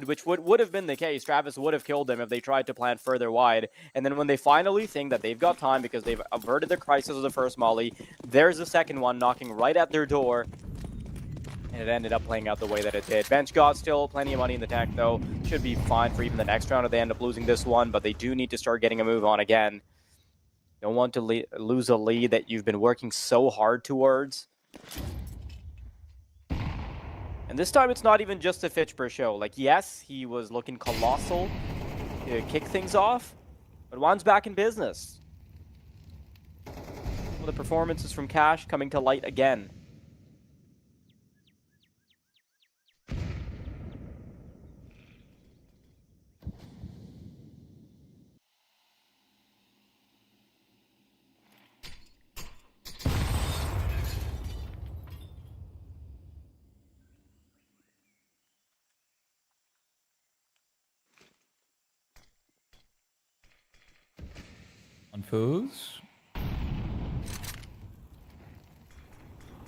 which would have been the case. Travis would have killed them if they tried to plant further wide. And then when they finally think that they've got time because they've averted the crisis of the first molly, there's the second one knocking right at their door. And it ended up playing out the way that it did. Bench got still plenty of money in the tank, though. Should be fine for even the next round if they end up losing this one, but they do need to start getting a move on again. Don't want to lose a lead that you've been working so hard towards. And this time, it's not even just a Fitchburg show. Like, yes, he was looking colossal to kick things off, but Juan's back in business. Well, the performances from Cash coming to light again.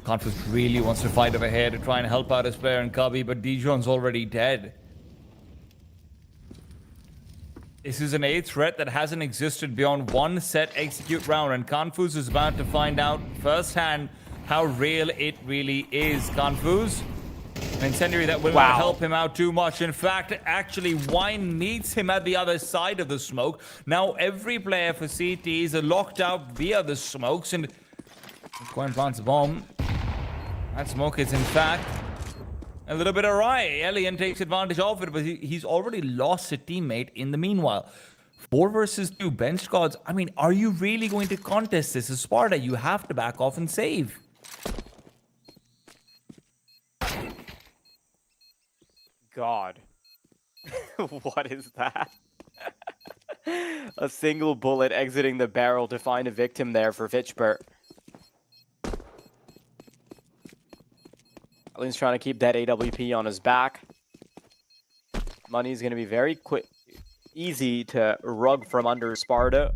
Confus really wants to fight over here to try and help out his player in Cubby, but Dijon's already dead. This is an A threat that hasn't existed beyond one set execute round, and Confus is about to find out firsthand how real it really is. Confus, an incendiary that will not help him out too much. In fact, actually, Wine meets him at the other side of the smoke. Now every player for CT is locked out via the smokes, and Coin plants a bomb. That smoke is, in fact, a little bit awry. Elian takes advantage of it, but he's already lost a teammate in the meanwhile. 4 versus 2 bench squads. I mean, are you really going to contest this? As Sparta, you have to back off and save. God. What is that? A single bullet exiting the barrel to find a victim there for Fitchburg. Alien's trying to keep that AWP on his back. Money's going to be very quick, easy to rug from under Sparta.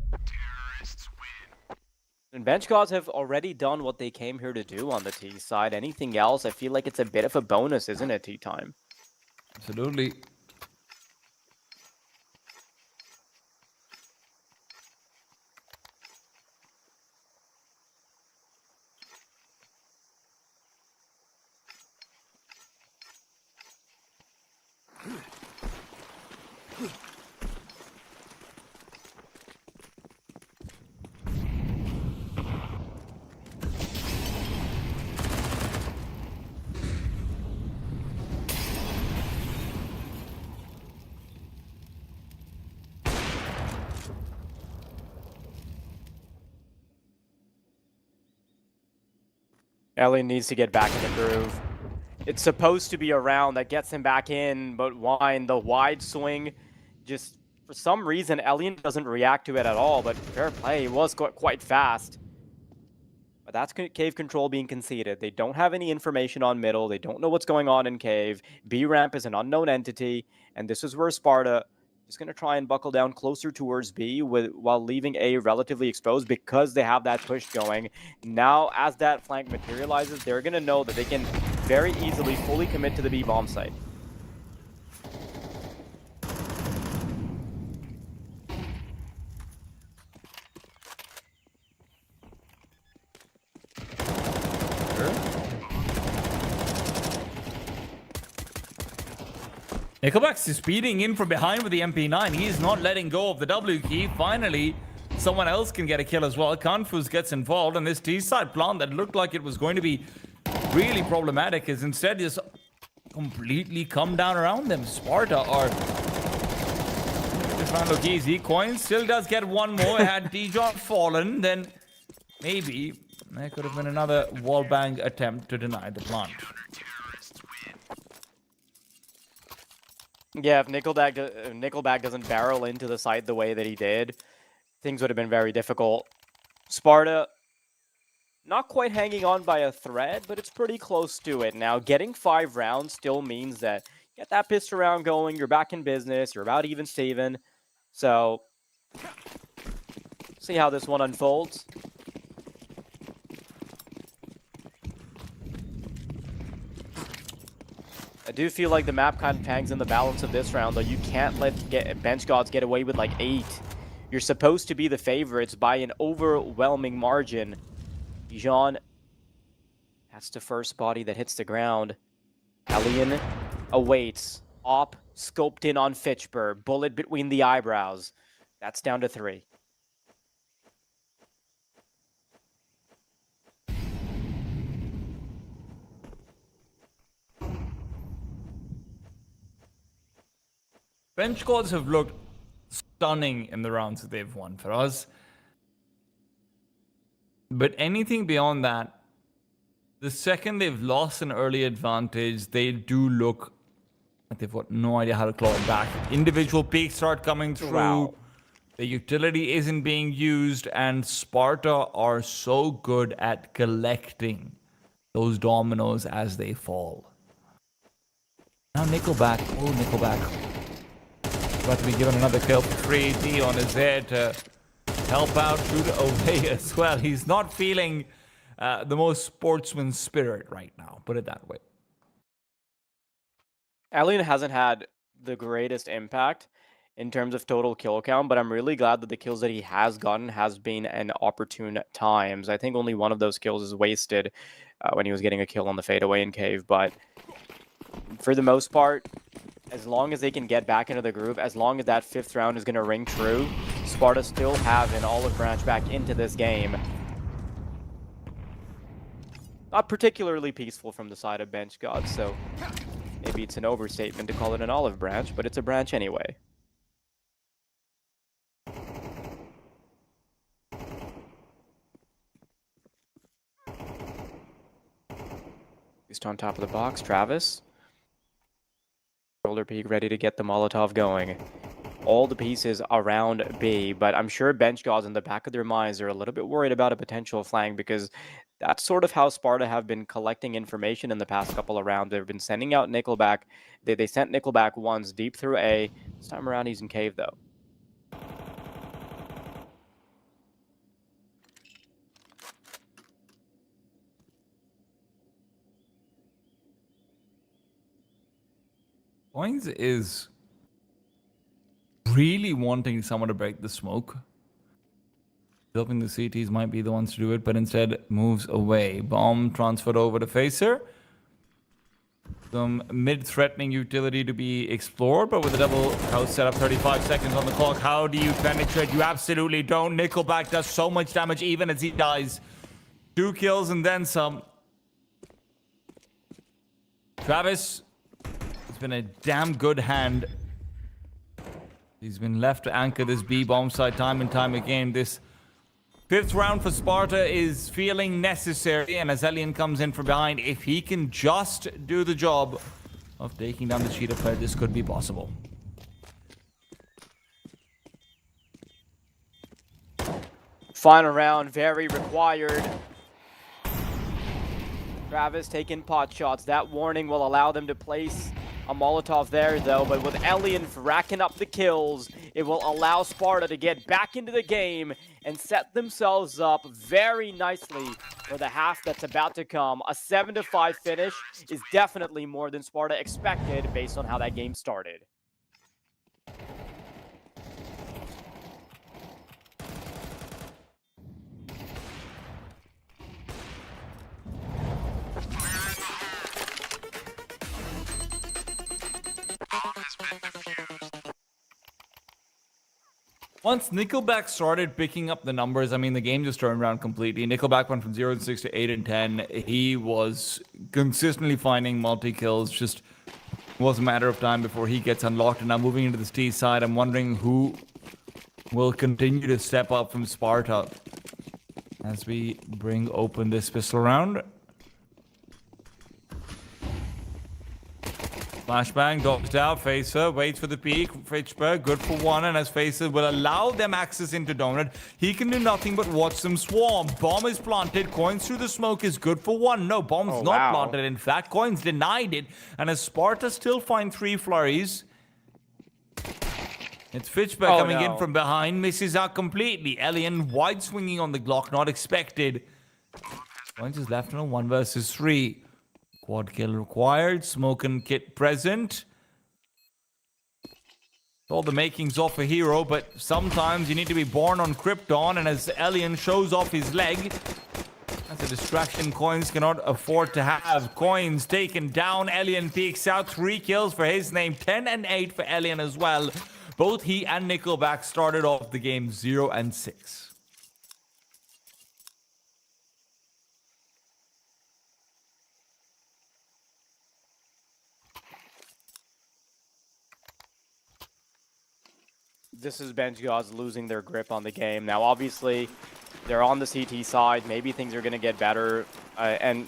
And bench gods have already done what they came here to do on the T side. Anything else, I feel like it's a bit of a bonus, isn't it, Tea time? Absolutely. Ellie needs to get back in the groove. It's supposed to be a round that gets him back in, but Wine, the wide swing, just for some reason, Elian doesn't react to it at all, but fair play, he was quite fast. But that's cave control being conceded. They don't have any information on middle. They don't know what's going on in cave. B ramp is an unknown entity, and this is where Sparta is going to try and buckle down closer towards B while leaving A relatively exposed because they have that push going. Now, as that flank materializes, they're going to know that they can very easily fully commit to the B bomb site. Nickelback's speeding in from behind with the MP9. He's not letting go of the W key. Finally, someone else can get a kill as well. Confus gets involved, and this T-side plant that looked like it was going to be really problematic is instead just completely come down around them. Sparta are just trying to look easy. Coin still does get one more. Had Dijon fallen, then maybe there could have been another wallbang attempt to deny the plant. Yeah, if Nickelback doesn't barrel into the site the way that he did, things would have been very difficult. Sparta, not quite hanging on by a thread, but it's pretty close to it. Now, getting 5 rounds still means that you get that pistol round going, you're back in business, you're about even Steven. So, see how this one unfolds. do feel like the map kind of hangs in the balance of this round, though. You can't let Bench Gods get away with like 8. You're supposed to be the favorites by an overwhelming margin. Dijon, that's the first body that hits the ground. Alien awaits. Op scoped in on Fitchburg. Bullet between the eyebrows. That's down to 3. Bench gods have looked stunning in the rounds that they've won for us. But anything beyond that, the second they've lost an early advantage, they do look like they've got no idea how to claw it back. Individual peaks start coming through. Wow. The utility isn't being used, and Sparta are so good at collecting those dominoes as they fall. Now Nickelback. Oh, Nickelback. About to be given another kill for free. Dion is there to help out, shoot away as well. He's not feeling the most sportsman spirit right now, put it that way. Alien hasn't had the greatest impact in terms of total kill count, but I'm really glad that the kills that he has gotten has been an opportune times. I think only one of those kills is wasted when he was getting a kill on the fadeaway in cave, but for the most part, as long as they can get back into the groove, as long as that 5th round is going to ring true, Sparta still have an olive branch back into this game. Not particularly peaceful from the side of Bench Gods, so maybe it's an overstatement to call it an olive branch, but it's a branch anyway. Just on top of the box, Travis. Shoulder peek ready to get the Molotov going. All the pieces around B, but I'm sure Bench Gods in the back of their minds are a little bit worried about a potential flank because that's sort of how Sparta have been collecting information in the past couple of rounds. They've been sending out Nickelback. They sent Nickelback once deep through A. This time around he's in cave though. Coins is really wanting someone to break the smoke. Hoping the CTs might be the ones to do it, but instead moves away. Bomb transferred over to Facer. Some mid-threatening utility to be explored, but with a double house setup, 35 seconds on the clock. How do you penetrate? You absolutely don't. Nickelback does so much damage even as he dies. 2 kills and then some. Travis, it's been a damn good hand. He's been left to anchor this B bomb site time and time again. This 5th round for Sparta is feeling necessary, and as Alien comes in from behind, if he can just do the job of taking down the cheetah player, this could be possible. Final round, very required. Travis taking pot shots. That warning will allow them to place a Molotov there, though, but with Alien racking up the kills, it will allow Sparta to get back into the game and set themselves up very nicely for the half that's about to come. A 7-5 finish is definitely more than Sparta expected based on how that game started. Once Nickelback started picking up the numbers, I mean, the game just turned around completely. Nickelback went from 0 and 6 to 8 and 10. He was consistently finding multi-kills. Just was a matter of time before he gets unlocked. And now moving into the T side, I'm wondering who will continue to step up from Sparta as we bring open this pistol round. Flashbang, dogs out, Facer waits for the peak. Fitchburg, good for 1, and as Facer will allow them access into Donut, he can do nothing but watch them swarm. Bomb is planted, Coins through the smoke is good for 1. No, bomb's not planted. In fact, Coins denied it, and as Sparta still find 3 flurries, it's Fitchburg coming in from behind, misses out completely. Alien wide swinging on the Glock, not expected. Coins is left on a 1 versus 3. Quad kill required. Smoke and kit present. All the makings of a hero, but sometimes you need to be born on Krypton, and as Elian shows off his leg, that's a distraction Coins cannot afford to have. Coins taken down. Elian peeks out. 3 kills for his name. 10 and 8 for Elian as well. Both he and Nickelback started off the game 0 and 6. This is Bench Gods losing their grip on the game. Now, obviously, they're on the CT side. Maybe things are going to get better. And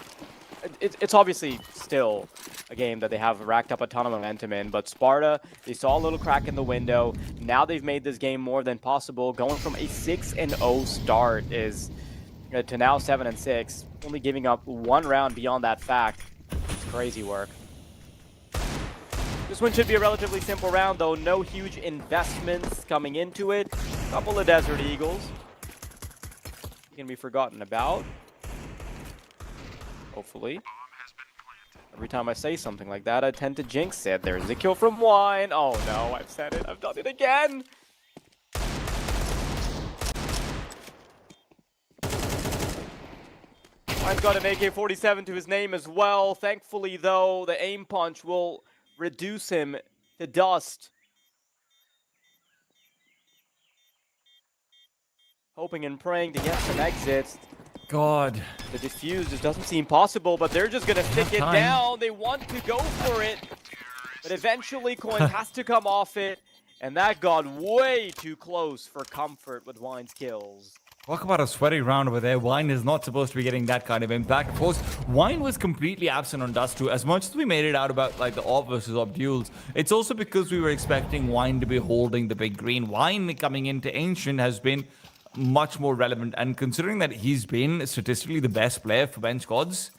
it's obviously still a game that they have racked up a ton of momentum in. But Sparta, they saw a little crack in the window. Now they've made this game more than possible. Going from a 6-0 start is to now 7-6. Only giving up 1 round beyond that fact. It's crazy work. This one should be a relatively simple round, though. No huge investments coming into it. A couple of Desert Eagles. Can be forgotten about. Hopefully. Every time I say something like that, I tend to jinx it. There's a kill from Wine. Oh no, I've said it. I've done it again. Wine's got an AK-47 to his name as well. Thankfully, though, the aim punch will reduce him to dust. Hoping and praying to get some exits. God. The defuse just doesn't seem possible, but they're just going to stick it down. They want to go for it. But eventually, Coin has to come off it. And that got way too close for comfort with Wine's kills. Talk about a sweaty round over there. Wine is not supposed to be getting that kind of impact. Of course, Wine was completely absent on Dust 2. As much as we made it out about like the AWP versus AWP duels, it's also because we were expecting Wine to be holding the big green. Wine coming into Ancient has been much more relevant. And considering that he's been statistically the best player for Bench Gods,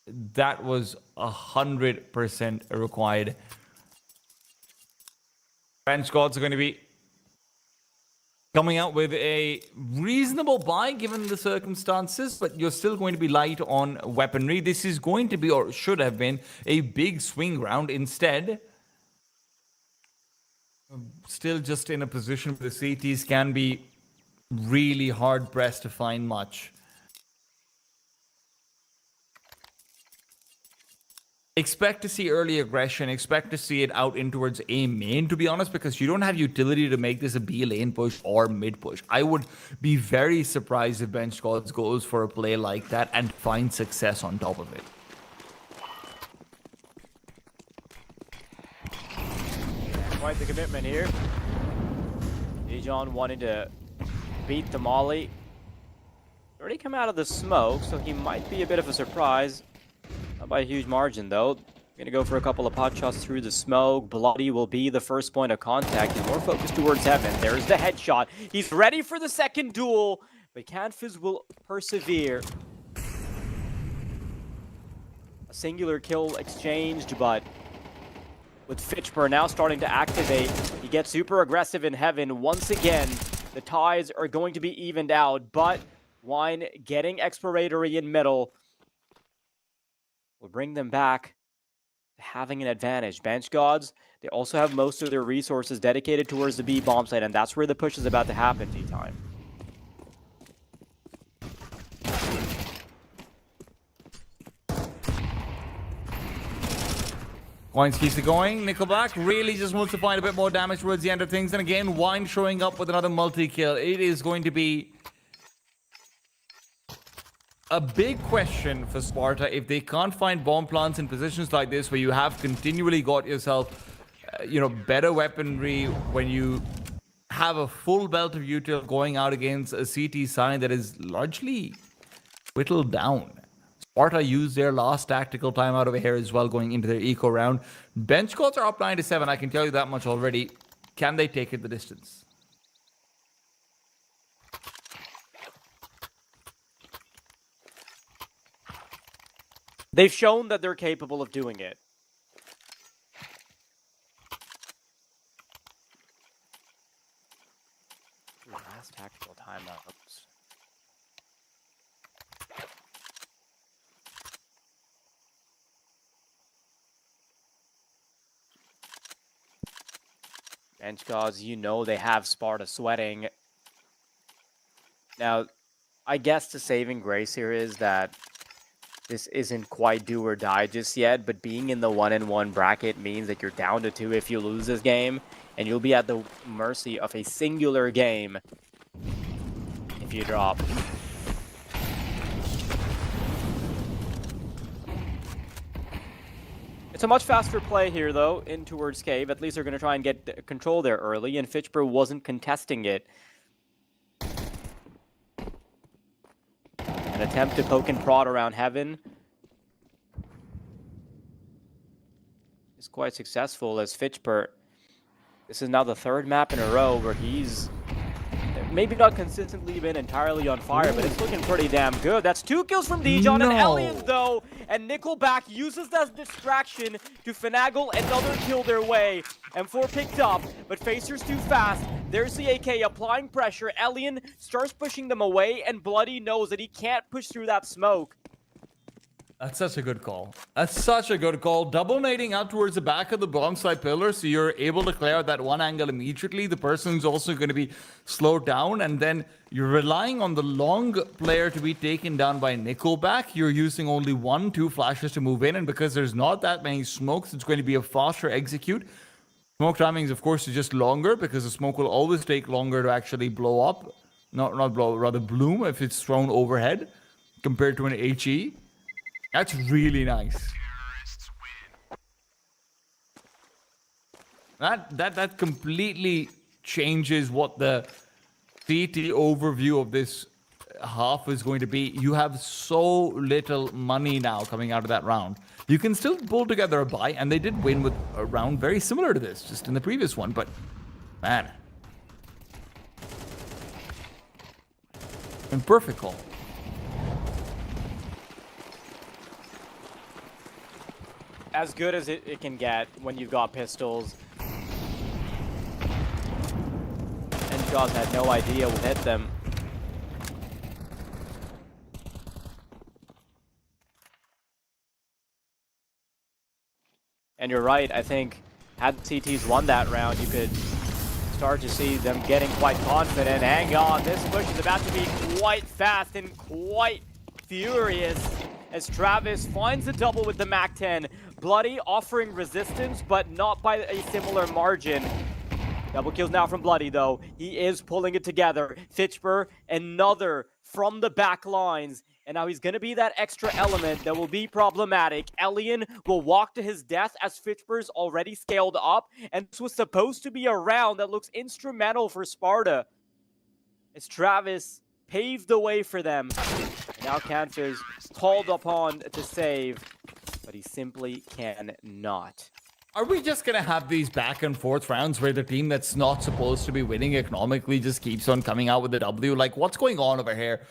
that was 100% required. Bench Gods are going to be coming out with a reasonable buy given the circumstances, but you're still going to be light on weaponry. This is going to be, or should have been, a big swing round. Instead, still just in a position where the CTs can be really hard-pressed to find much. Expect to see early aggression. Expect to see it out in towards A main, to be honest, because you don't have utility to make this a B lane push or mid push. I would be very surprised if Bench Gods goes for a play like that and finds success on top of it. Quite the commitment here. Dijon wanting to beat the Molly. Already come out of the smoke, so he might be a bit of a surprise. Not by a huge margin, though. Gonna go for a couple of pot shots through the smoke. Bloody will be the first point of contact. He's more focused towards heaven. There's the headshot. He's ready for the second duel, but Canfizz will persevere. A singular kill exchanged, but with Fitchburn now starting to activate, he gets super aggressive in heaven. Once again, the ties are going to be evened out, but Wine getting exploratory in middle will bring them back to having an advantage. Bench Gods, they also have most of their resources dedicated towards the B bomb site, and that's where the push is about to happen, T-Time. Coins keeps it going. Nickelback really just wants to find a bit more damage towards the end of things. And again, Wine showing up with another multi-kill. It is going to be a big question for Sparta if they can't find bomb plants in positions like this where you have continually got yourself, better weaponry, when you have a full belt of util going out against a CT side that is largely whittled down. Sparta used their last tactical timeout over here as well going into their eco round. Bench Gods are up 9-7, I can tell you that much already. Can they take it the distance? They've shown that they're capable of doing it. Last tactical timeouts. Bench gods, you know they have Sparta sweating. Now, I guess the saving grace here is that this isn't quite do or die just yet, but being in the 1-1 bracket means that you're down to 2 if you lose this game, and you'll be at the mercy of a singular game if you drop. It's a much faster play here, though, in towards Cave. At least they're going to try and get control there early, and Fitchburg wasn't contesting it. An attempt to poke and prod around Heaven is quite successful as Fitchburg. This is now the 3rd map in a row where he's maybe not consistently been entirely on fire, but it's looking pretty damn good. That's 2 kills from Dijon and Elliot, though, and Nickelback uses that distraction to finagle another kill their way. M4 picked up, but Facer's too fast. There's the AK applying pressure. Elian starts pushing them away, and Bloody knows that he can't push through that smoke. That's such a good call. That's such a good call. Double nading out towards the back of the bottom side pillar, so you're able to clear out that one angle immediately. The person's also going to be slowed down, and then you're relying on the long player to be taken down by Nickelback. You're using only 1-2 flashes to move in, and because there's not that many smokes, it's going to be a faster execute. Smoke timings, of course, is just longer because the smoke will always take longer to actually blow up. Not blow, rather bloom if it's thrown overhead compared to an HE. That's really nice. That completely changes what the CT overview of this half is going to be. You have so little money now coming out of that round. You can still pull together a buy, and they did win with a round very similar to this, just in the previous one, but man. And perfect call. As good as it can get when you've got pistols. And Jaws had no idea what hit them. And you're right, I think had CTs won that round, you could start to see them getting quite confident. Hang on, this push is about to be quite fast and quite furious as Travis finds a double with the MAC-10. Bloody offering resistance, but not by a similar margin. Double kills now from Bloody, though. He is pulling it together. Fitchburg, another from the back lines. And now he's going to be that extra element that will be problematic. Elian will walk to his death as Fitchburg's already scaled up. And this was supposed to be a round that looks instrumental for Sparta. As Travis paved the way for them. And now Canfis called upon to save, but he simply cannot. Are we just going to have these back and forth rounds where the team that's not supposed to be winning economically just keeps on coming out with the W? Like, what's going on over here?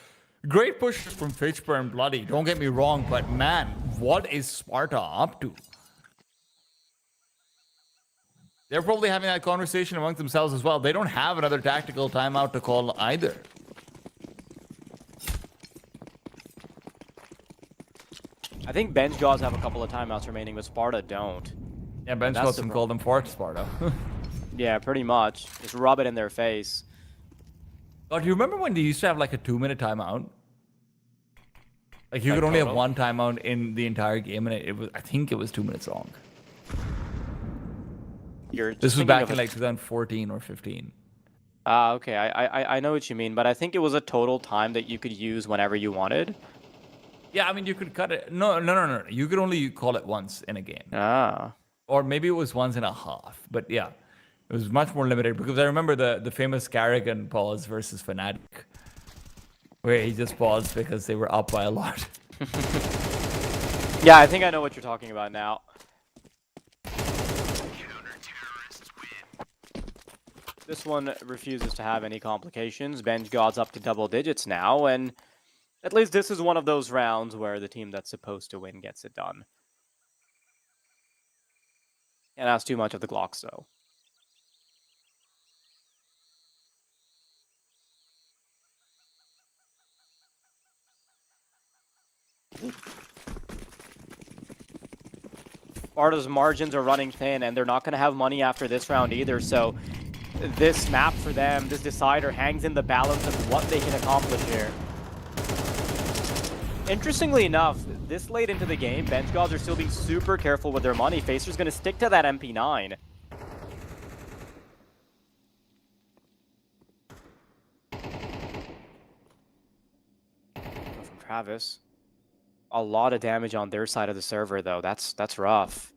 Great push from Fitchburg and Bloody, don't get me wrong, but man, what is Sparta up to? They're probably having that conversation amongst themselves as well. They don't have another tactical timeout to call either. I think Ben's Jaws have a couple of timeouts remaining, but Sparta don't. Yeah, Ben's Jaws can call them for Sparta. Yeah, pretty much. Just rub it in their face. Oh, do you remember when they used to have like a 2-minute timeout? Like you could only have one timeout in the entire game, and it was, I think it was 2 minutes long. This was back in like 2014 or 15. Okay, I know what you mean, but I think it was a total time that you could use whenever you wanted. Yeah, I mean, you could cut it. No. You could only call it once in a game. Ah. Or maybe it was once and a half. But yeah, it was much more limited because I remember the famous Carrigan pause versus Fnatic, where he just paused because they were up by a lot. Yeah, I think I know what you're talking about now. This one refuses to have any complications. Benj God's up to double digits now, and at least this is one of those rounds where the team that's supposed to win gets it done. And that's too much of the Glocks, though. Sparta's margins are running thin, and they're not going to have money after this round either, so this map for them, this decider, hangs in the balance of what they can accomplish here. Interestingly enough, this late into the game, Bench Gods are still being super careful with their money. Facer's going to stick to that MP9. From Travis. A lot of damage on their side of the server, though. That's rough.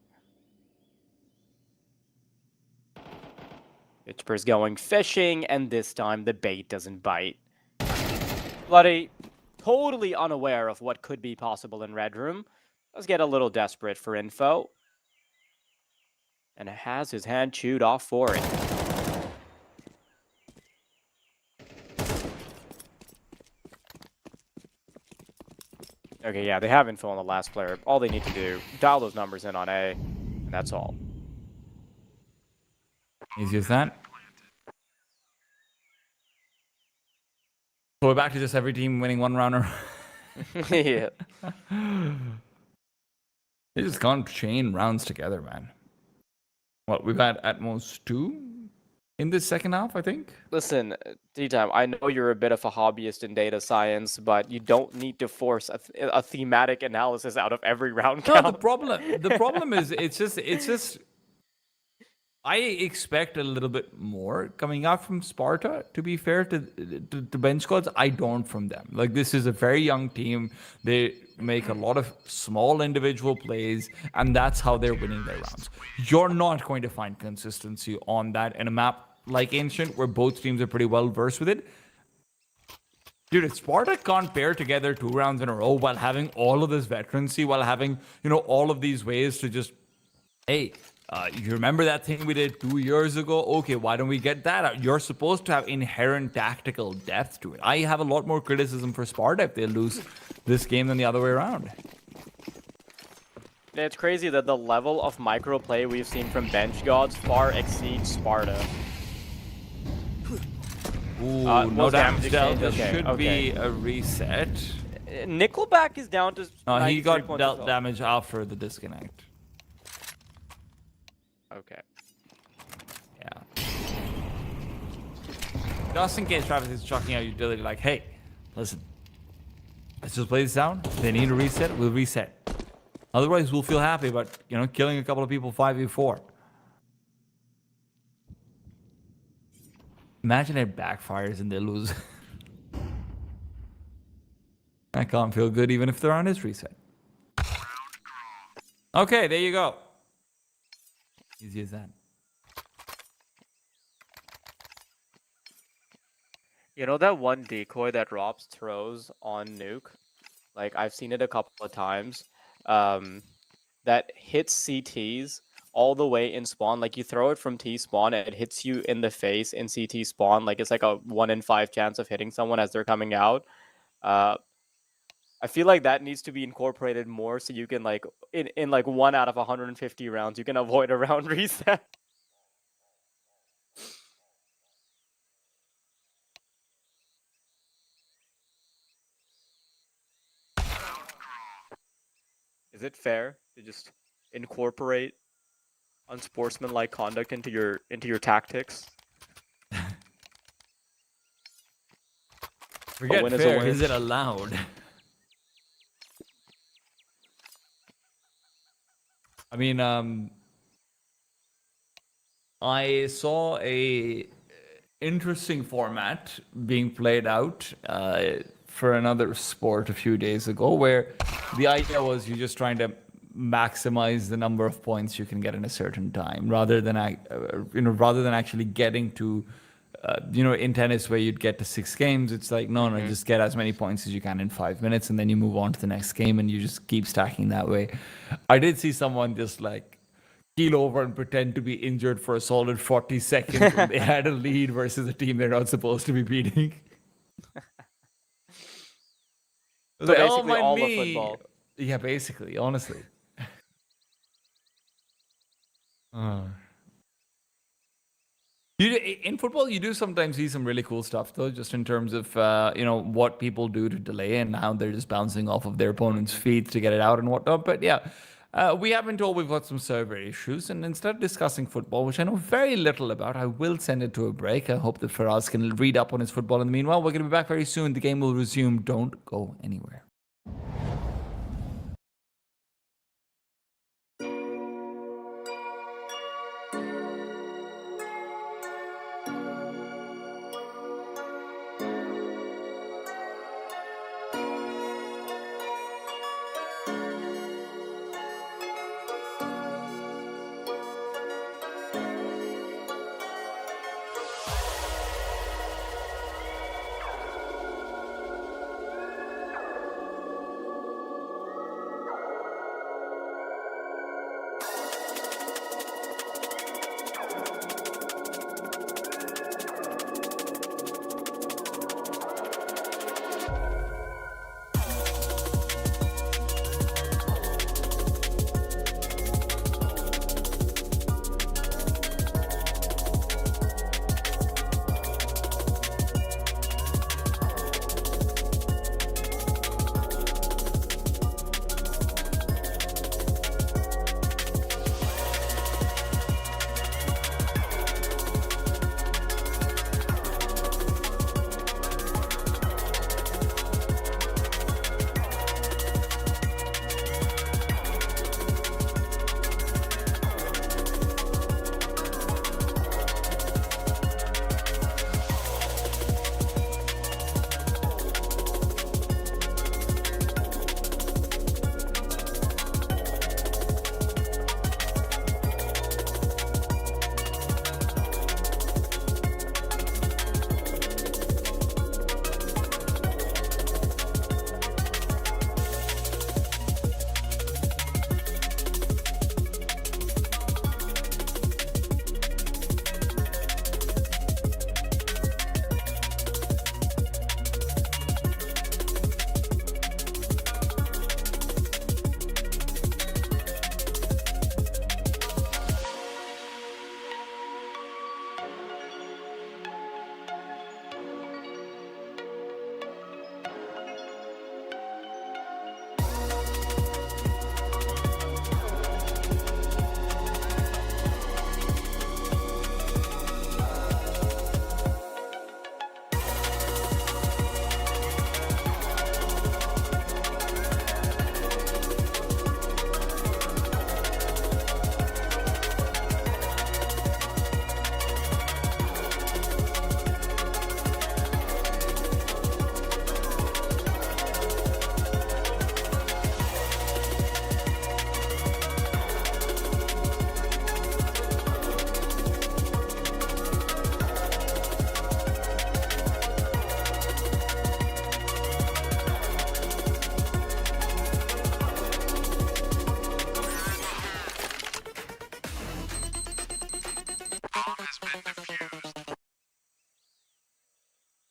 Itchper's going fishing, and this time the bait doesn't bite. Bloody, totally unaware of what could be possible in Red Room. Let's get a little desperate for info. And has his hand chewed off for it. Okay, yeah, they have info on the last player. All they need to do, dial those numbers in on A, and that's all. Easy as that. So we're back to just every team winning one rounder. Yeah. They just can't chain rounds together, man. What, we've had at most 2 in this second half, I think? Listen, D-Time, I know you're a bit of a hobbyist in data science, but you don't need to force a thematic analysis out of every round count. No, the problem is it's just I expect a little bit more coming out from Sparta, to be fair to Bench Gods. I don't from them. Like, this is a very young team. They make a lot of small individual plays, and that's how they're winning their rounds. You're not going to find consistency on that in a map like Ancient, where both teams are pretty well versed with it. Dude, if Sparta can't pair together 2 rounds in a row while having all of this veterancy, while having, all of these ways to just, hey, you remember that thing we did 2 years ago? Okay, why don't we get that out? You're supposed to have inherent tactical depth to it. I have a lot more criticism for Sparta if they lose this game than the other way around. It's crazy that the level of micro play we've seen from Bench Gods far exceeds Sparta. Ooh, no damage dealt. There should be a reset. Nickelback is down to. He got dealt damage after the disconnect. Okay. Yeah. Just in case Travis is chucking out utility, like, hey, listen, let's just play this down. If they need a reset, we'll reset. Otherwise, we'll feel happy about, killing a couple of people 5v4. Imagine it backfires and they lose. I can't feel good even if they're on his reset. Okay, there you go. Easy as that. You know that one decoy that Robs throws on Nuke? Like, I've seen it a couple of times. That hits CTs all the way in spawn. Like, you throw it from T spawn and it hits you in the face in CT spawn. Like, it's like a 1 in 5 chance of hitting someone as they're coming out. I feel like that needs to be incorporated more so you can, like, in like 1 out of 150 rounds, you can avoid a round reset. Is it fair to just incorporate unsportsmanlike conduct into your tactics? Forget fair, is it allowed? I mean, I saw a interesting format being played out for another sport a few days ago, where the idea was you're just trying to maximize the number of points you can get in a certain time, rather than actually getting to, in tennis where you'd get to 6 games. It's like, no, just get as many points as you can in 5 minutes, and then you move on to the next game, and you just keep stacking that way. I did see someone just like keel over and pretend to be injured for a solid 40 seconds when they had a lead versus a team they're not supposed to be beating. So like, basically all of football. Yeah, basically, honestly. In football, you do sometimes see some really cool stuff, though, just in terms of what people do to delay and how they're just bouncing off of their opponent's feet to get it out and whatnot. But yeah, We have been told we've got some server issues, and instead of discussing football, which I know very little about, I will send it to a break. I hope that Faraz can read up on his football in the meanwhile. We're going to be back very soon. The game will resume. Don't go anywhere.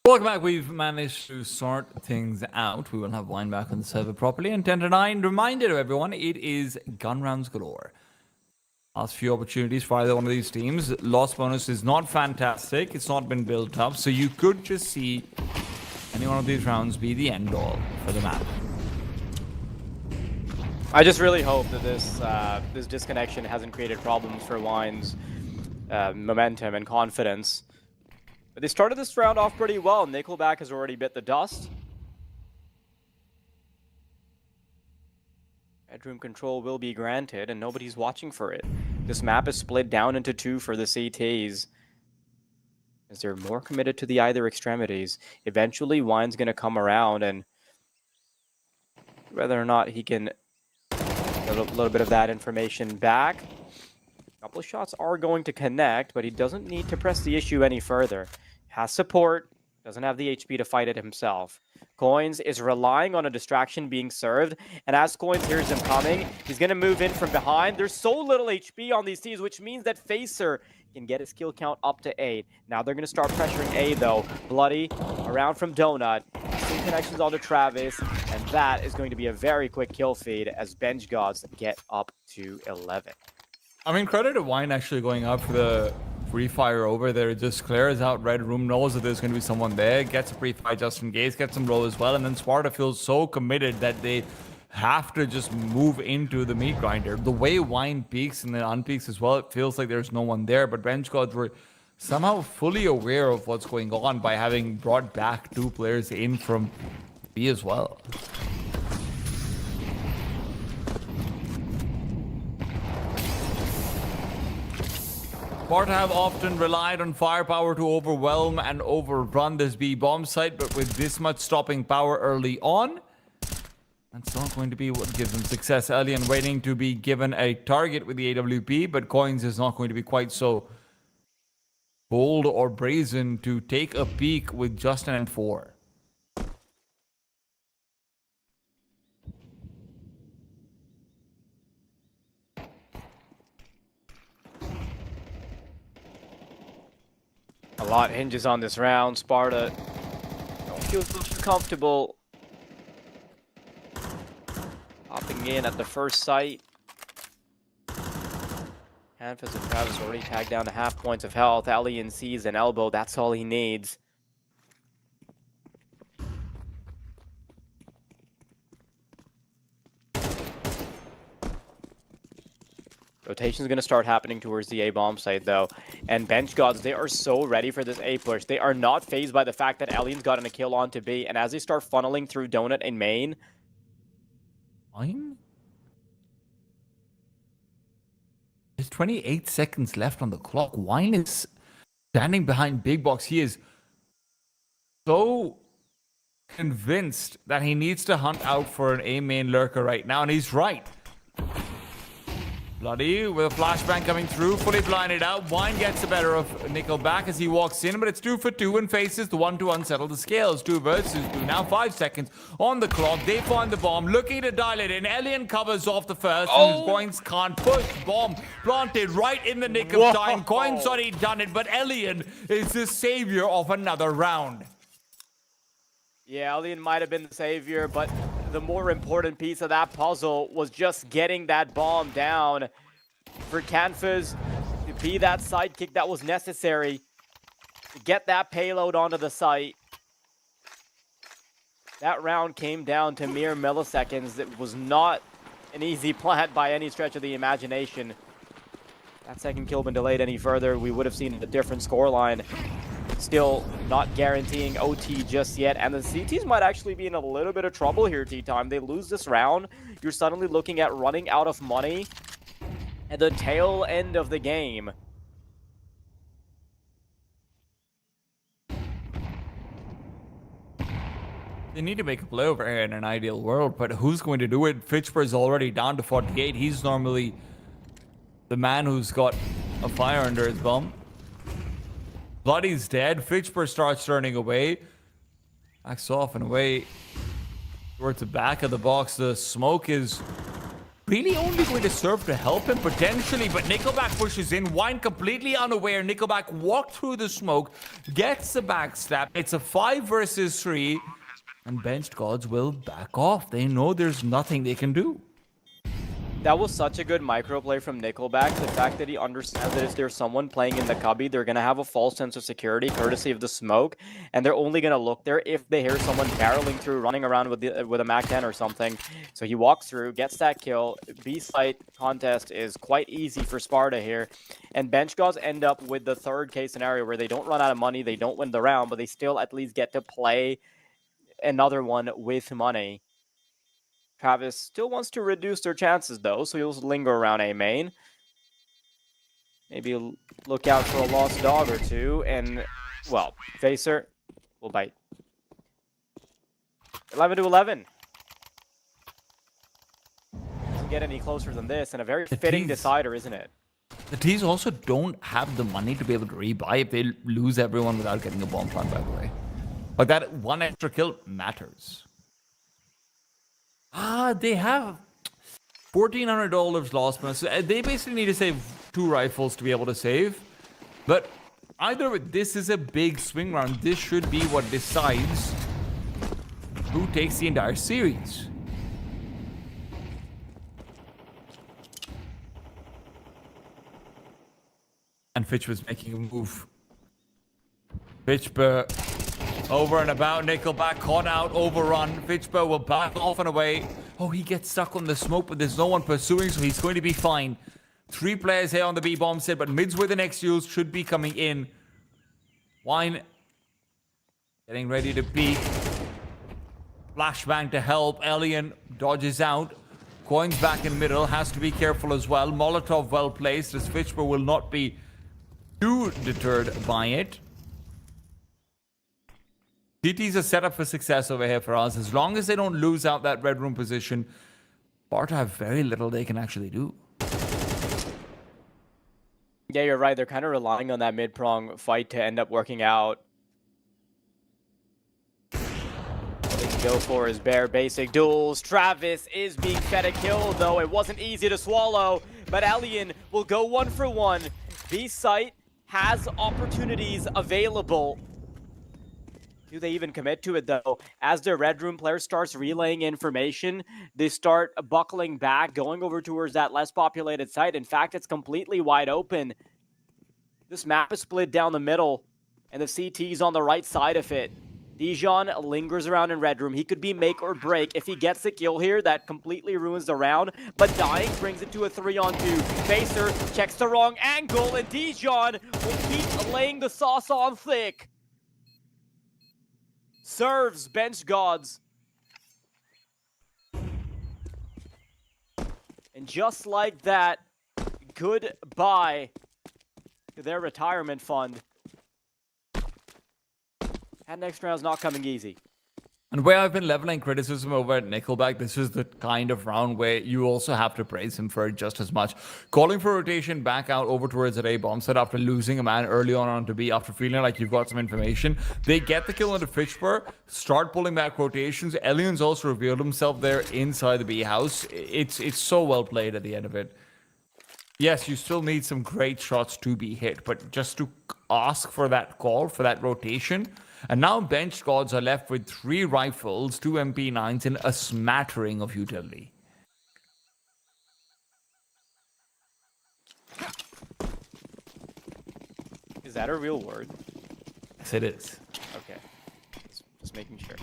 Welcome back. We've managed to sort things out. We will have wine back on the server properly. And 10 to 9, reminder to everyone, it is gun rounds galore. Last few opportunities for either one of these teams. Loss bonus is not fantastic. It's not been built up. So you could just see any one of these rounds be the end all for the map. I just really hope that this disconnection hasn't created problems for Wine's momentum and confidence. But they started this round off pretty well. Nickelback has already bit the dust. Bedroom control will be granted, and nobody's watching for it. This map is split down into two for the CTs, as they're more committed to the either extremities. Eventually, Wine's going to come around, and whether or not he can get a little bit of that information back. A couple of shots are going to connect, but he doesn't need to press the issue any further. Has support, doesn't have the HP to fight it himself. Coins is relying on a distraction being served, and as Coins hears him coming, he's going to move in from behind. There's so little HP on these teams, which means that Facer can get his kill count up to 8. Now they're going to start pressuring A, though. Bloody around from Donut. Some connections onto Travis, and that is going to be a very quick kill feed as Bench Gods get up to 11. I mean, credit to Wine actually going up for the pre-fire over there. It just clears out Red Room, knows that there's going to be someone there, gets a pre-fire just in case, gets some roll as well, and then Sparta feels so committed that they have to just move into the meat grinder. The way Wine peaks and then unpeaks as well, it feels like there's no one there. But bench gods were somehow fully aware of what's going on by having brought back 2 players in from B as well. Sparta have often relied on firepower to overwhelm and overrun this B bomb site, but with this much stopping power early on, that's not going to be what gives them success. Alien waiting to be given a target with the AWP, but Coins is not going to be quite so bold or brazen to take a peek with just an M4. A lot hinges on this round. Sparta don't feel too comfortable hopping in at the first sight. Canvas and Travis already tagged down to half points of health. Alien sees an elbow. That's all he needs. Rotation is going to start happening towards the A bomb site, though. And bench gods, they are so ready for this A push. They are not phased by the fact that Alien's gotten a kill onto B. And as they start funneling through Donut and main... Fine. There's 28 seconds left on the clock. Wine is standing behind Big Box. He is so convinced that he needs to hunt out for an A main lurker right now, and he's right. Bloody with a flashbang coming through, fully blinded out. Wine gets the better of Nickelback as he walks in, but it's 2 for 2 and faces the 1 to unsettle the scales. 2 versus 2. Now 5 seconds on the clock. They find the bomb, looking to dial it in. Alien covers off the first, and Coins can't push. Bomb planted right in the nick of time. Coins already done it, but Alien is the savior of another round. Yeah, Alien might have been the savior, but the more important piece of that puzzle was just getting that bomb down for Canfaz to be that sidekick that was necessary to get that payload onto the site. That round came down to mere milliseconds. It was not an easy plant by any stretch of the imagination. That second kill been delayed any further, we would have seen a different scoreline. Still not guaranteeing OT just yet, and the CTs might actually be in a little bit of trouble here, T-Time. They lose this round, you're suddenly looking at running out of money at the tail end of the game. They need to make a play over here in an ideal world, but who's going to do it? Fitchbur's already down to 48. He's normally the man who's got a fire under his bum. Bloody's dead. Fitchburg starts turning away. Backs off and away towards the back of the box. The smoke is really only going to serve to help him potentially, but Nickelback pushes in. Wine completely unaware. Nickelback walked through the smoke, gets the backstab. It's a 5 versus 3, and benched gods will back off. They know there's nothing they can do. That was such a good microplay from Nickelback. The fact that he understands that if there's someone playing in the cubby, they're going to have a false sense of security courtesy of the smoke, and they're only going to look there if they hear someone barreling through, running around with a MAC-10 or something. So he walks through, gets that kill. B-site contest is quite easy for Sparta here, and bench gods end up with the third case scenario where they don't run out of money, they don't win the round, but they still at least get to play another one with money. Travis still wants to reduce their chances, though, so he'll linger around A main. Maybe look out for a lost dog or two, and, well, Facer will bite. 11-11. Doesn't get any closer than this, and a very fitting decider, isn't it? The T's also don't have the money to be able to rebuy if they lose everyone without getting a bomb plant, by the way. Like, that one extra kill matters. They have $1,400 lost. So they basically need to save 2 rifles to be able to save. But either way, this is a big swing round. This should be what decides who takes the entire series. And Fitch was making a move. Fitchburg over and about. Nickelback caught out, overrun. Fitchburg will back off and away. Oh, he gets stuck on the smoke, but there's no one pursuing, so he's going to be fine. 3 players here on the B bomb set, but mids with the next use should be coming in. Wine getting ready to peek. Flashbang to help. Alien dodges out. Coins back in middle. Has to be careful as well. Molotov well placed. As Fitchburg will not be too deterred by it. DTs are set up for success over here for us. As long as they don't lose out that red room position, Sparta have very little they can actually do. Yeah, you're right. They're kind of relying on that mid-prong fight to end up working out. What they can go for is bare basic duels. Travis is being fed a kill, though it wasn't easy to swallow. But Alien will go 1 for 1. B-Site has opportunities available. Do they even commit to it, though? As their Red Room player starts relaying information, they start buckling back, going over towards that less populated site. In fact, it's completely wide open. This map is split down the middle, and the CT's on the right side of it. Dijon lingers around in Red Room. He could be make or break. If he gets the kill here, that completely ruins the round, but dying brings it to a 3-on-2. Facer checks the wrong angle, and Dijon will keep laying the sauce on thick. Serves bench gods. And just like that, goodbye to their retirement fund. That next round's not coming easy. And where I've been leveling criticism over at Nickelback, this is the kind of round where you also have to praise him for it just as much. Calling for rotation back out over towards an A bomb set after losing a man early on onto B, after feeling like you've got some information. They get the kill into Fitchburg, start pulling back rotations. Alien's also revealed himself there inside the B house. It's so well played at the end of it. Yes, you still need some great shots to be hit, but just to ask for that call, for that rotation. And now bench gods are left with 3 rifles, 2 MP9s, and a smattering of utility. Is that a real word? Yes, it is. Okay. Just making sure.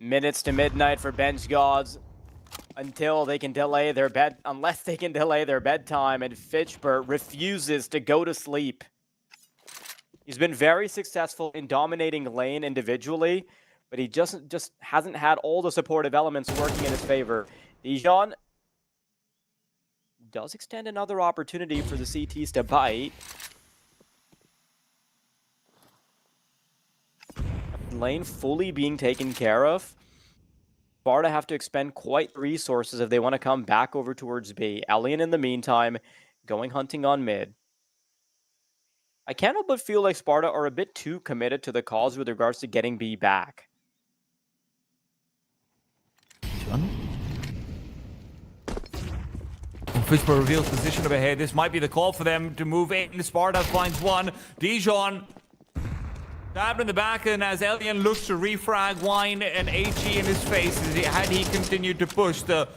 Minutes to midnight for bench gods until they can delay their unless they can delay their bedtime, and Fitchburg refuses to go to sleep. He's been very successful in dominating lane individually, but he just hasn't had all the supportive elements working in his favor. Dijon does extend another opportunity for the CTs to bite. Lane fully being taken care of. Sparta have to expend quite resources if they want to come back over towards B. Alien, in the meantime, going hunting on mid. I can't help but feel like Sparta are a bit too committed to the cause with regards to getting B back. Fitchburg reveals position over here. This might be the call for them to move in. Sparta finds one. Dijon stabbed in the back, and as Alien looks to refrag, Wine and HE in his face, had he continued to push, the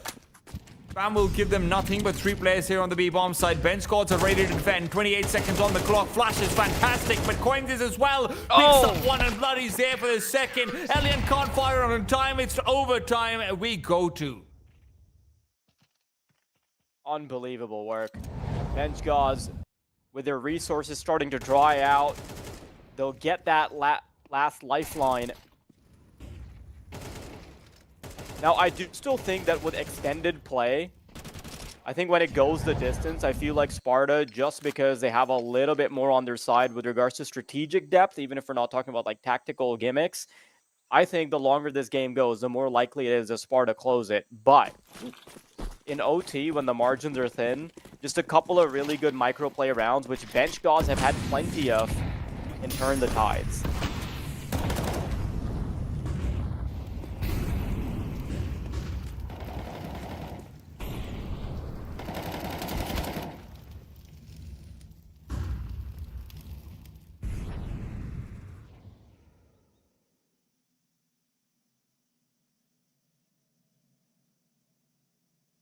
spam will give them nothing but 3 players here on the B bomb side. Bench squads are ready to defend. 28 seconds on the clock. Flash is fantastic, but Coins is as well. Picks up one, and Bloody's there for the second. Alien can't fire on time. It's overtime. We go to. Unbelievable work. Bench gods, with their resources starting to dry out, they'll get that last lifeline. Now, I do still think that with extended play, I think when it goes the distance, I feel like Sparta, just because they have a little bit more on their side with regards to strategic depth, even if we're not talking about like tactical gimmicks, I think the longer this game goes, the more likely it is that Sparta close it. But in OT, when the margins are thin, just a couple of really good micro play rounds, which bench gods have had plenty of, and turn the tides.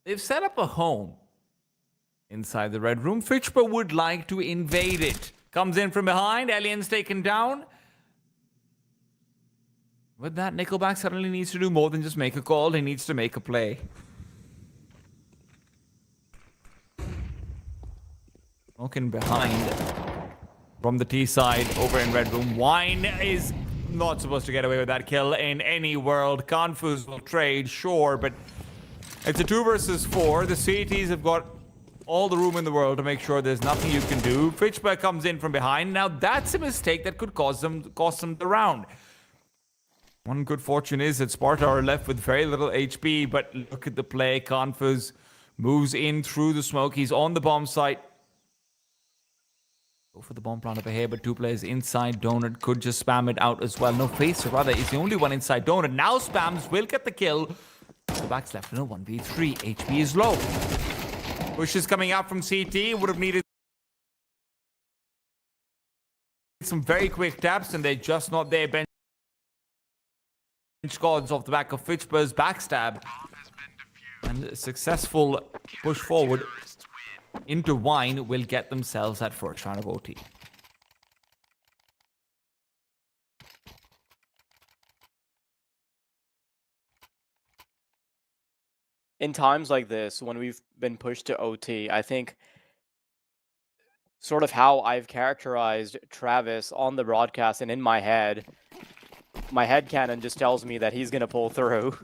They've set up a home inside the red room. Fitchburg would like to invade it. Comes in from behind. Alien's taken down. With that, Nickelback suddenly needs to do more than just make a call. He needs to make a play. Smoking behind from the T side over in red room. Wine is not supposed to get away with that kill in any world. Confuse will trade, sure, but it's a 2 versus 4. The CTs have got all the room in the world to make sure there's nothing you can do. Fitchburg comes in from behind. Now that's a mistake that could cost them the round. One good fortune is that Sparta are left with very little HP, but look at the play. Confuse moves in through the smoke. He's on the bomb site. Go for the bomb plant over here, but 2 players inside. Donut could just spam it out as well. No, Face, rather, is the only one inside. Donut now spams, will get the kill. The back's left in a 1v3. HP is low. Push is coming out from CT. Would have needed some very quick taps, and they're just not there. Bench gods off the back of Fitchburg's backstab. And a successful push forward into Wine will get themselves that first round of OT. In times like this, when we've been pushed to OT, I think sort of how I've characterized Travis on the broadcast and in my head headcanon just tells me that he's going to pull through.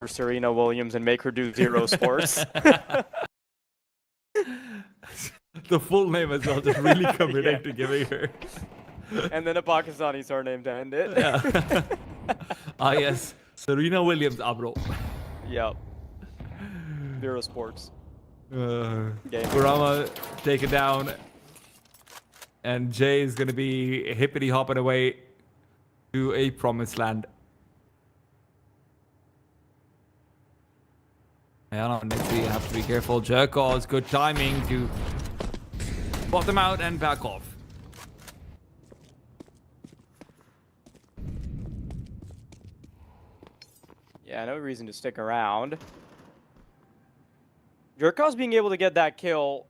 Serena Williams and make her do zero sports. The full name as well, just really committing Yeah. to giving her. And then a Pakistani surname to end it. Yeah. Yes, Serena Williams, bro. Yep. Zero sports. Game. Kurama take it down. And Jay is going to be hippity hopping away to a promised land. Yeah, no, next you have to be careful. Jerkos, good timing to spot them out and back off. Yeah, no reason to stick around. Jerkos being able to get that kill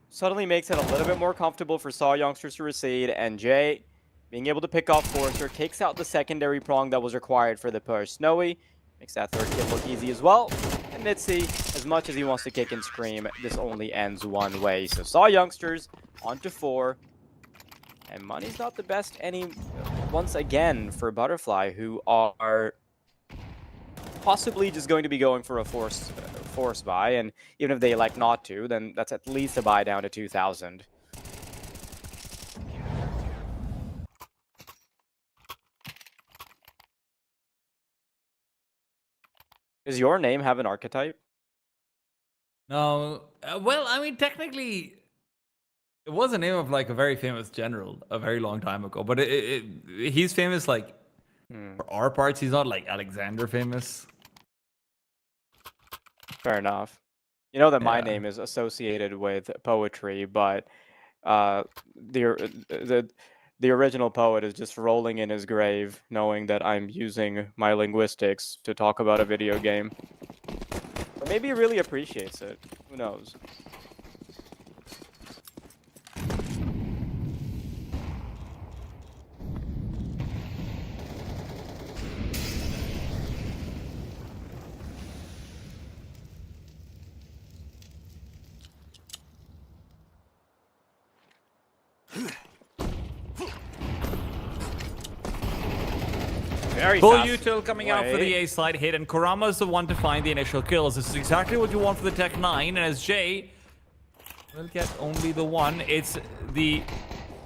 suddenly makes it a little bit more comfortable for Saw Youngsters to recede, and Jay being able to pick off Forcer takes out the secondary prong that was required for the push. Snowy makes that third kill look easy as well. And Mitzi, as much as he wants to kick and scream, this only ends one way. So Saw Youngsters on to 4. And money's not the best once again for Butterfly, who are possibly just going to be going for a force buy, and even if they elect not to, then that's at least a buy down to 2,000. Does your name have an archetype? No, well, I mean, technically, it was a name of like a very famous general a very long time ago, but he's famous like for our parts. He's not like Alexander famous. Fair enough. You know that my Yeah. name is associated with poetry, but the original poet is just rolling in his grave, knowing that I'm using my linguistics to talk about a video game. Or maybe he really appreciates it. Who knows? Very Full fast util coming out for play. the A side hit, and Kurama's the one to find the initial kills. This is exactly what you want for the Tech 9, and as Jay will get only the one, it's the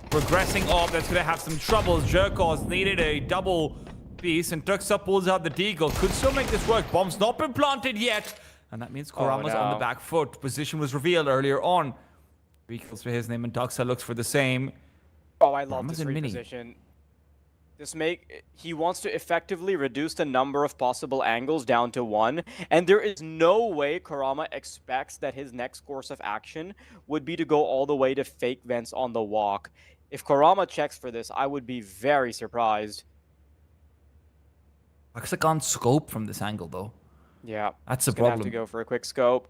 progressing orb that's going to have some troubles. Jerkos needed a double piece, and Tuxa pulls out the deagle. Could still make this work. Bomb's not been planted yet, and that means Kurama's on the no. back foot. Position was revealed earlier on. 3 kills for his name, and Tuxa looks for the same. Oh, I love Kurama's this in mini. reposition. He wants to effectively reduce the number of possible angles down to 1, and there is no way Kurama expects that his next course of action would be to go all the way to fake vents on the walk. If Kurama checks for this, I would be very surprised. Tuxa can't scope from this angle, though. Yeah, That's the he's gonna have problem. to go for a quick scope.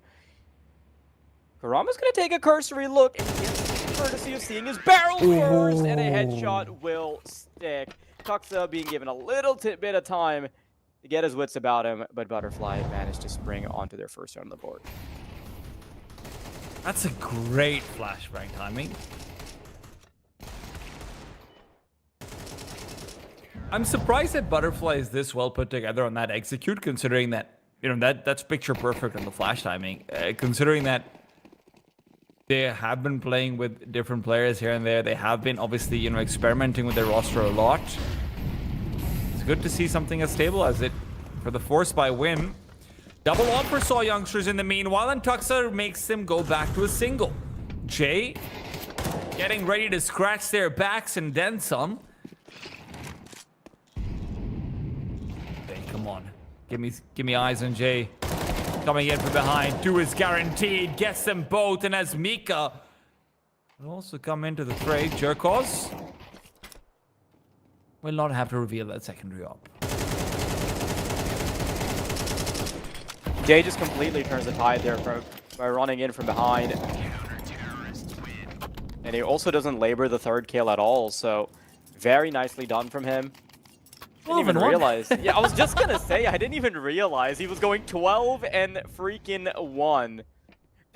Kurama's gonna take a cursory look, and gets courtesy of seeing his barrel first, and a headshot will stick. Tuxa being given a little bit of time to get his wits about him, but Butterfly managed to spring onto their first round on the board. That's a great flashbang timing. I'm surprised that Butterfly is this well put together on that execute, considering that, you know, that's picture perfect on the flash timing. Considering that they have been playing with different players here and there. They have been obviously, you know, experimenting with their roster a lot. It's good to see something as stable as it for the force by win. Double on for Saw Youngsters in the meanwhile, and Tuxa makes them go back to a single. Jay getting ready to scratch their backs and then some. Hey, come on. Give me eyes on Jay. Coming in from behind, 2 is guaranteed, gets them both, and as Mika will also come into the fray, Jerkos will not have to reveal that secondary op. Jay just completely turns the tide there by running in from behind. And he also doesn't labor the third kill at all, so very nicely done from him. Didn't even realize. Yeah, I was just gonna say, I didn't even realize he was going 12 and freaking 1.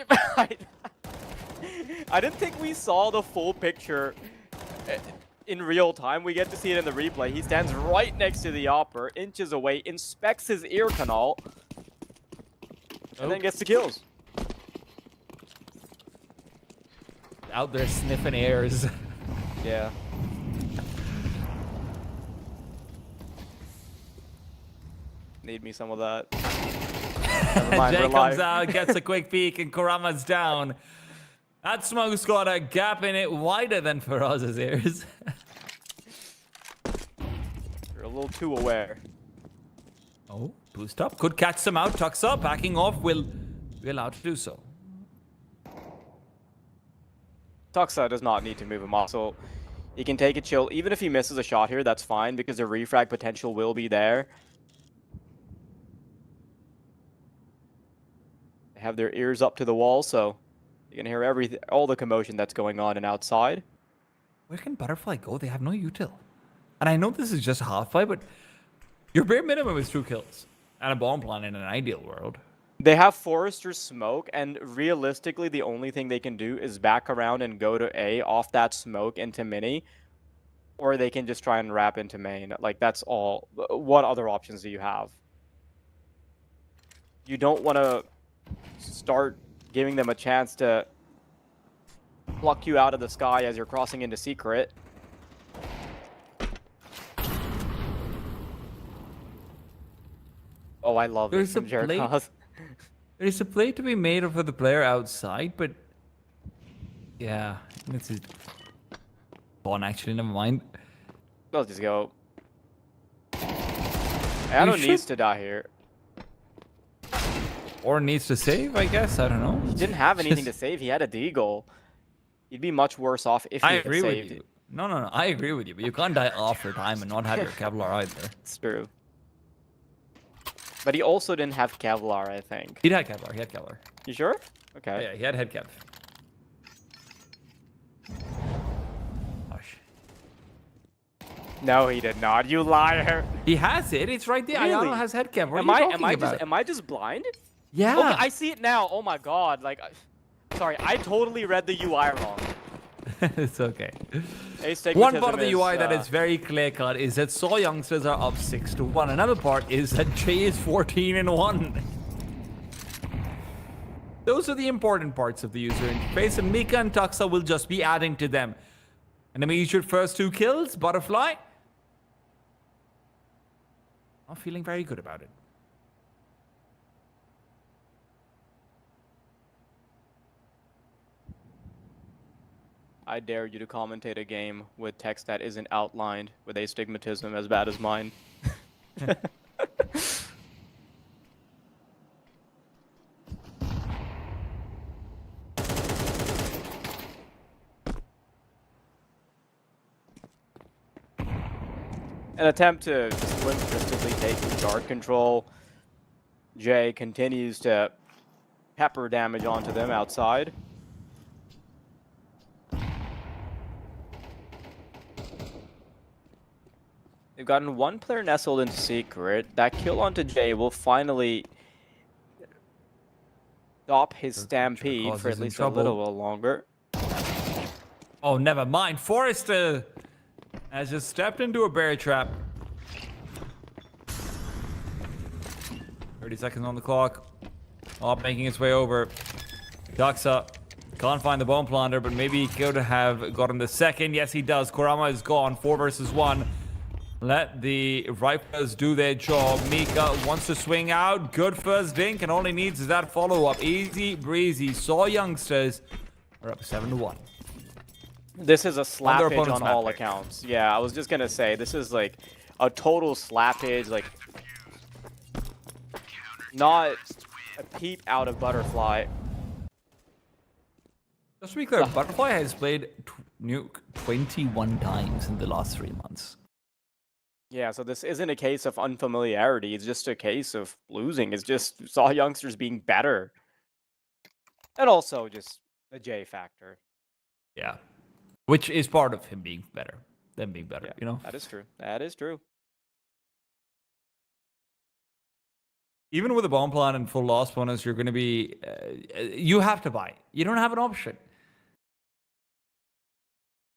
I didn't think we saw the full picture in real time. We get to see it in the replay. He stands right next to the opper, inches away, inspects his ear canal, and then gets the kills. Out there sniffing airs. Yeah. Need me some of that. Never mind, Jay we're comes live. out, gets a quick peek, and Kurama's down. That smoke's got a gap in it wider than Faraz's ears. You're a little too aware. Oh, boost up. Could catch some out. Tucks up. Backing off. Will be allowed to do so. Tuxa does not need to move a muscle. He can take a chill. Even if he misses a shot here, that's fine because the refrag potential will be there. They have their ears up to the wall, so you can hear all the commotion that's going on and outside. Where can Butterfly go? They have no util. And I know this is just a half fight, but your bare minimum is 2 kills. And a bomb plan in an ideal world. They have Forrester's smoke, and realistically, the only thing they can do is back around and go to A off that smoke into mini, or they can just try and wrap into main. Like, that's all. What other options do you have? You don't want to start giving them a chance to pluck you out of the sky as you're crossing into secret. Oh, I love this from Jericho. There's a play to be made for the player outside, but yeah, this is fun. Actually, never mind. Let's just go. Anno needs to die here. Or needs to save, I guess. I don't know. He didn't have anything to save. He had a deagle. He'd be much worse off if he I had agree with saved you. it. No, I agree with you, but you can't die after time and not have your Kevlar either. It's true. But he also didn't have Kevlar, I think. He had Kevlar. He had Kevlar. You sure? Okay. Yeah, he had head Kev. Gosh. No, he did not. You liar. He has it. It's right there. Really? Ayano has head Kev. What are you talking about? Am I just blind? Yeah. Okay, I see it now. Oh my god. Like, sorry, I totally read the UI wrong. It's okay. One One part of the UI that is very clear cut is that Saw youngsters are up 6-1. Another part is that Jay is 14-1. Those are the important parts of the user interface, and Mika and Tuxa will just be adding to them. And immediate first 2 kills, Butterfly. Not feeling very good about it. I dare you to commentate a game with text that isn't outlined with astigmatism as bad as mine. An attempt to slim-fistedly take guard control. Jay continues to pepper damage onto them outside. They've gotten 1 player nestled into secret. That kill onto Jay will finally stop his stampede for at least a little longer. Oh, never mind. Forrester has just stepped into a bear trap. 30 seconds on the clock. Op making its way over. Ducks up. Can't find the bomb planter, but maybe he could have gotten the second. Yes, he does. Kurama is gone. 4 versus 1. Let the riflers do their job. Mika wants to swing out. Good first dink and only needs that follow-up. Easy breezy. Saw youngsters are up 7-1. This is a slappage on all accounts. Yeah, I was just gonna say, this is like a total slappage, like not a peep out of Butterfly. Just to be clear, Butterfly has played Nuke 21 times in the last 3 months. Yeah, so this isn't a case of unfamiliarity. It's just a case of losing. It's just Saw youngsters being better. And also just the J factor. Yeah. Which is part of him being better. Them being better, Yeah, you know? that is true. That is true. Even with a bomb plan and full loss bonus, you're going to be... you have to buy. You don't have an option.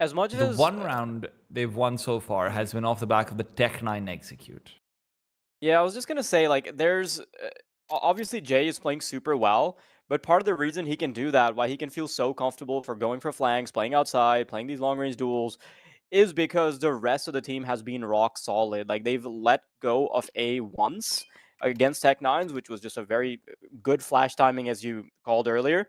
As much as... The one round they've won so far has been off the back of the Tech 9 execute. Yeah, I was just going to say, like, there's... Obviously Jay is playing super well, but part of the reason he can do that, why he can feel so comfortable for going for flanks, playing outside, playing these long range duels, is because the rest of the team has been rock solid. Like they've let go of A once against Tech Nines, which was just a very good flash timing, as you called earlier.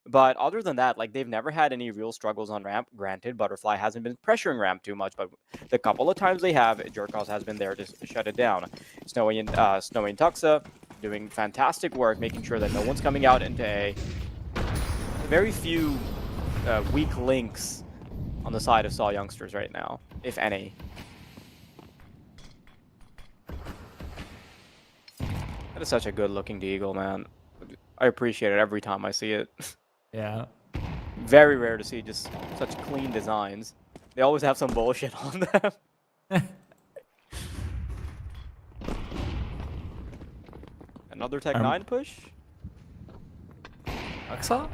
But other than that, like they've never had any real struggles on ramp. Granted, Butterfly hasn't been pressuring ramp too much, but the couple of times they have, Jerkos has been there to shut it down. Snowy and Tuxa doing fantastic work, making sure that no one's coming out into A. Very few weak links on the side of Saw Youngsters right now, if any. That is such a good looking Deagle, man. I appreciate it every time I see it. Yeah. Very rare to see just such clean designs. They always have some bullshit on them. Another Tech 9 push? Aksa?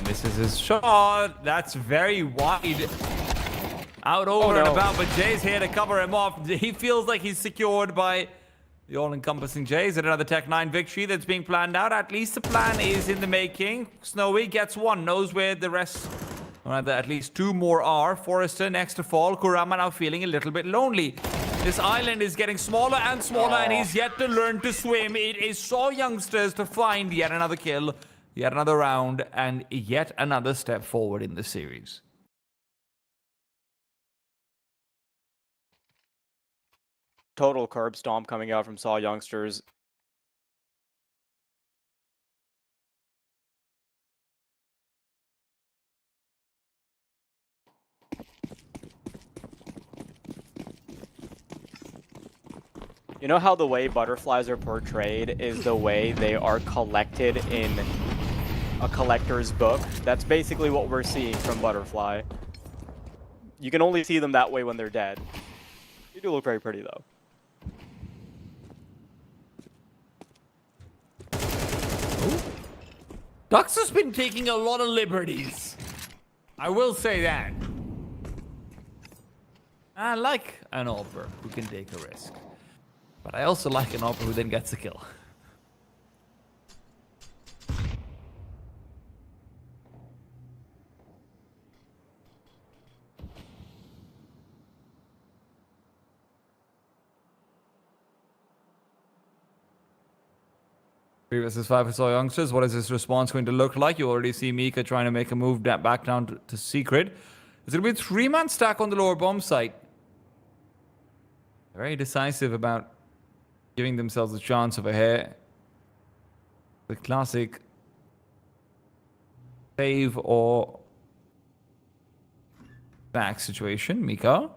Misses his shot. That's very wide. Out over and about, but Jay's here to cover him off. He feels like he's secured by the all-encompassing Jay. Is it another Tech 9 victory that's being planned out? At least the plan is in the making. Snowy gets one, knows where the rest, or rather at least two more are. Forrester next to fall. Kurama now feeling a little bit lonely. This island is getting smaller and smaller, and he's yet to learn to swim. It is Saw Youngsters to find yet another kill, yet another round, and yet another step forward in the series. Total curb stomp coming out from Saw Youngsters. You know how the way butterflies are portrayed is the way they are collected in a collector's book? That's basically what we're seeing from Butterfly. You can only see them that way when they're dead. They do look very pretty, though. Dux has been taking a lot of liberties. I will say that. I like an AWPer who can take a risk. But I also like an AWPer who then gets a kill. Versus 5 for Saw Youngsters. What is this response going to look like? You already see Mika trying to make a move back down to Secret. It's going to be a 3-man stack on the lower bomb site. Very decisive about giving themselves a chance over here. The classic save or back situation. Mika.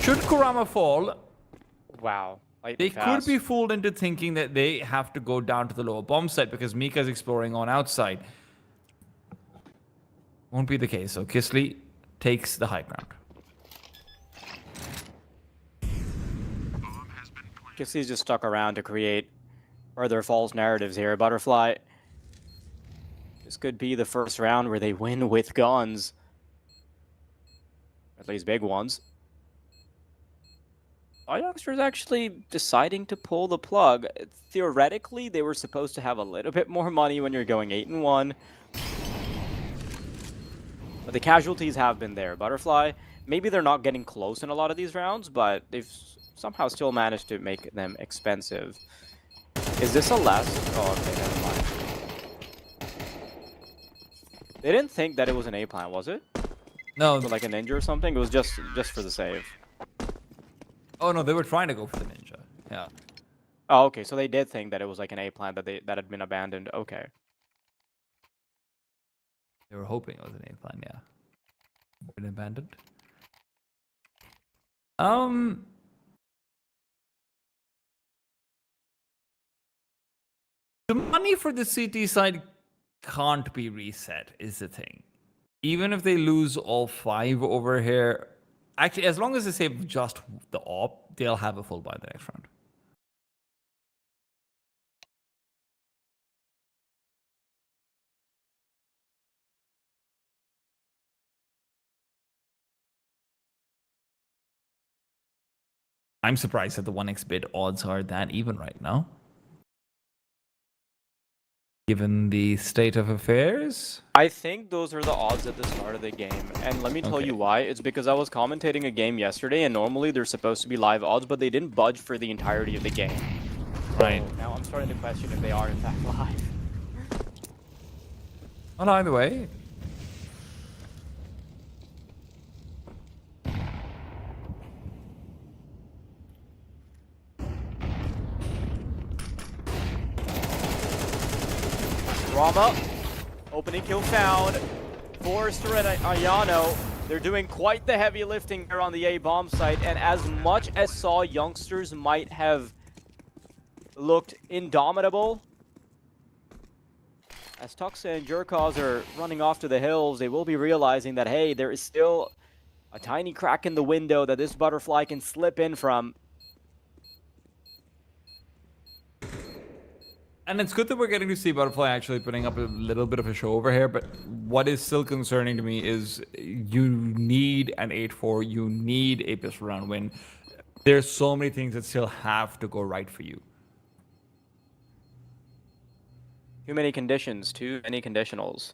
Should Kurama fall? Wow. They could be fooled into thinking that they have to go down to the lower bomb site because Mika's exploring on outside. Won't be the case, so Kisley takes the high ground. Kisley's just stuck around to create further false narratives here. Butterfly, this could be the first round where they win with guns. At least big ones. Saw Youngsters actually deciding to pull the plug. Theoretically, they were supposed to have a little bit more money when you're going 8-1. But the casualties have been there. Butterfly, maybe they're not getting close in a lot of these rounds, but they've somehow still managed to make them expensive. Is this a less? Oh, okay, never mind. They didn't think that it was an A plant, was it? No. For like a ninja or something? It was just for the save. Oh no, they were trying to go for the ninja. Yeah. Oh, okay, so they did think that it was like an A plant that had been abandoned. Okay. They were hoping it was an A plan, yeah. Been abandoned. The money for the CT side can't be reset, is the thing. Even if they lose all 5 over here, actually, as long as they save just the op, they'll have a full buy the next round. I'm surprised that the 1x bid odds are that even right now. given the state of affairs. I think those are the odds at the start of the game, and let me tell you why. It's because I was commentating a game yesterday, and normally they're supposed to be live odds, but they didn't budge for the entirety of the game. Right. So now I'm starting to question if they are in fact live. Well, either way. Rama, opening kill found. Forrester and Ayano, they're doing quite the heavy lifting there on the A bomb site, and as much as Saw youngsters might have looked indomitable, as Tuxa and Jerkaz are running off to the hills, they will be realizing that, hey, there is still a tiny crack in the window that this butterfly can slip in from. And it's good that we're getting to see Butterfly actually putting up a little bit of a show over here, but what is still concerning to me is you need an 8-4, you need a pistol round win. There's so many things that still have to go right for you. Too many conditions, too many conditionals.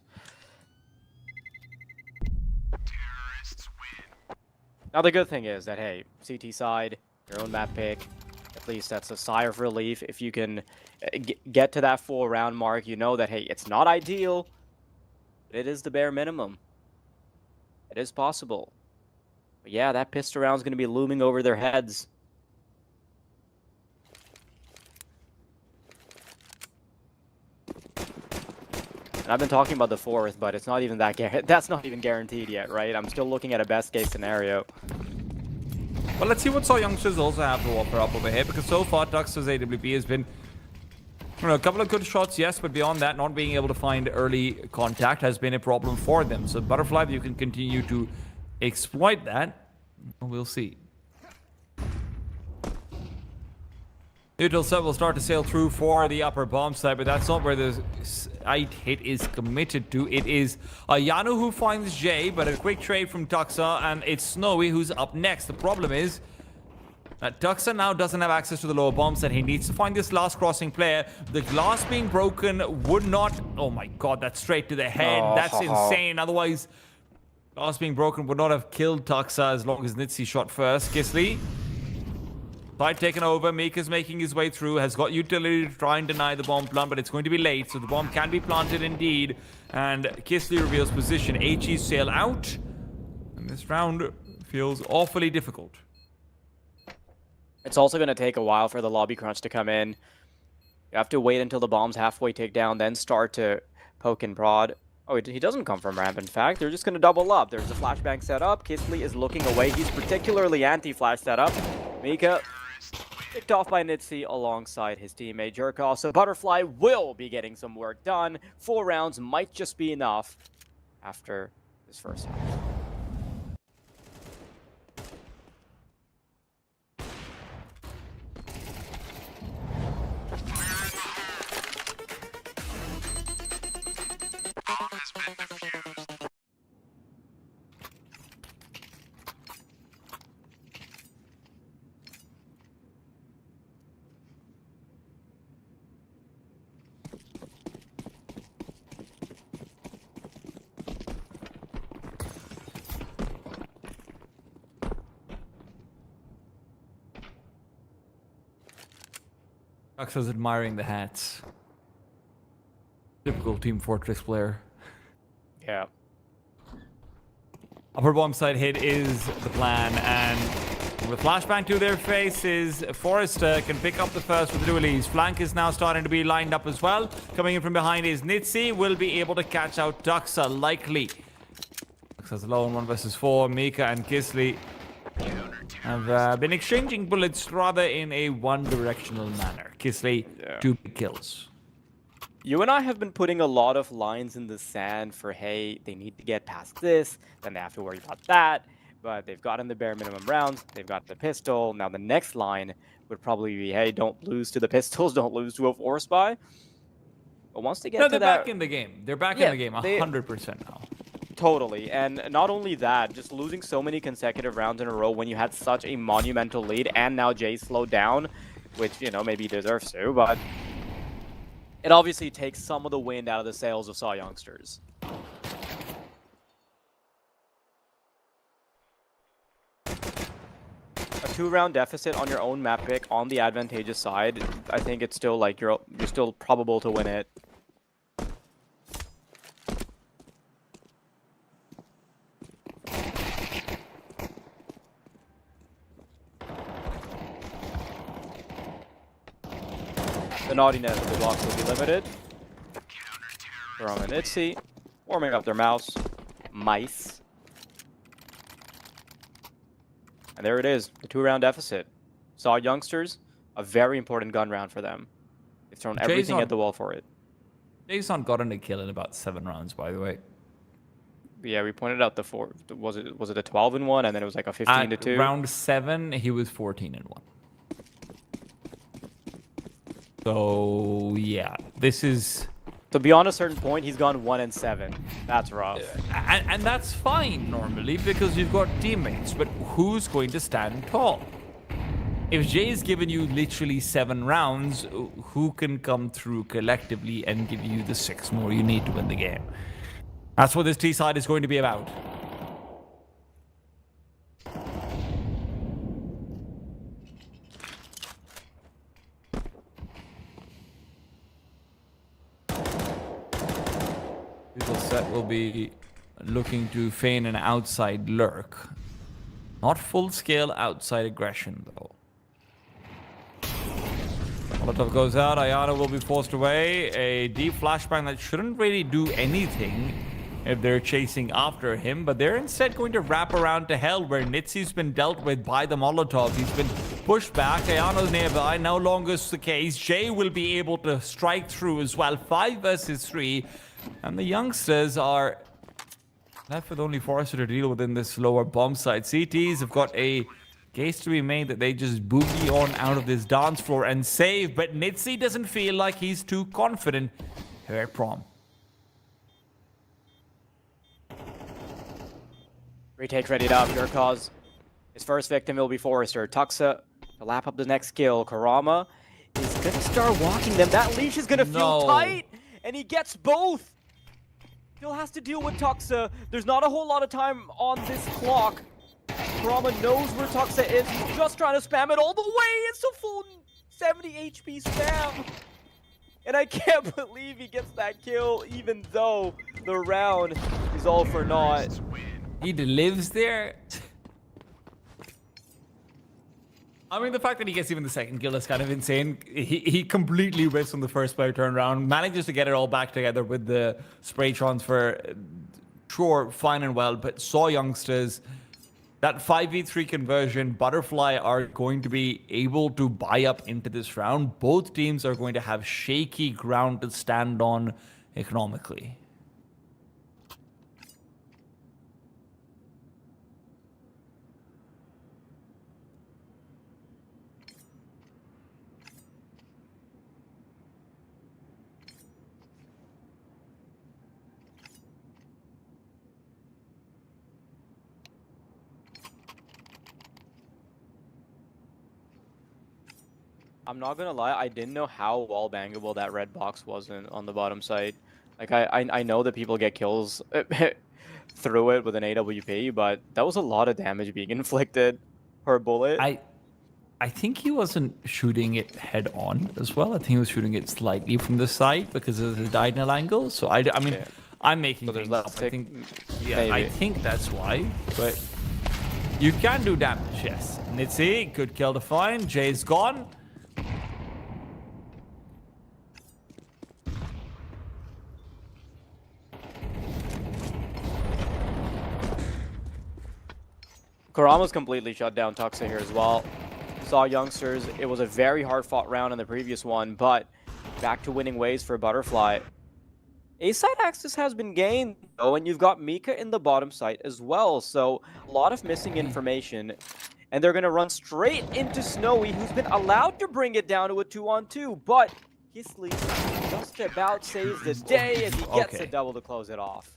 Now the good thing is that, hey, CT side, your own map pick, at least that's a sigh of relief. If you can get to that 4-round mark, you know that, hey, it's not ideal, but it is the bare minimum. It is possible. But yeah, that pistol round is going to be looming over their heads. And I've been talking about the 4th, but it's not even that's not even guaranteed yet, right? I'm still looking at a best case scenario. Well, let's see what Saw youngsters also have to offer up over here, because so far Tux's AWP has been, you know, a couple of good shots, yes, but beyond that, not being able to find early contact has been a problem for them. So Butterfly, if you can continue to exploit that, we'll see. Neutral set will start to sail through for the upper bomb side, but that's not where the sight hit is committed to. It is Yanu who finds Jay, but a quick trade from Tuxa, and it's Snowy who's up next. The problem is that Tuxa now doesn't have access to the lower bomb set. He needs to find this last crossing player. The glass being broken would not... Oh my god, that's straight to the head. Oh, that's insane. Otherwise, glass being broken would not have killed Tuxa as long as Nitsi shot first. Kisley. Side taken over, Mika's making his way through, has got utility to try and deny the bomb plant, but it's going to be late, so the bomb can be planted indeed. And Kisley reveals position. HE sail out, and this round feels awfully difficult. It's also going to take a while for the lobby crunch to come in. You have to wait until the bomb's halfway take down, then start to poke and prod. Oh, he doesn't come from ramp, in fact. They're just going to double up. There's a flashbang set up. Kisley is looking away. He's particularly anti-flash setup. Mika picked off by Nitsi alongside his teammate Jerkov. So Butterfly will be getting some work done. 4 rounds might just be enough after this first half. Tuxa's admiring the hats. Typical Team Fortress player. Yeah. Upper bomb side hit is the plan, and with flashbang to their faces, Forrester can pick up the first with the dualies. Flank is now starting to be lined up as well. Coming in from behind is Nitsi, will be able to catch out Tuxa, likely. Tuxa's alone, 1 versus 4. Mika and Kisley have been exchanging bullets rather in a one-directional manner. Kisley, 2 big kills. You and I have been putting a lot of lines in the sand for, hey, they need to get past this, then they have to worry about that, but they've gotten the bare minimum rounds, they've got the pistol. Now the next line would probably be, hey, don't lose to the pistols, don't lose to a force buy. But once they get to they're that... back in the game. They're back in the game 100% now. Totally, and not only that, just losing so many consecutive rounds in a row when you had such a monumental lead, and now Jay slowed down, which, you know, maybe he deserves to, but it obviously takes some of the wind out of the sails of Saw Youngsters. A 2-round deficit on your own map pick on the advantageous side, I think it's still like you're still probable to win it. The naughtiness of the blocks will be limited. From an Itzy, warming up their mice. And there it is, the 2-round deficit. Saw Youngsters, a very important gun round for them. They've thrown everything at the wall for it. Jason gotten a kill in about 7 rounds, by the way. Yeah, we pointed out the 4. Was it a 12-1, and then it was like a 15-2? At round 7, he was 14-1. So yeah, this is. So beyond a certain point, he's gone 1-7. That's rough. And that's fine normally because you've got teammates, but who's going to stand tall? If Jay's given you literally 7 rounds, who can come through collectively and give you the 6 more you need to win the game? That's what this T side is going to be about. Set will be looking to feign an outside lurk. Not full-scale outside aggression, though. Molotov goes out. Ayana will be forced away. A deep flashbang that shouldn't really do anything if they're chasing after him, but they're instead going to wrap around to hell where Nitsy's been dealt with by the Molotov. He's been pushed back. Ayana's nearby. No longer is the case. Jay will be able to strike through as well. 5 versus 3. And the Youngsters are left with only Forrester to deal with in this lower bomb site. CTs have got a case to be made that they just boogie on out of this dance floor and save, but Nitsy doesn't feel like he's too confident here at prom. Retake readied up, your cause. His first victim will be Forrester. Tuxa to lap up the next kill. Karama is gonna start walking them. That leash is gonna feel tight, and he gets both. Still has to deal with Tuxa. There's not a whole lot of time on this clock. Karama knows where Tuxa is. He's just trying to spam it all the way. It's a full 70 HP spam. And I can't believe he gets that kill, even though the round is all for naught. He lives there. I mean, the fact that he gets even the second kill is kind of insane. He completely whiffs on the first player turnaround, manages to get it all back together with the spray transfer. Sure, fine and well, but Saw Youngsters, that 5v3 conversion, Butterfly are going to be able to buy up into this round. Both teams are going to have shaky ground to stand on economically. I'm not gonna lie, I didn't know how wall bangable that red box was on the bottom side. Like, I know that people get kills through it with an AWP, but that was a lot of damage being inflicted per bullet. I think he wasn't shooting it head on as well. I think he was shooting it slightly from the side because of the diagonal angle. So I mean, yeah. I'm making things up. I think, yeah, maybe. I think that's why. But you can do damage, yes. Nitsy, good kill to find. Jay's gone. Karama's completely shut down Tuxa here as well. Saw Youngsters, it was a very hard-fought round in the previous one, but back to winning ways for Butterfly. A-side access has been gained, though, and you've got Mika in the bottom site as well, so a lot of missing information. And they're going to run straight into Snowy, who's been allowed to bring it down to a 2-on-2, but Kisley just about saves the day as he gets a double to close it off.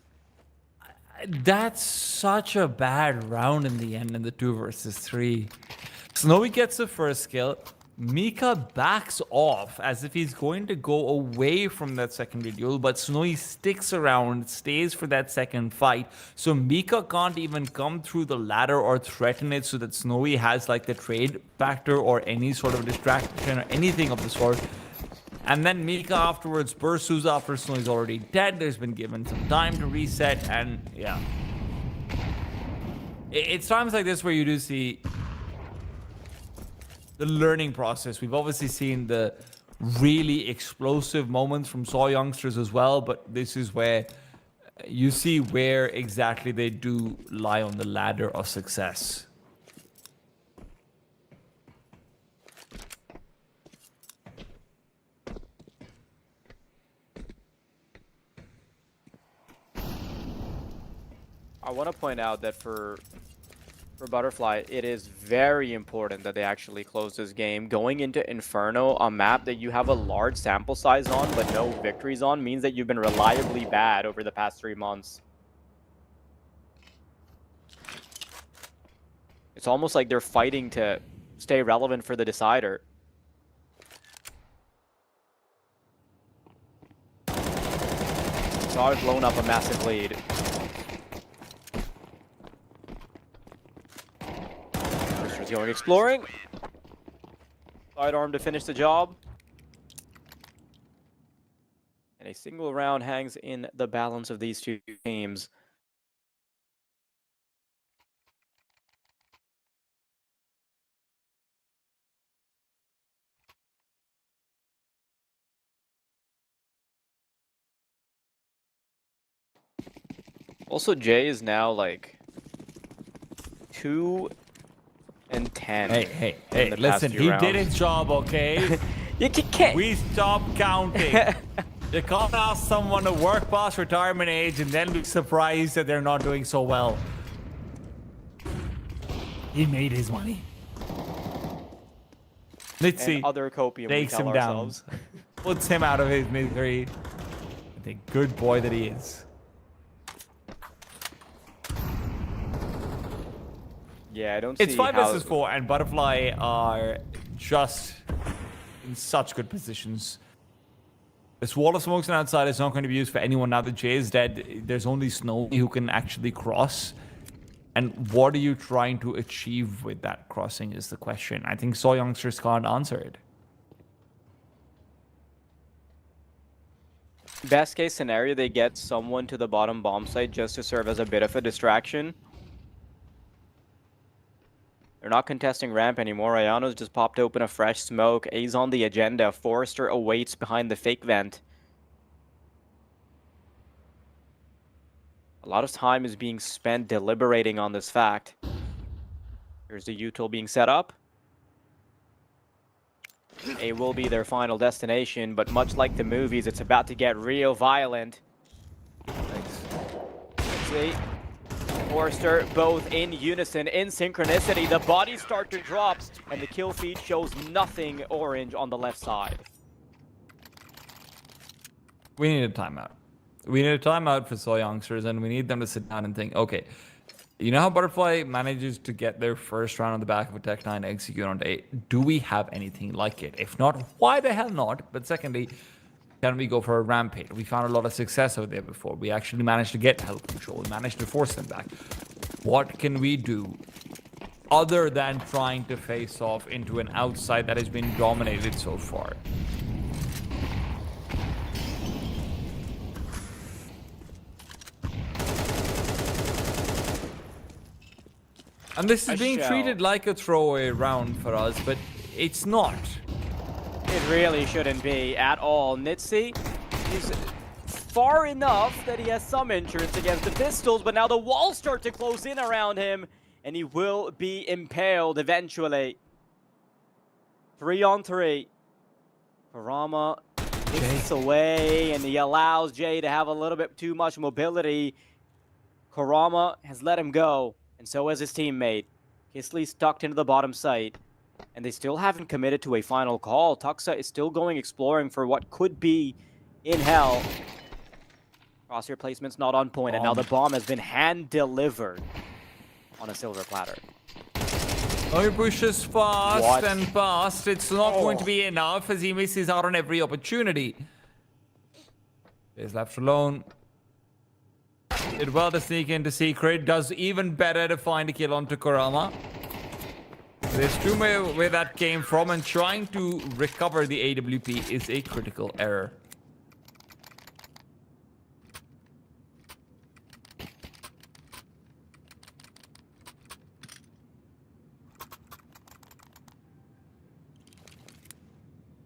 That's such a bad round in the end in the 2 versus 3. Snowy gets the first kill. Mika backs off as if he's going to go away from that secondary duel, but Snowy sticks around, stays for that second fight. So Mika can't even come through the ladder or threaten it so that Snowy has like the trade factor or any sort of distraction or anything of the sort. And then Mika afterwards pursues after Snowy's already dead. There's been given some time to reset, and yeah. It's times like this where you do see the learning process. We've obviously seen the really explosive moments from Saw youngsters as well, but this is where you see where exactly they do lie on the ladder of success. I want to point out that for Butterfly, it is very important that they actually close this game. Going into Inferno, a map that you have a large sample size on but no victories on, means that you've been reliably bad over the past 3 months. It's almost like they're fighting to stay relevant for the decider. Saw it blown up a massive lead. Going exploring. Sidearm to finish the job. And a single round hangs in the balance of these two teams. Also, Jay is now like 2-10. Hey, listen, he did his job, okay? You can't. We stopped counting. You can't ask someone to work past retirement age and then be surprised that they're not doing so well. He made his money. Let's see. Other copium takes him down. Puts him out of his misery. The good boy that he is. Yeah, I don't see It's 5 versus 4, and Butterfly are just in such good positions. This wall of smokes and outside is not going to be used for anyone now that Jay is dead. There's only Snowy who can actually cross. And what are you trying to achieve with that crossing is the question. I think Saw youngsters can't answer it. Best case scenario, they get someone to the bottom bomb site just to serve as a bit of a distraction. They're not contesting ramp anymore. Ayano's just popped open a fresh smoke. A's on the agenda. Forrester awaits behind the fake vent. A lot of time is being spent deliberating on this fact. Here's the util being set up. A will be their final destination, but much like the movies, it's about to get real violent. Let's see. Forrester, both in unison, in synchronicity. The bodies start to drop, and the kill feed shows nothing orange on the left side. We need a timeout. We need a timeout for Saw youngsters, and we need them to sit down and think, okay, you know how Butterfly manages to get their first round on the back of a Tech 9 execute on day? Do we have anything like it? If not, why the hell not? But secondly, can we go for a rampage? We found a lot of success over there before. We actually managed to get health control. We managed to force them back. What can we do other than trying to face off into an outside that has been dominated so far? And this is being treated like a throwaway round for us, but it's not. It really shouldn't be at all. Nitsi is far enough that he has some insurance against the pistols, but now the walls start to close in around him, and he will be impaled eventually. 3-on-3. Karama gets away, and he allows Jay to have a little bit too much mobility. Karama has let him go, and so has his teammate. Kisley's tucked into the bottom site. And they still haven't committed to a final call. Tuxa is still going exploring for what could be in hell. Crosshair placement's not on point, and now the bomb has been hand-delivered on a silver platter. Oh, he pushes fast What? and fast. It's not going to be enough as he misses out on every opportunity. He's left alone. Did well to sneak into Secret. Does even better to find a kill onto Kurama. There's two where that came from, and trying to recover the AWP is a critical error.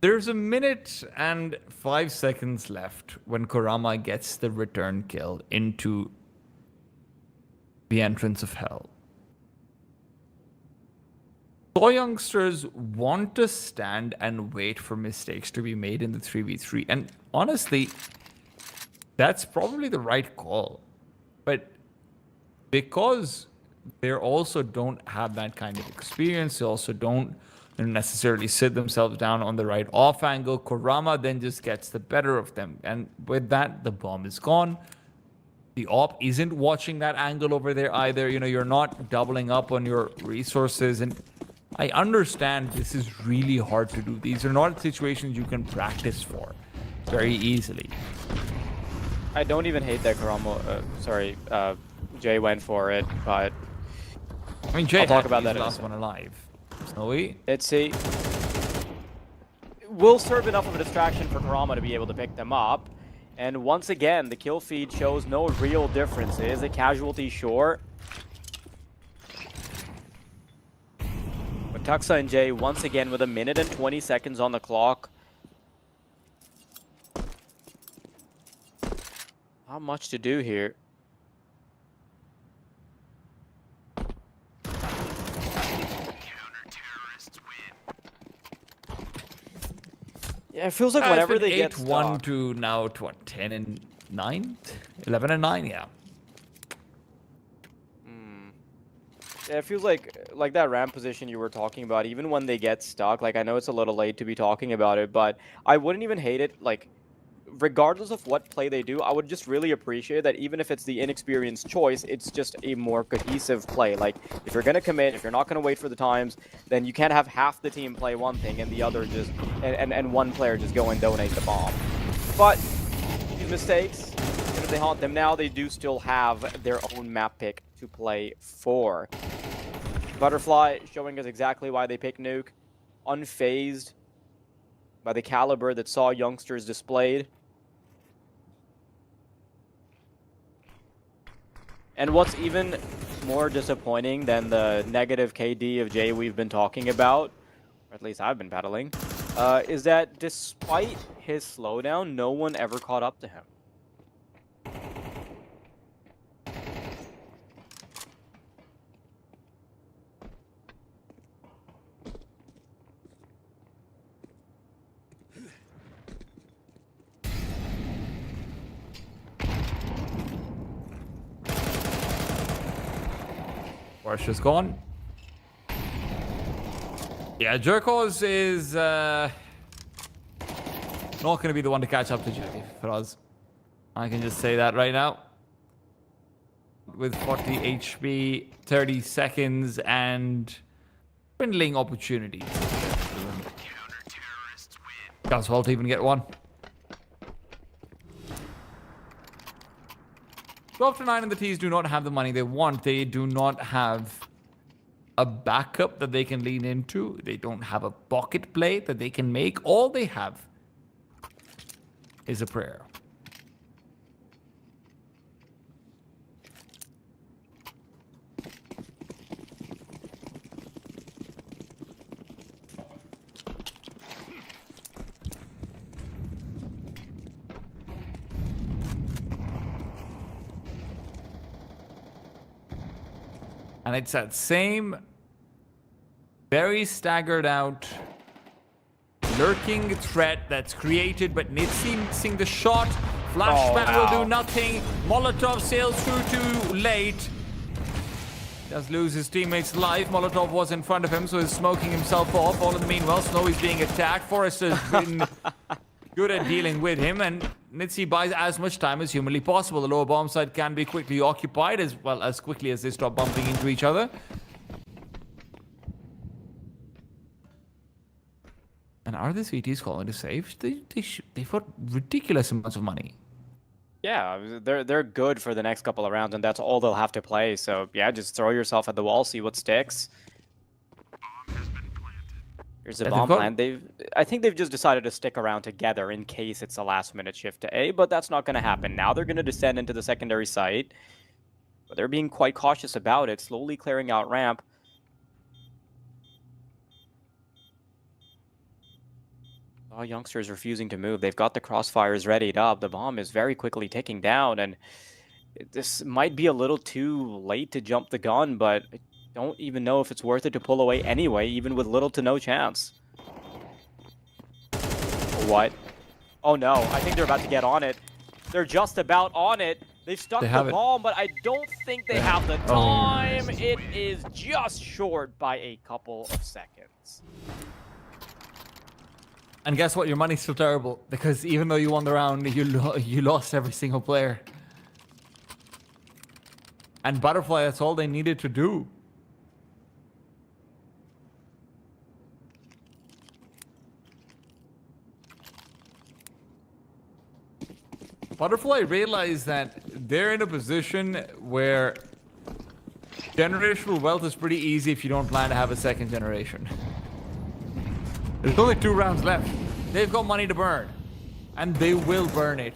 There's a minute and 5 seconds left when Kurama gets the return kill into the entrance of hell. So youngsters want to stand and wait for mistakes to be made in the 3v3. And honestly, that's probably the right call. But because they also don't have that kind of experience, they also don't necessarily sit themselves down on the right off angle, Kurama then just gets the better of them. And with that, the bomb is gone. The op isn't watching that angle over there either. You know, you're not doubling up on your resources. And I understand this is really hard to do. These are not situations you can practice for very easily. I don't even hate that Kurama, Jay went for it, but I mean, Jay I'll talk about that the in a last second. one alive. Snowy? Will serve enough of a distraction for Kurama to be able to pick them up. And once again, the kill feed shows no real differences. A casualty short. But Tuxa and Jay once again with 1 minute and 20 seconds on the clock. Not much to do here. Yeah, it feels like whenever they get 8-1 stuck. to now to what, 10 and 9? 11 and 9, yeah. Yeah, it feels like that ramp position you were talking about, even when they get stuck, like I know it's a little late to be talking about it, but I wouldn't even hate it, like regardless of what play they do, I would just really appreciate that even if it's the inexperienced choice, it's just a more cohesive play. Like, if you're going to commit, if you're not going to wait for the times, then you can't have half the team play one thing and the other just, and one player just go and donate the bomb. But these mistakes, even if they haunt them now, they do still have their own map pick to play for. Butterfly showing us exactly why they picked Nuke. Unfazed by the caliber that saw youngsters displayed. And what's even more disappointing than the negative KD of Jay we've been talking about, or at least I've been battling, is that despite his slowdown, no one ever caught up to him. Warsha's gone. Yeah, Jerkos is not going to be the one to catch up to Jay for us. I can just say that right now. With 40 HP, 30 seconds, and dwindling opportunities. Does well to even get one. 12 to 9 and the T's do not have the money they want. They do not have a backup that they can lean into. They don't have a pocket play that they can make. All they have is a prayer. And it's that same very staggered out lurking threat that's created, but Nitsi missing the shot. Flashback will do nothing. Molotov sails through too late. Does lose his teammate's life. Molotov was in front of him, so he's smoking himself off. All in the meanwhile, Snowy's being attacked. Forrester's been good at dealing with him, and Nitsi buys as much time as humanly possible. The lower bomb site can be quickly occupied as well as quickly as they stop bumping into each other. are the CTs calling to save? They've got ridiculous amounts of money. Yeah, they're good for the next couple of rounds, and that's all they'll have to play. So yeah, just throw yourself at the wall, see what sticks. Here's a Yeah, they've bomb got plan. I think they've just decided to stick around together in case it's a last-minute shift to A, but that's not going to happen. Now they're going to descend into the secondary site, but they're being quite cautious about it, slowly clearing out ramp. Oh, youngsters refusing to move. They've got the crossfires readied up. The bomb is very quickly ticking down, and this might be a little too late to jump the gun, but I don't even know if it's worth it to pull away anyway, even with little to no chance. What? Oh no, I think they're about to get on it. They're just about on it. They've stuck the bomb, but I don't think they have the time. Oh. It is just short by a couple of seconds. And guess what? Your money's still terrible, because even though you won the round, you lost every single player. And Butterfly, that's all they needed to do. Butterfly realized that they're in a position where generational wealth is pretty easy if you don't plan to have a second generation. There's only 2 rounds left. They've got money to burn. And they will burn it.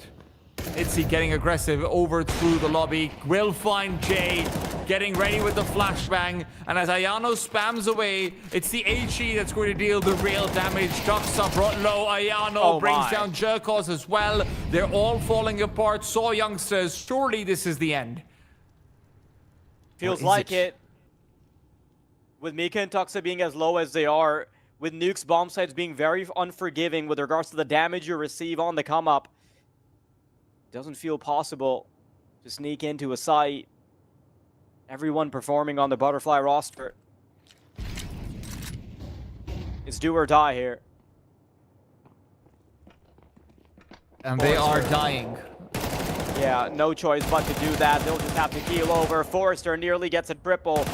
Itzy getting aggressive over through the lobby. Will find Jay. Getting ready with the flashbang. And as Ayano spams away, it's the HE that's going to deal the real damage. Tuxa brought low. Ayano brings down Jerkos as well. They're all falling apart. Saw youngsters. Surely this is the end. Feels like it. With Mika and Tuxa being as low as they are, with Nuke's bomb sites being very unforgiving with regards to the damage you receive on the come-up, doesn't feel possible to sneak into a site. Everyone performing on the Butterfly roster. It's do or die here. And they are dying. Yeah, no choice but to do that. They'll just have to keel over. Forrester nearly gets a triple.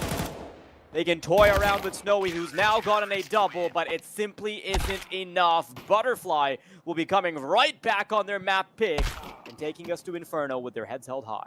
They can toy around with Snowy, who's now gotten a double, but it simply isn't enough. Butterfly will be coming right back on their map pick and taking us to Inferno with their heads held high.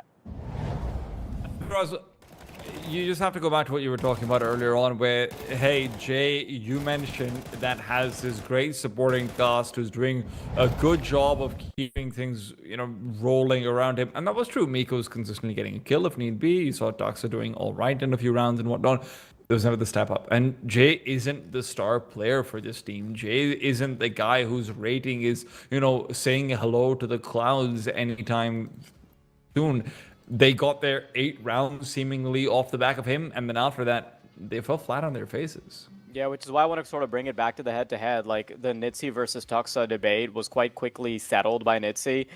You just have to go back to what you were talking about earlier on, where, hey, Jay, you mentioned that has this great supporting cast who's doing a good job of keeping things, you know, rolling around him. And that was true. Miko's consistently getting a kill if need be. You saw Tuxa doing all right in a few rounds and whatnot. There was never the step up. And Jay isn't the star player for this team. Jay isn't the guy whose rating is, you know, saying hello to the clouds anytime soon. They got their 8 rounds seemingly off the back of him, and then after that, they fell flat on their faces. Yeah, which is why I want to sort of bring it back to the head-to-head. Like, the Nitzy versus Tuxa debate was quite quickly settled by Nitzy.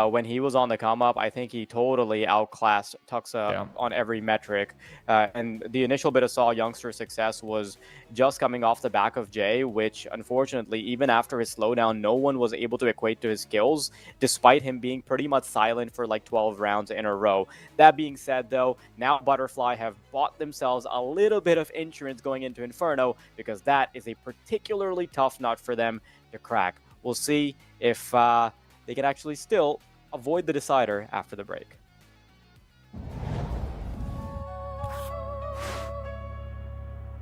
When he was on the come-up, I think he totally outclassed Tuxa on every metric. And the initial bit of Saw Youngster success was just coming off the back of Jay, which, unfortunately, even after his slowdown, no one was able to equate to his skills, despite him being pretty much silent for like 12 rounds in a row. That being said, though, now Butterfly have bought themselves a little bit of insurance going into Inferno, because that is a particularly tough nut for them to crack. We'll see if they can actually still avoid the decider after the break.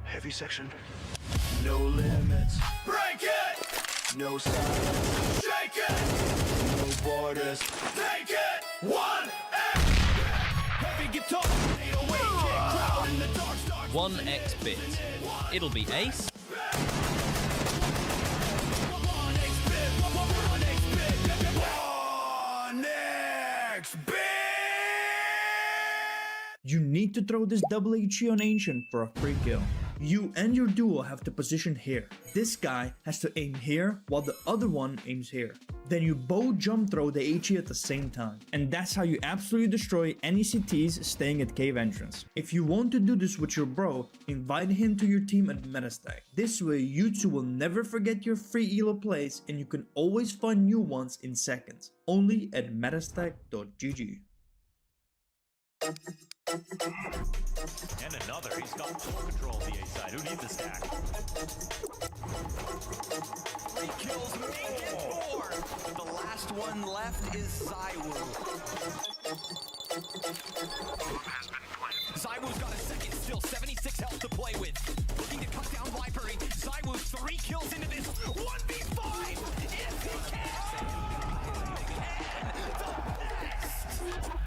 Heavy section. No limits. Break it! No silence. Shake it! No borders. Take it! 1x! Heavy guitar. 808 kick crowd in the dark stars. 1x bit. It'll be ace. You need to throw this double HE on Ancient for a free kill. You and your duo have to position here. This guy has to aim here while the other one aims here. Then you both jump throw the HE at the same time. And that's how you absolutely destroy any CTs staying at cave entrance. If you want to do this with your bro, invite him to your team at Metastack. This way you two will never forget your free elo plays and you can always find new ones in seconds. Only at metastack.gg. And another. He's got full control of the A side. Who needs the stack? 3 kills, make it 4. The last one left is Zywoo. Zywoo's got a second still, 76 health to play with. Looking to cut down Library. Zywoo 3 kills into this. 1v5 if he can! The best!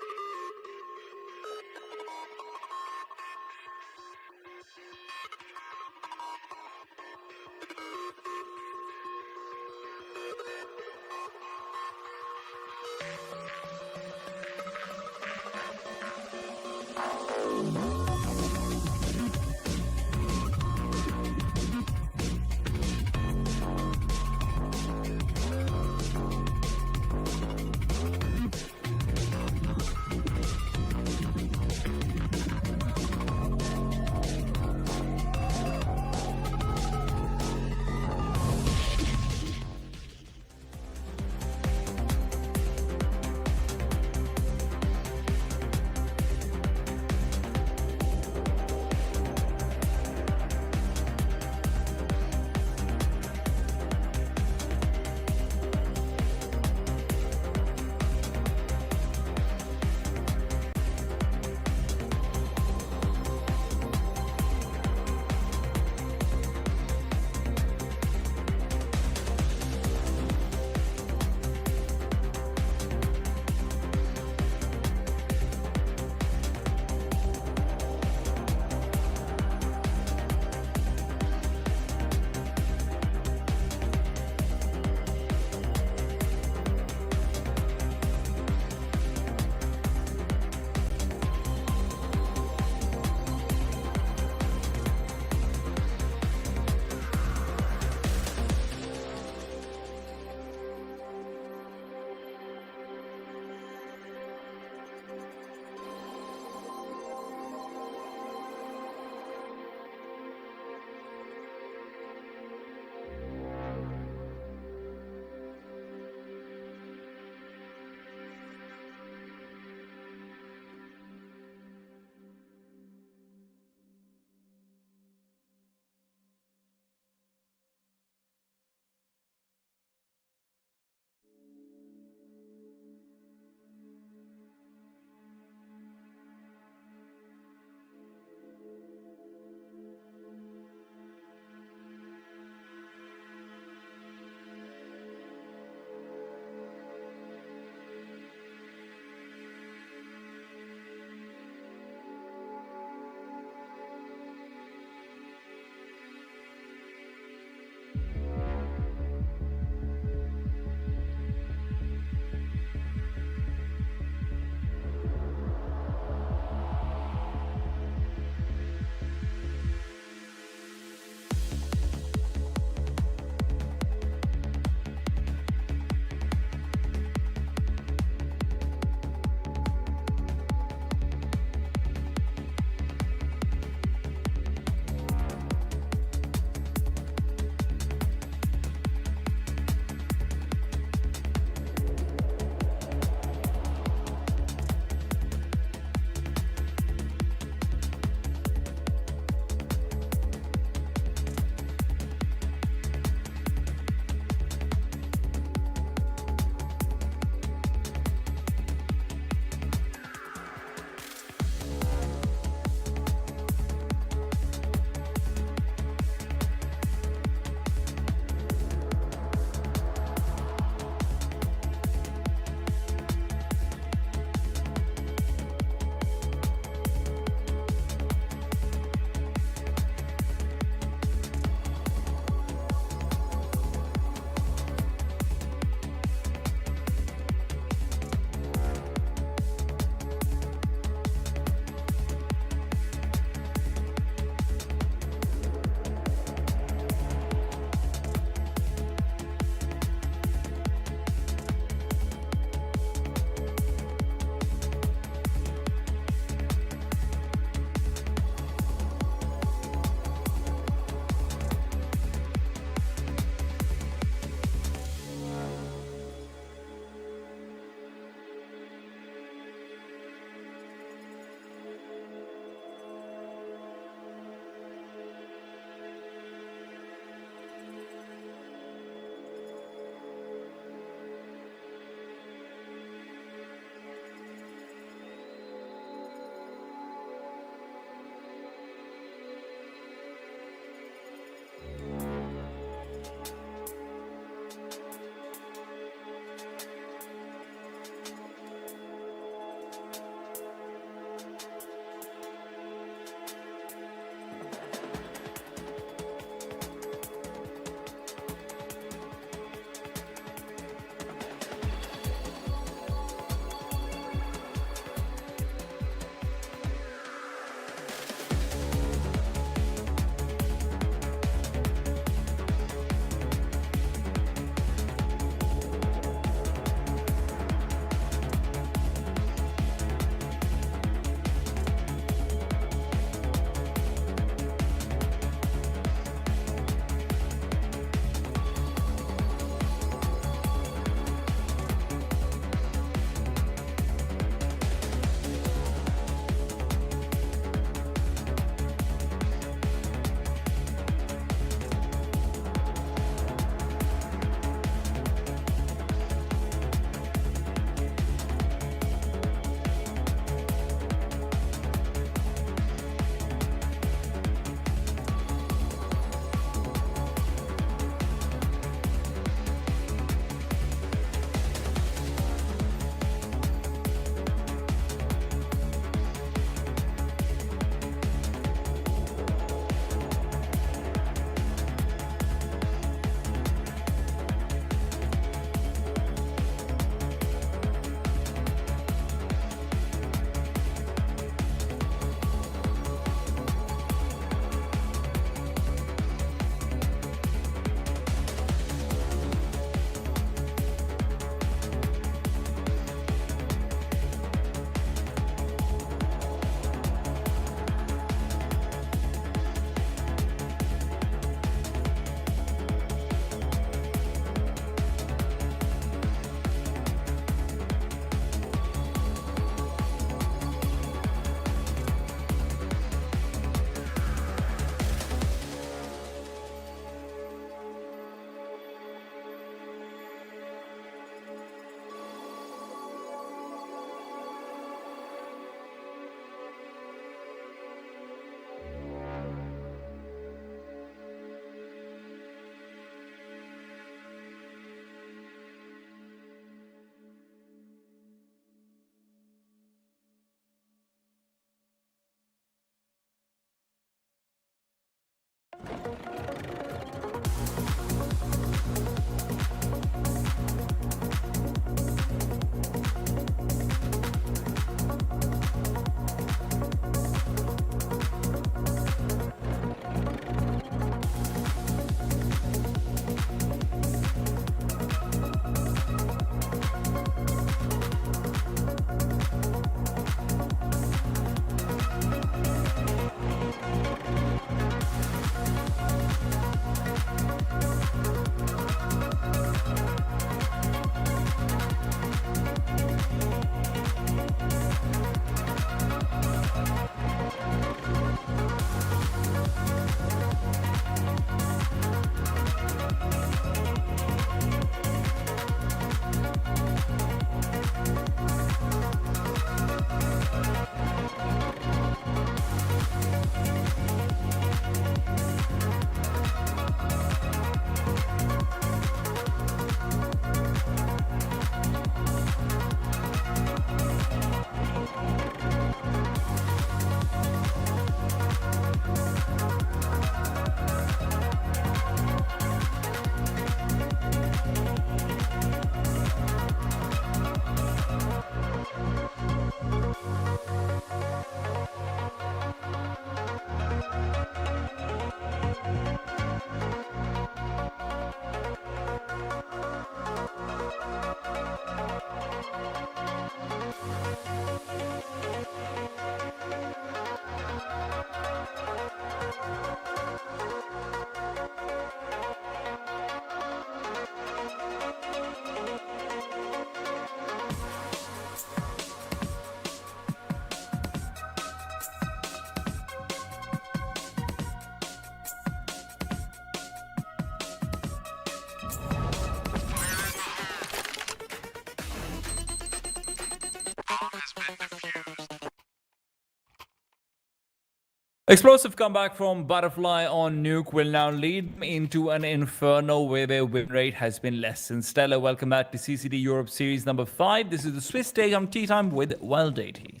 Explosive comeback from Butterfly on Nuke will now lead them into an Inferno where their win rate has been less than stellar. Welcome back to CCD Europe Series number 5. This is the Swiss take on Tea Time with Wild80.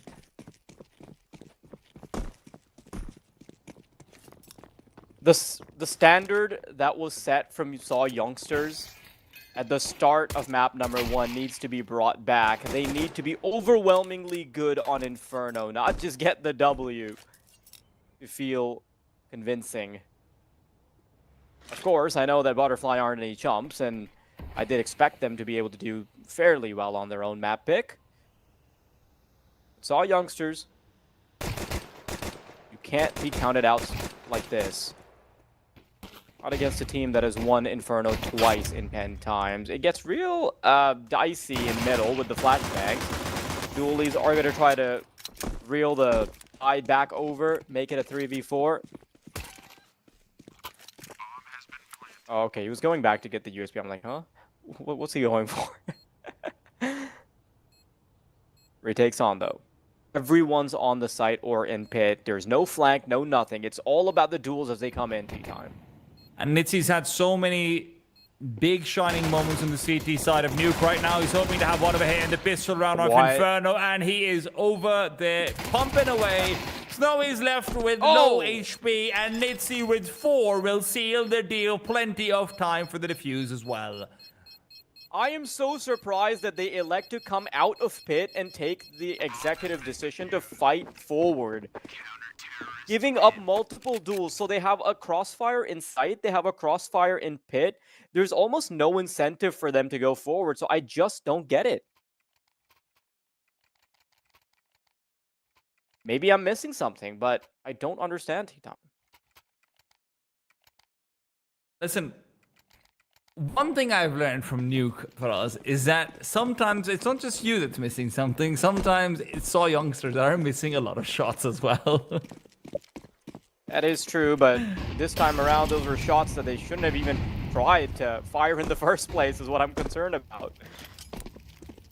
The standard that was set from Saw Youngsters at the start of map number 1 needs to be brought back. They need to be overwhelmingly good on Inferno, not just get the W to feel convincing. Of course, I know that Butterfly aren't any chumps, and I did expect them to be able to do fairly well on their own map pick. Saw Youngsters, you can't be counted out like this. Not against a team that has won Inferno twice in 10 times. It gets real dicey in middle with the flashbangs. Dualies are going to try to reel the tide back over, make it a 3v4. Oh, okay, he was going back to get the USB. I'm like, huh? What's he going for? Retakes on, though. Everyone's on the site or in pit. There's no flank, no nothing. It's all about the duels as they come in Tea Time. And Nitsy's had so many big shining moments on the CT side of Nuke right now. He's hoping to have one of a hit in the pistol round of Inferno, and he is over there pumping away. Snowy's left with low HP, and Nitsy with 4 will seal the deal. Plenty of time for the defuse as well. I am so surprised that they elect to come out of pit and take the executive decision to fight forward. Giving up multiple duels, so they have a crossfire in sight, they have a crossfire in pit. There's almost no incentive for them to go forward, so I just don't get it. Maybe I'm missing something, but I don't understand Tea Time. Listen, one thing I've learned from Nuke for us is that sometimes it's not just you that's missing something. Sometimes it's Saw Youngsters that are missing a lot of shots as well. That is true, but this time around, those were shots that they shouldn't have even tried to fire in the first place, is what I'm concerned about.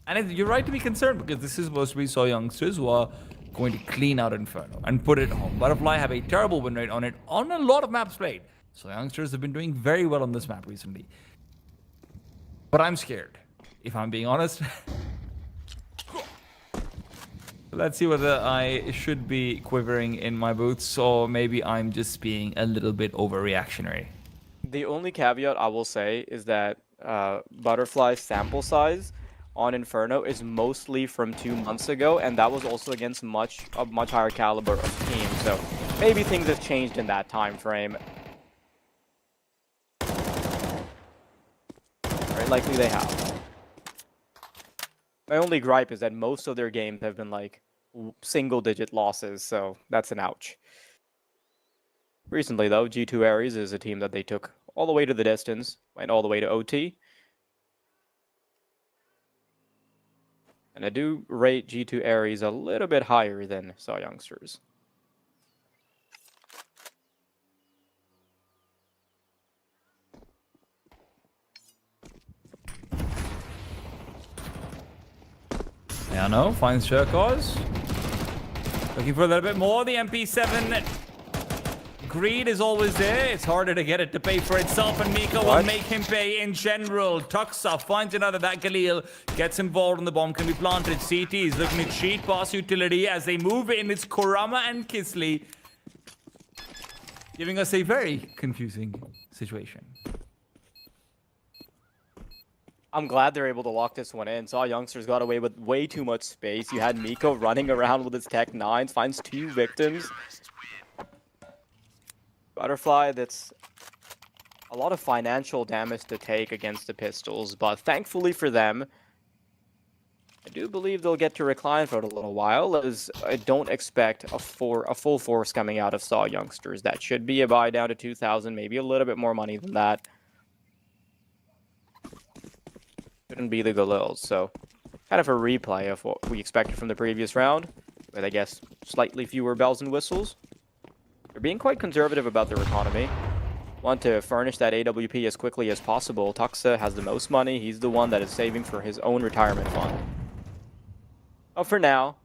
And you're right to be concerned, because this is supposed to be Saw Youngsters who are going to clean out Inferno and put it home. Butterfly have a terrible win rate on it on a lot of maps played. Saw Youngsters have been doing very well on this map recently. But I'm scared, if I'm being honest. Let's see whether I should be quivering in my boots, or maybe I'm just being a little bit overreactionary. The only caveat I will say is that Butterfly's sample size on Inferno is mostly from 2 months ago, and that was also against a much higher caliber of team. So maybe things have changed in that time frame. Very likely they have. My only gripe is that most of their games have been like single-digit losses, so that's an ouch. Recently, though, G2 Ares is a team that they took all the way to the distance, went all the way to OT. And I do rate G2 Ares a little bit higher than Saw Youngsters. Yeah, no, finds Sherkos. Looking for a little bit more. The MP7 greed is always there. It's harder to get it to pay for itself, and Miko will make him pay in general. Tuxa finds another. That Galil gets involved, and the bomb can be planted. CT is looking at cheat pass utility as they move in. It's Kurama and Kisley, giving us a very confusing situation. I'm glad they're able to lock this one in. Saw Youngsters got away with way too much space. You had Miko running around with his Tech 9s, finds 2 victims. Butterfly, that's a lot of financial damage to take against the pistols, but thankfully for them, I do believe they'll get to recline for a little while, as I don't expect a full force coming out of Saw Youngsters. That should be a buy down to 2,000, maybe a little bit more money than that. Shouldn't be the Galils, so kind of a replay of what we expected from the previous round, with, I guess, slightly fewer bells and whistles. They're being quite conservative about their economy. Want to furnish that AWP as quickly as possible. Tuxa has the most money. He's the one that is saving for his own retirement fund. Oh, for now,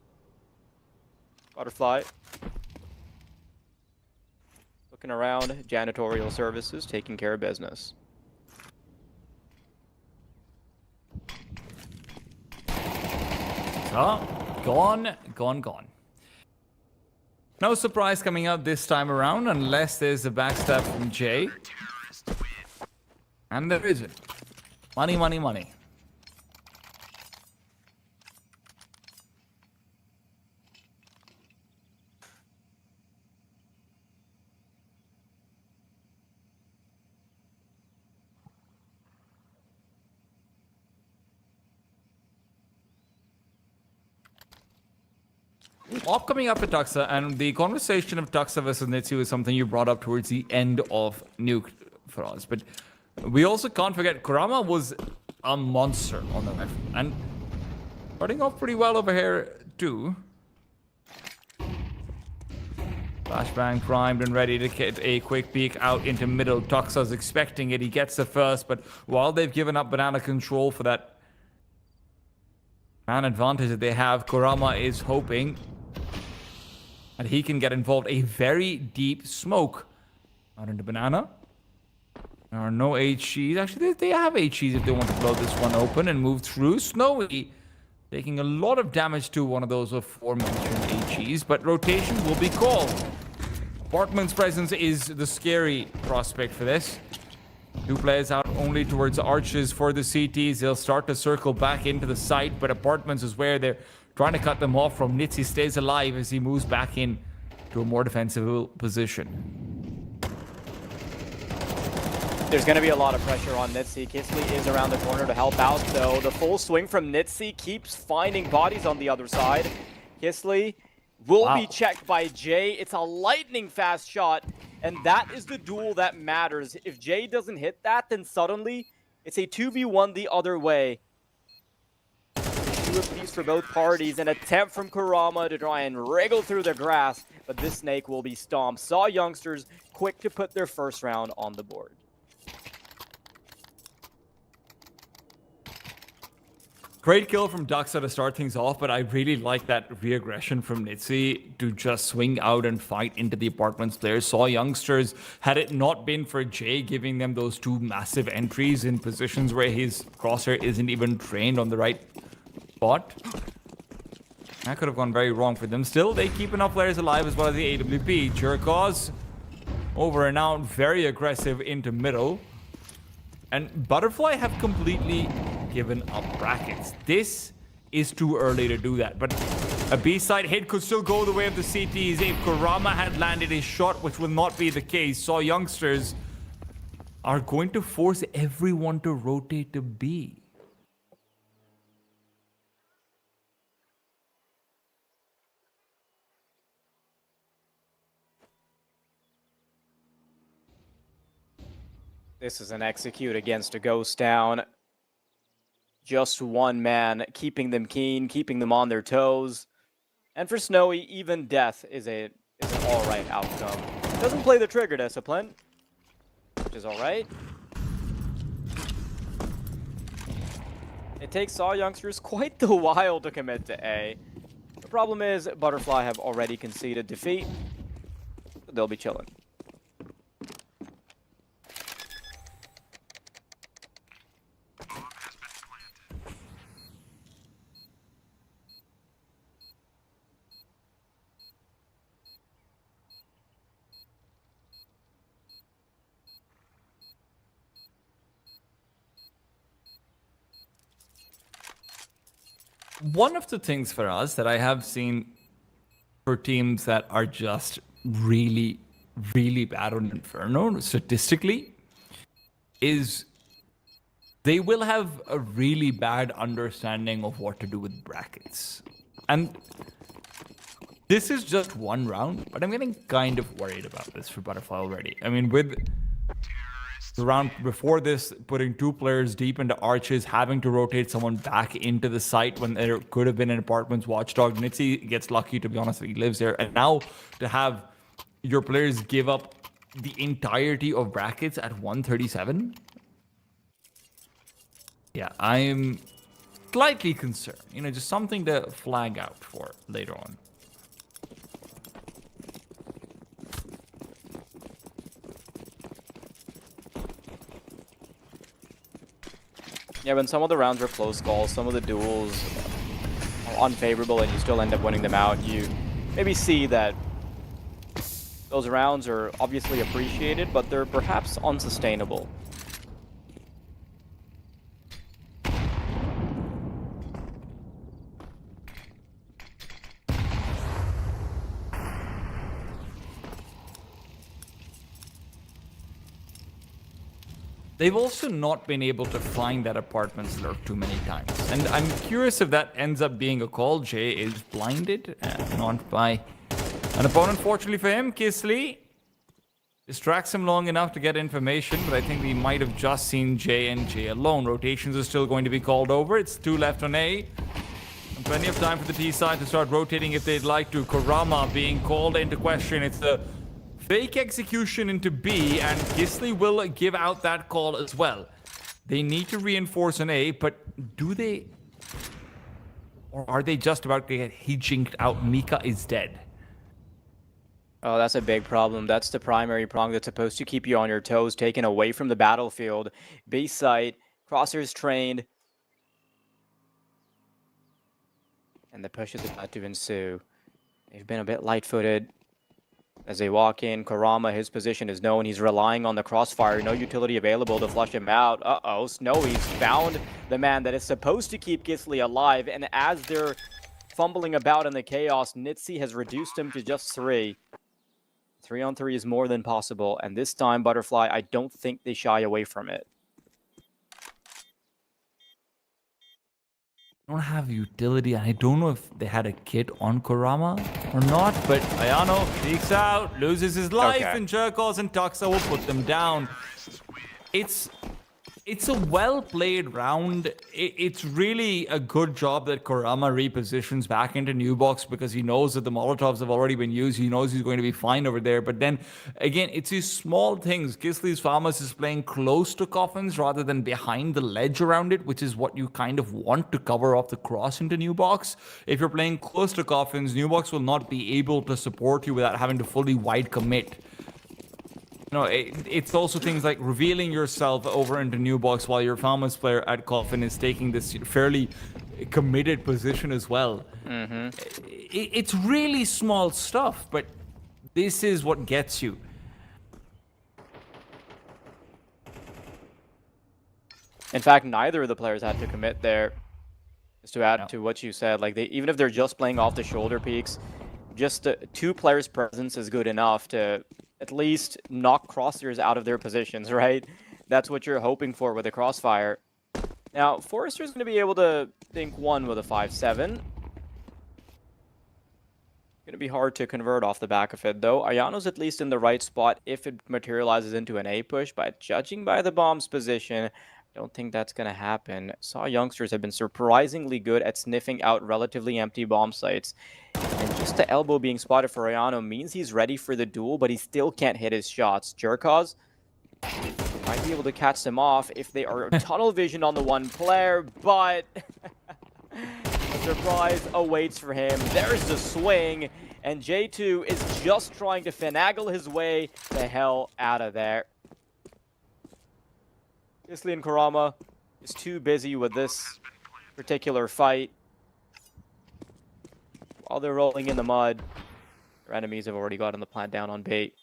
Butterfly Looking around, janitorial services taking care of business. So, gone. No surprise coming out this time around unless there's a backstab from Jay. And there isn't. Money. Op coming up at Tuxa, and the conversation of Tuxa versus Nitsu is something you brought up towards the end of Nuke for us. But we also can't forget Kurama was a monster on the left, and starting off pretty well over here too. Flashbang primed and ready to get a quick peek out into middle. Tuxa's expecting it. He gets the first, but while they've given up banana control for that man advantage that they have, Kurama is hoping that he can get involved. A very deep smoke out into banana. There are no HGs. Actually, they have HGs if they want to blow this one open and move through. Snowy taking a lot of damage to one of those aforementioned HGs, but rotation will be called. Portman's presence is the scary prospect for this. Two players out only towards arches for the CTs. They'll start to circle back into the site, but Apartments is where they're trying to cut them off from. Nitsi stays alive as he moves back in to a more defensive position. There's going to be a lot of pressure on Nitsi. Kisley is around the corner to help out, though. The full swing from Nitsi keeps finding bodies on the other side. Kisley will be checked by Jay. It's a lightning fast shot, and that is the duel that matters. If Jay doesn't hit that, then suddenly it's a 2v1 the other way. Two apiece for both parties. An attempt from Kurama to try and wriggle through the grass, but this snake will be stomped. Saw Youngsters quick to put their first round on the board. Great kill from Duxa to start things off, but I really like that re-aggression from Nitsi to just swing out and fight into the Apartments players. Saw Youngsters, had it not been for Jay giving them those two massive entries in positions where his crosshair isn't even trained on the right spot, that could have gone very wrong for them. Still, they keep enough players alive as well as the AWP. Jerkos over and out, very aggressive into middle. And Butterfly have completely given up brackets. This is too early to do that, but a B-side hit could still go the way of the CTs if Kurama had landed a shot, which will not be the case. So Youngsters are going to force everyone to rotate to B. This is an execute against a ghost down. Just one man, keeping them keen, keeping them on their toes. And for Snowy, even death is an alright outcome. Doesn't play the trigger discipline, which is alright. It takes Saw Youngsters quite the while to commit to A. The problem is, Butterfly have already conceded defeat. They'll be chilling. One of the things for us that I have seen for teams that are just really, really bad on Inferno, statistically, is they will have a really bad understanding of what to do with brackets. And this is just one round, but I'm getting kind of worried about this for Butterfly already. I mean, with the round before this, putting two players deep into arches, having to rotate someone back into the site when there could have been an Apartments watchdog. Nitsi gets lucky, to be honest, he lives there. And now to have your players give up the entirety of brackets at 137? Yeah, I'm slightly concerned. You know, just something to flag out for later on. Yeah, when some of the rounds are close calls, some of the duels are unfavorable and you still end up winning them out, you maybe see that those rounds are obviously appreciated, but they're perhaps unsustainable. They've also not been able to find that apartment lurk too many times. And I'm curious if that ends up being a call. Jay is blinded, not by an opponent. Fortunately for him, Kisley distracts him long enough to get information, but I think we might have just seen Jay and Jay alone. Rotations are still going to be called over. It's 2 left on A. And plenty of time for the T side to start rotating if they'd like to. Kurama being called into question. It's the fake execution into B, and Kisley will give out that call as well. They need to reinforce an A, but do they? Or are they just about to get jinked out? Mika is dead. Oh, that's a big problem. That's the primary prong that's supposed to keep you on your toes, taken away from the battlefield. Base site, crossers trained. And the push is about to ensue. They've been a bit light-footed. As they walk in, Kurama, his position is known. He's relying on the crossfire. No utility available to flush him out. Uh-oh, Snowy's found the man that is supposed to keep Kisley alive. And as they're fumbling about in the chaos, Nitsi has reduced him to just 3. 3-on-3 is more than possible. And this time, Butterfly, I don't think they shy away from it. Don't have utility. I don't know if they had a kit on Kurama or not, but Ayano peeks out, loses his life, Okay. and Jerkos and Tuxa will put them down. It's a well-played round. It's really a good job that Kurama repositions back into new box because he knows that the Molotovs have already been used. He knows he's going to be fine over there. But then, again, it's these small things. Kisley's Farmers is playing close to coffins rather than behind the ledge around it, which is what you kind of want to cover off the cross into new box. If you're playing close to coffins, new box will not be able to support you without having to fully wide commit. No, it's also things like revealing yourself over into new box while your Falmouth player at Coffin is taking this fairly committed position as well. It's really small stuff, but this is what gets you. In fact, neither of the players had to commit there. Just to add to what you said, like even if they're just playing off the shoulder peaks, just 2 players' presence is good enough to at least knock crossers out of their positions, right? That's what you're hoping for with a crossfire. Now, Forrester's going to be able to think 1 with a 5-7. Going to be hard to convert off the back of it, though. Ayano's at least in the right spot if it materializes into an A push, but judging by the bomb's position, I don't think that's going to happen. Saw youngsters have been surprisingly good at sniffing out relatively empty bomb sites. And just the elbow being spotted for Ayano means he's ready for the duel, but he still can't hit his shots. Jerkos might be able to catch them off if they are tunnel vision on the one player, but a surprise awaits for him. There's the swing, and J2 is just trying to finagle his way the hell out of there. Kisley and Kurama is too busy with this particular fight. While they're rolling in the mud, their enemies have already gotten the plant down on bait.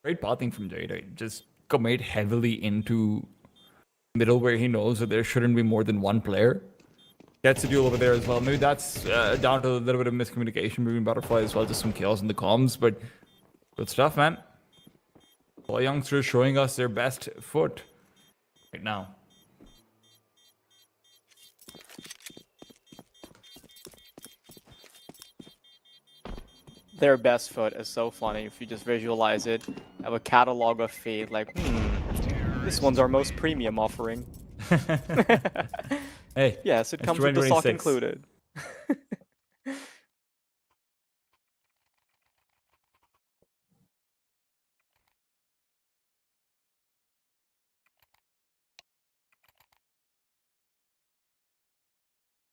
Great pathing from Jada. Just commit heavily into middle where he knows that there shouldn't be more than one player. Gets a duel over there as well. Maybe that's down to a little bit of miscommunication between Butterfly as well, just some chaos in the comms, but good stuff, man. All youngsters showing us their best foot right now. Their best foot is so funny if you just visualize it. Have a catalog of fate, like, this one's our most premium offering. Hey, yes, it comes with the sock included.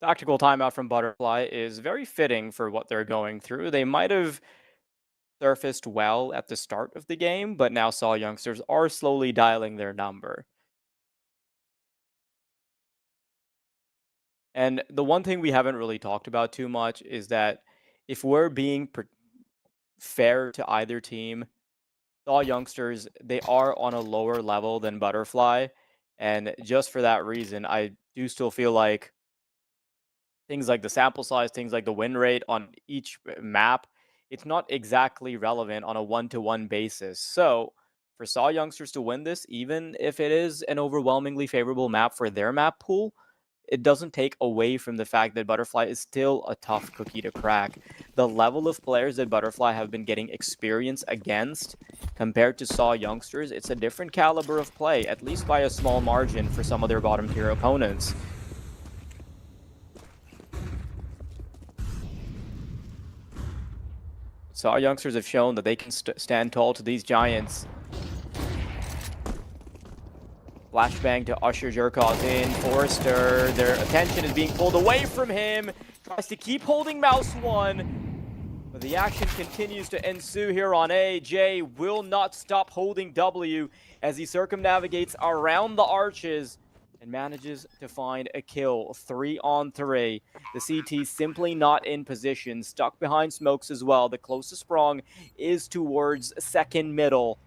Tactical timeout from Butterfly is very fitting for what they're going through. They might have surfaced well at the start of the game, but now Saw youngsters are slowly dialing their number. And the one thing we haven't really talked about too much is that if we're being fair to either team, all youngsters, they are on a lower level than Butterfly. And just for that reason, I do still feel like things like the sample size, things like the win rate on each map, it's not exactly relevant on a one-to-one basis. So for Saw youngsters to win this, even if it is an overwhelmingly favorable map for their map pool, it doesn't take away from the fact that Butterfly is still a tough cookie to crack. The level of players that Butterfly have been getting experience against compared to Saw youngsters, it's a different caliber of play, at least by a small margin for some of their bottom tier opponents. Saw youngsters have shown that they can stand tall to these giants. Flashbang to usher Jerkos in. Forrester, their attention is being pulled away from him. Tries to keep holding Mouse 1. But the action continues to ensue here on A. Jay will not stop holding W as he circumnavigates around the arches and manages to find a kill. 3 on 3. The CT simply not in position. Stuck behind smokes as well. The closest sprung is towards second middle.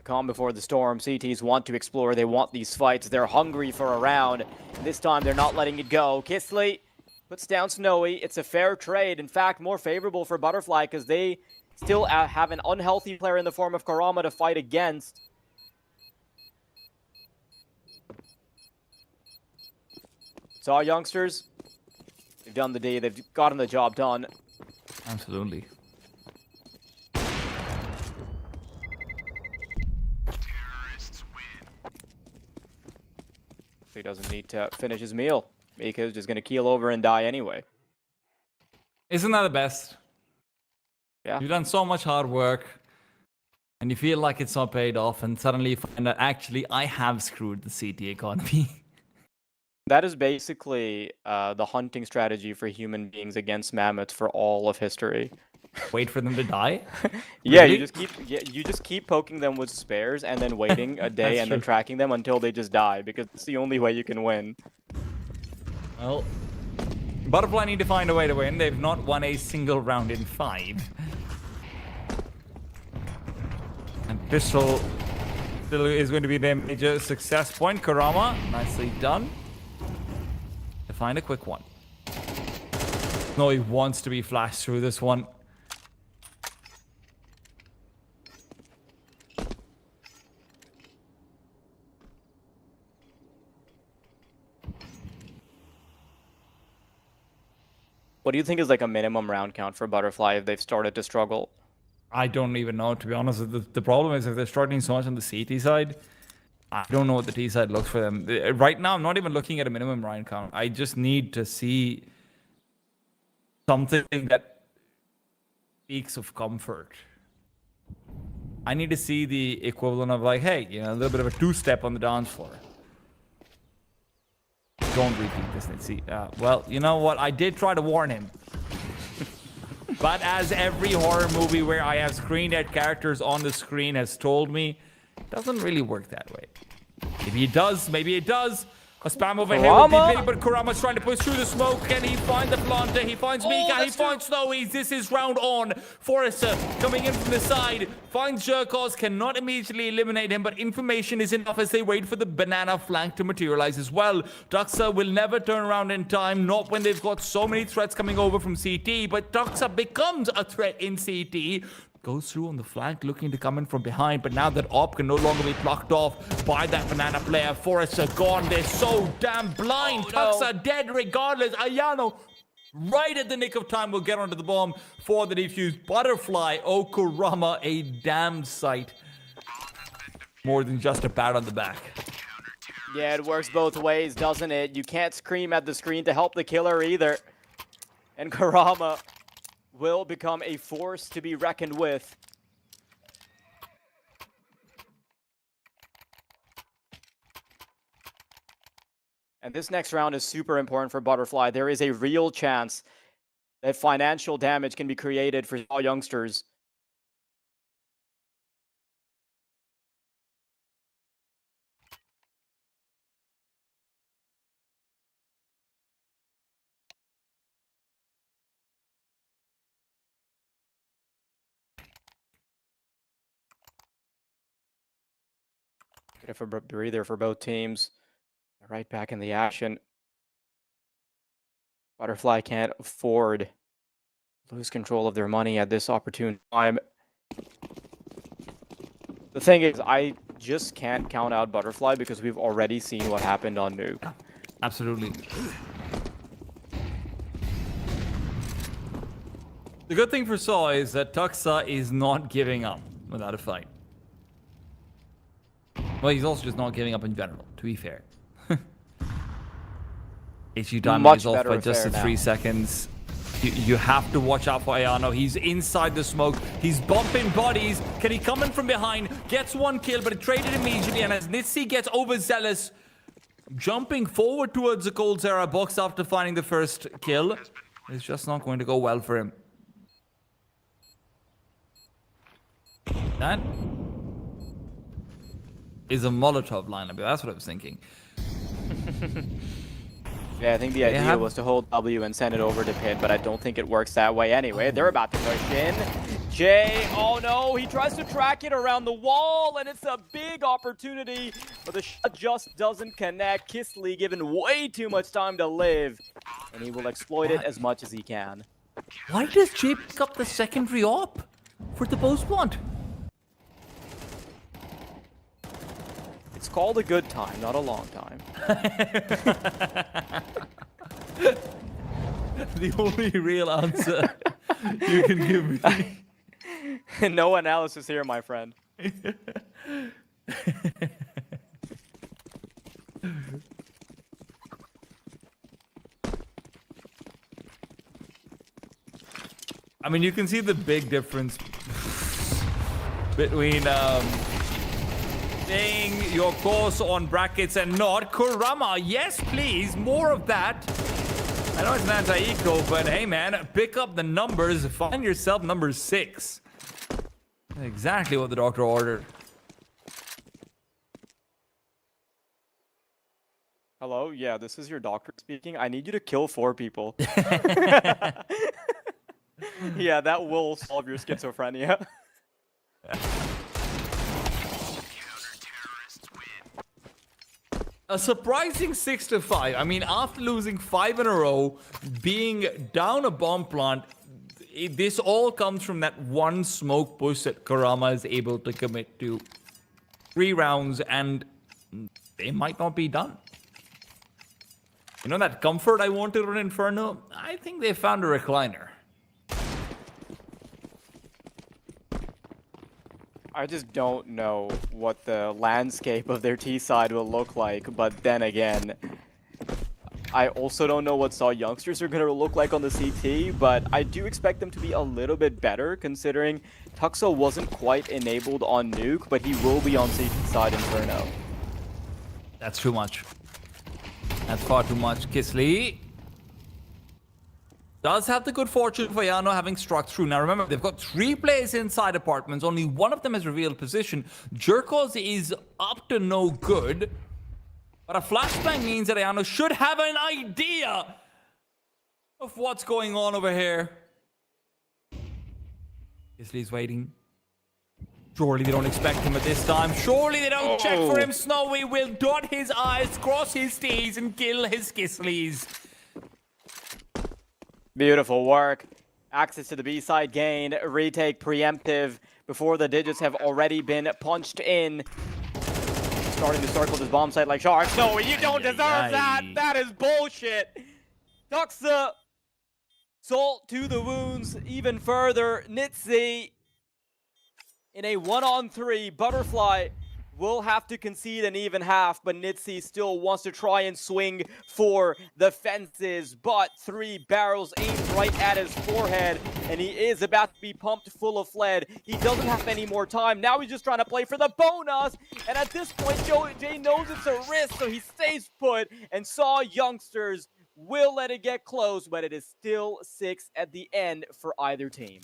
Calm before the storm. CTs want to explore. They want these fights. They're hungry for a round. This time, they're not letting it go. Kisly puts down Snowy. It's a fair trade. In fact, more favorable for Butterfly because they still have an unhealthy player in the form of Karama to fight against. Saw youngsters. They've done the day. They've gotten the job done. Absolutely. He doesn't need to finish his meal. Mika's just going to keel over and die anyway. Isn't that the best? Yeah. You've done so much hard work, and you feel like it's not paid off, and suddenly you find that actually I have screwed the CT economy. That is basically the hunting strategy for human beings against mammoths for all of history. Wait for them to die? Yeah, Really? you just keep poking them with spares and then waiting a day and then true. tracking them until they just die because it's the only way you can win. Well, Butterfly need to find a way to win. They've not won a single round in 5. And Pistol still is going to be their major success point. Karama, nicely done. To find a quick one. No, he wants to be flashed through this one. What do you think is like a minimum round count for Butterfly if they've started to struggle? I don't even know, to be honest. The problem is if they're struggling so much on the CT side, I don't know what the T side looks for them. Right now, I'm not even looking at a minimum round count. I just need to see something that speaks of comfort. I need to see the equivalent of like, hey, you know, a little bit of a two-step on the dance floor. Don't repeat this, let's see. Well, you know what? I did try to warn him. But as every horror movie where I have screen-dead characters on the screen has told me, it doesn't really work that way. Maybe it does, maybe it does. A spam over here would be big, but Kurama's trying to push through the smoke. Can he find the planter? He finds Mika, he finds Snowy. This is round on. Forrester coming in from the side. Finds Jerkos, cannot immediately eliminate him, but information is enough as they wait for the banana flank to materialize as well. Duxa will never turn around in time, not when they've got so many threats coming over from CT, but Duxa becomes a threat in CT. Goes through on the flank, looking to come in from behind, but now that Op can no longer be blocked off by that banana player. Forrester gone. They're so damn blind. Tuxa dead regardless. Ayano, right at the nick of time, will get onto the bomb for the defuse. Butterfly, oh Kurama, a damn sight. More than just a pat on the back. Yeah, it works both ways, doesn't it? You can't scream at the screen to help the killer either. And Kurama will become a force to be reckoned with. And this next round is super important for Butterfly. There is a real chance that financial damage can be created for all youngsters. Bit of a breather for both teams. They're right back in the action. Butterfly can't afford to lose control of their money at this opportune time. The thing is, I just can't count out Butterfly because we've already seen what happened on Nuke. Absolutely. The good thing for Saw is that Tuxa is not giving up without a fight. Well, he's also just not giving up in general, to be fair. HU timing Much is off better by just affair 3 now. seconds. You have to watch out for Ayano. He's inside the smoke. He's bumping bodies. Can he come in from behind? Gets one kill, but it traded immediately. And as Nitsi gets overzealous, jumping forward towards the Cold Zera box after finding the first kill, it's just not going to go well for him. That is a Molotov lineup. That's what I was thinking. Yeah, I think the idea was to hold W and send it over to Pit, but I don't think it works that way anyway. They're about to push in. Jay, oh no, he tries to track it around the wall, and it's a big opportunity, but the shot just doesn't connect. Kisly given way too much time to live, and he will exploit it as much as he can. Why does Jay pick up the secondary op for the post plant? It's called a good time, not a long time. The only real answer you can give me. No analysis here, my friend. I mean, you can see the big difference between staying your course on brackets and not. Kurama, yes please, more of that. I know it's an anti-eco, but hey man, pick up the numbers, find yourself number 6. Exactly what the doctor ordered. Hello? Yeah, this is your doctor speaking. I need you to kill 4 people. Yeah, that will solve your schizophrenia. A surprising 6-5. I mean, after losing 5 in a row, being down a bomb plant, this all comes from that one smoke push that Kurama is able to commit to. 3 rounds, and they might not be done. You know that comfort I wanted on Inferno? I think they found a recliner. I just don't know what the landscape of their T side will look like, but then again, I also don't know what Saw youngsters are going to look like on the CT, but I do expect them to be a little bit better, considering Tuxa wasn't quite enabled on Nuke, but he will be on CT side Inferno. That's too much. That's far too much. Kisly does have the good fortune for Yano having struck through. Now remember, they've got 3 players inside apartments. Only one of them has revealed position. Jerkos is up to no good. But a flashbang means that Yano should have an idea of what's going on over here. Kisly's waiting. Surely they don't expect him at this time. Surely they don't check for him. Snowy will dot his I's, cross his T's, and kill his Kisleys. Beautiful work. Access to the B side gained. Retake preemptive before the digits have already been punched in. Starting to circle this bomb site like sharks. No, you don't deserve that. That is bullshit. Tuxa. Salt to the wounds even further. Nitsi in a 1-on-3. Butterfly will have to concede an even half, but Nitsi still wants to try and swing for the fences, but 3 barrels aimed right at his forehead, and he is about to be pumped full of lead. He doesn't have any more time. Now he's just trying to play for the bonus, and at this point, Jay knows it's a risk, so he stays put, and Saw youngsters will let it get close, but it is still 6 at the end for either team.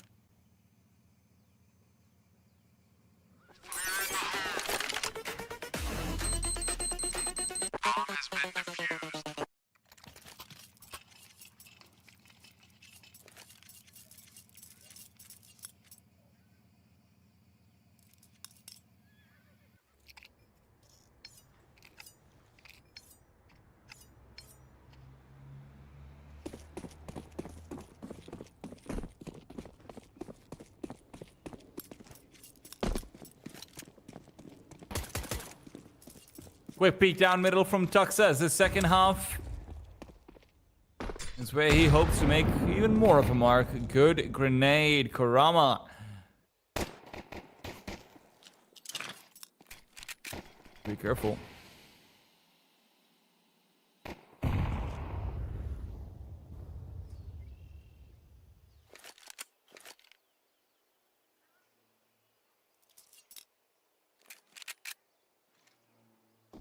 Quick peek down middle from Tuxa as the second half is where he hopes to make even more of a mark. Good grenade, Kurama. Be careful.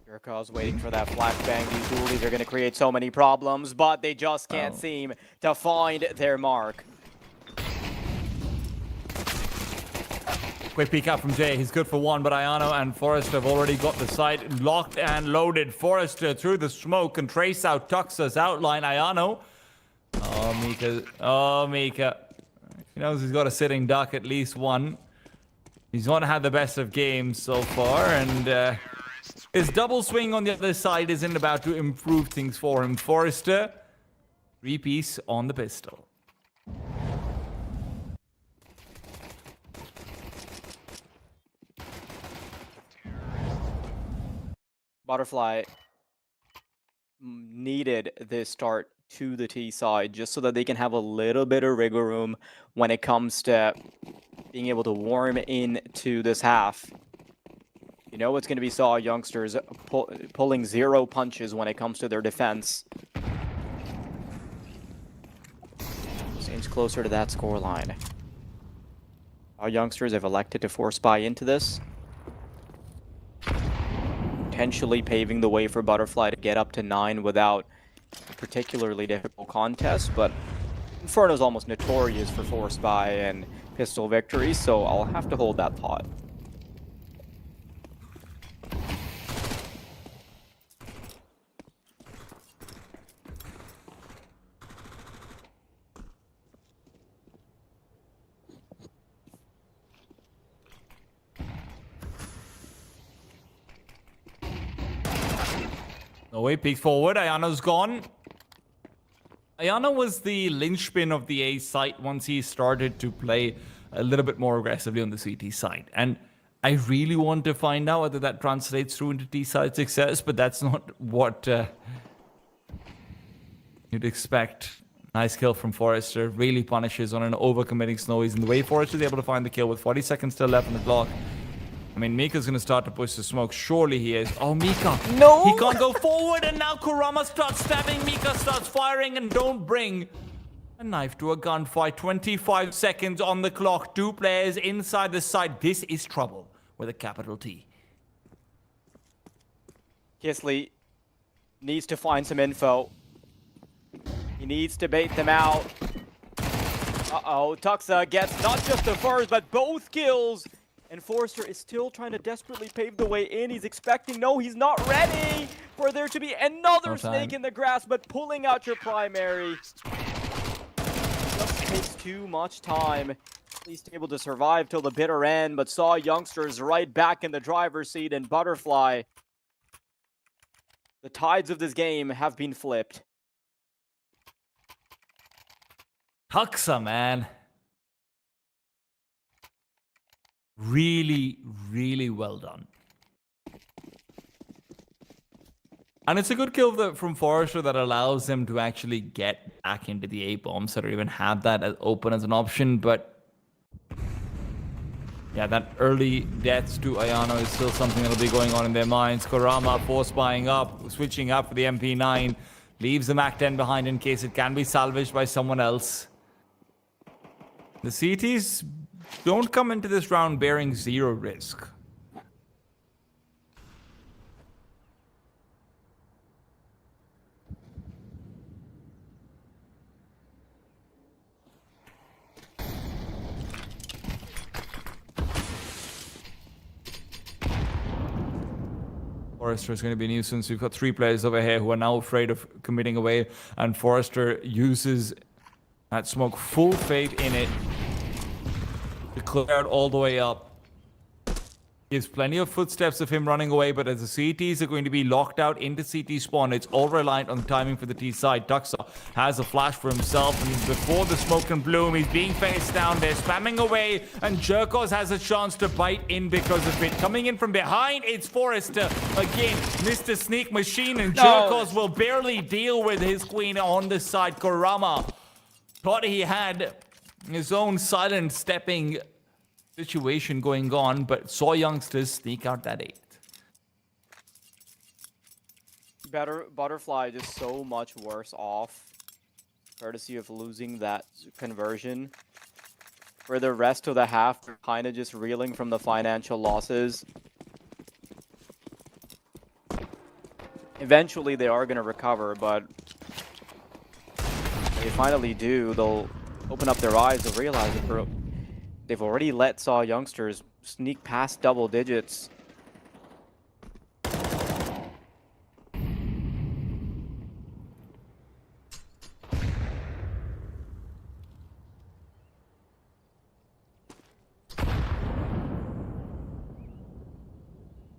Jericho's waiting for that flashbang. These dualies are going to create so many problems, but they just can't seem to find their mark. Quick peek out from Jay. He's good for one, but Ayano and Forrester have already got the site locked and loaded. Forrester through the smoke can trace out Tuxa's outline. Ayano. Oh, Mika. Oh, Mika. He knows he's got a sitting duck, at least one. He's not had the best of games so far, and his double swing on the other side isn't about to improve things for him. Forrester, 3-piece on the pistol. Butterfly needed this start to the T side just so that they can have a little bit of wiggle room when it comes to being able to warm into this half. You know it's going to be Saw youngsters pulling zero punches when it comes to their defense. Seems closer to that scoreline. Our youngsters have elected to force buy into this, potentially paving the way for Butterfly to get up to 9 without a particularly difficult contest, but Inferno's almost notorious for force buy and pistol victories, so I'll have to hold that thought. No way, peek forward. Ayano's gone. Ayano was the linchpin of the A site once he started to play a little bit more aggressively on the CT side. And I really want to find out whether that translates through into T side success, but that's not what you'd expect. Nice kill from Forrester. Really punishes on an overcommitting Snowies. And the way Forrester's able to find the kill with 40 seconds still left on the clock. I mean, Mika's going to start to push the smoke. Surely he is. Oh, Mika. No! He can't go forward, and now Kurama starts stabbing. Mika starts firing, and don't bring a knife to a gunfight. 25 seconds on the clock. 2 players inside the site. This is trouble with a capital T. Kisley needs to find some info. He needs to bait them out. Uh-oh, Tuxa gets not just the first, but both kills. And Forrester is still trying to desperately pave the way in. He's expecting, no, he's not ready for there to be another snake in the grass, but pulling out your primary just takes too much time. At least able to survive till the bitter end, but Saw youngsters right back in the driver's seat, and Butterfly. The tides of this game have been flipped. Tuxa, man. Really, really well done. And it's a good kill from Forrester that allows him to actually get back into the A-bombs or even have that as open as an option. But yeah, that early deaths to Ayano is still something that'll be going on in their minds. Kurama force buying up, switching up for the MP9. Leaves the MAC-10 behind in case it can be salvaged by someone else. The CTs don't come into this round bearing 0 risk. Forrester is going to be a nuisance. We've got 3 players over here who are now afraid of committing away, and Forrester uses that smoke, full faith in it, to clear it all the way up. Gives plenty of footsteps of him running away, but as the CTs are going to be locked out into CT spawn, it's all reliant on the timing for the T side. Tuxa has a flash for himself, and before the smoke can bloom, he's being faced down there, spamming away, and Jerkos has a chance to bite in because of it. Coming in from behind, it's Forrester. Again, Mr. Sneak Machine, and Jerkos will barely deal with his queen on the side. Kurama thought he had his own silent stepping situation going on, but saw youngsters sneak out that 8th. Butterfly just so much worse off, courtesy of losing that conversion. For the rest of the half, they're kind of just reeling from the financial losses. Eventually, they are going to recover, but when they finally do, they'll open up their eyes and realize that they've already let Saw youngsters sneak past double digits.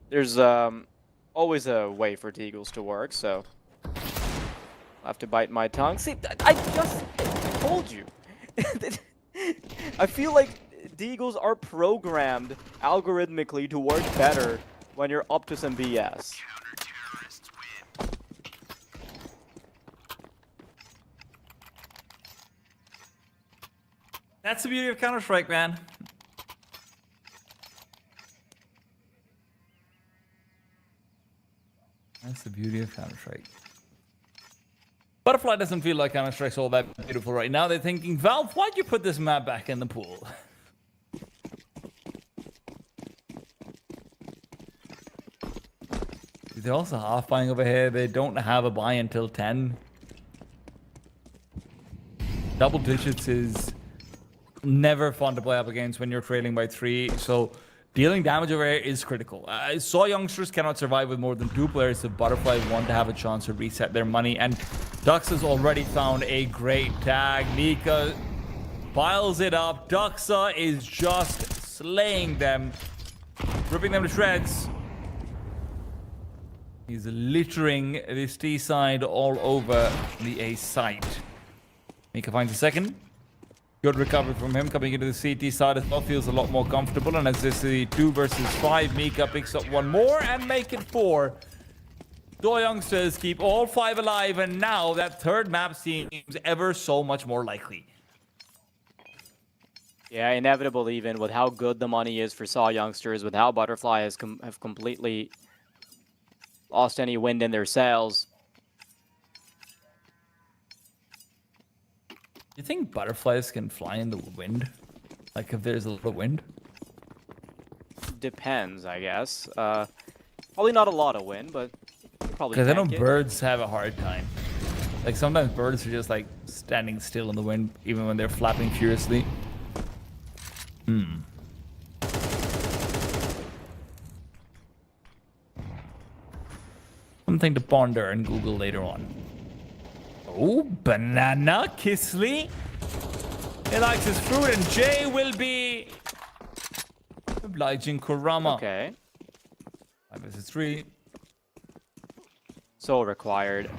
There's always a way for Deagles to work, so I'll have to bite my tongue. See, I just told you. I feel like Deagles are programmed algorithmically to work better when you're up to some BS. That's the beauty of Counter-Strike, man. That's the beauty of Counter-Strike. Butterfly doesn't feel like Counter-Strike's all that beautiful right now. They're thinking, Valve, why'd you put this map back in the pool? They're also half buying over here. They don't have a buy until 10. Double digits is never fun to play up against when you're trailing by 3. So dealing damage over here is critical. I saw youngsters cannot survive with more than 2 players if Butterfly want to have a chance to reset their money. And Dux has already found a great tag. Nika piles it up. Duxa is just slaying them, ripping them to shreds. He's littering this T side all over the A side. Mika finds a second. Good recovery from him coming into the CT side as well. Feels a lot more comfortable. And as this is 2 versus 5, Mika picks up 1 more and make it 4. So youngsters keep all 5 alive. And now that 3rd map seems ever so much more likely. Yeah, inevitable even with how good the money is for Saw youngsters, with how Butterfly has have completely lost any wind in their sails. You think butterflies can fly in the wind? Like if there's a little wind? Depends, I guess. Probably not a lot of wind, but probably. Because I know birds have a hard time. Like sometimes birds are just like standing still in the wind, even when they're flapping furiously. Something to ponder and Google later on. Oh, banana Kisley. He likes his fruit, and Jay will be obliging Kurama. Okay. 5 versus 3. So required.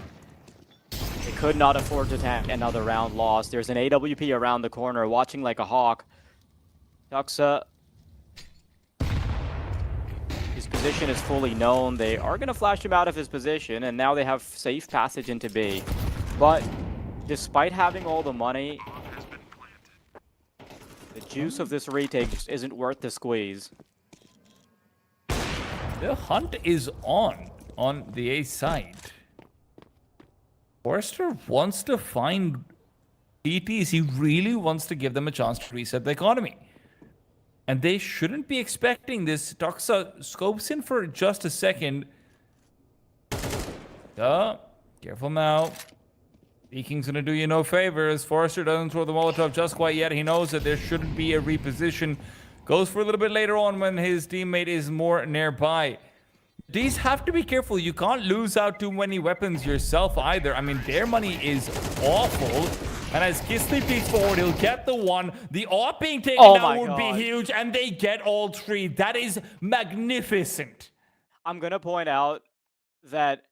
They could not afford to tank another round lost. There's an AWP around the corner, watching like a hawk. Tuxa. His position is fully known. They are going to flash him out of his position, and now they have safe passage into B. But despite having all the money, the juice of this retake just isn't worth the squeeze. The hunt is on the A side. Forrester wants to find TTs. He really wants to give them a chance to reset the economy. And they shouldn't be expecting this. Tuxa scopes in for just a second. Careful now. Viking's gonna do you no favors. Forrester doesn't throw the Molotov just quite yet. He knows that there shouldn't be a reposition. Goes for a little bit later on when his teammate is more nearby. These have to be careful. You can't lose out too many weapons yourself either. I mean, their money is awful. And as Kisly peeks forward, he'll get the one. The AWP being taken Oh down my would God. be huge, and they get all three. That is magnificent. I'm going to point out that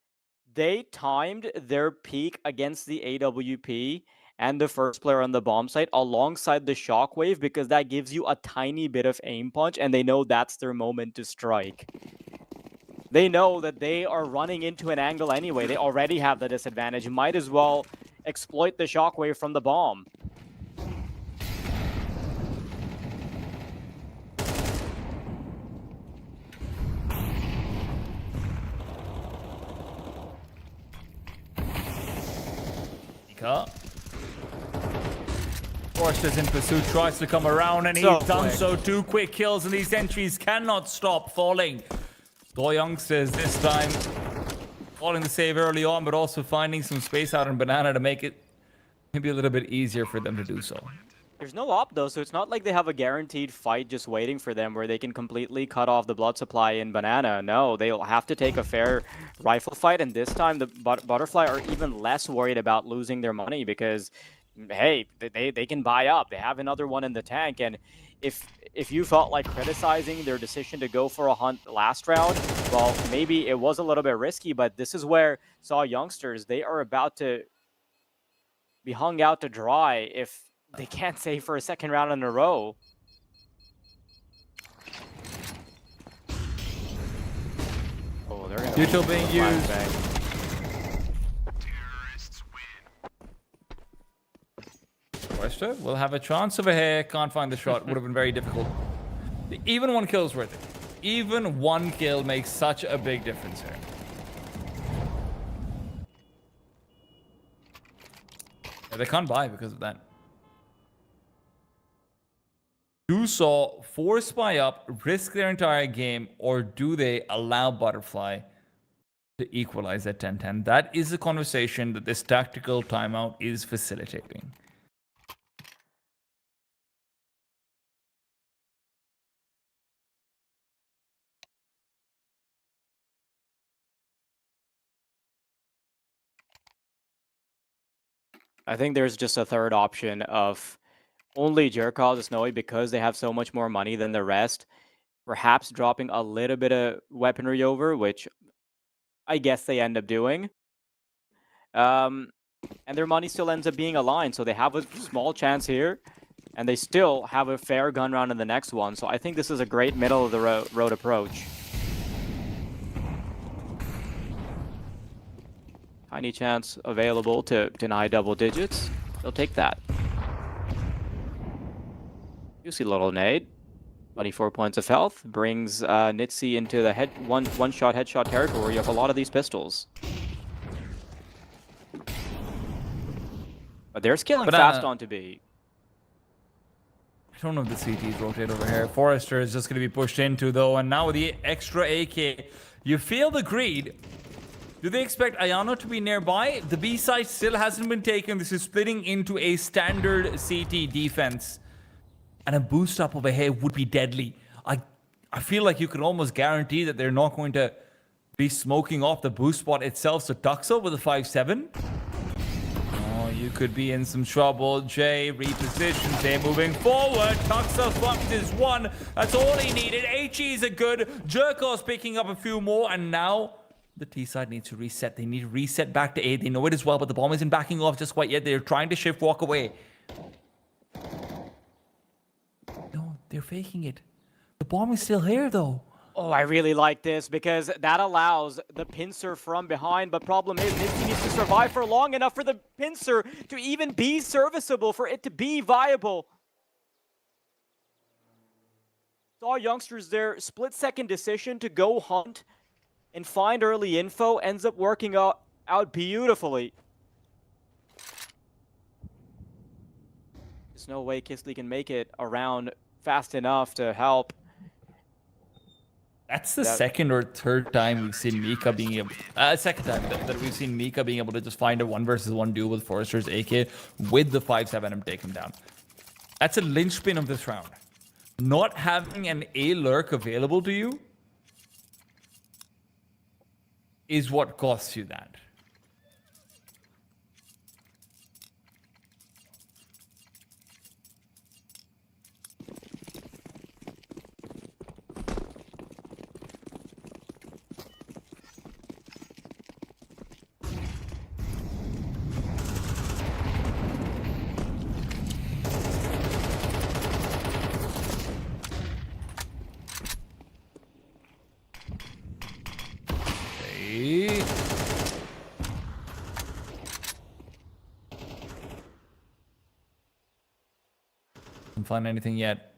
they timed their peak against the AWP and the first player on the bomb site alongside the shockwave because that gives you a tiny bit of aim punch, and they know that's their moment to strike. They know that they are running into an angle anyway. They already have the disadvantage. Might as well exploit the shockwave from the bomb. Forster's in pursuit, tries to come around, and So he's done quick. so. 2 quick kills, and these entries cannot stop falling. The youngsters this time falling the save early on, but also finding some space out in Banana to make it maybe a little bit easier for them to do so. There's no op though, so it's not like they have a guaranteed fight just waiting for them where they can completely cut off the blood supply in Banana. No, they'll have to take a fair rifle fight, and this time the Butterfly are even less worried about losing their money because, hey, they can buy up. They have another one in the tank, and if you felt like criticizing their decision to go for a hunt last round, well, maybe it was a little bit risky, but this is where Saw Youngsters, they are about to be hung out to dry if they can't save for a second round in a row. Oh, they're gonna Neutral being used. Forster will have a chance over here. Can't find the shot. Would have been very difficult. Even 1 kill is worth it. Even 1 kill makes such a big difference here. Yeah, they can't buy because of that. Do Saw force buy up, risk their entire game, or do they allow Butterfly to equalize at 10-10? That is the conversation that this tactical timeout is facilitating. I think there's just a third option of only Jerkov to Snowy because they have so much more money than the rest. Perhaps dropping a little bit of weaponry over, which I guess they end up doing. And their money still ends up being aligned, so they have a small chance here, and they still have a fair gun round in the next one. So I think this is a great middle of the road approach. Tiny chance available to deny double digits. They'll take that. Juicy little nade. 24 points of health brings Nitsi into the one-shot headshot territory of a lot of these pistols. But they're scaling fast onto B. I don't know if the CTs rotate over here. Forrester is just going to be pushed into, though, and now with the extra AK, you feel the greed. Do they expect Ayano to be nearby? The B side still hasn't been taken. This is splitting into a standard CT defense. And a boost up over here would be deadly. I feel like you can almost guarantee that they're not going to be smoking off the boost spot itself. So Tuxo with a 5-7. Oh, you could be in some trouble. Jay repositions. Jay moving forward. Tuxo fucked his one. That's all he needed. HE's a good. Jerko's picking up a few more. And now the T side needs to reset. They need to reset back to A. They know it as well, but the bomb isn't backing off just quite yet. They're trying to shift walk away. No, they're faking it. The bomb is still here, though. Oh, I really like this because that allows the pincer from behind, but problem is Nitsi needs to survive for long enough for the pincer to even be serviceable, for it to be viable. Saw Youngsters, their split-second decision to go hunt and find early info ends up working out beautifully. There's no way Kisley can make it around fast enough to help. That's the second or third time we've seen Mika being able... second time that we've seen Mika being able to just find a 1-versus-1 duel with Forrester's AK with the 5-7 and take him down. That's a linchpin of this round. Not having an A lurk available to you is what costs you that. find anything yet.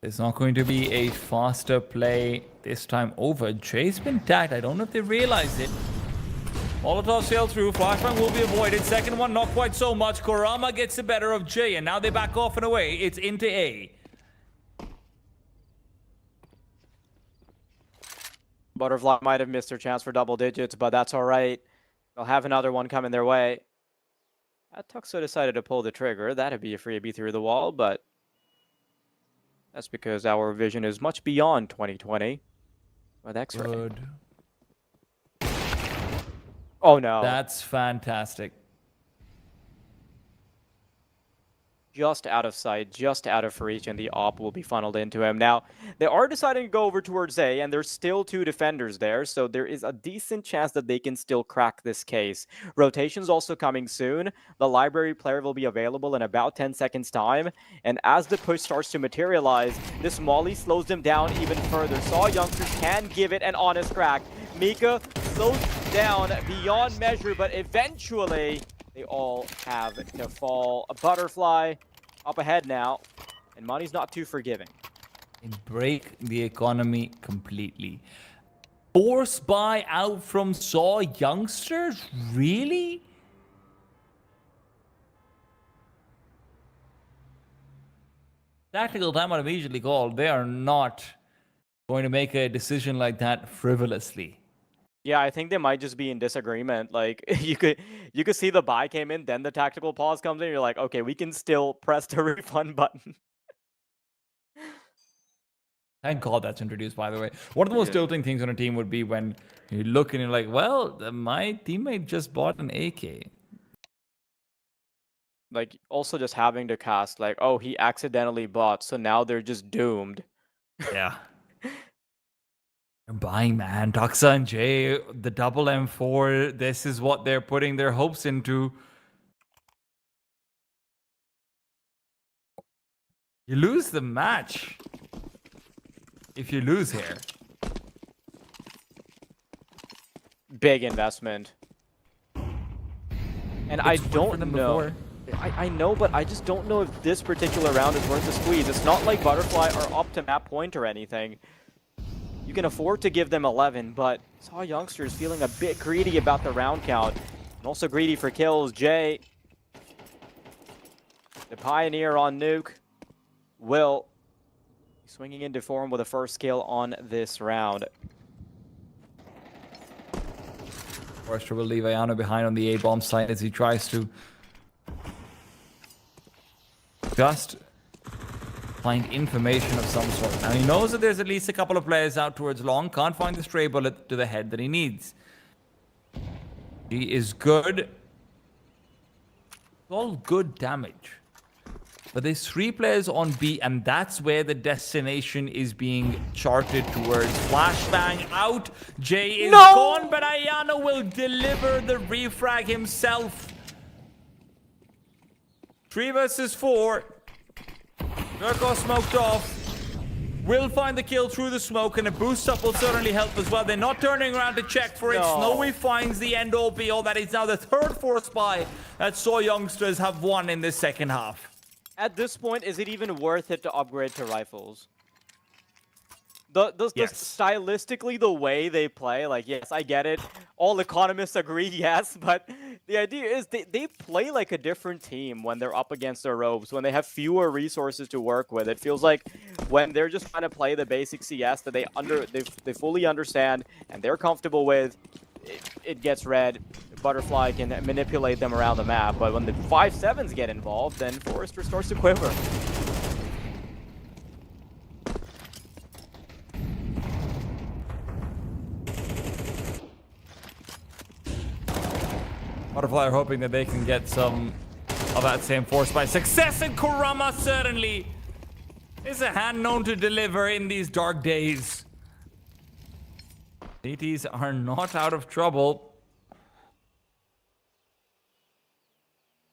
There's not going to be a faster play this time over. Jay's been tagged. I don't know if they realize it. Molotov sail through. Flashbang will be avoided. Second one, not quite so much. Kurama gets the better of Jay, and now they back off and away. It's into A. Butterfly might have missed their chance for double digits, but that's all right. They'll have another one coming their way. Tuxo decided to pull the trigger. That'd be a freebie through the wall, but that's because our vision is much beyond 2020 with X-ray. Good. Oh no. That's fantastic. Just out of sight, just out of reach, and the op will be funneled into him. Now, they are deciding to go over towards A, and there's still 2 defenders there, so there is a decent chance that they can still crack this case. Rotation's also coming soon. The library player will be available in about 10 seconds' time, and as the push starts to materialize, this molly slows them down even further. Saw Youngsters can give it an honest crack. Mika slows down beyond measure, but eventually they all have to fall. A Butterfly up ahead now, and money's not too forgiving. And break the economy completely. Force buy out from Saw Youngsters? Really? Tactical timeout immediately called. They are not going to make a decision like that frivolously. Yeah, I think they might just be in disagreement. Like you could see the buy came in, then the tactical pause comes in. You're like, okay, we can still press the refund button. Thank God that's introduced, by the way. One of the most tilting things on a team would be when you look and you're like, well, my teammate just bought an AK. Like also just having to cast like, oh, he accidentally bought, so now they're just doomed. Yeah. They're buying, man. Doxa and Jay, the double M4, this is what they're putting their hopes into. You lose the match if you lose here. Big investment. And I It's worked for don't them know. before. I know, but I just don't know if this particular round is worth the squeeze. It's not like Butterfly are up to map point or anything. You can afford to give them 11, but Saw Youngsters feeling a bit greedy about the round count. And also greedy for kills. Jay, the Pioneer on Nuke, will be swinging into form with a first kill on this round. Forrester will leave Ayano behind on the A-bomb site as he tries to just find information of some sort. Now he knows that there's at least a couple of players out towards long. Can't find the stray bullet to the head that he needs. He is good. All good damage. But there's 3 players on B, and that's where the destination is being charted towards. Flashbang out. Jay is gone, but Ayano will deliver the refrag himself. 3 versus 4. Durko smoked off. Will find the kill through the smoke, and a boost up will certainly help as well. They're not turning around to check for it. Snowy finds the end all be all. That is now the 3rd force buy that Saw Youngsters have won in this second half. At this point, is it even worth it to upgrade to rifles? Yes. Stylistically, the way they play, like, yes, I get it. All economists agree, yes, but the idea is they play like a different team when they're up against their ropes, when they have fewer resources to work with. It feels like when they're just trying to play the basic CS that they fully understand and they're comfortable with, it gets read. Butterfly can manipulate them around the map, but when the 5-7s get involved, then Forrester starts to quiver. Butterfly are hoping that they can get some of that same force by success, and Kurama certainly is a hand known to deliver in these dark days. DTs are not out of trouble.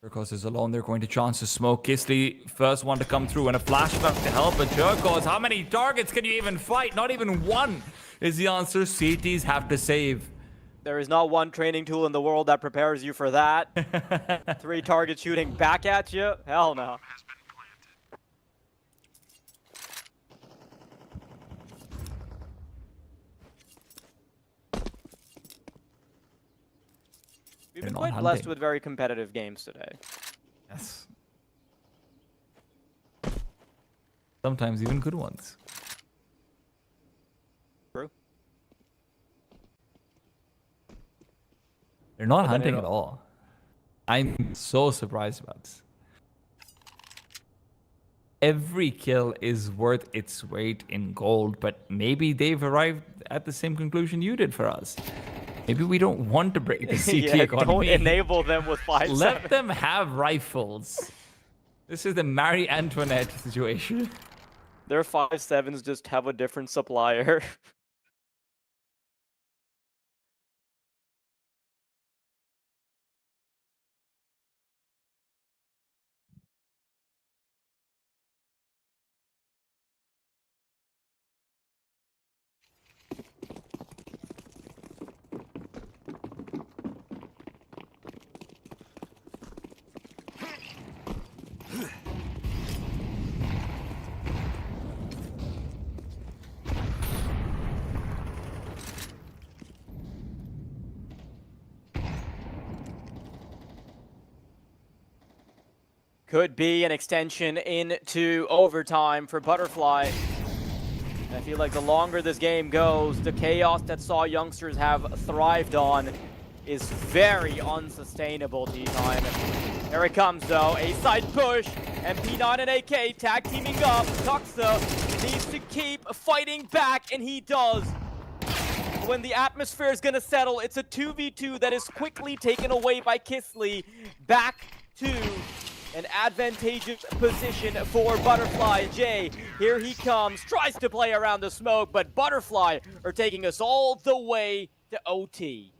Jerkos is alone. They're going to chance to smoke. Kisley, first one to come through, and a flashback to help. But Jerkos, how many targets can you even fight? Not even one is the answer. CTs have to save. There is not one training tool in the world that prepares you for that. 3 targets shooting back at you? Hell no. We've been They're not quite blessed hunting. with very competitive games today. Yes. Sometimes even good ones. True. They're not But then hunting it- at all. I'm so surprised about this. Every kill is worth its weight in gold, but maybe they've arrived at the same conclusion you did for us. Maybe we don't want to break the CT yeah, don't economy. enable them with 5 Let them have rifles. This is the Marie Antoinette situation. Their 5.7s just have a different supplier. Could be an extension into overtime for Butterfly. And I feel like the longer this game goes, the chaos that Saw Youngsters have thrived on is very unsustainable, T-Time. Here it comes, though. A-side push, and P9 and AK tag teaming up. Tuxa needs to keep fighting back, and he does. When the atmosphere is going to settle, it's a 2v2 that is quickly taken away by Kisley. Back to an advantageous position for Butterfly. Jay, here he comes, tries to play around the smoke, but Butterfly are taking us all the way to OT.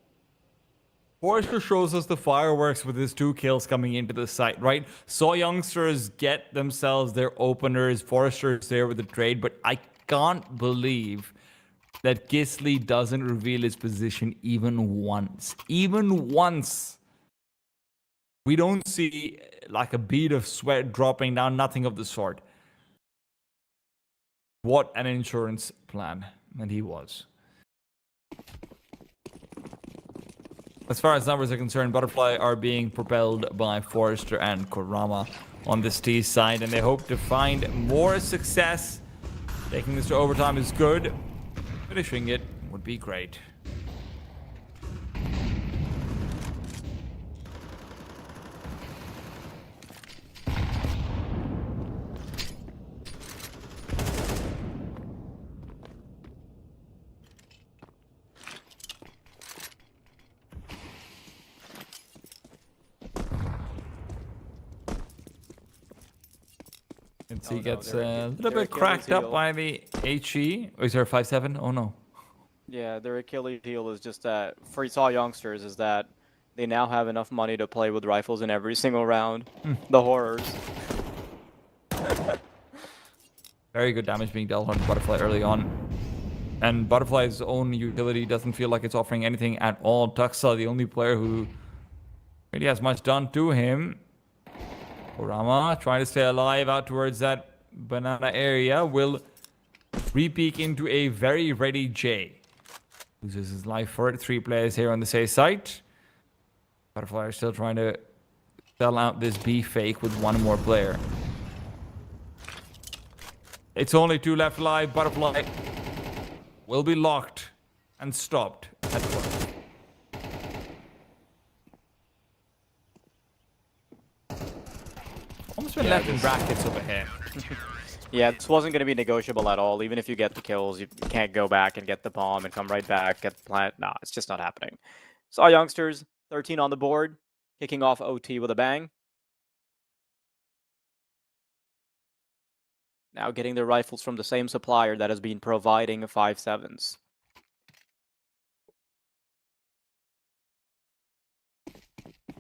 Forrester shows us the fireworks with his 2 kills coming into the site, right? Saw Youngsters get themselves their openers. Forrester is there with the trade, but I can't believe that Gisley doesn't reveal his position even once. Even once. We don't see like a bead of sweat dropping down, nothing of the sort. What an insurance plan that he was. As far as numbers are concerned, Butterfly are being propelled by Forrester and Kurama on this T side, and they hope to find more success. Taking this to overtime is good. Finishing it would be great. He gets a little bit cracked up by the HE. Oh, is there a 5-7? Oh no. Yeah, their Achilles heel is just that, for Saw Youngsters, is that they now have enough money to play with rifles in every single round. The horrors. Very good damage being dealt on Butterfly early on. And Butterfly's own utility doesn't feel like it's offering anything at all. Tuxa, the only player who really has much done to him. Kurama trying to stay alive out towards that banana area. Will re-peek into a very ready J. Loses his life for it. 3 players here on the safe site. Butterfly are still trying to sell out this B fake with 1 more player. It's only 2 left alive. Butterfly will be locked and stopped at 12. Almost been left in brackets over here. Yeah, this wasn't going to be negotiable at all. Even if you get the kills, you can't go back and get the bomb and come right back, get the plant. Nah, it's just not happening. Saw Youngsters, 13 on the board, kicking off OT with a bang. Now getting their rifles from the same supplier that has been providing 5.7s.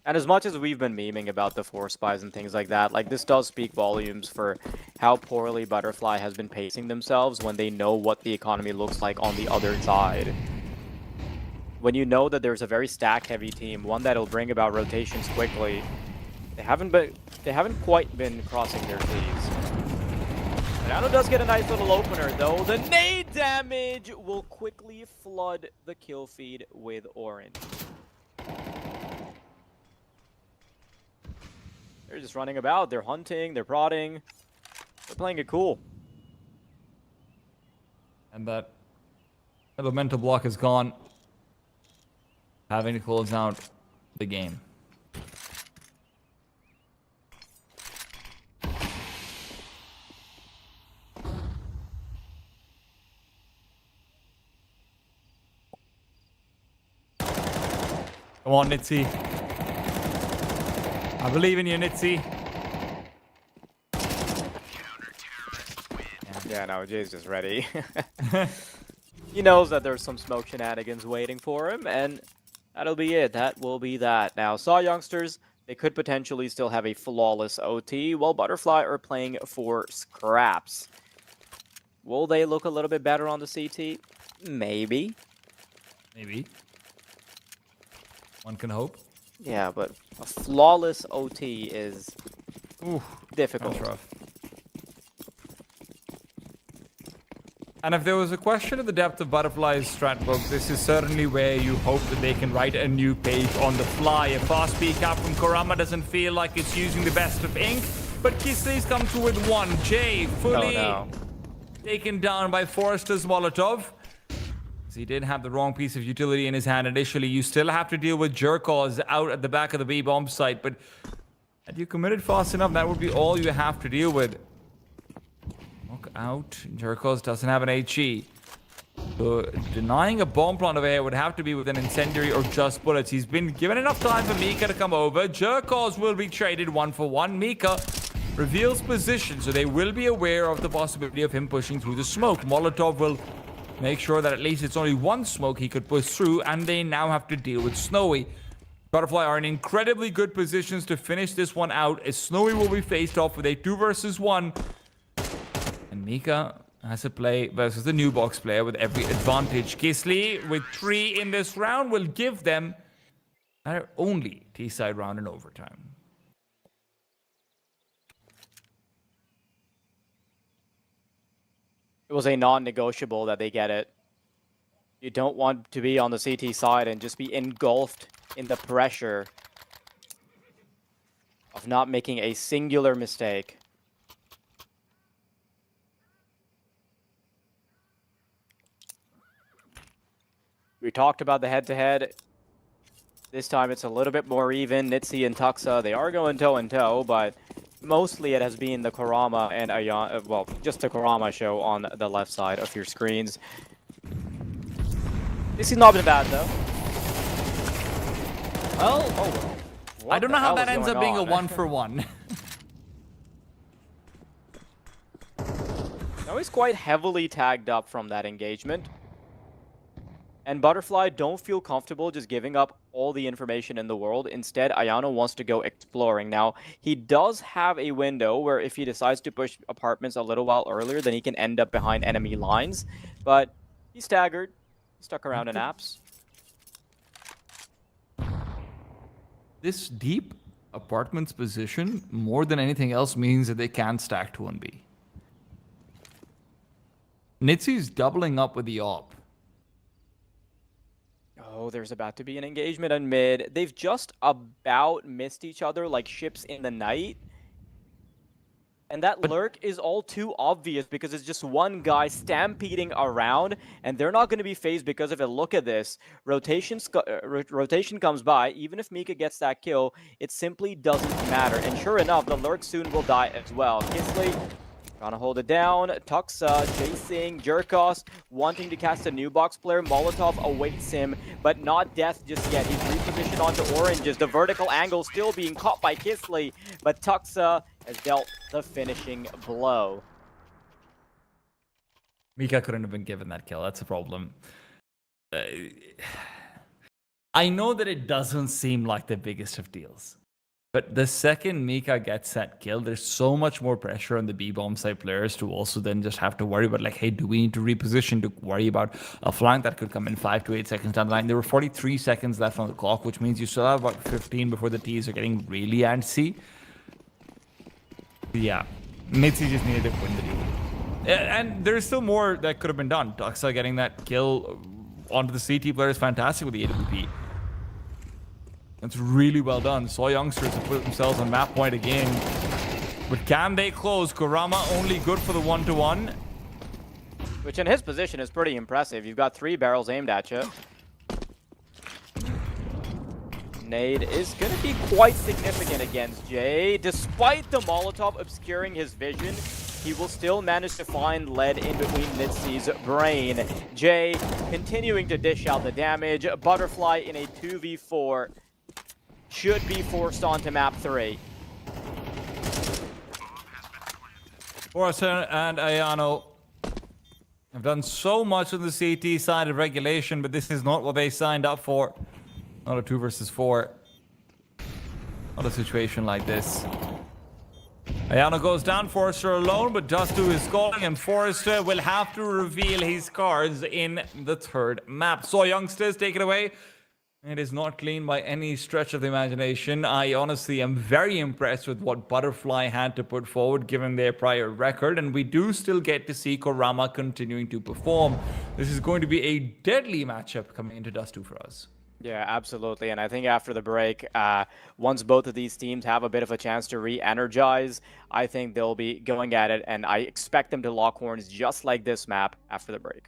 And as much as we've been memeing about the force spies and things like that, like this does speak volumes for how poorly Butterfly has been pacing themselves when they know what the economy looks like on the other side. when you know that there's a very stack-heavy team, one that'll bring about rotations quickly, they haven't quite been crossing their T's. Nano does get a nice little opener, though. The nade damage will quickly flood the kill feed with orange. They're just running about. They're hunting. They're prodding. They're playing it cool. And that elemental block is gone. Having to close out the game. Come on, Nitzy. I believe in you, Nitzy. Yeah, no, Jay's just ready. He knows that there's some smoke shenanigans waiting for him, and that'll be it. That will be that. Now, Saw Youngsters, they could potentially still have a flawless OT, while Butterfly are playing for scraps. Will they look a little bit better on the CT? Maybe. Maybe. One can hope. Yeah, but a flawless OT is difficult. That's rough. And if there was a question of the depth of Butterfly's strat book, this is certainly where you hope that they can write a new page on the fly. A fast peek out from Kurama doesn't feel like it's using the best of ink, but Kisly's come through with one. Jay fully taken down by Forrester's Molotov. He did have the wrong piece of utility in his hand initially. You still have to deal with Jerkos out at the back of the B-bomb site, but had you committed fast enough, that would be all you have to deal with. Look out. Jerkos doesn't have an HE. So denying a bomb plant over here would have to be with an incendiary or just bullets. He's been given enough time for Mika to come over. Jerkos will be traded 1-for-1. Mika reveals position, so they will be aware of the possibility of him pushing through the smoke. Molotov will make sure that at least it's only one smoke he could push through, and they now have to deal with Snowy. Butterfly are in incredibly good positions to finish this one out, as Snowy will be faced off with a 2 versus 1. And Mika has to play versus the new box player with every advantage. Kisly, with 3 in this round, will give them their only T-side round in overtime. It was a non-negotiable that they get it. You don't want to be on the CT side and just be engulfed in the pressure of not making a singular mistake. We talked about the head-to-head. This time it's a little bit more even. Nitzy and Tuxa, they are going toe-and-toe, but mostly it has been the Kurama and Ayan, well, just the Kurama show on the left side of your screens. This has not been bad, though. Well, I don't know how that ends up being a 1-for-1. Now he's quite heavily tagged up from that engagement. And Butterfly don't feel comfortable just giving up all the information in the world. Instead, Ayano wants to go exploring. Now, he does have a window where if he decides to push apartments a little while earlier, then he can end up behind enemy lines. But he's staggered. He's stuck around in apps. This deep apartments position, more than anything else, means that they can stack to 1B. Nitsy's doubling up with the op. Oh, there's about to be an engagement on mid. They've just about missed each other like ships in the night. And that lurk is all too obvious because it's just one guy stampeding around, and they're not going to be phased because of it. Look at this. Rotation comes by. Even if Mika gets that kill, it simply doesn't matter. And sure enough, the lurk soon will die as well. Kisly trying to hold it down. Tuxa chasing Jerkos, wanting to cast a new box player. Molotov awaits him, but not death just yet. He's repositioned onto oranges. The vertical angle still being caught by Kisly, but Tuxa has dealt the finishing blow. Mika couldn't have been given that kill. That's a problem. I know that it doesn't seem like the biggest of deals. But the second Mika gets that kill, there's so much more pressure on the B-bomb side players to also then just have to worry about, like, hey, do we need to reposition, to worry about a flank that could come in 5 to 8 seconds down the line. There were 43 seconds left on the clock, which means you still have about 15 before the T's are getting really antsy. Yeah, Mitzi just needed to win the duel. And there's still more that could have been done. Tuxa getting that kill onto the CT player is fantastic with the AWP. That's really well done. Saw youngsters have put themselves on map point again. But can they close? Kurama only good for the 1-to-1. Which in his position is pretty impressive. You've got 3 barrels aimed at you. Nade is going to be quite significant against Jay. Despite the Molotov obscuring his vision, he will still manage to find lead in between Mitzi's brain. Jay continuing to dish out the damage. Butterfly in a 2v4 should be forced onto map 3. Forrester and Ayano have done so much on the CT side of regulation, but this is not what they signed up for. Not a 2 versus 4. Not a situation like this. Ayano goes down, Forrester alone, but Dustu is calling, and Forrester will have to reveal his cards in the 3rd map. So youngsters, take it away. It is not clean by any stretch of the imagination. I honestly am very impressed with what Butterfly had to put forward given their prior record, and we do still get to see Kurama continuing to perform. This is going to be a deadly matchup coming into Dust 2 for us. Yeah, absolutely. And I think after the break, once both of these teams have a bit of a chance to re-energize, I think they'll be going at it, and I expect them to lock horns just like this map after the break.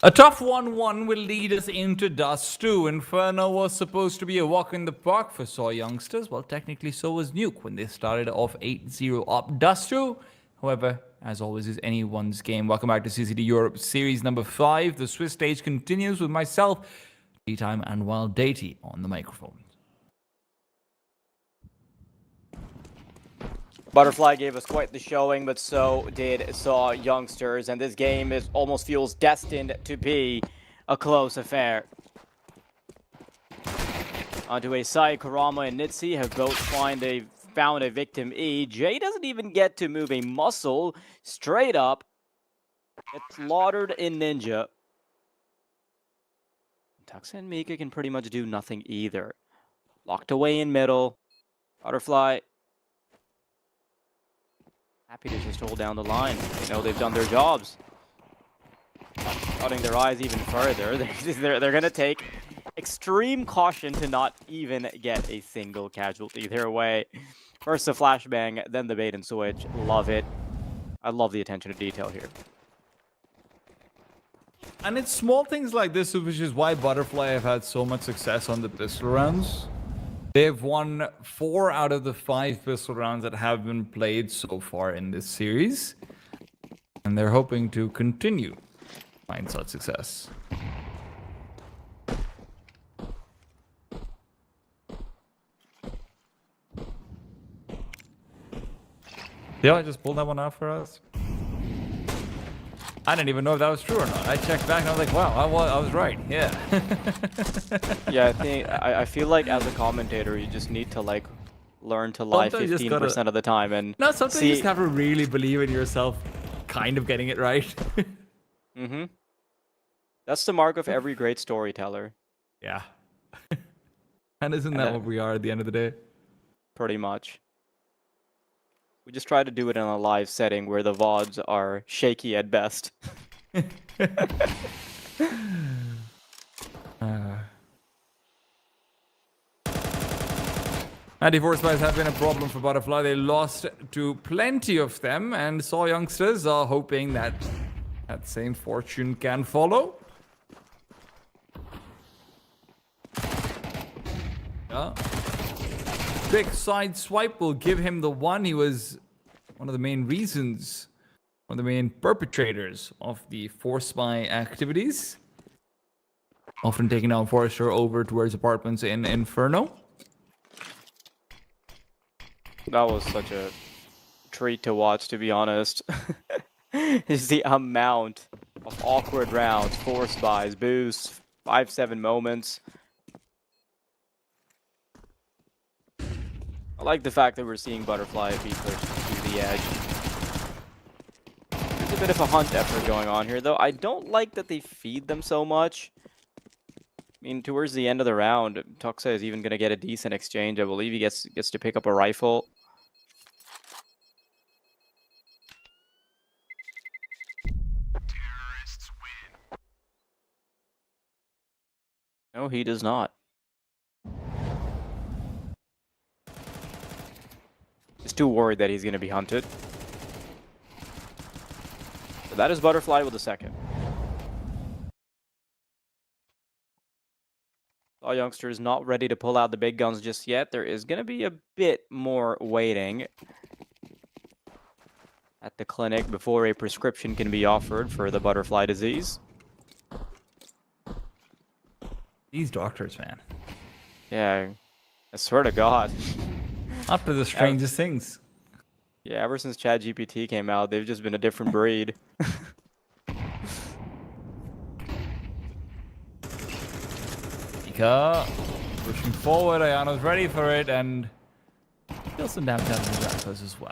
A tough 1-1 will lead us into Dust 2. Inferno was supposed to be a walk in the park for Saw youngsters. Well, technically so was Nuke when they started off 8-0 up. Dust 2, however, as always, is anyone's game. Welcome back to CCD Europe Series number 5. The Swiss stage continues with myself, Daytime, and Wild Deity on the microphone. Butterfly gave us quite the showing, but so did Saw youngsters, and this game almost feels destined to be a close affair. Onto a side, Kurama and Nitsi have both found a victim E. Jay doesn't even get to move a muscle. Straight up, gets slaughtered in Ninja. Tuxa and Mika can pretty much do nothing either. Locked away in middle. Butterfly happy to just hold down the line. They know they've done their jobs. Cutting their eyes even further. They're going to take extreme caution to not even get a single casualty their way. First the flashbang, then the bait and switch. Love it. I love the attention to detail here. And it's small things like this, which is why Butterfly have had so much success on the pistol rounds. They've won 4 out of the 5 pistol rounds that have been played so far in this series. And they're hoping to continue find such success. Yeah, I just pulled that one out for us. I didn't even know if that was true or not. I checked back and I was like, wow, I was right. Yeah. Yeah, I feel like as a commentator, you just need to like learn to lie 15% of the time and no, sometimes you just have to really believe in yourself, kind of getting it right. Mm-hmm. That's the mark of every great storyteller. Yeah. And isn't that what we are at the end of the day? Pretty much. We just try to do it in a live setting where the VODs are shaky at best. 94 spies have been a problem for Butterfly. They lost to plenty of them, and Saw youngsters are hoping that that same fortune can follow. Yeah. Quick side swipe will give him the one. He was one of the main reasons, one of the main perpetrators of the Force Spy activities. Often taking down Forrester over towards apartments in Inferno. That was such a treat to watch, to be honest. Is the amount of awkward rounds, Force Spies, boosts, 5-7 moments. I like the fact that we're seeing Butterfly be pushed to the edge. There's a bit of a hunt effort going on here, though. I don't like that they feed them so much. I mean, towards the end of the round, Tuxa is even going to get a decent exchange. I believe he gets to pick up a rifle. Terrorists win. No, he does not. He's too worried that he's going to be hunted. So that is Butterfly with the second. All youngsters not ready to pull out the big guns just yet. There is going to be a bit more waiting at the clinic before a prescription can be offered for the butterfly disease. These doctors, man. Yeah. I swear to God. Up to the strangest things. Yeah, ever since ChatGPT came out, they've just been a different breed. Ika pushing forward. Ayano's ready for it, and deal some damage out of the Jackals as well.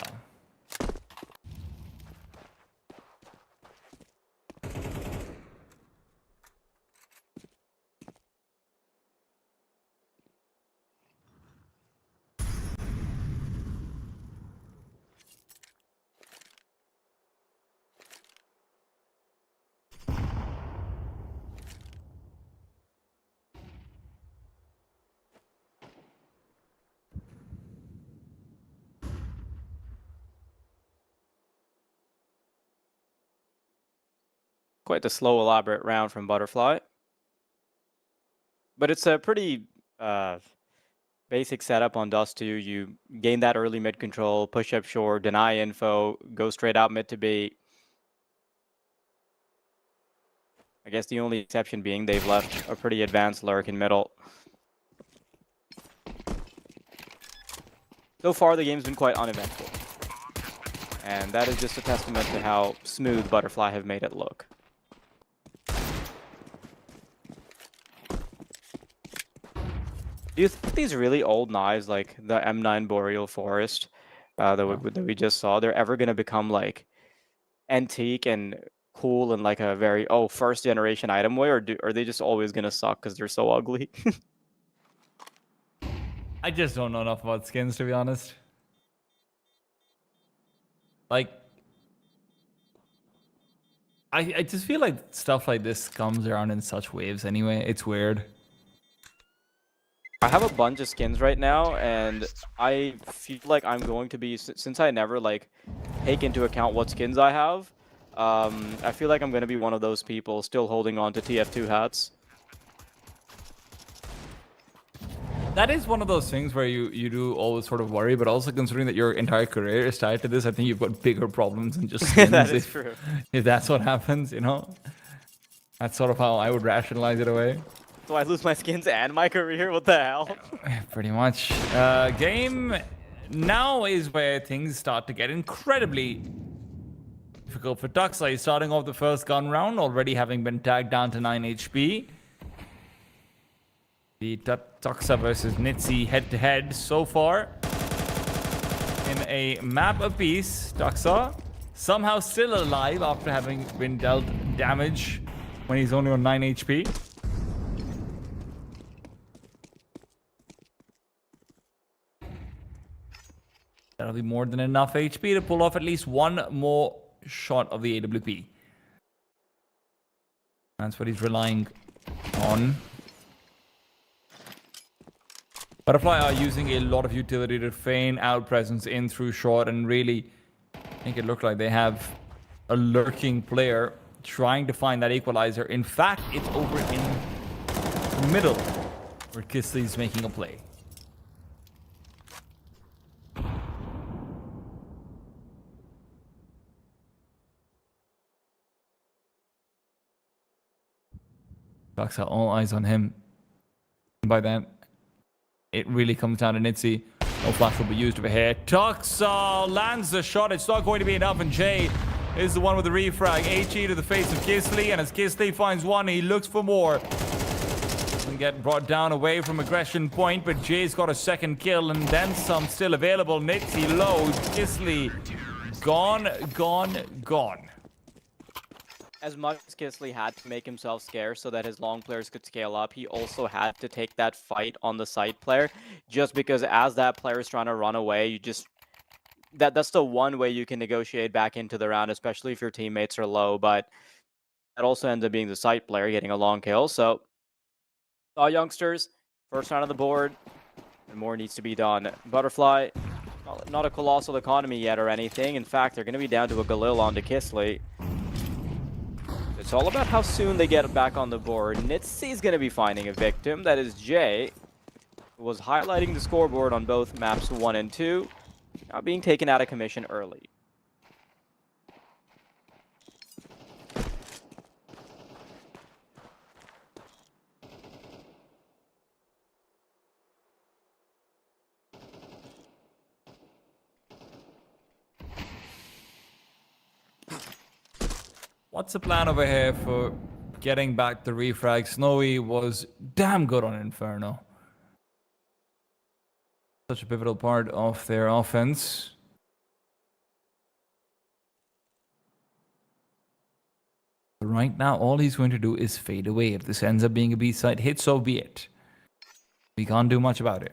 Quite the slow, elaborate round from Butterfly. But it's a pretty basic setup on Dust 2. You gain that early mid control, push up short, deny info, go straight out mid to B. I guess the only exception being they've left a pretty advanced lurk in middle. So far, the game's been quite uneventful. And that is just a testament to how smooth Butterfly have made it look. Do you think these really old knives, like the M9 Boreal Forest that we just saw, they're ever going to become like antique and cool in like a very, first generation item way, or are they just always going to suck because they're so ugly? I just don't know enough about skins, to be honest. Like, I just feel like stuff like this comes around in such waves anyway. It's weird. I have a bunch of skins right now, and I feel like I'm going to be, since I never like take into account what skins I have, I feel like I'm going to be one of those people still holding on to TF2 hats. That is one of those things where you do always sort of worry, but also considering that your entire career is tied to this, I think you've got bigger problems than just skins. That is true. If that's what happens, you know? That's sort of how I would rationalize it away. Do I lose my skins and my career? What the hell? Pretty much. Game now is where things start to get incredibly difficult for Tuxa. He's starting off the first gun round, already having been tagged down to 9 HP. The Tuxa versus Nitsi head-to-head so far. In a map apiece, Tuxa somehow still alive after having been dealt damage when he's only on 9 HP. That'll be more than enough HP to pull off at least one more shot of the AWP. That's what he's relying on. Butterfly are using a lot of utility to feign out presence in through short and really make it look like they have a lurking player trying to find that equalizer. In fact, it's over in the middle where Kisley's making a play. Tuxa, all eyes on him. And by that, it really comes down to Nitsi. No flash will be used over here. Tuxa lands the shot. It's not going to be enough, and Jay is the one with the refrag. HE to the face of Kisley, and as Kisley finds one, he looks for more. Doesn't get brought down away from aggression point, but Jay's got a second kill, and then some still available. Nitsi loads. Kisley gone, gone, gone. As much as Kisley had to make himself scarce so that his long players could scale up, he also had to take that fight on the side player, just because as that player is trying to run away, you just... That's the one way you can negotiate back into the round, especially if your teammates are low, but that also ends up being the side player getting a long kill, so... youngsters, first round of the board, and more needs to be done. Butterfly, not a colossal economy yet or anything. In fact, they're going to be down to a Galil onto Kisley. It's all about how soon they get back on the board. Nitsi's going to be finding a victim. That is Jay, who was highlighting the scoreboard on both maps 1 and 2, now being taken out of commission early. What's the plan over here for getting back the refrag? Snowy was damn good on Inferno. Such a pivotal part of their offense. Right now, all he's going to do is fade away. If this ends up being a B-side hit, so be it. We can't do much about it.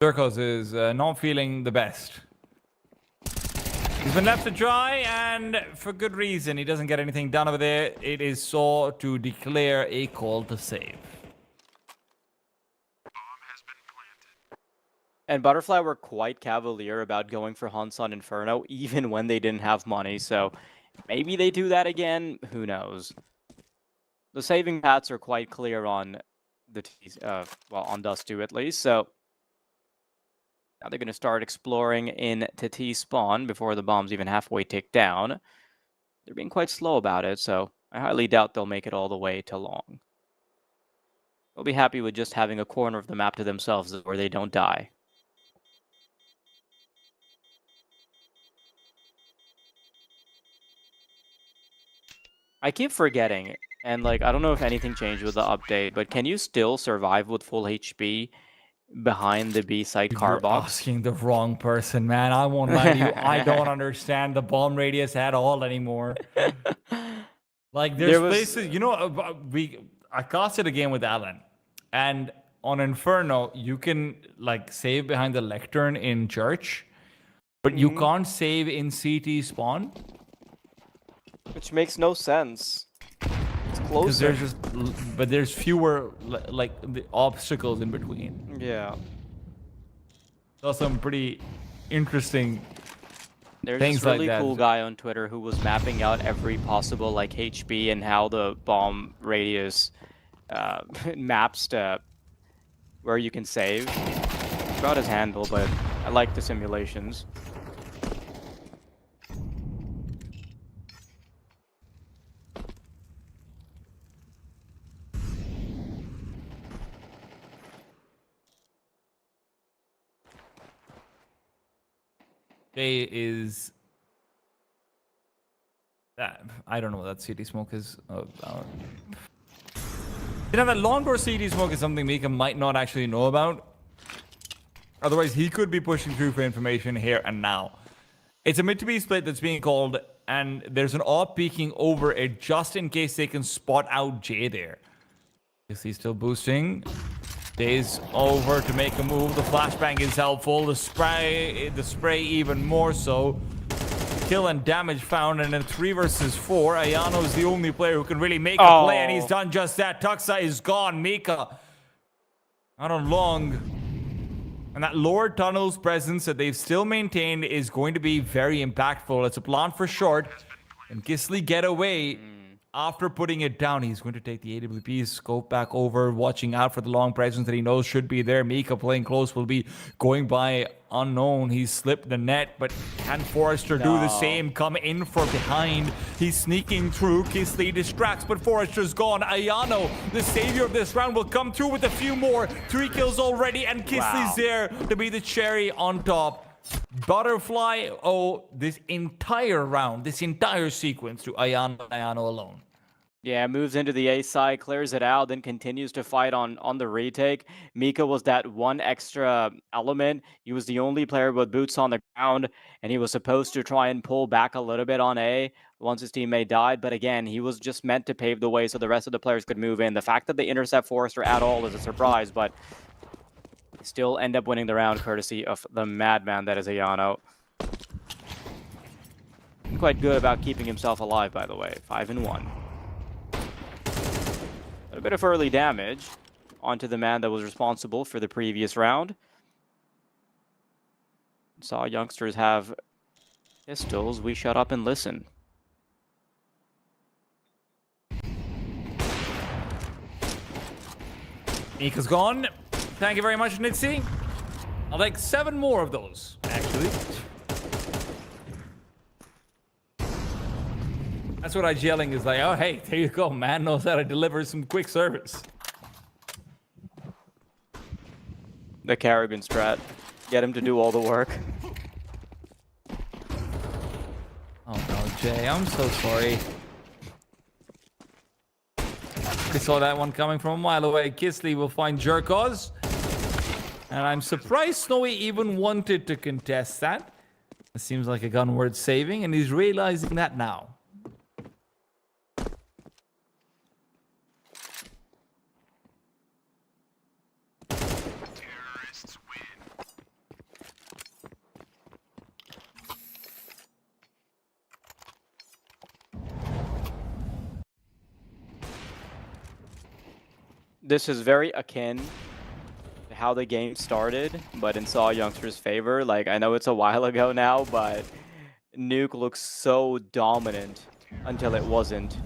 Circles is not feeling the best. He's been left to dry, and for good reason. He doesn't get anything done over there. It is Saw to declare a call to save. And Butterfly were quite cavalier about going for hunts on Inferno, even when they didn't have money, so maybe they do that again, who knows. The saving paths are quite clear on the well, on Dust 2 at least, so now they're going to start exploring into T-spawn before the bomb's even halfway ticked down. They're being quite slow about it, so I highly doubt they'll make it all the way to long. They'll be happy with just having a corner of the map to themselves where they don't die. I keep forgetting, and like, I don't know if anything changed with the update, but can you still survive with full HP behind the B-side car You're box? asking the wrong person, man. I won't lie to you. I don't understand the bomb radius at all anymore. Like, there's places, you know, I casted a game with Alan, and on Inferno, you can like save behind the lectern in church, but you can't save in CT spawn. Which makes no sense. It's Because closer. there's but there's fewer like the obstacles in between. Yeah. Saw some pretty interesting There's things this really like that. cool guy on Twitter who was mapping out every possible like HP and how the bomb radius maps to where you can save. Forgot his handle, but I like the simulations. Jay is I don't know what that CD smoke is. You know, that long door CD smoke is something Mika might not actually know about. Otherwise, he could be pushing through for information here and now. It's a mid to B split that's being called, and there's an AWP peeking over it just in case they can spot out Jay there. Is he still boosting? Jay's over to make a move. The flashbang is helpful. The spray even more so. Kill and damage found, and in 3 versus 4, Ayano is the only player who can really make a play, and he's done just that. Tuxa is gone. Mika not on long. And that lower tunnel's presence that they've still maintained is going to be very impactful. It's a plant for short. And Gisli get away after putting it down. He's going to take the AWP scope back over, watching out for the long presence that he knows should be there. Mika playing close will be going by unknown. He's slipped the net, but can Forrester do the same? Come in from behind. He's sneaking through. Gisli distracts, but Forrester's gone. Ayano, the savior of this round, will come through with a few more. 3 kills already, and Gisli's there to be the cherry on top. Butterfly, this entire round, this entire sequence to Ayano alone. Yeah, moves into the A side, clears it out, then continues to fight on the retake. Mika was that one extra element. He was the only player with boots on the ground, and he was supposed to try and pull back a little bit on A once his teammate died. But again, he was just meant to pave the way so the rest of the players could move in. The fact that they intercept Forrester at all is a surprise, but still end up winning the round courtesy of the madman that is Ayano. Quite good about keeping himself alive, by the way. 5-1. A bit of early damage onto the man that was responsible for the previous round. Saw youngsters have pistols. We shut up and listen. Mika's gone. Thank you very much, Nitsi. I'll take 7 more of those, actually. That's what I'm yelling is like, oh, hey, there you go. Man knows how to deliver some quick service. The Carrigan strat. Get him to do all the work. Oh no, Jay, I'm so sorry. We saw that one coming from a mile away. Kisley will find Jerkos. And I'm surprised Snowy even wanted to contest that. It seems like a gun worth saving, and he's realizing that now. This is very akin to how the game started, but in Saw Youngster's favor. Like, I know it's a while ago now, but Nuke looks so dominant until it wasn't.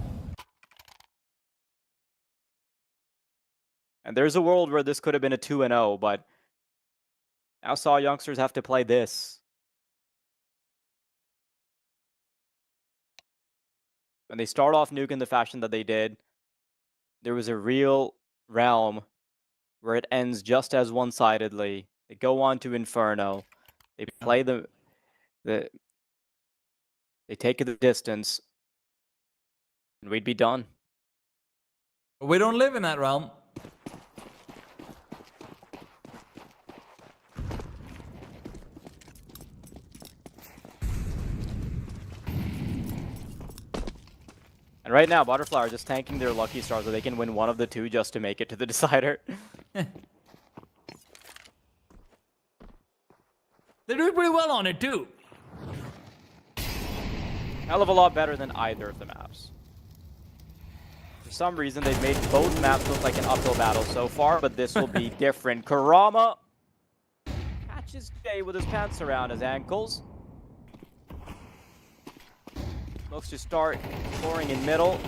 And there's a world where this could have been a 2-0, but now Saw Youngsters have to play this. When they start off Nuke in the fashion that they did, there was a real realm where it ends just as one-sidedly. They go on to Inferno. They play they take the distance, and we'd be done. We don't live in that realm. And right now, Butterfly are just tanking their lucky stars so they can win one of the two just to make it to the decider. They're doing pretty well on it, too. Hell of a lot better than either of the maps. For some reason, they've made both maps look like an uphill battle so far, but this will be different. Kurama catches Jay with his pants around his ankles. Looks to start pouring in middle.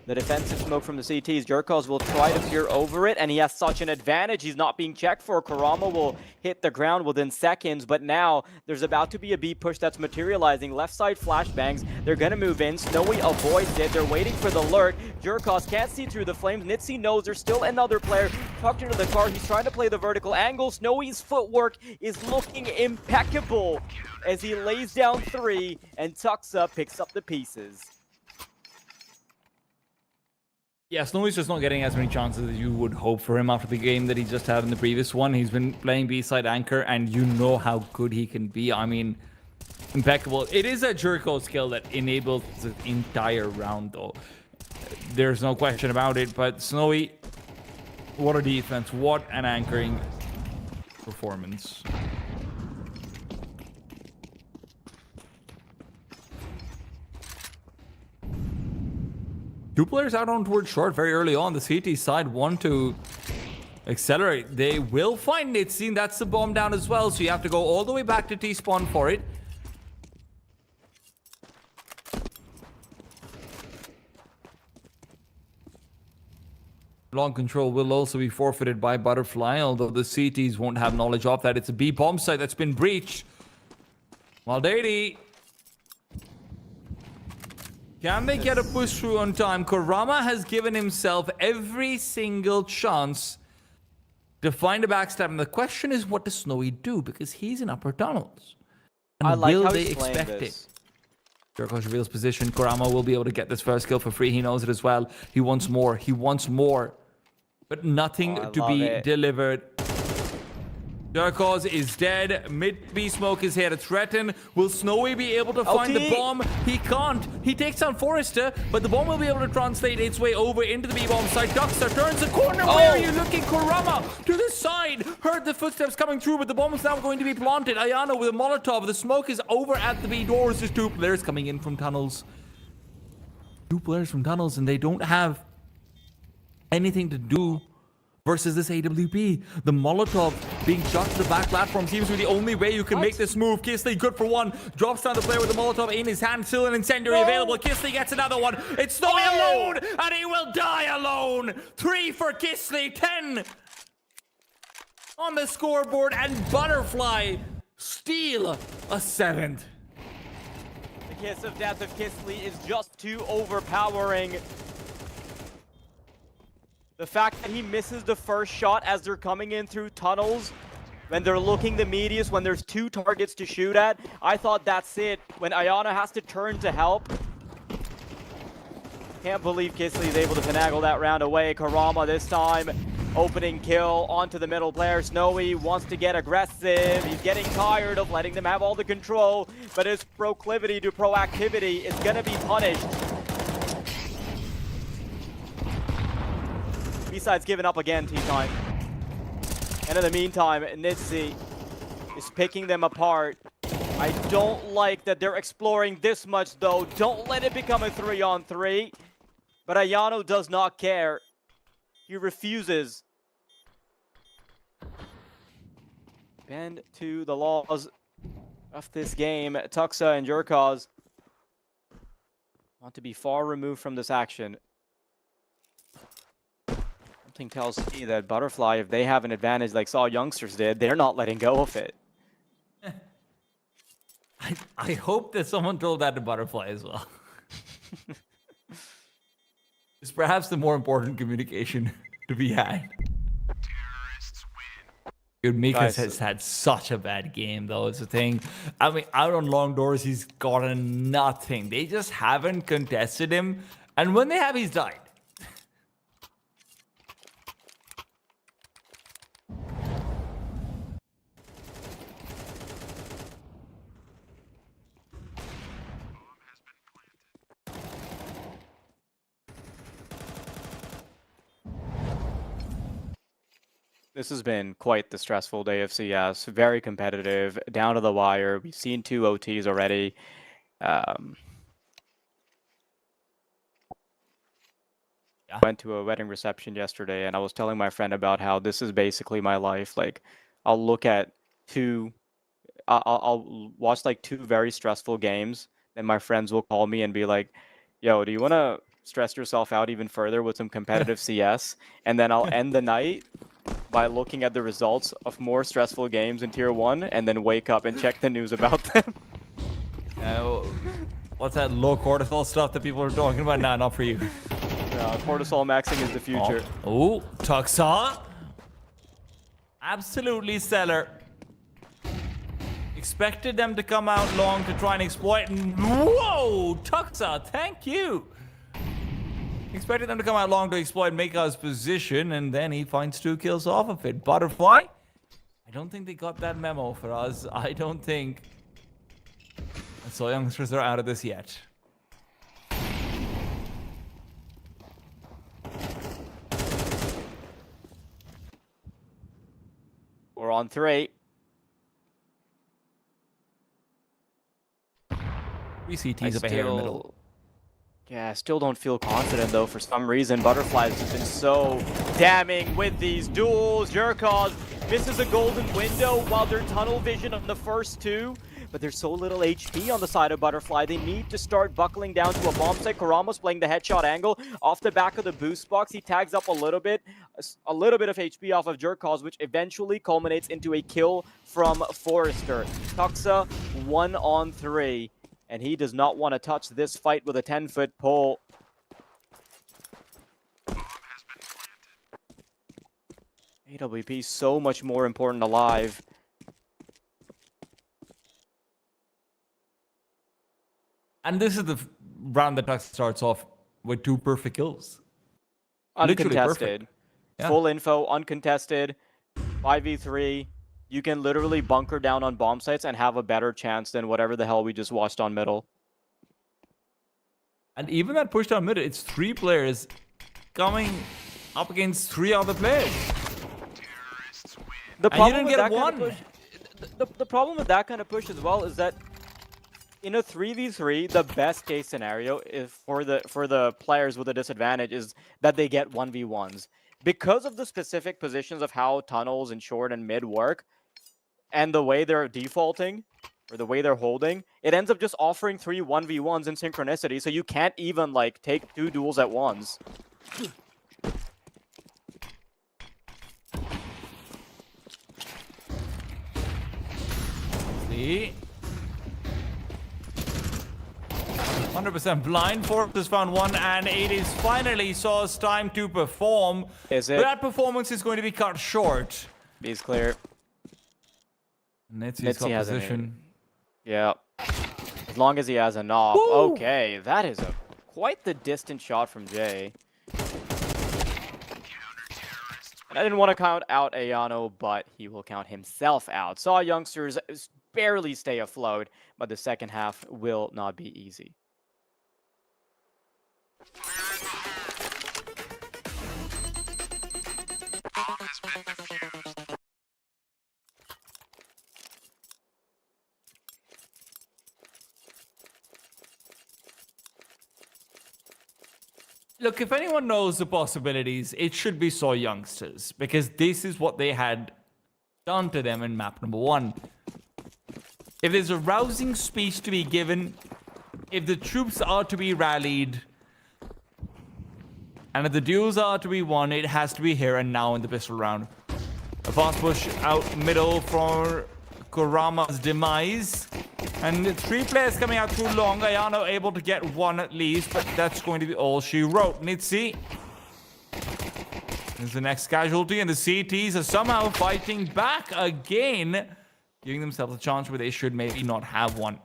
The defensive smoke from the CTs. Jerkos will try to peer over it, and he has such an advantage. He's not being checked for. Kurama will hit the ground within seconds, but now there's about to be a B push that's materializing. Left side flashbangs. They're going to move in. Snowy avoids it. They're waiting for the lurk. Jerkos can't see through the flames. Nitsi knows there's still another player tucked into the car. He's trying to play the vertical angle. Snowy's footwork is looking impeccable as he lays down 3 and Tuxa picks up the pieces. Yeah, Snowy's just not getting as many chances as you would hope for him after the game that he just had in the previous one. He's been playing B-side anchor, and you know how good he can be. I mean, impeccable. It is a Jerko skill that enables the entire round, though. There's no question about it, but Snowy, what a defense. What an anchoring performance. Two players out on towards short very early on. The CT side want to accelerate. They will find it. Seen that's the bomb down as well. So you have to go all the way back to T-spawn for it. Long control will also be forfeited by Butterfly, although the CTs won't have knowledge of that. It's a B bomb site that's been breached. Maldady. Can they get a push through on time? Kurama has given himself every single chance to find a backstab. And the question is, what does Snowy do? Because he's in upper tunnels. And I like will how they he's playing expect this. it? Jerkos reveals position. Kurama will be able to get this first kill for free. He knows it as well. He wants more. He wants more. But nothing to be delivered. Jerkos is dead. Mid-B smoke is here to threaten. Will Snowy be able to find the bomb? He can't. He takes down Forrester, but the bomb will be able to translate its way over into the B-bomb side. Duckster turns the corner. Where are you looking? Kurama to the side. Heard the footsteps coming through, but the bomb is now going to be planted. Ayano with a Molotov. The smoke is over at the B doors. There's two players coming in from tunnels. Two players from tunnels, and they don't have anything to do versus this AWP. The Molotov being shot to the back platform seems to be the only way you can make this move. Kisley, good for one. Drops down the player with the Molotov in his hand. Still an incendiary available. Kisley gets another one. It's Snowy alone, and he will die alone. 3 for Kisley, 10 on the scoreboard, and Butterfly steal a 7th. kiss of death of Kisley is just too overpowering. The fact that he misses the first shot as they're coming in through tunnels, when they're looking the medius, when there's 2 targets to shoot at, I thought that's it. When Ayana has to turn to help. Can't believe Kisley is able to finagle that round away. Karama this time, opening kill onto the middle player. Snowy wants to get aggressive. He's getting tired of letting them have all the control, but his proclivity to proactivity is going to be punished. Besides giving up again, T-Time. And in the meantime, Nitsi is picking them apart. I don't like that they're exploring this much, though. Don't let it become a 3-on-3. But Ayano does not care. He refuses. Bend to the laws of this game. Tuxa and Jurkaz want to be far removed from this action. Something tells me that Butterfly, if they have an advantage like Saw Youngsters did, they're not letting go of it. I hope that someone told that to Butterfly as well. It's perhaps the more important communication to be had. Dude, Mika has had such a bad game, though. It's the thing. I mean, out on long doors, he's gotten nothing. They just haven't contested him. And when they have, he's died. This has been quite the stressful day of CS. Very competitive, down to the wire. We've seen 2 OTs already. Went to a wedding reception yesterday, and I was telling my friend about how this is basically my life. Like, I'll look at I'll watch like 2 very stressful games, and my friends will call me and be like, "Yo, do you want to stress yourself out even further with some competitive CS?" And then I'll end the night by looking at the results of more stressful games in Tier 1 and then wake up and check the news about them. What's that low cortisol stuff that people are talking about? Nah, not for you. Cortisol maxing is the future. Oh, Tuxa. Absolutely stellar. Expected them to come out long to try and exploit. And whoa, Tuxa, thank you. Expected them to come out long to exploit Mika's position, and then he finds 2 kills off of it. Butterfly? I don't think they got that memo for us. I don't think. So Youngsters are out of this yet. We're on 3. 3 CTs up ahead in the middle. Yeah, I still don't feel confident, though, for some reason. Butterflies have been so damning with these duels. Jurkaz misses a golden window while they're tunnel vision on the first 2. But there's so little HP on the side of Butterfly. They need to start buckling down to a bomb site. Karama's playing the headshot angle off the back of the boost box. He tags up a little bit of HP off of Jurkaz, which eventually culminates into a kill from Forrester. Tuxa 1-on-3. And he does not want to touch this fight with a 10-foot pole. AWP so much more important alive. And this is the round that Tuxa starts off with 2 perfect kills. Uncontested. Yeah. Full info, uncontested. 5v3. You can literally bunker down on bomb sites and have a better chance than whatever the hell we just watched on middle. And even that push down middle, it's 3 players coming up against 3 other players. The problem with that kind of push, the problem with that kind of push as well is that in a 3v3, the best case scenario is for the players with a disadvantage is that they get 1v1s. Because of the specific positions of how tunnels and short and mid work, and the way they're defaulting, or the way they're holding, it ends up just offering 3 1v1s in synchronicity, so you can't even, like, take 2 duels at once. See? 100% blind. Forrest has found one, and it is finally Saw's time to perform. Is it? But that performance is going to be cut short. B's clear. Nitsy's got has an position. Yeah. As long as he has a knob. Woo! Okay, that is quite the distant shot from Jay. And I didn't want to count out Ayano, but he will count himself out. Saw youngsters barely stay afloat, but the second half will not be easy. Look, if anyone knows the possibilities, it should be Saw youngsters, because this is what they had done to them in map number 1. If there's a rousing speech to be given, if the troops are to be rallied, and if the duels are to be won, it has to be here and now in the pistol round. A fast push out middle for Kurama's demise. And 3 players coming out too long. Ayano able to get 1 at least, but that's going to be all she wrote. Nitsi is the next casualty, and the CTs are somehow fighting back again, giving themselves a chance where they should maybe not have one.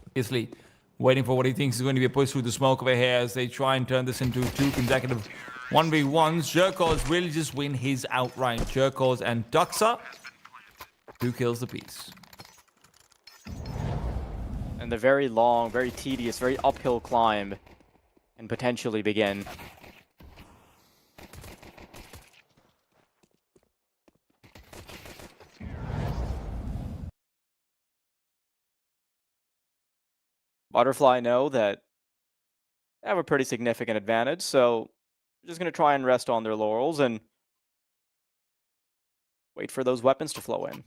Obviously, waiting for what he thinks is going to be a push through the smoke over here as they try and turn this into 2 consecutive 1v1s. Jerkos will just win his outright. Jerkos and Duxa, 2 kills apiece. And the very long, very tedious, very uphill climb and potentially begin. Butterfly know that they have a pretty significant advantage, so they're just going to try and rest on their laurels and wait for those weapons to flow in.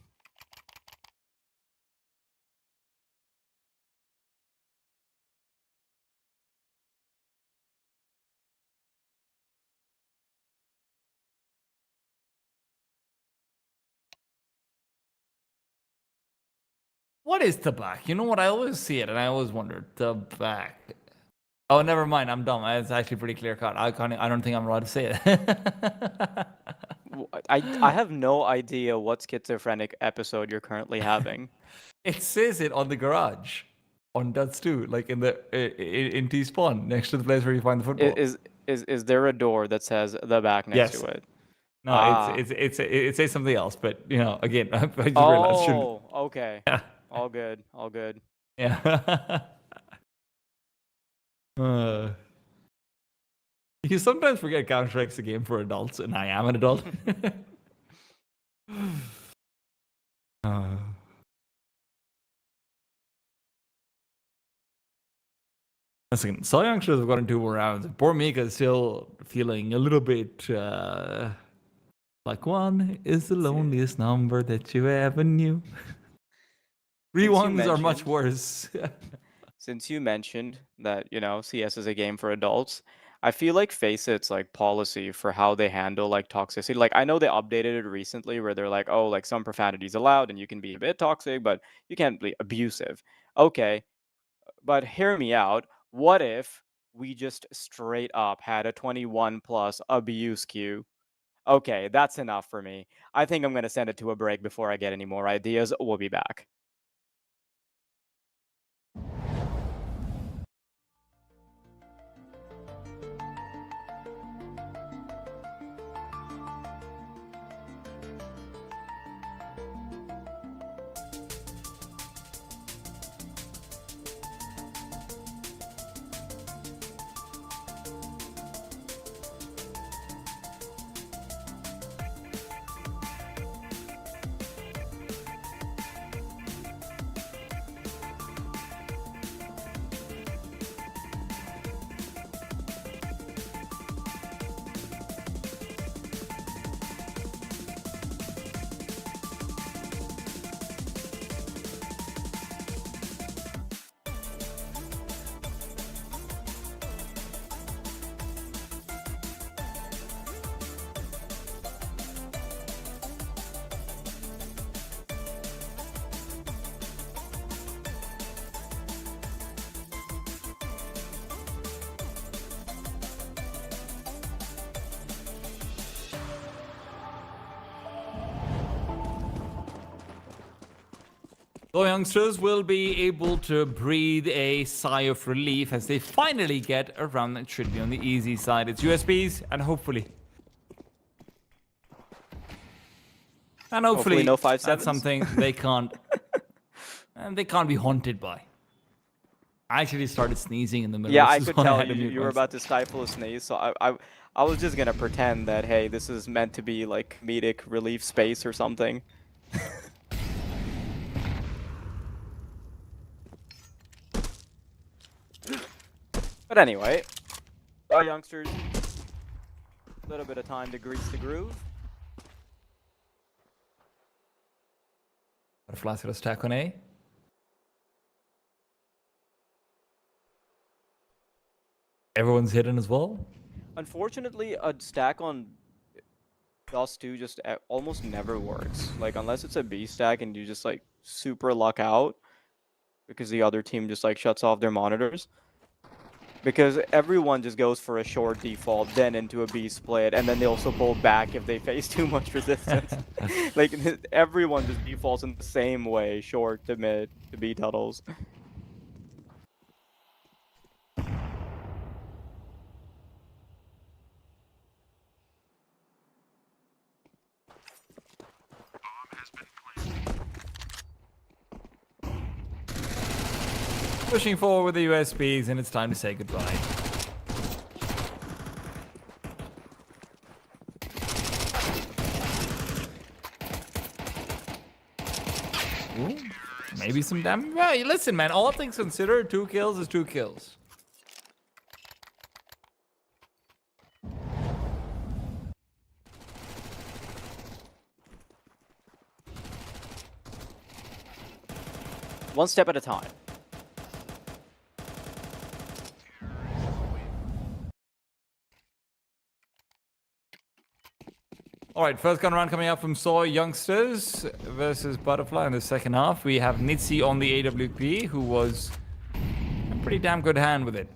What is the back? You know what? I always see it, and I always wondered the back. Oh, never mind. I'm dumb. It's actually pretty clear cut. I don't think I'm allowed to say it. I have no idea what schizophrenic episode you're currently having. It says it on the garage, on Duds 2, like in the in T spawn next to the place where you find the football. Is there a door that says the back next Yes. to it? No, it says something else, but you know, again, I just realized. Oh, okay. Yeah. All good. All good. Yeah. You sometimes forget Counter-Strike's a game for adults, and I am an adult. Once again, Saw youngsters have gotten 2 more rounds. Poor Mika is still feeling a little bit like 1 is the loneliest number that you ever knew. 3 1s are much worse. Since you mentioned that, you know, CS is a game for adults, I feel like Facet's like policy for how they handle like toxicity. Like I know they updated it recently where they're like, oh, like some profanities allowed and you can be a bit toxic, but you can't be abusive. Okay, but hear me out. What if we just straight up had a 21 plus abuse queue? Okay, that's enough for me. I think I'm gonna send it to a break before I get any more ideas. We'll be back. So youngsters will be able to breathe a sigh of relief as they finally get a round that should be on the easy side. It's USBs and hopefully no 5-7s. that's something they can't and they can't be haunted by. I actually started sneezing in the middle. Yeah, This I is could why tell had to you mute you were myself. about to stifle a sneeze, so I was just gonna pretend that, hey, this is meant to be like comedic relief space or something. But anyway, our youngsters, a little bit of time to grease the groove. Butterfly's got a stack on A. Everyone's hidden as well. Unfortunately, a stack on Dust 2 just almost never works. Like, unless it's a B stack and you just, like, super luck out because the other team just, like, shuts off their monitors. Because everyone just goes for a short default, then into a B split, and then they also pull back if they face too much resistance. Like, everyone just defaults in the same way, short to mid to B tunnels. Pushing forward with the USBs, and it's time to say goodbye. Ooh, maybe some damage. Well, listen, man. All things considered, 2 kills is 2 kills. One step at a time. All right, first gun round coming up from Soy Youngsters versus Butterfly in the second half. We have Nitsi on the AWP, who was a pretty damn good hand with it.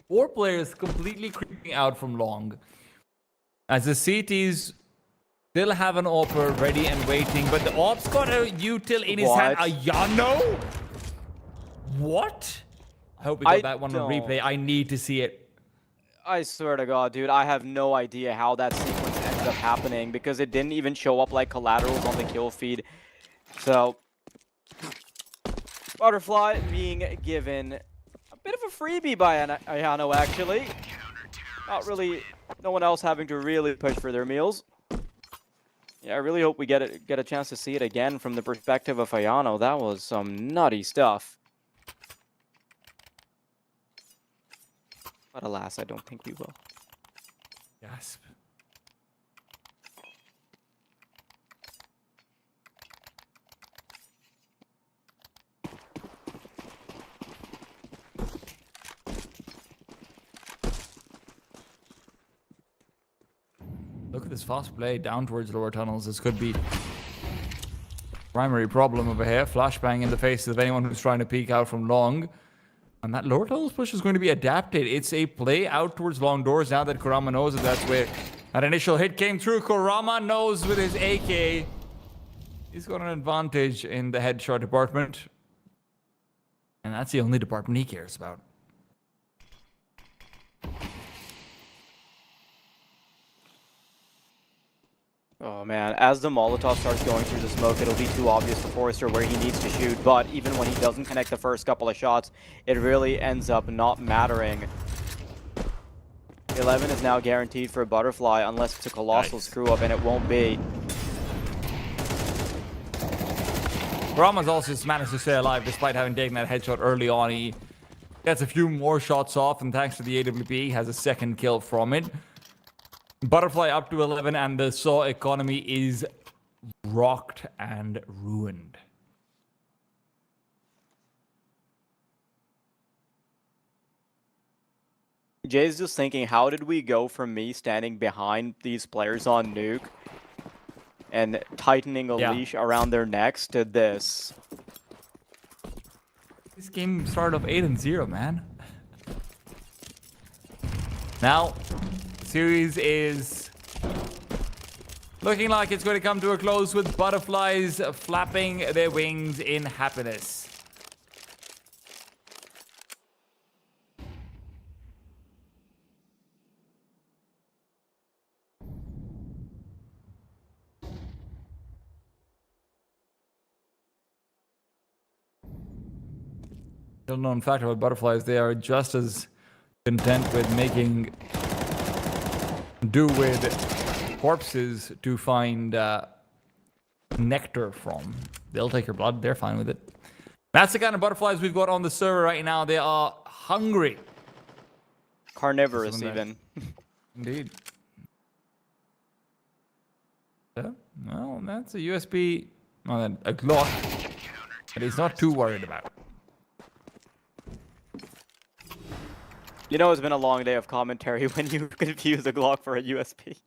Four players completely creeping out from long. As the CTs still have an AWPer ready and waiting, but the AWP's got a util in his hand. What? A Yano? What? I hope we got I that one on replay. I need to see it. I swear to God, dude, I have no idea how that sequence ended up happening because it didn't even show up like collaterals on the kill feed. So, Butterfly being given a bit of a freebie by Ayano, actually. Not really, no one else having to really push for their meals. Yeah, I really hope we get a chance to see it again from the perspective of Ayano. That was some nutty stuff. But alas, I don't think we will. Gasp. Look at this fast play down towards lower tunnels. This could be primary problem over here. Flashbang in the faces of anyone who's trying to peek out from long. And that lower tunnels push is going to be adapted. It's a play out towards long doors now that Kurama knows that that's where that initial hit came through. Kurama knows with his AK. He's got an advantage in the headshot department. And that's the only department he cares about. Oh man, as the Molotov starts going through the smoke, it'll be too obvious for Forrester where he needs to shoot, but even when he doesn't connect the first couple of shots, it really ends up not mattering. 11 is now guaranteed for a Butterfly, unless it's a colossal screw-up, and it won't be. Kurama's also just managed to stay alive despite having taken that headshot early on. He gets a few more shots off, and thanks to the AWP, has a second kill from it. Butterfly up to 11, and the SAW economy is rocked and ruined. Jay's just thinking, how did we go from me standing behind these players on Nuke and tightening a Yeah. leash around their necks to this? This game started off 8-0, man. Now, series is looking like it's going to come to a close with butterflies flapping their wings in happiness. Little known fact about butterflies, they are just as content with making do with corpses to find nectar from. They'll take your blood, they're fine with it. That's the kind of butterflies we've got on the server right now. They are hungry. Carnivorous, Something even. Indeed. Yeah, well, that's a USB, well, a Glock that he's not too worried about. You know, it's been a long day of commentary when you confuse a Glock for a USB.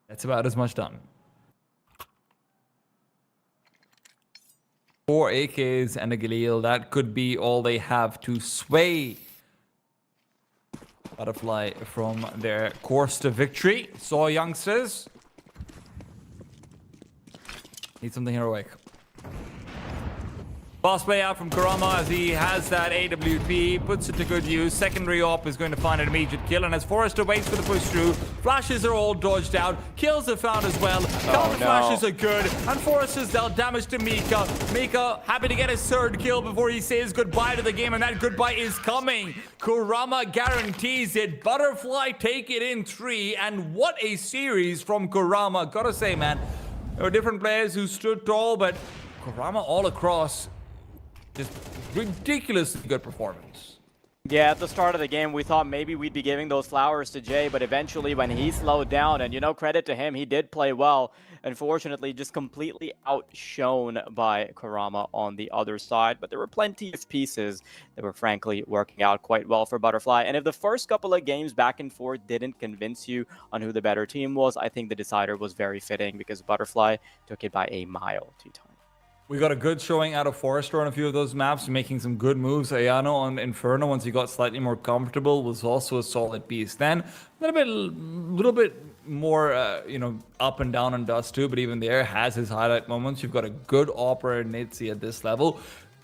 That's about as much done. 4 AKs and a Galil. That could be all they have to sway Butterfly from their course to victory. So, youngsters, need something heroic. Boss play out from Kurama as he has that AWP, puts it to good use. Secondary op is going to find an immediate kill, and as Forrester waits for the push through, flashes are all dodged out, kills are found as well. Counter flashes are good, and Forrester's dealt damage to Mika. Mika happy to get his third kill before he says goodbye to the game, and that goodbye is coming. Kurama guarantees it. Butterfly take it in 3, and what a series from Kurama. Gotta say, man, there were different players who stood tall, but Kurama all across. Just ridiculously good performance. Yeah, at the start of the game, we thought maybe we'd be giving those flowers to Jay, but eventually when he slowed down, and you know, credit to him, he did play well. Unfortunately, just completely outshone by Kurama on the other side, but there were plenty of pieces that were frankly working out quite well for Butterfly. And if the first couple of games back and forth didn't convince you on who the better team was, I think the decider was very fitting because Butterfly took it by a mile 2 times. We got a good showing out of Forrester on a few of those maps, making some good moves. Ayano on Inferno, once he got slightly more comfortable, was also a solid piece. Then a little bit more, you know, up and down on Dust too, but even there has his highlight moments. You've got a good operator Nitsi at this level.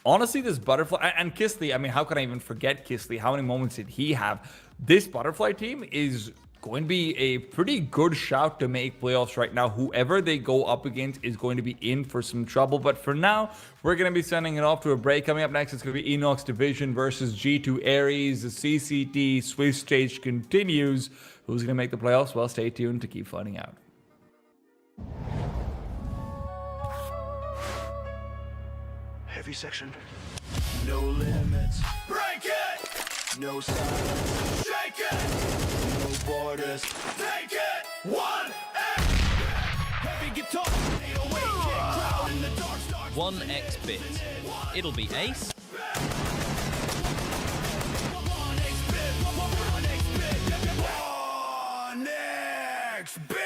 Honestly, this Butterfly and Kisley, I mean, how can I even forget Kisley? How many moments did he have? This Butterfly team is going to be a pretty good shout to make playoffs right now. Whoever they go up against is going to be in for some trouble. But for now, we're going to be sending it off to a break. Coming up next, it's going to be Enox Division versus G2 Ares. The CCT Swiss stage continues. Who's going to make the playoffs? Well, stay tuned to keep finding out. Heavy section. No limits. Break it! No silence. Shake it! No borders. Take it! 1 Heavy guitar. 808 kick crowd in the dark starts. 1x bit. It'll be ace. 1x bit.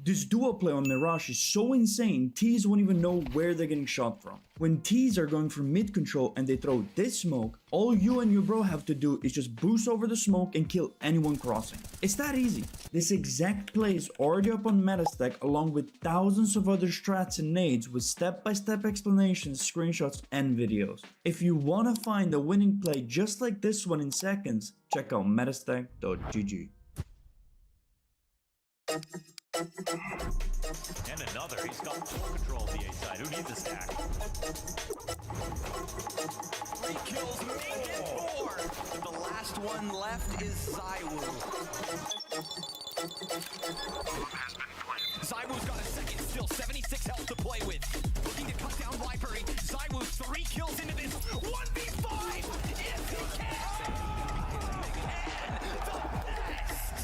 This duo play on Mirage is so insane, Tees won't even know where they're getting shot from. When Tees are going for mid control and they throw this smoke, all you and your bro have to do is just boost over the smoke and kill anyone crossing. It's that easy. This exact play is already up on Metastack along with thousands of other strats and nades with step-by-step explanations, screenshots and videos. If you wanna find a winning play just like this one in seconds, check out metastack.gg. And another. He's got full control of the A side. Who needs a stack? 3 kills, make it 4. The last one left is Zywoo. Zywoo's got a second, still 76 health to play with. Looking to cut down Viper. Zywoo 3 kills into this 1v5. If he can. And the best.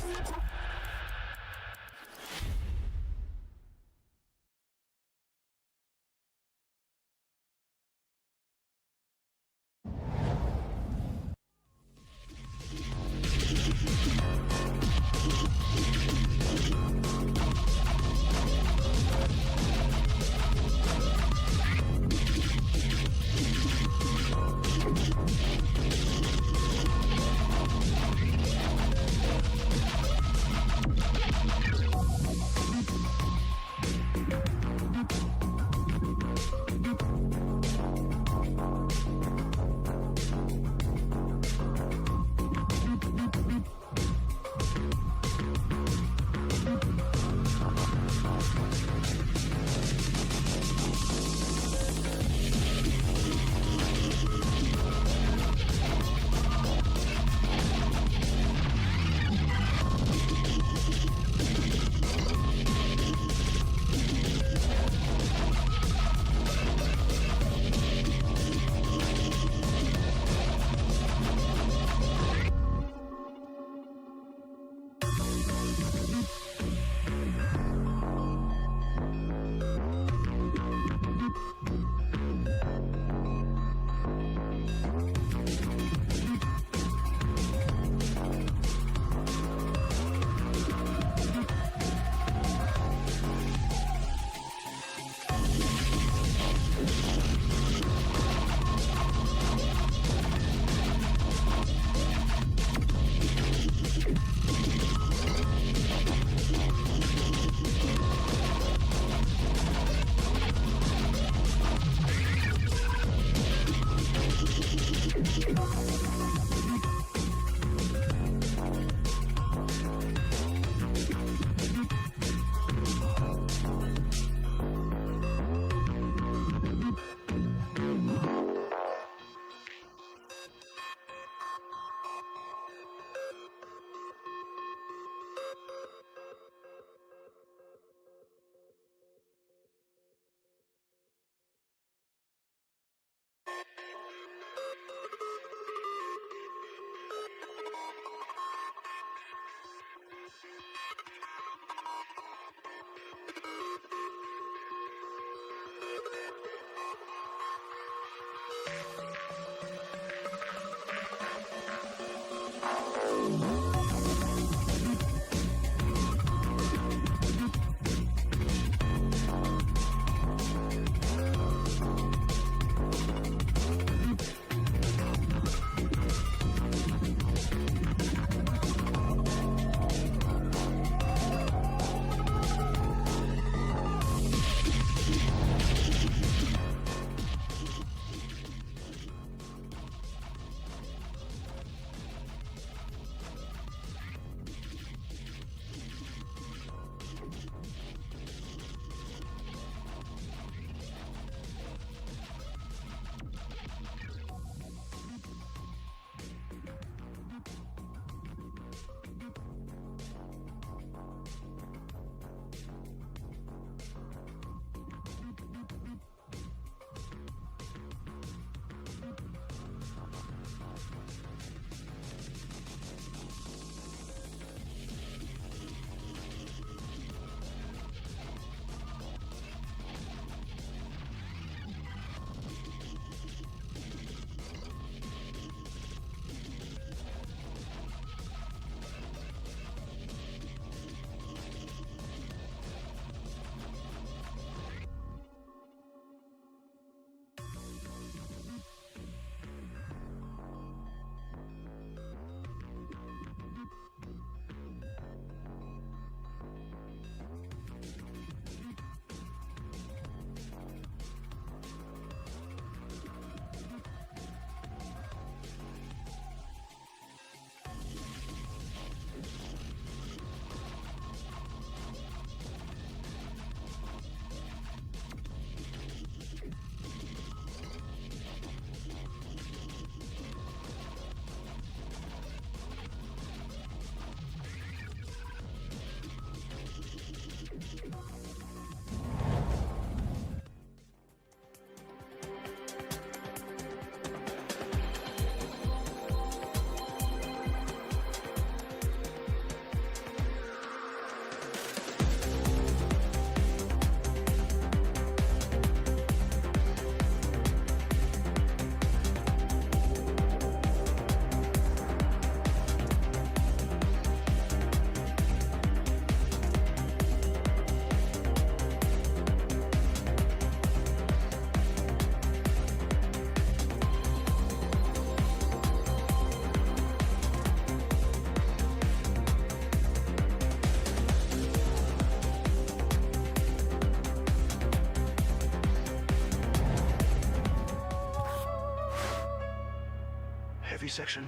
Heavy section.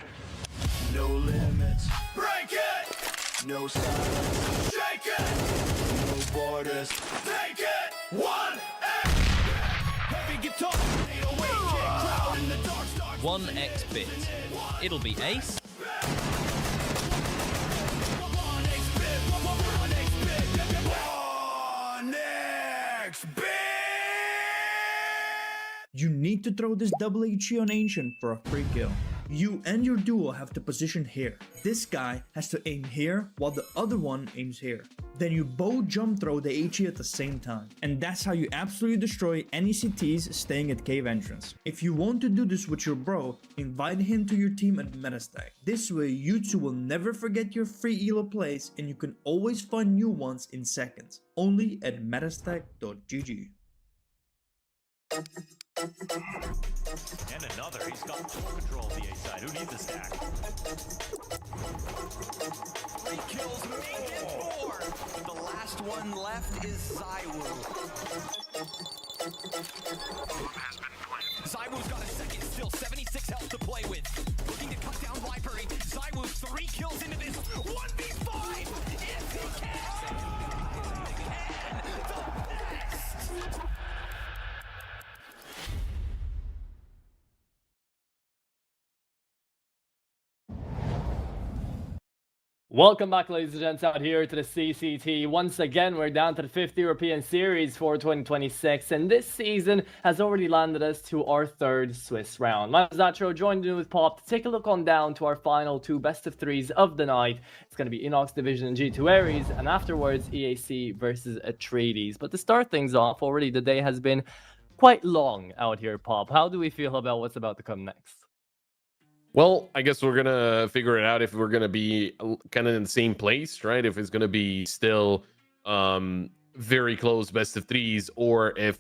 No limits. Break it. No silence. Shake it. No borders. Take it. One. Heavy guitar. 808 kick crowd in the dark star. 1x bit. It'll be ace. You need to throw this double HE on Ancient for a free kill. You and your duo have to position here. This guy has to aim here while the other one aims here. Then you both jump throw the HE at the same time. And that's how you absolutely destroy any CTs staying at cave entrance. If you want to do this with your bro, invite him to your team at Metastack. This way you two will never forget your free ELO plays and you can always find new ones in seconds. Only at metastack.gg. And another. He's got full control of the A side. Who needs a stack? 3 kills, make it 4. The last one left is Zywoo. Zywoo's got a second, still 76 health to play with. Looking to cut down Vipery. Zywoo 3 kills into this 1v5. If he can, the best. Welcome back, ladies and gents, out here to the CCT. Once again, we're down to the 5th European Series for 2026, and this season has already landed us to our 3rd Swiss round. My name is Nacho, joined in with Pop to take a look on down to our final 2 best-of-3s of the night. It's going to be Inox Division and G2 Ares, and afterwards EAC versus Atreides. But to start things off, already the day has been quite long out here, Pop. How do we feel about what's about to come next? Well, I guess we're gonna figure it out if we're gonna be kind of in the same place, right? If it's gonna be still very close best of threes, or if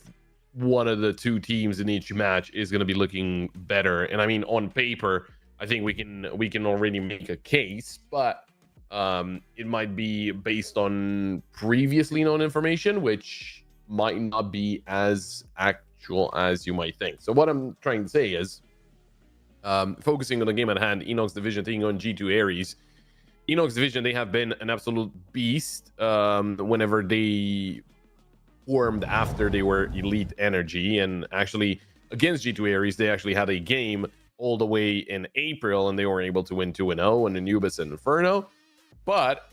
one of the 2 teams in each match is gonna be looking better. And I mean, on paper, I think we can already make a case, but it might be based on previously known information, which might not be as actual as you might think. So what I'm trying to say is, focusing on the game at hand, Inox Division taking on G2 Ares. Inox Division, they have been an absolute beast whenever they formed after they were Elite Energy. And actually, against G2 Ares, they actually had a game all the way in April, and they were able to win 2-0 in Anubis and Inferno. But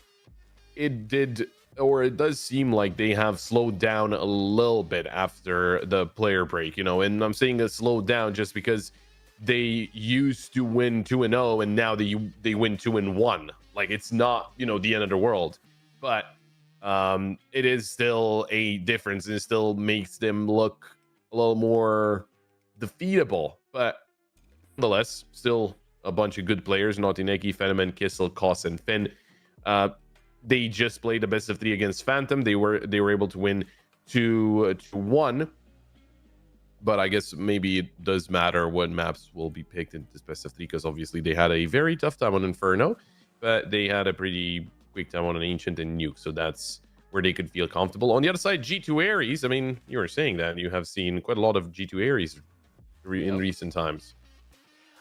it does seem like they have slowed down a little bit after the player break, you know. And I'm saying it slowed down just because they used to win 2-0 and now they win 2-1. Like, it's not, you know, the end of the world, but it is still a difference, and it still makes them look a little more defeatable. But nonetheless, still a bunch of good players: Naughty Fenomen, Kissel, Koss, and Finn. They just played the best of 3 against Phantom. They were able to win 2-1. But I guess maybe it does matter what maps will be picked in this best of 3, because obviously they had a very tough time on Inferno, but they had a pretty quick time on an Ancient and Nuke, so that's where they could feel comfortable. On the other side, G2 Ares, I mean, you were saying that you have seen quite a lot of G2 Ares in recent times.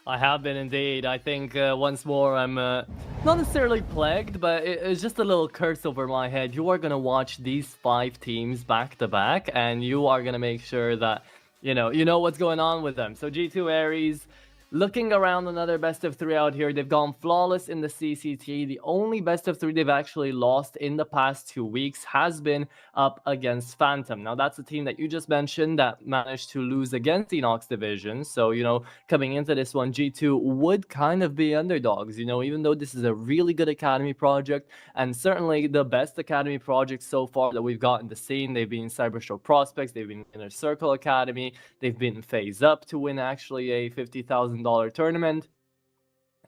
I have been indeed. I think once more I'm not necessarily plagued, but it's just a little curse over my head. You are going to watch these 5 teams back to back, and you are going to make sure that you know what's going on with them. So G2 Ares, looking around another best of 3 out here. They've gone flawless in the CCT. The only best of 3 they've actually lost in the past 2 weeks has been up against Phantom. Now, that's a team that you just mentioned that managed to lose against Inox Division. So, you know, coming into this one, G2 would kind of be underdogs, you know, even though this is a really good academy project, and certainly the best academy project so far that we've got in the scene. They've been Cybershow Prospects, they've been Inner Circle Academy, they've been Phase Up to win actually a $50,000 tournament.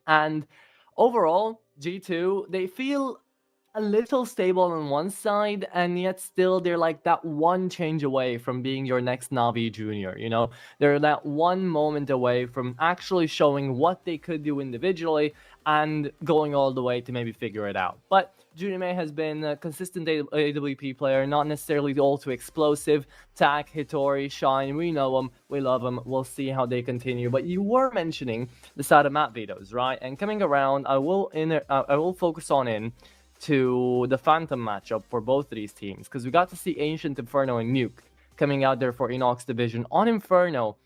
And overall, G2, they feel a little stable on one side, and yet still they're like that one change away from being your next Navi Junior, you know? They're that one moment away from actually showing what they could do individually and going all the way to maybe figure it out. But Junime has been a consistent AWP player, not necessarily all too explosive. Tak, Hitori, Shine, we know them, we love them, we'll see how they continue. But you were mentioning the side of map vetoes, right? And coming around, I will focus on to the Phantom matchup for both of these teams, because we got to see Ancient, Inferno, and Nuke coming out there for Enox Division. On Inferno,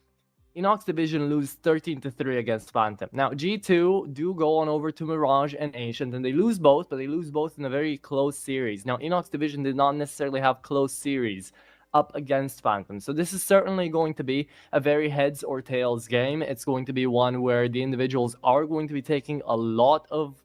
Enox Division lose 13-3 against Phantom. Now, G2 do go on over to Mirage and Ancient, and they lose both, but they lose both in a very close series. Now, Enox Division did not necessarily have close series up against Phantom. So this is certainly going to be a very heads or tails game. It's going to be one where the individuals are going to be taking a lot of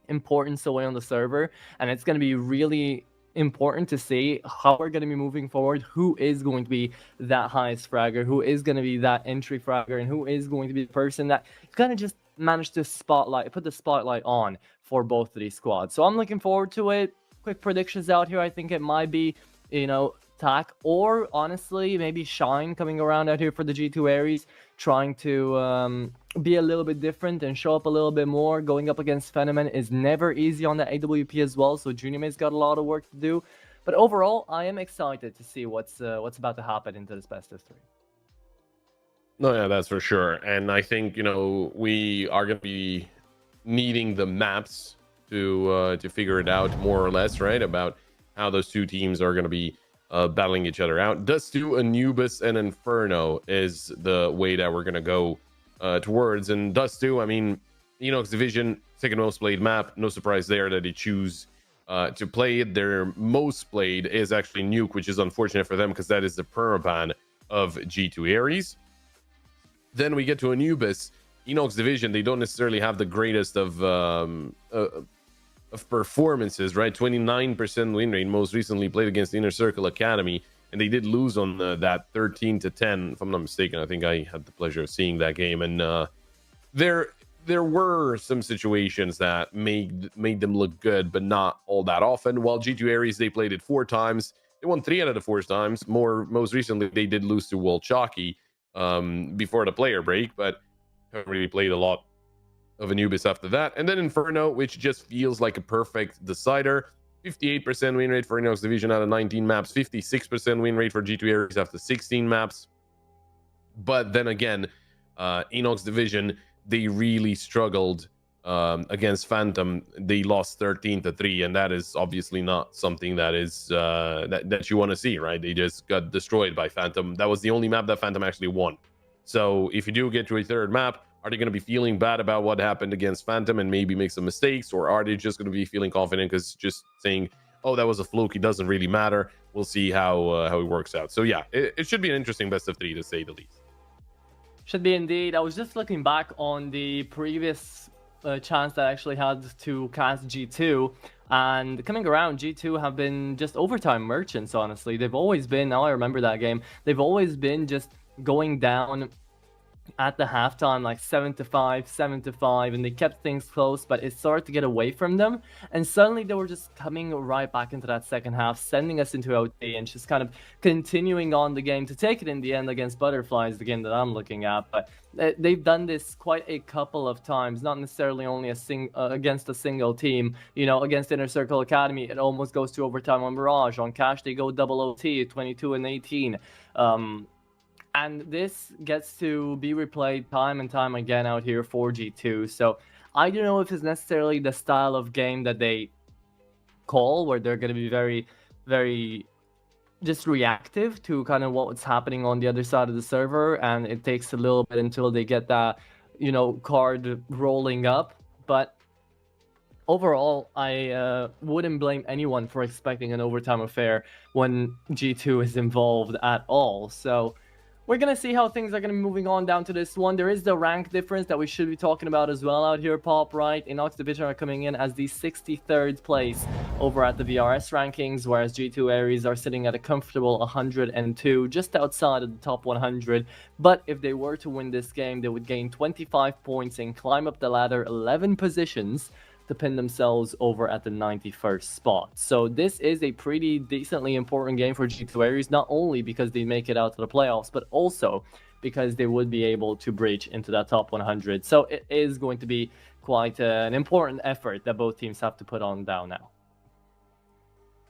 importance away on the server, and it's going to be really important to see how we're going to be moving forward, who is going to be that highest fragger, who is going to be that entry fragger, and who is going to be the person that kind of just managed to put the spotlight on for both of these squads. So I'm looking forward to it. Quick predictions out here. I think it might be, you know, Tak, or honestly maybe Shine coming around out here for the G2 Ares, trying to be a little bit different and show up a little bit more. Going up against Phenomenon is never easy on the AWP as well, so Junime's got a lot of work to do. But overall, I am excited to see what's about to happen into this best of 3. No, yeah, that's for sure. And I think, you know, we are going to be needing the maps to figure it out more or less, right? About how those two teams are going to be battling each other out. Dust 2, Anubis, and Inferno is the way that we're going to go towards. And Dust 2, I mean, Enox Division, second most played map. No surprise there that they choose to play it. Their most played is actually Nuke, which is unfortunate for them because that is the permaban of G2 Ares. Then we get to Anubis. Enox Division, they don't necessarily have the greatest of performances, right? 29% win rate. Most recently played against Inner Circle Academy, and they did lose on that 13-10, if I'm not mistaken. I think I had the pleasure of seeing that game, and there were some situations that made them look good, but not all that often. While G2 Ares, they played it 4 times. They won 3 out of the 4 times. Most recently, they did lose to World Chalky before the player break, but haven't really played a lot of Anubis after that. And then Inferno, which just feels like a perfect decider. 58% win rate for Enox Division out of 19 maps, 56% win rate for G2 Ares after 16 maps. But then again, Enox Division, they really struggled against Phantom. They lost 13-3, and that is obviously not something that is that you want to see, right? They just got destroyed by Phantom. That was the only map that Phantom actually won. So if you do get to a third map, are they going to be feeling bad about what happened against Phantom and maybe make some mistakes, or are they just going to be feeling confident because just saying, oh, that was a fluke, it doesn't really matter? We'll see how it works out. So yeah, it should be an interesting best of 3 to say the least. Should be indeed. I was just looking back on the previous chance that I actually had to cast G2, and coming around, G2 have been just overtime merchants, honestly. They've always been, now I remember that game, they've always been just going down at the halftime like 7-5, 7-5, and they kept things close, but it started to get away from them, and suddenly they were just coming right back into that second half, sending us into OT and just kind of continuing on the game to take it in the end against Butterflies, the game that I'm looking at. But they've done this quite a couple of times, not necessarily only against a single team. You know, against Inner Circle Academy, it almost goes to overtime on Mirage. On Cash, they go double OT, 22-18. And this gets to be replayed time and time again out here for G2. So I don't know if it's necessarily the style of game that they call, where they're going to be very, very just reactive to kind of what's happening on the other side of the server. And it takes a little bit until they get that, you know, card rolling up. But overall, I wouldn't blame anyone for expecting an overtime affair when G2 is involved at all. So we're going to see how things are going to be moving on down to this one. There is the rank difference that we should be talking about as well out here, Pop, right? Enox Division are coming in as the 63rd place over at the VRS rankings, whereas G2 Ares are sitting at a comfortable 102, just outside of the top 100. But if they were to win this game, they would gain 25 points and climb up the ladder 11 positions to pin themselves over at the 91st spot. So this is a pretty decently important game for G2 Aries, not only because they make it out to the playoffs, but also because they would be able to breach into that top 100. So it is going to be quite an important effort that both teams have to put on down now.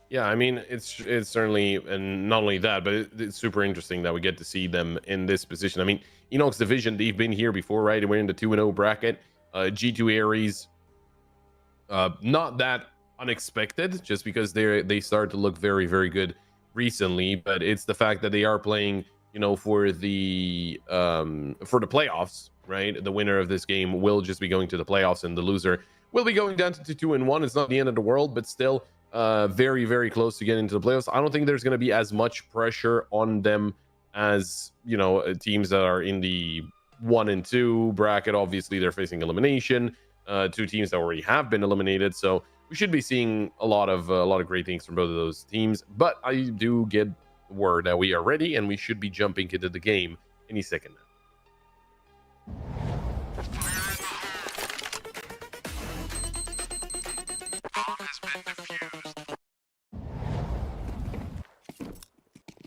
Yeah, I mean, it's certainly, and not only that, but it's super interesting that we get to see them in this position. I mean, Enoch's division, they've been here before, right? We're in the 2-0 bracket. G2 Aries, not that unexpected, just because they start to look very, very good recently. But it's the fact that they are playing, you know, for the playoffs, right? The winner of this game will just be going to the playoffs, and the loser will be going down to 2-1. It's not the end of the world, but still very, very close to getting into the playoffs. I don't think there's going to be as much pressure on them as, you know, teams that are in the 1 and 2 bracket. Obviously, they're facing elimination. Two teams that already have been eliminated, so we should be seeing a lot of great things from both of those teams. But I do get word that we are ready, and we should be jumping into the game any second now.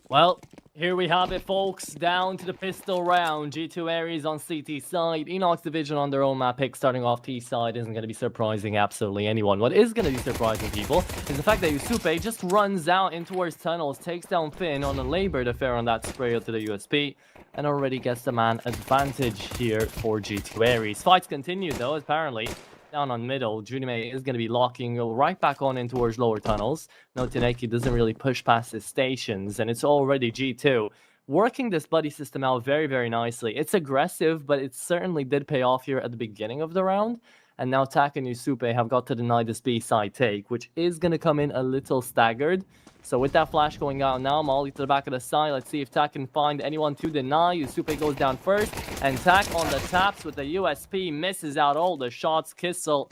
Well, here we have it, folks. Down to the pistol round. G2 Aries on CT side. Enoch's division on their own map pick starting off T side isn't going to be surprising absolutely anyone. What is going to be surprising people is the fact that Yusupe just runs out in towards tunnels, takes down Finn on a labored affair on that spray to the USP, and already gets the man advantage here for G2 Aries. Fights continue though, apparently. Down on middle, Junime is going to be locking right back on in towards lower tunnels. No, Taneki doesn't really push past his stations, and it's already G2 working this buddy system out very, very nicely. It's aggressive, but it certainly did pay off here at the beginning of the round. And now Tak and Yusupe have got to deny this B side take, which is going to come in a little staggered. So with that flash going out now, Molly to the back of the side. Let's see if Tak can find anyone to deny. Yusupe goes down first, and Tak on the taps with the USP misses out all the shots. Kissel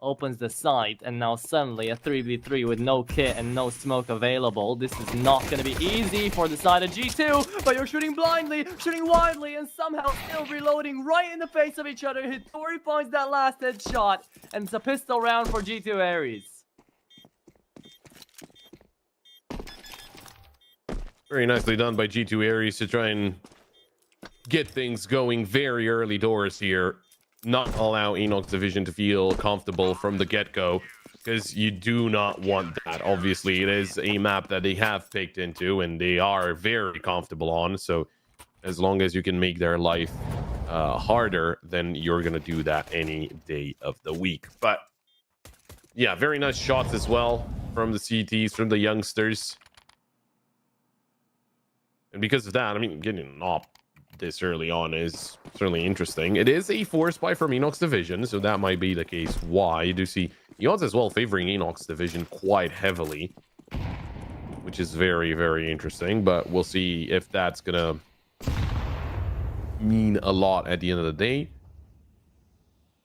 opens the site, and now suddenly a 3v3 with no kit and no smoke available. This is not going to be easy for the side of G2, but you're shooting blindly, shooting wildly, and somehow still reloading right in the face of each other. Hitori finds that last headshot, and it's a pistol round for G2 Aries. Very nicely done by G2 Aries to try and get things going very early doors here. Not allow Enoch's division to feel comfortable from the get-go, because you do not want that. Obviously, it is a map that they have picked into, and they are very comfortable on. So as long as you can make their life harder, then you're going to do that any day of the week. But yeah, very nice shots as well from the CTs, from the youngsters. And because of that, I mean, getting an op this early on is certainly interesting. It is a force buy from Enoch's division, so that might be the case why. You do see the odds as well favoring Enoch's division quite heavily, which is very, very interesting. But we'll see if that's going to mean a lot at the end of the day.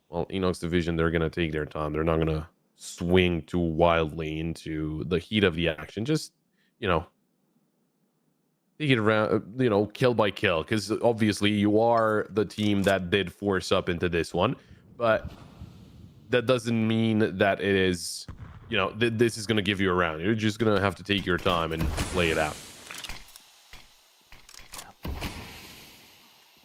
Well, Enoch's division, they're going to take their time. They're not going to swing too wildly into the heat of the action. Just, you know, take it around, you know, kill by kill, because obviously you are the team that did force up into this one, but that doesn't mean that it is, you know, this is going to give you a round. You're just going to have to take your time and play it out.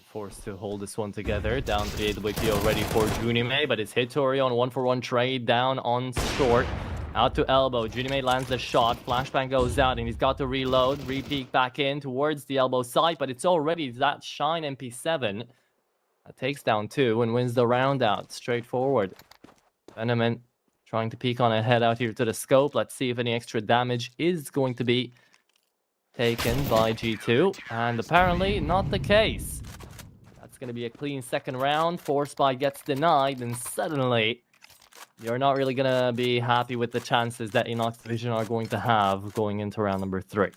Forced to hold this one together. Down to the AWP already for Junime, but it's Hitori on 1-for-1 trade down on short. Out to elbow. Junime lands the shot. Flashbang goes out, and he's got to reload. Re-peek back in towards the elbow side, but it's already that Shine MP7 that takes down 2 and wins the round out. Straightforward. Venomant trying to peek on ahead out here to the scope. Let's see if any extra damage is going to be taken by G2. And apparently not the case. That's going to be a clean second round. Force Spy gets denied, and suddenly you're not really going to be happy with the chances that Enoch's division are going to have going into round number 3.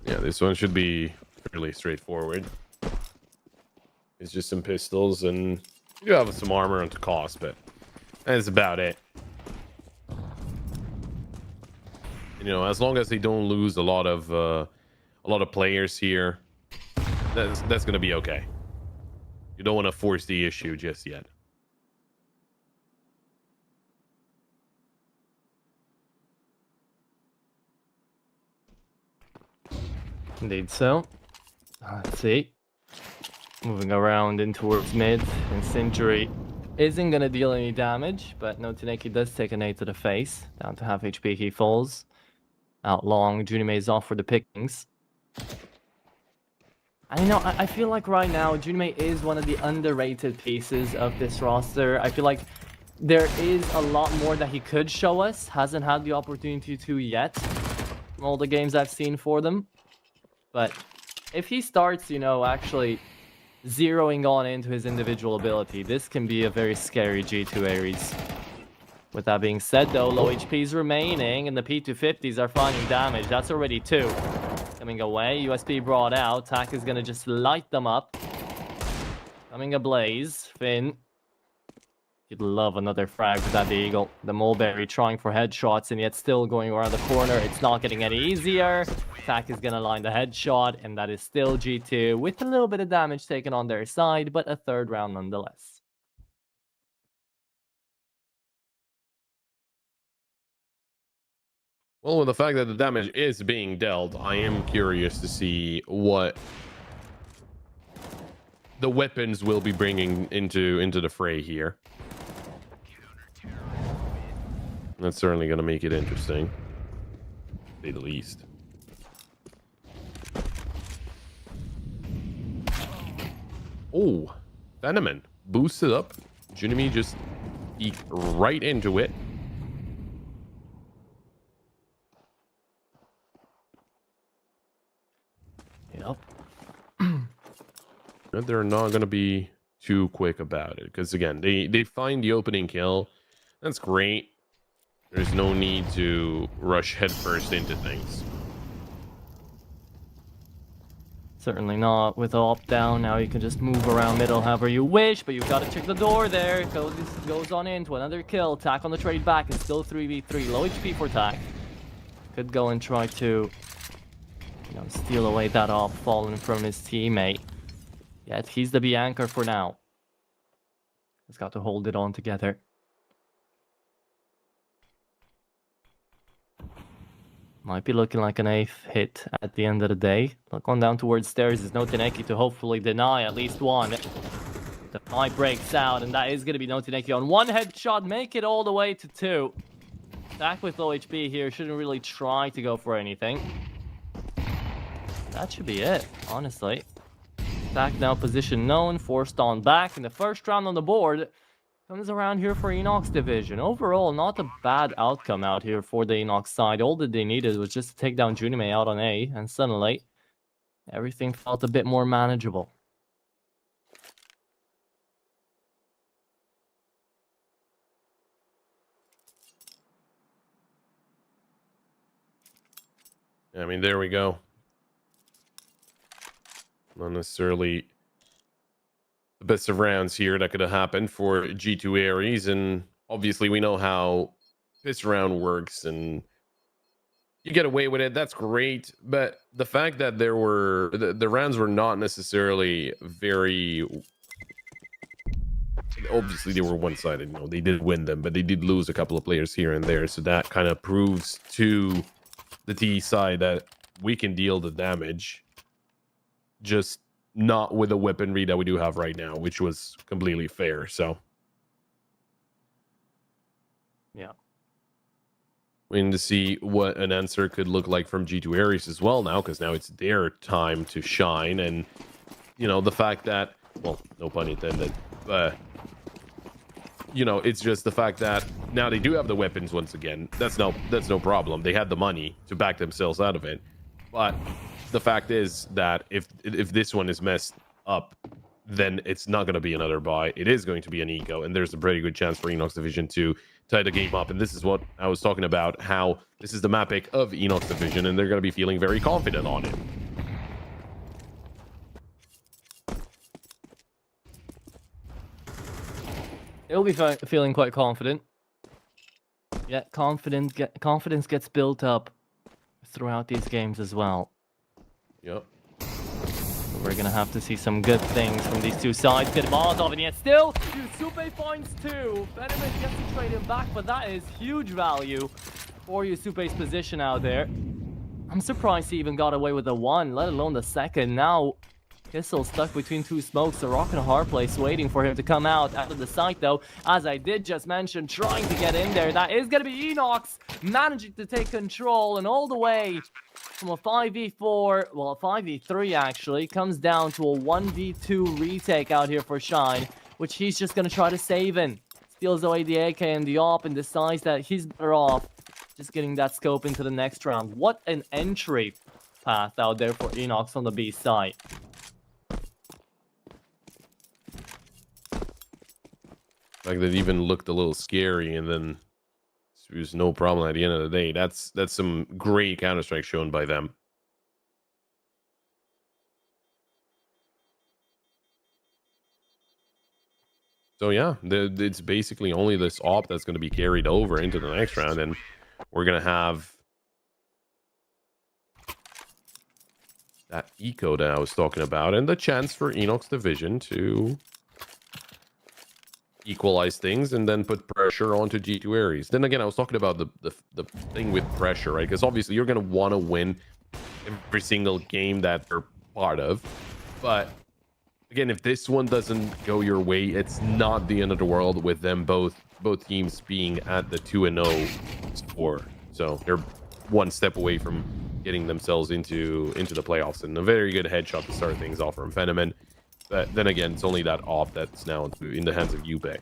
Yeah, this one should be fairly straightforward. It's just some pistols, and you do have some armor onto cost, but that's about it. And as long as they don't lose a lot of players here, that's gonna be okay. You don't want to force the issue just yet. Indeed so. Let's see. Moving around in towards mid, and Sentry isn't gonna deal any damage, but no Taneki does take a nade to the face. Down to half HP, he falls. Out long, Junime is off for the pickings. I feel like right now, Junime is one of the underrated pieces of this roster. I feel like there is a lot more that he could show us. Hasn't had the opportunity to yet from all the games I've seen for them. But if he starts, actually zeroing on into his individual ability, this can be a very scary G2 Ares. With that being said, though, low HPs remaining, and the P250s are finding damage. That's already 2. Coming away, USP brought out. Tak is going to just light them up. Coming ablaze. Finn. You'd love another frag with that Eagle. The Mulberry trying for headshots, and yet still going around the corner. It's not getting any easier. Tak is going to line the headshot, and that is still G2 with a little bit of damage taken on their side, but a third round nonetheless. Well, with the fact that the damage is being dealt, I am curious to see what the weapons will be bringing into the fray here. That's certainly going to make it interesting, to say the least. Oh, Venomon boosted up. Junimi just eked right into it. Yep. They're not going to be too quick about it because, again, they find the opening kill. That's great. There's no need to rush headfirst into things. Certainly not. With up down, now you can just move around middle however you wish, but you've got to check the door there. Goes on into another kill. Tak on the trade back. It's still 3v3. Low HP for Tak. Could go and try to steal away that off fallen from his teammate. Yet he's the B anchor for now. He's got to hold it on together. Might be looking like an 8th hit at the end of the day. Look on down towards stairs. There's no Taneki to hopefully deny at least one. The fight breaks out, and that is going to be no Taneki on 1 headshot. Make it all the way to 2. Tak with low HP here. Shouldn't really try to go for anything. That should be it, honestly. Tak now position known. Forced on back in the first round on the board. Comes around here for Enoch's division. Overall, not a bad outcome out here for the Enoch side. All that they needed was just to take down Junime out on A, and suddenly everything felt a bit more manageable. I mean, there we go. Not necessarily the best of rounds here that could have happened for G2 Ares, and obviously we know how this round works, and you get away with it. That's great, but the fact that there were the rounds were not necessarily very. Obviously, they were one-sided. They did win them, but they did lose a couple of players here and there. So that kind of proves to the T side that we can deal the damage, just not with the weaponry that we do have right now, which was completely fair. So, yeah. Waiting to see what an answer could look like from G2 Ares as well now, because now it's their time to shine. And, the fact that, well, no pun intended, it's just the fact that now they do have the weapons once again. That's no problem. They had the money to back themselves out of it. But the fact is that if this one is messed up, then it's not going to be another buy. It is going to be an eco, and there's a pretty good chance for Enoch's division to tie the game up. And this is what I was talking about, how this is the map pick of Enoch's division, and they're going to be feeling very confident on it. They'll be feeling quite confident. Yeah, confidence gets built up throughout these games as well. Yep. We're gonna have to see some good things from these two sides. Get Molotov, and yet still, Yusupe finds two. Venomous gets to trade him back, but that is huge value for Yusupe's position out there. I'm surprised he even got away with the one, let alone the second. Now, Kissel stuck between two smokes. A rock and a hard place waiting for him to come out of the site, though. As I did just mention, trying to get in there. That is going to be Enox managing to take control, and all the way from a 5v4, well, a 5v3 actually, comes down to a 1v2 retake out here for Shine, which he's just going to try to save in. Steals away the AK and the AWP and decides that he's better off just getting that scope into the next round. What an entry path out there for Enox on the B side. Like that even looked a little scary, and then it was no problem at the end of the day. That's some great Counter-Strike shown by them. So yeah, it's basically only this AWP that's going to be carried over into the next round, and we're going to have that eco that I was talking about, and the chance for Enox Division to equalize things and then put pressure onto G2 Ares. Then again, I was talking about the thing with pressure, right? Because obviously you're going to want to win every single game that you're part of. But again, if this one doesn't go your way, it's not the end of the world with them both teams being at the 2-0 score. So they're one step away from getting themselves into the playoffs, and a very good headshot to start things off from Fenomen. But then again, it's only that AWP that's now in the hands of Yupe.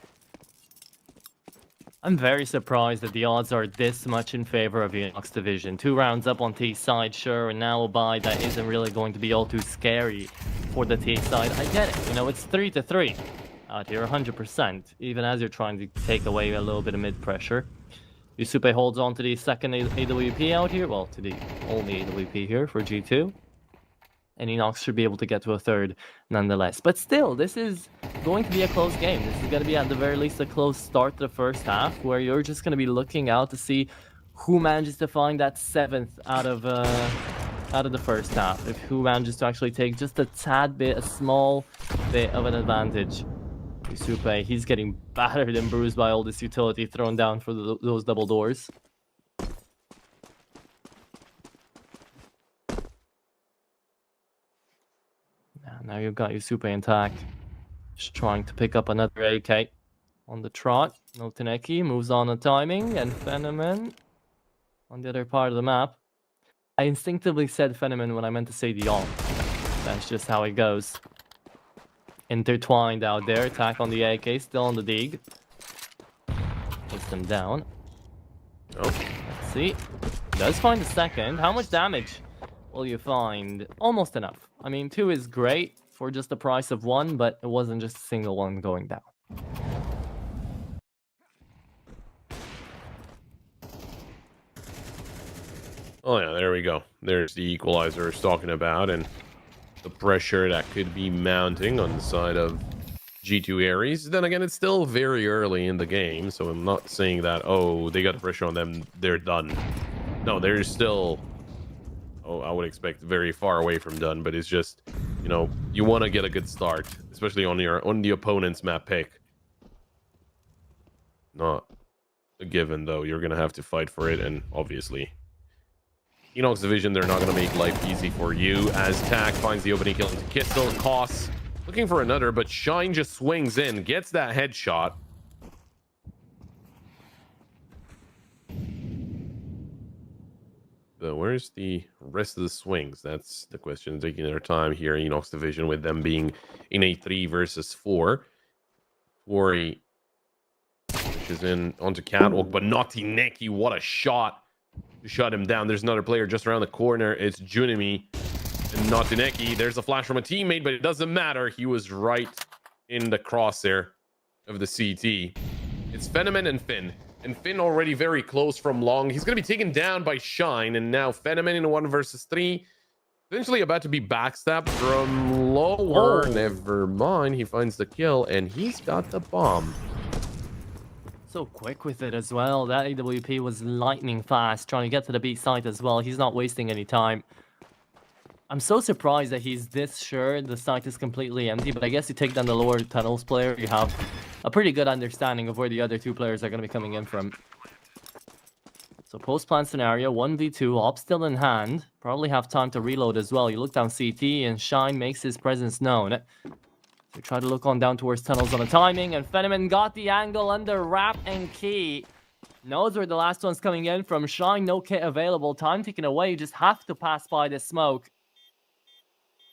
I'm very surprised that the odds are this much in favor of Enox Division. 2 rounds up on T side, sure, and now a bye that isn't really going to be all too scary for the T side. I get it, you know, it's 3-3 out here, 100%, even as you're trying to take away a little bit of mid pressure. Yusupe holds on to the second AWP out here, well, to the only AWP here for G2. And Enox should be able to get to a third nonetheless. But still, this is going to be a close game. This is going to be at the very least a close start to the first half, where you're just going to be looking out to see who manages to find that 7th out of the first half. If who manages to actually take just a tad bit, a small bit of an advantage. Yusupe, he's getting battered and bruised by all this utility thrown down for those double doors. Now you've got Yusupe intact. Just trying to pick up another AK on the trot. No Taneki moves on the timing, and Fenomen on the other part of the map. I instinctively said Fenomen when I meant to say the AWP. That's just how it goes. Intertwined out there. Attack on the AK, still on the dig. Puts them down. Oh. Let's see. Does find the second. How much damage will you find? Almost enough. I mean, 2 is great for just the price of 1, but it wasn't just a single one going down. Oh yeah, there we go. There's the equalizer I was talking about, and the pressure that could be mounting on the side of G2 Ares. Then again, it's still very early in the game, so I'm not saying that, oh, they got the pressure on them, they're done. No, there's still, oh, I would expect very far away from done, but it's just, you know, you want to get a good start, especially on the opponent's map pick. Not a given, though. You're gonna have to fight for it, and obviously Enox Division, they're not going to make life easy for you, as Tak finds the opening kill into Kissel. Koss looking for another, but Shine just swings in, gets that headshot. But where's the rest of the swings? That's the question. Taking their time here, Enox Division, with them being in a 3 versus 4. Worry pushes in onto Catwalk, but Naughty Neki, what a shot to shut him down. There's another player just around the corner. It's Junimi and Naughty Neki. There's a flash from a teammate, but it doesn't matter. He was right in the crosshair of the CT. It's Fenomen and Finn. And Finn already very close from long. He's going to be taken down by Shine. And now Fenomen in a 1 versus 3. Eventually about to be backstabbed from lower. Oh. Never mind. He finds the kill, and he's got the bomb. So quick with it as well. That AWP was lightning fast, trying to get to the B site as well. He's not wasting any time. I'm so surprised that he's this sure the site is completely empty, but I guess you take down the lower tunnels player, you have a pretty good understanding of where the other two players are going to be coming in from. So post-plan scenario, 1v2, op still in hand. Probably have time to reload as well. You look down CT and Shine makes his presence known. So try to look on down towards tunnels on the timing, and Fenneman got the angle under wrap and key. Knows where the last one's coming in from. Shine, no kit available. Time taken away. You just have to pass by the smoke.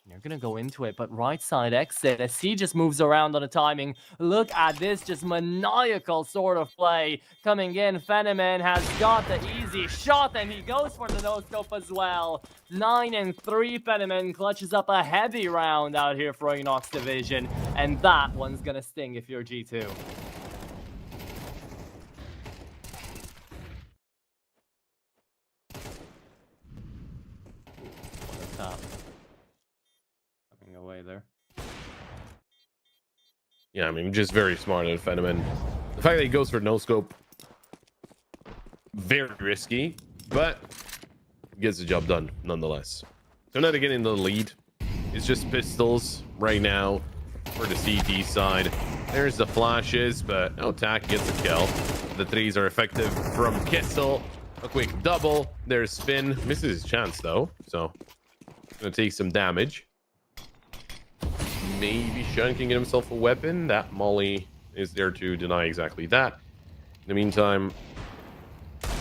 You're going to go into it, but right side exit as he just moves around on the timing. Look at this just maniacal sort of play coming in. Fenneman has got the easy shot, and he goes for the no-scope as well. 9-3, Fenneman clutches up a heavy round out here for Inox Division, and that one's going to sting if you're G2. Away there. Yeah, I mean, just very smart at Fenneman. The fact that he goes for no scope, very risky, but gets the job done nonetheless. So now they're getting the lead. It's just pistols right now for the CT side. There's the flashes, but no tack gets a kill. The threes are effective from Kissel. A quick double. There's Spin. Misses his chance though, so gonna take some damage. Maybe Shun can get himself a weapon. That Molly is there to deny exactly that. In the meantime,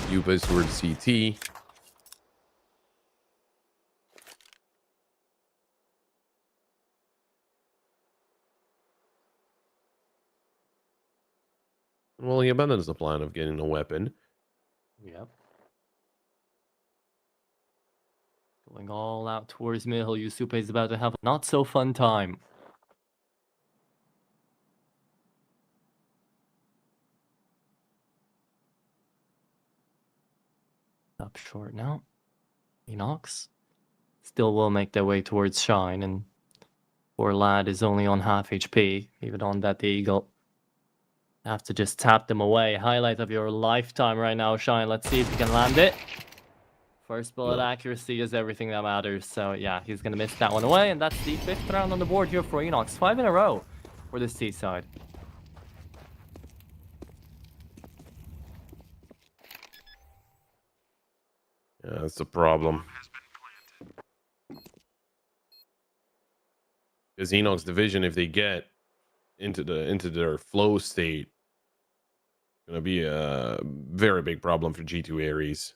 Yupa is towards CT. Well, he abandons the plan of getting a weapon. Yep. Going all out towards middle. Yusupe is about to have a not so fun time. Up short now. Inox still will make their way towards Shine, and poor lad is only on half HP, even on that Eagle. Have to just tap them away. Highlight of your lifetime right now, Shine. Let's see if you can land it. First bullet accuracy is everything that matters. So yeah, he's gonna miss that one away, and that's the 5th round on the board here for Inox. 5 in a row for this T side. Yeah, that's the problem. Because Enox Division, if they get into their flow state, gonna be a very big problem for G2 Ares.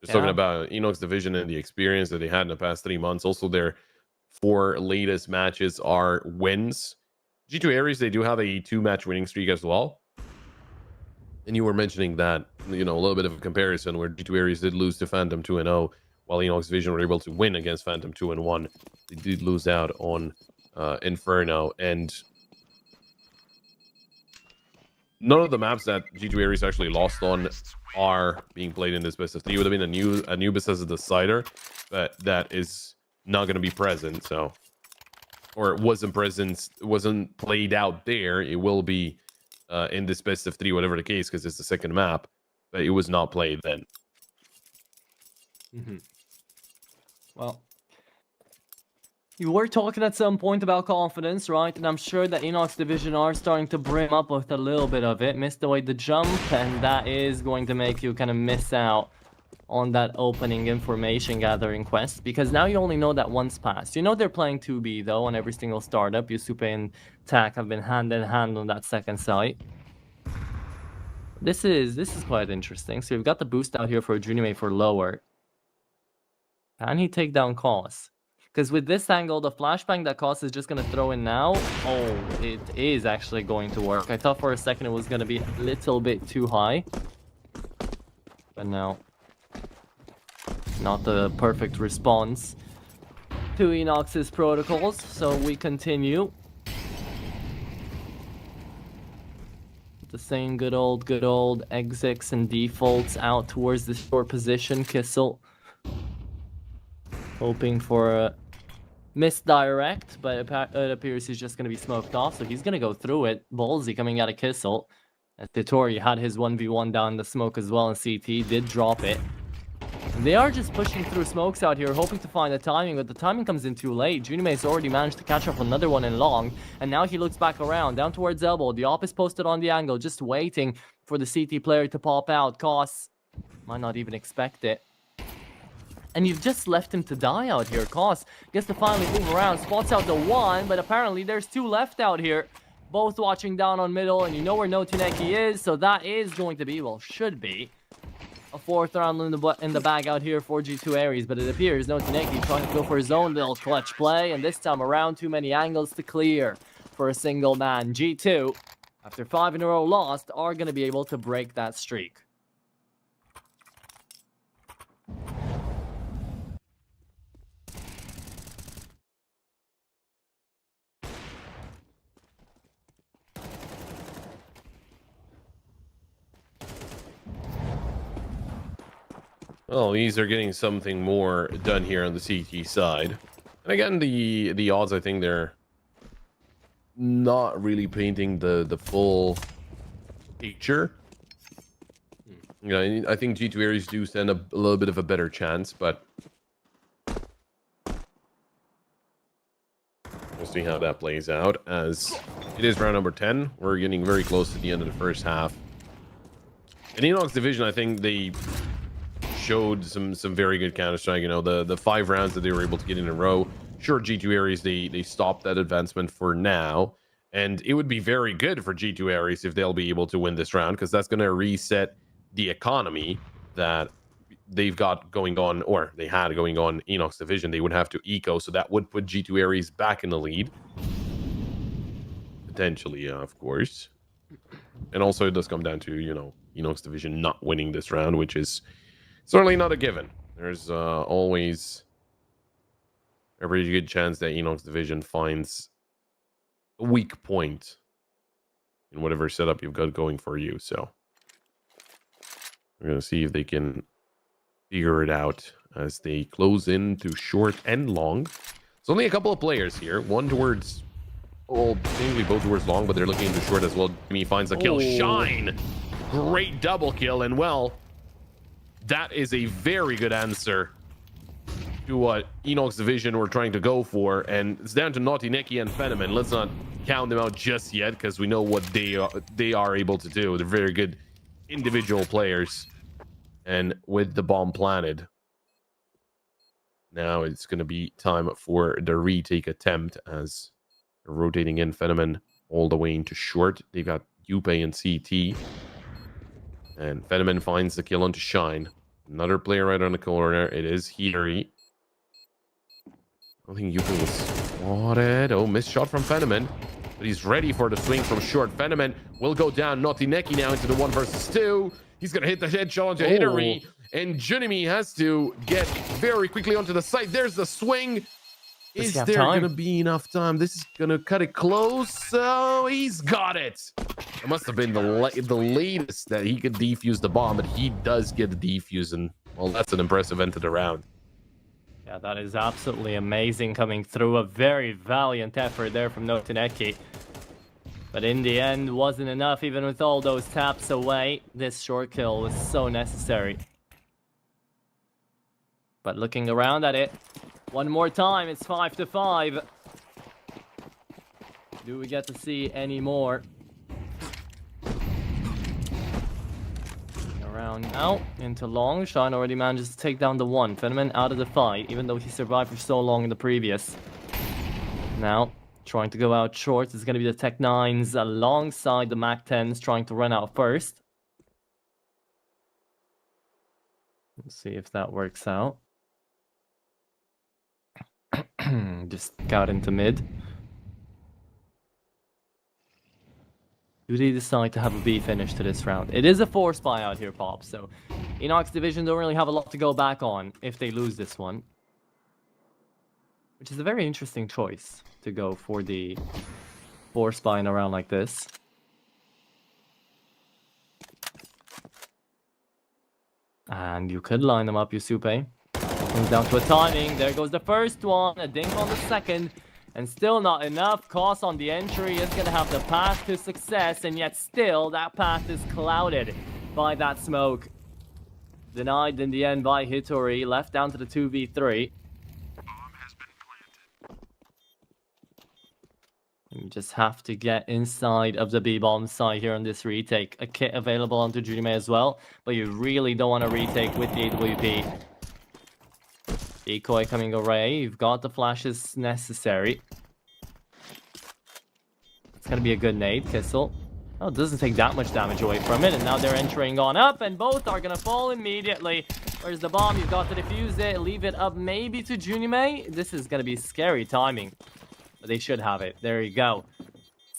Just talking about Enox Division and the experience that they had in the past 3 months. Also, their 4 latest matches are wins. G2 Ares, they do have a 2-match winning streak as well. And you were mentioning that, you know, a little bit of a comparison where G2 Ares did lose to Phantom 2-0, while Enox Division were able to win against Phantom 2-1. They did lose out on Inferno, and none of the maps that G2 Ares actually lost on are being played in this best of 3. It would have been a new Bethesda Decider, but that is not going to be present. So, or it wasn't present, wasn't played out there. It will be in this best of 3, whatever the case, because it's the second map, but it was not played then. Well, you were talking at some point about confidence, right? And I'm sure that Inox Division are starting to brim up with a little bit of it. Missed away the jump, and that is going to make you kind of miss out on that opening information gathering quest, because now you only know that once passed. You know they're playing 2B though on every single startup. Yusupe and Tak have been hand in hand on that second site. This is quite interesting. So we've got the boost out here for Junime for lower. Can he take down Cos? Because with this angle, the flashbang that Cos is just going to throw in now, oh, it is actually going to work. I thought for a second it was going to be a little bit too high. But no. Not the perfect response to Enox's protocols, so we continue. The same good old exits and defaults out towards the short position. Kissel hoping for a misdirect, but it appears he's just going to be smoked off, so he's going to go through it. Ballsy coming out of Kissel. As Titori had his 1v1 down the smoke as well, and CT did drop it. They are just pushing through smokes out here, hoping to find the timing, but the timing comes in too late. Junime's already managed to catch up another one in long, and now he looks back around, down towards elbow. The op is posted on the angle, just waiting for the CT player to pop out. Koss might not even expect it. And you've just left him to die out here. Koss gets to finally move around, spots out the one, but apparently there's two left out here. Both watching down on middle, and you know where Notineki is, so that is going to be, well, should be, a fourth round in the bag out here for G2 Ares, but it appears Notineki trying to go for his own little clutch play, and this time around, too many angles to clear for a single man. G2, after 5 in a row lost, are going to be able to break that streak. Well, these are getting something more done here on the CT side. And again, the odds, I think they're not really painting the full picture. You know, I think G2 Ares do stand a little bit of a better chance, but we'll see how that plays out, as it is round number 10. We're getting very close to the end of the first half. In Enoch's division, I think they showed some very good Counter-Strike. You know, the 5 rounds that they were able to get in a row. Sure, G2 Ares, they stopped that advancement for now, and it would be very good for G2 Ares if they'll be able to win this round, because that's going to reset the economy that they've got going on, or they had going on Enoch's division. They would have to eco, so that would put G2 Ares back in the lead. Potentially, of course. And also it does come down to, you know, Enoch's division not winning this round, which is certainly not a given. There's always a pretty good chance that Enoch's division finds a weak point in whatever setup you've got going for you. So we're going to see if they can figure it out as they close in to short and long. It's only a couple of players here. One towards, well, technically both towards long, but they're looking into short as well. Jimmy finds a kill. Shine! Great double kill, and well, that is a very good answer to what Enoch's division were trying to go for, and it's down to Notineki and Phenomen. Let's not count them out just yet, because we know what they are able to do. They're very good individual players, and with the bomb planted, now it's going to be time for the retake attempt, as they're rotating in Phenomen all the way into short. They've got Yupe and CT. And Phenomen finds the kill onto Shine. Another player right on the corner. It is Hiri. I don't think Yuka was spotted. Oh, missed shot from Phenomen. But he's ready for the swing from short. Phenomen will go down. Notineki now into the 1 versus 2. He's going to hit the headshot onto Hidari. And Junimi has to get very quickly onto the site. There's the swing. Is there going to be enough time? This is going to cut it close. So he's got it. It must have been the latest that he could defuse the bomb, but he does get the defuse, and well, that's an impressive end to the round. Yeah, that is absolutely amazing, coming through. A very valiant effort there from Notineki. But in the end, wasn't enough, even with all those taps away. This short kill was so necessary. But looking around at it, one more time, it's 5-5. Do we get to see any more? Around now, into long. Shine already manages to take down the 1. Phenomen out of the fight, even though he survived for so long in the previous. Now, trying to go out short is going to be the Tech 9s alongside the Mac 10s, trying to run out first. Let's see if that works out. Just got into mid. Do they decide to have a B finish to this round? It is a 4 spy out here, Pop, so Enoch's division don't really have a lot to go back on if they lose this one. Which is a very interesting choice to go for the 4 spy in a round like this. And you could line them up, Yusupe. Comes down to a timing. There goes the first one. A dink on the second. And still not enough. Cost on the entry is going to have the path to success, and yet still that path is clouded by that smoke. Denied in the end by Hitori, left down to the 2v3. You just have to get inside of the B-bomb side here on this retake. A kit available onto Junime as well, but you really don't want to retake with the AWP. Decoy coming away. You've got the flashes necessary. It's going to be a good nade, Kissel. Oh, it doesn't take that much damage away from it, and now they're entering on up, and both are going to fall immediately. Where's the bomb? You've got to defuse it, leave it up maybe to Junime. This is going to be scary timing. But they should have it. There you go.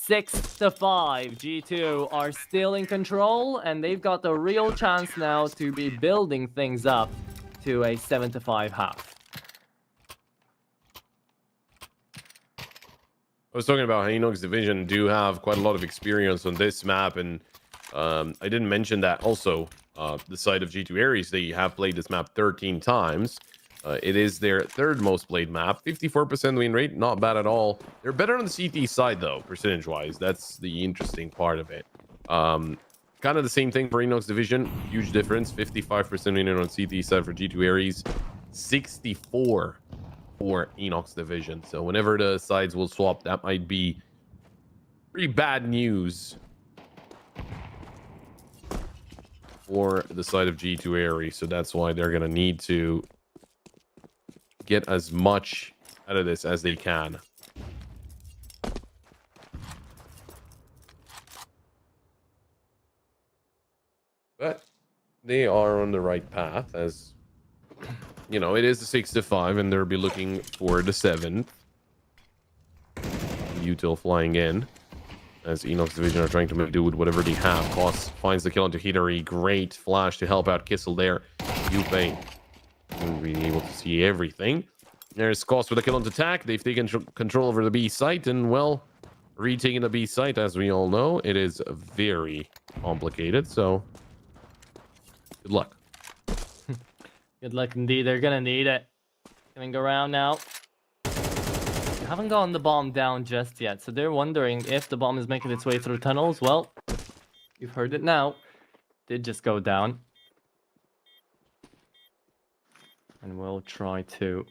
6-5. G2 are still in control, and they've got the real chance now to be building things up to a 7-5 half. I was talking about how Enox Division do have quite a lot of experience on this map, and I didn't mention that also. The side of G2 Ares, they have played this map 13 times. It is their third most played map. 54% win rate, not bad at all. They're better on the CT side though, percentage wise. That's the interesting part of it. Kind of the same thing for Enox Division. Huge difference. 55% win rate on CT side for G2 Ares. 64 for Enox Division. So whenever the sides will swap, that might be pretty bad news for the side of G2 Ares. So that's why they're gonna need to get as much out of this as they can. But they are on the right path, as you know, it is a 6-5, and they'll be looking for the 7th. Util flying in, as Enox Division are trying to make do with whatever they have. Koss finds the kill onto Hitari. Great flash to help out Kissel there. Yupe won't be able to see everything. There's Koss with a kill onto attack. They've taken control over the B site, and well, retaking the B site, as we all know, it is very complicated. So, good luck. Good luck indeed. They're gonna need it. Coming around now. Haven't gotten the bomb down just yet, so they're wondering if the bomb is making its way through tunnels. Well, you've heard it now. Did just go down. And we'll try to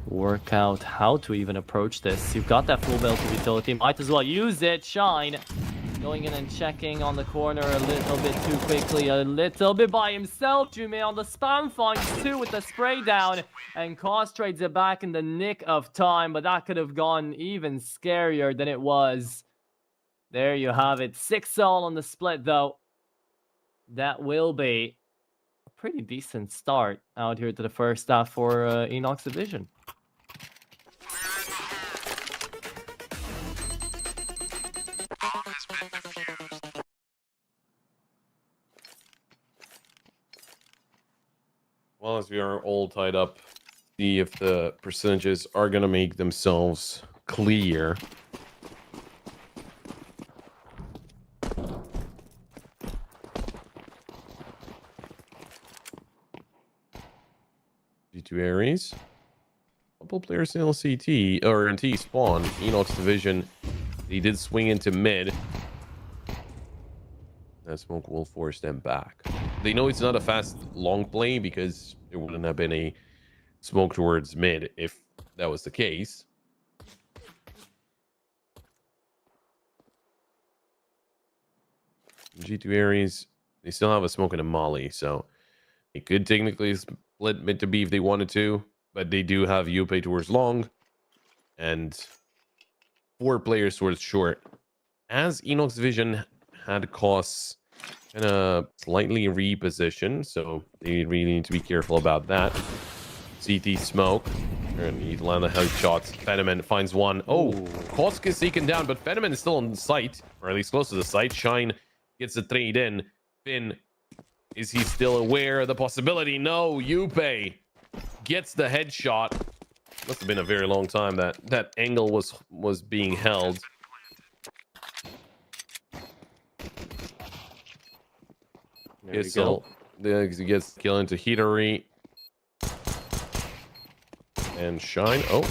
work out how to even approach this. You've got that full belt of utility. Might as well use it. Shine. Going in and checking on the corner a little bit too quickly. A little bit by himself. Jume on the spam finds 2 with the spray down. And Koss trades it back in the nick of time. But that could have gone even scarier than it was. There you have it. 6-all on the split though. That will be a pretty decent start out here to the first half for Enox Division. Well, as we are all tied up, see if the percentages are going to make themselves clear. G2 Ares. Couple players in LCT, or in T spawn. Enox Division, they did swing into mid. That smoke will force them back. They know it's not a fast long play because there wouldn't have been a smoke towards mid if that was the case. G2 Ares, they still have a smoke and a molly, so they could technically split mid to B if they wanted to, but they do have Yupe towards long and 4 players towards short. As Enox Division had Koss kind of slightly repositioned, so they really need to be careful about that. CT smoke, and he land the headshots. Fenneman finds one. Oh, Koss gets taken down, but Fenneman is still on site, or at least close to the site. Shine gets the trade in. Finn, is he still aware of the possibility? No, Yupe gets the headshot. Must have been a very long time that angle was being held. Kissel gets kill into Hitari. And Shine. Oh,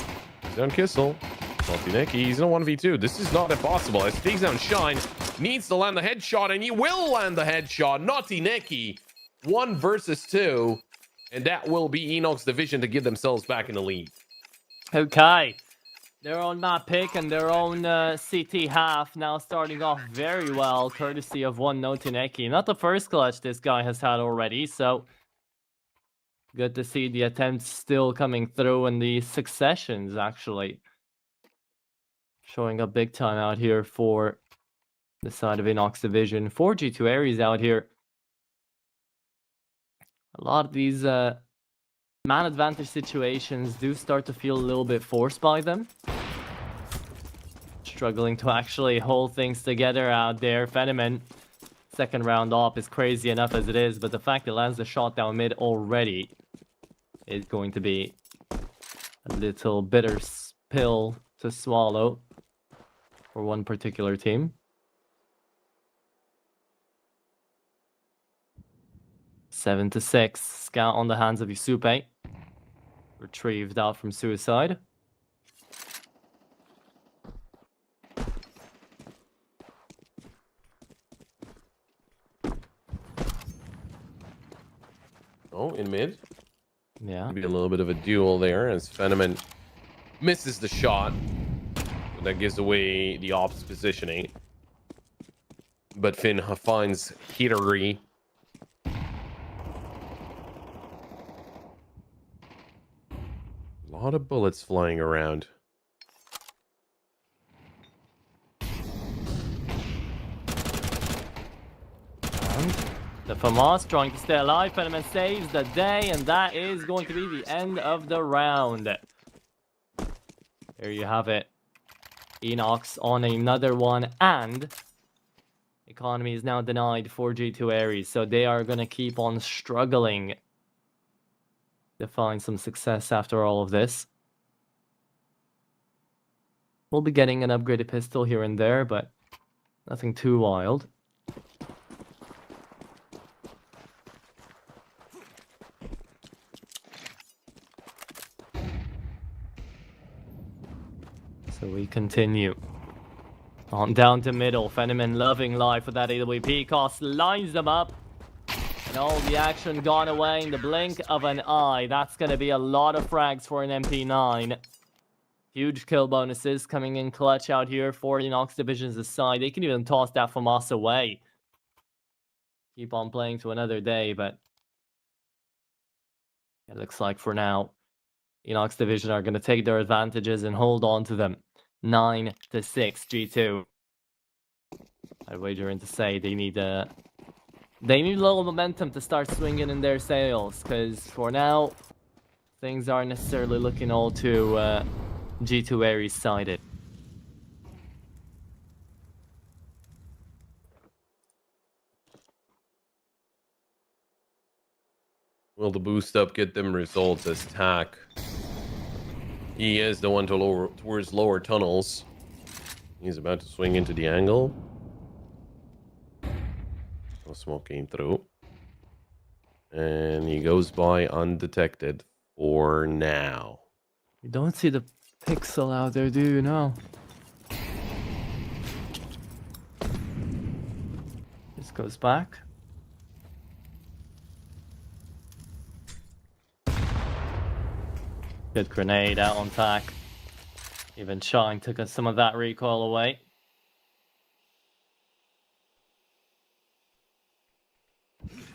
Takes down Kissel. Salty he's in a 1v2. This is not impossible. As he takes down Shine, needs to land the headshot, and he will land the headshot. Naughty Neki, 1 versus 2. And that will be Enoch's division to get themselves back in the lead. Okay. Their own map pick and their own CT half now starting off very well, courtesy of one Notineki. Not the first clutch this guy has had already, so good to see the attempts still coming through and the successions actually showing up big time out here for the side of Inox division. 4G2 Aries out here. A lot of these man advantage situations do start to feel a little bit forced by them. Struggling to actually hold things together out there. Fenneman, second round off is crazy enough as it is, but the fact it lands the shot down mid already is going to be a little bitter pill to swallow for one particular team. Seven to 6. Scout on the hands of Yusupe. Retrieved out from suicide. Oh, in mid. Yeah. Maybe a little bit of a duel there as Fenneman misses the shot. But that gives away the ops positioning. But Finn finds Hitari. A lot of bullets flying around. The FAMAS trying to stay alive. Fenneman saves the day, and that is going to be the end of the round. There you have it. Enox on another one, and economy is now denied for G2 Aries, so they are going to keep on struggling to find some success after all of this. We'll be getting an upgraded pistol here and there, but nothing too wild. So we continue. On down to middle. Fenneman loving life with that AWP. Cost lines them up. And all the action gone away in the blink of an eye. That's going to be a lot of frags for an MP9. Huge kill bonuses coming in clutch out here for Inox Division's side. They can even toss that FAMAS away. Keep on playing to another day, but it looks like for now, Inox Division are going to take their advantages and hold on to them. 9 to 6 G2. I'd wager in to say they need a little momentum to start swinging in their sails, because for now things aren't necessarily looking all too G2 Aries sided. Will the boost up get them results as Tack? He is the one towards lower tunnels. He's about to swing into the angle. No smoke came through. And he goes by undetected for now. You don't see the pixel out there, do you? No. This goes back. Good grenade out on Tack. Even Shine took some of that recoil away.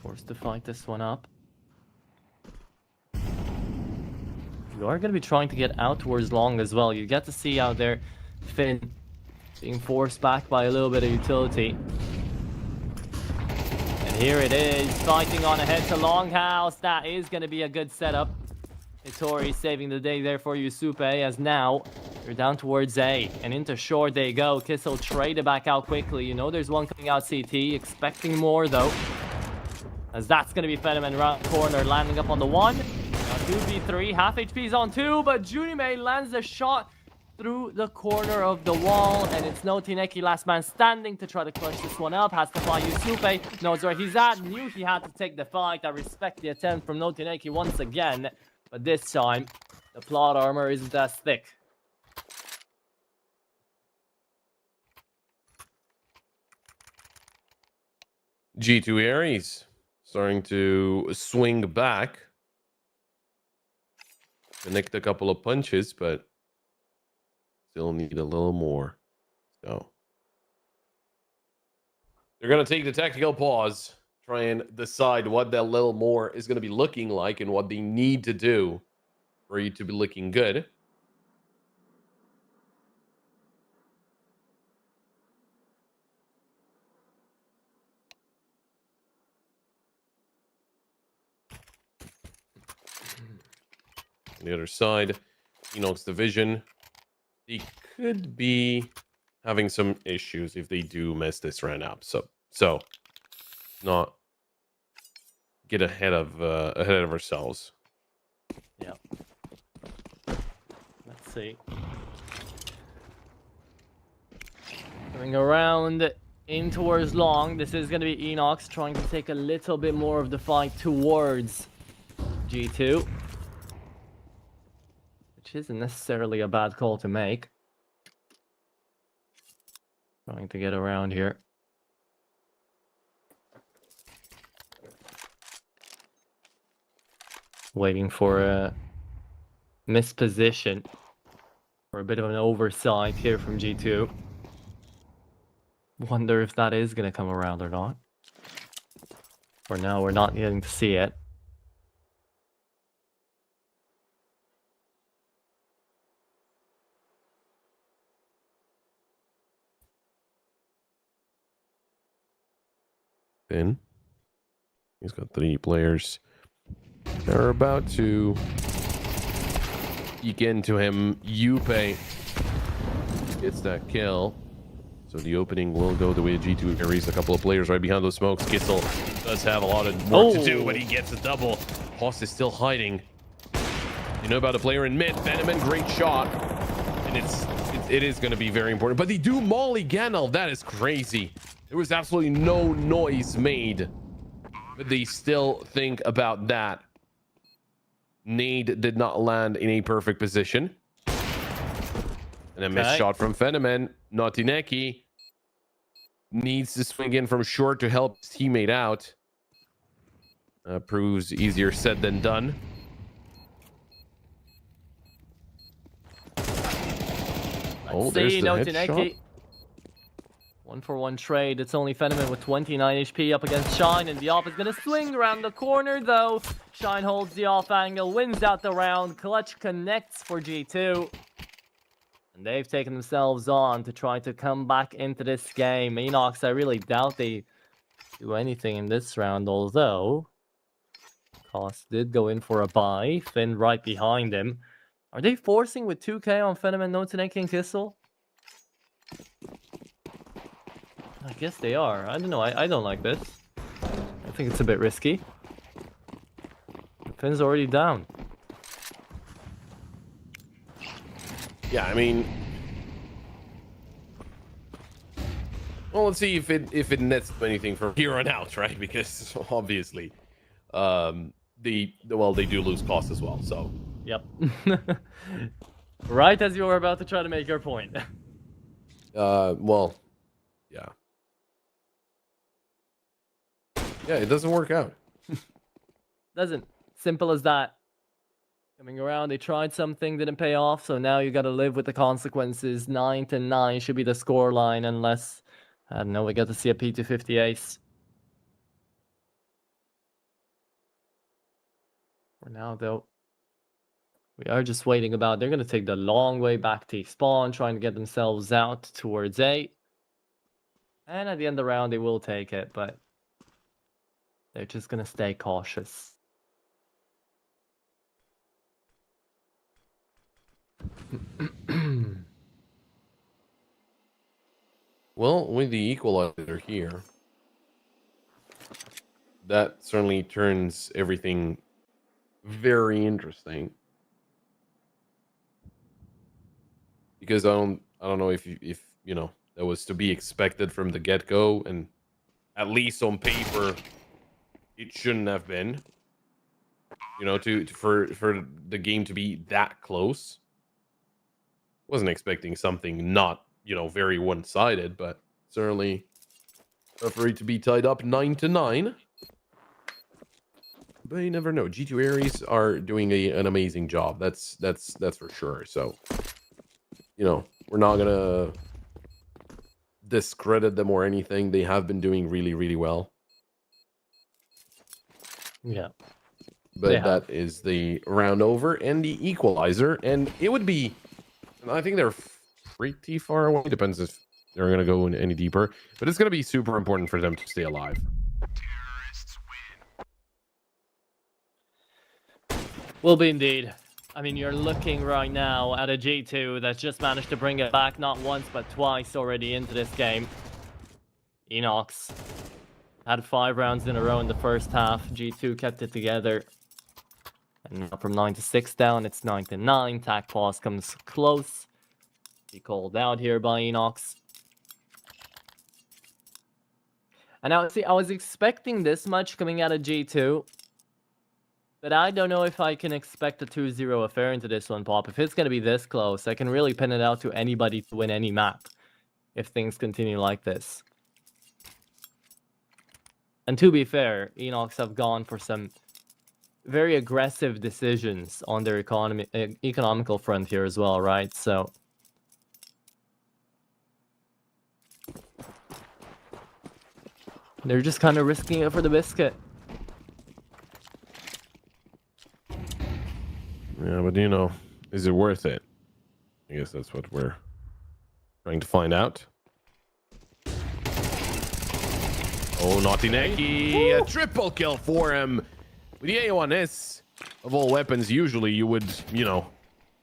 Forced to fight this one up. You are going to be trying to get out towards long as well. You get to see out there Finn being forced back by a little bit of utility. And here it is, fighting on ahead to Longhouse. That is going to be a good setup. Hitori saving the day there for Yusupe, as now you're down towards A. And into short they go. Kissel traded back out quickly. You know there's one coming out CT. Expecting more though, as that's going to be Fenneman around the corner, landing up on the one. Now 2v3, half HP's on 2, but Junime lands a shot through the corner of the wall, and it's Notineki, last man standing, to try to clutch this one up. Has to find Yusupe, knows where he's at, knew he had to take the fight. I respect the attempt from Notineki once again, but this time the plot armor isn't as thick G2 Ares starting to swing back. Connect a couple of punches, but still need a little more. So they're going to take the tactical pause, try and decide what that little more is going to be looking like and what they need to do for you to be looking good. On the other side, Enoch's division, they could be having some issues if they do mess this round up. So not get ahead of ourselves. Yeah. Let's see. Coming around in towards long. This is going to be Enox trying to take a little bit more of the fight towards G2. Which isn't necessarily a bad call to make. Trying to get around here. Waiting for a misposition. Or a bit of an oversight here from G2. Wonder if that is going to come around or not. For now, we're not getting to see it. Then he's got 3 players. They're about to eke into him. Yupe gets that kill. So the opening will go the way of G2 Ares. A couple of players right behind those smokes. Kissel does have a lot of work to do, but he gets a double. Hoss is still hiding. You know about the player in mid. Venom, great shot. And it is going to be very important. But they do molly Gandalf. That is crazy. There was absolutely no noise made. But they still think about that. Nade did not land in a perfect position. And a missed shot from Fenomen. Naughty needs to swing in from short to help his teammate out. Proves easier said than done. Let's see, Naughty 1-for-1 trade. It's only Fenomen with 29 HP up against Shine, and the off is going to swing around the corner, though. Shine holds the off angle, wins out the round. Clutch connects for G2. And they've taken themselves on to try to come back into this game. Enox, I really doubt they do anything in this round, although Cost did go in for a buy. Finn right behind him. Are they forcing with 2k on Fenomen, Noteneki, and Kissel? I guess they are. I don't know. I don't like this. I think it's a bit risky. Finn's already down. Yeah, I mean, well, let's see if it nets anything from here on out, right? Because obviously, they do lose cost as well. So yep. Right as you were about to try to make your point. Well, yeah. Yeah, it doesn't work out. Doesn't. Simple as that. Coming around, they tried something, didn't pay off, so now you gotta live with the consequences. 9-9 should be the score line, unless, I don't know, we get to see a P250 ace. For now, though, we are just waiting about. They're gonna take the long way back to spawn, trying to get themselves out towards A. And at the end of the round, they will take it, but they're just gonna stay cautious. Well, with the equalizer here, that certainly turns everything very interesting. Because I don't know if you know that was to be expected from the get-go, and at least on paper, it shouldn't have been. You know, for the game to be that close. Wasn't expecting something not, you know, very one-sided, but certainly for it to be tied up 9-9. But you never know. G2 Ares are doing an amazing job. That's for sure. So, you know, we're not gonna discredit them or anything. They have been doing really, really well. Yeah. But that is the round over and the equalizer. And it would be, I think they're pretty far away. Depends if they're going to go in any deeper. But it's going to be super important for them to stay alive. Will be indeed. I mean, you're looking right now at a G2 that's just managed to bring it back not once but twice already into this game. Enox had 5 rounds in a row in the first half. G2 kept it together. And now from 9-6 down, it's 9-9. Tac pause comes close. Be called out here by Enox. And now, see, I was expecting this much coming out of G2. But I don't know if I can expect a 2-0 affair into this one, Pop. If it's going to be this close, I can really pin it out to anybody to win any map. If things continue like this. And to be fair, Enox have gone for some very aggressive decisions on their economical front here as well, right? So they're just kind of risking it for the biscuit. Yeah, but you know, is it worth it? I guess that's what we're trying to find out. Oh, Naughty Neki, a triple kill for him. With the A1S, of all weapons, usually you would, you know,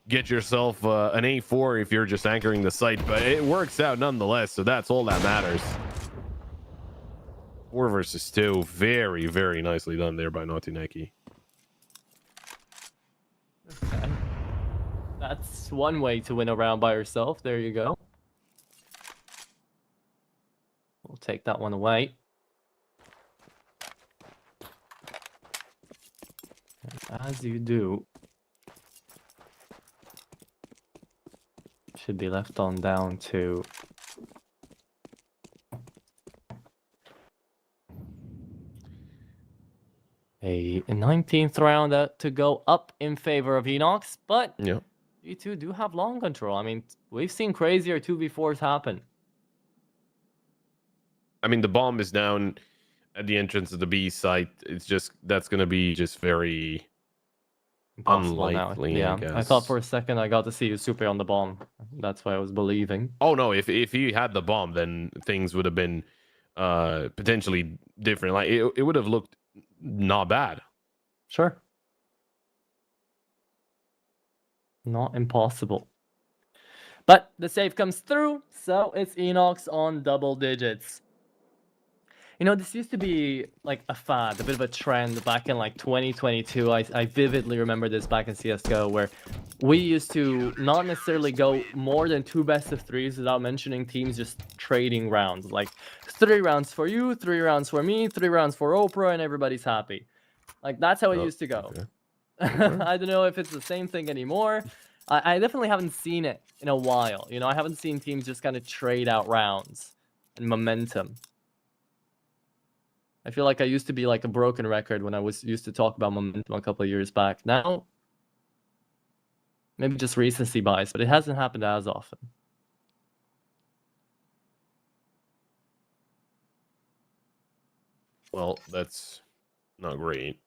get yourself an A4 if you're just anchoring the site, but it works out nonetheless, so that's all that matters. 4 versus 2, very, very nicely done there by Naughty Neki. Okay. That's one way to win a round by yourself. There you go. We'll take that one away. And as you do, should be left on down to a 19th round to go up in favor of Enox, but Yeah. G2 do have long control. I mean, we've seen crazier 2v4s happen. I mean, the bomb is down at the entrance of the B site. It's just, that's going to be just very Impossible unlikely, now. I guess. I thought for a second I got to see you super on the bomb. That's why I was believing. Oh, no, if he had the bomb, then things would have been potentially different. Like, it would have looked not bad. Sure. Not impossible. But the save comes through, so it's Enox on double digits. You know, this used to be like a fad, a bit of a trend back in like 2022. I vividly remember this back in CSGO, where we used to not necessarily go more than 2 best-of-3s without mentioning teams just trading rounds. Like 3 rounds for you, 3 rounds for me, 3 rounds for Oprah, and everybody's happy. Like, that's how it used to go. Okay. I don't know if it's the same thing anymore. I definitely haven't seen it in a while. You know, I haven't seen teams just kind of trade out rounds and momentum. I feel like I used to be like a broken record when I used to talk about momentum a couple of years back. Now, maybe just recency bias, but it hasn't happened as often. Well, that's not great.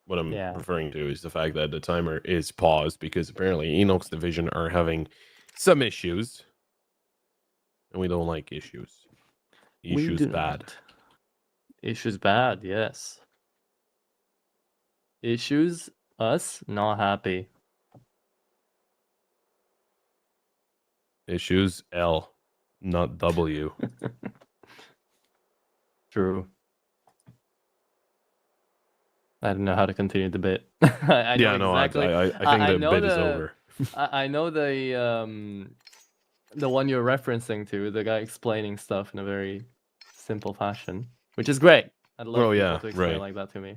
What I'm referring to is the fact that the timer is paused because apparently Enox Division are having some issues. And we don't like issues. Issues bad. Not. Issues bad, yes. Issues, us, not happy. Issues, L, not W. True. I don't know how to continue the bit. I know exactly. I think the bit is over. I know the one you're referencing to, the guy explaining stuff in a very simple fashion, which is great. I'd love people to explain like that to me.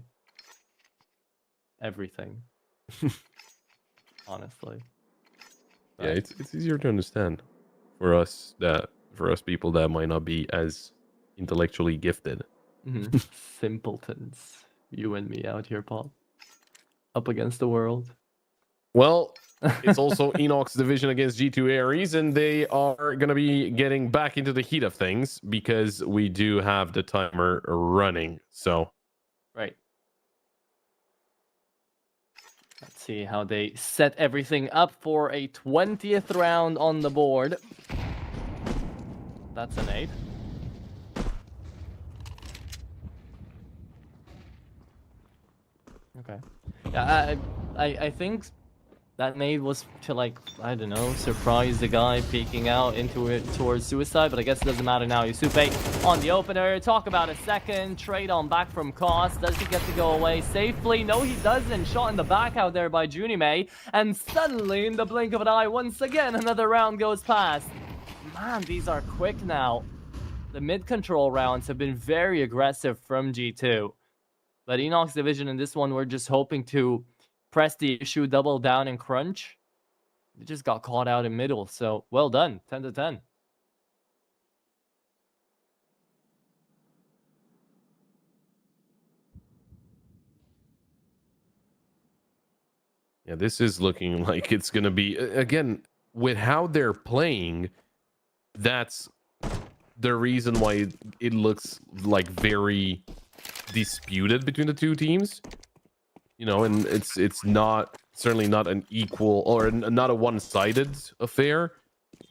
Everything. Honestly. Yeah, it's easier to understand for us people that might not be as intellectually gifted. Simpletons. You and me out here, Paul. Up against the world. Well, it's also Enoch's division against G2 Ares, and they are going to be getting back into the heat of things because we do have the timer running. So, right. Let's see how they set everything up for a 20th round on the board. That's an 8. Okay. Yeah, I think that nade was to, like, I don't know, surprise the guy peeking out into it towards suicide, but I guess it doesn't matter now. Yusupe on the opener. Talk about a second. Trade on back from Cost. Does he get to go away safely? No, he doesn't. Shot in the back out there by Junimei. And suddenly, in the blink of an eye, once again, another round goes past. Man, these are quick now. The mid-control rounds have been very aggressive from G2. But Enoch's division in this one, we're just hoping to press the issue, double down, and crunch. They just got caught out in middle, so well done. 10 to 10. yeah, this is looking like it's going to be, again, with how they're playing, that's the reason why it looks like very disputed between the two teams. You know, and it's not, certainly not an equal or not a one-sided affair.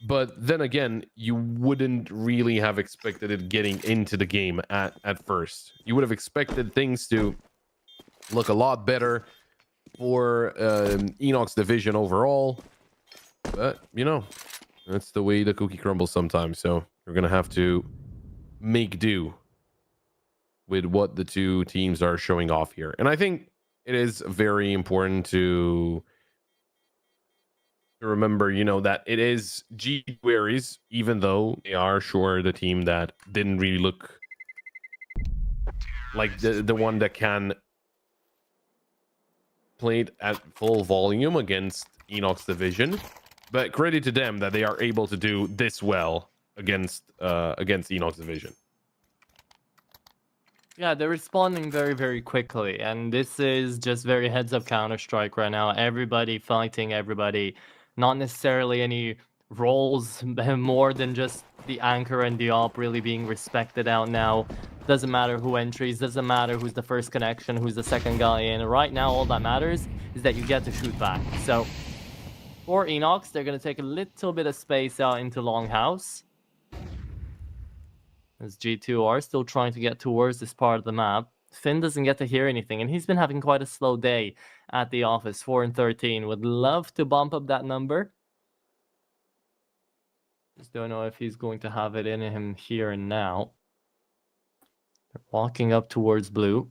But then again, you wouldn't really have expected it getting into the game at first. You would have expected things to look a lot better for Enoch's division overall. But, you know, that's the way the cookie crumbles sometimes. So we're going to have to make do with what the two teams are showing off here. And I think it is very important to remember, you know, that it is G2 Ares, even though they are sure the team that didn't really look like the one that can play it at full volume against Enoch's division. But credit to them that they are able to do this well against Enoch's division. Yeah, they're responding very, very quickly. And this is just very heads-up Counter-Strike right now. Everybody fighting everybody. Not necessarily any roles more than just the anchor and the op really being respected out now. Doesn't matter who entries, doesn't matter who's the first connection, who's the second guy in. Right now, all that matters is that you get to shoot back. So, for Enox, they're going to take a little bit of space out into Longhouse. As G2 are still trying to get towards this part of the map. Finn doesn't get to hear anything, and he's been having quite a slow day at the office. 4 and 13. Would love to bump up that number. Just don't know if he's going to have it in him here and now. They're walking up towards blue.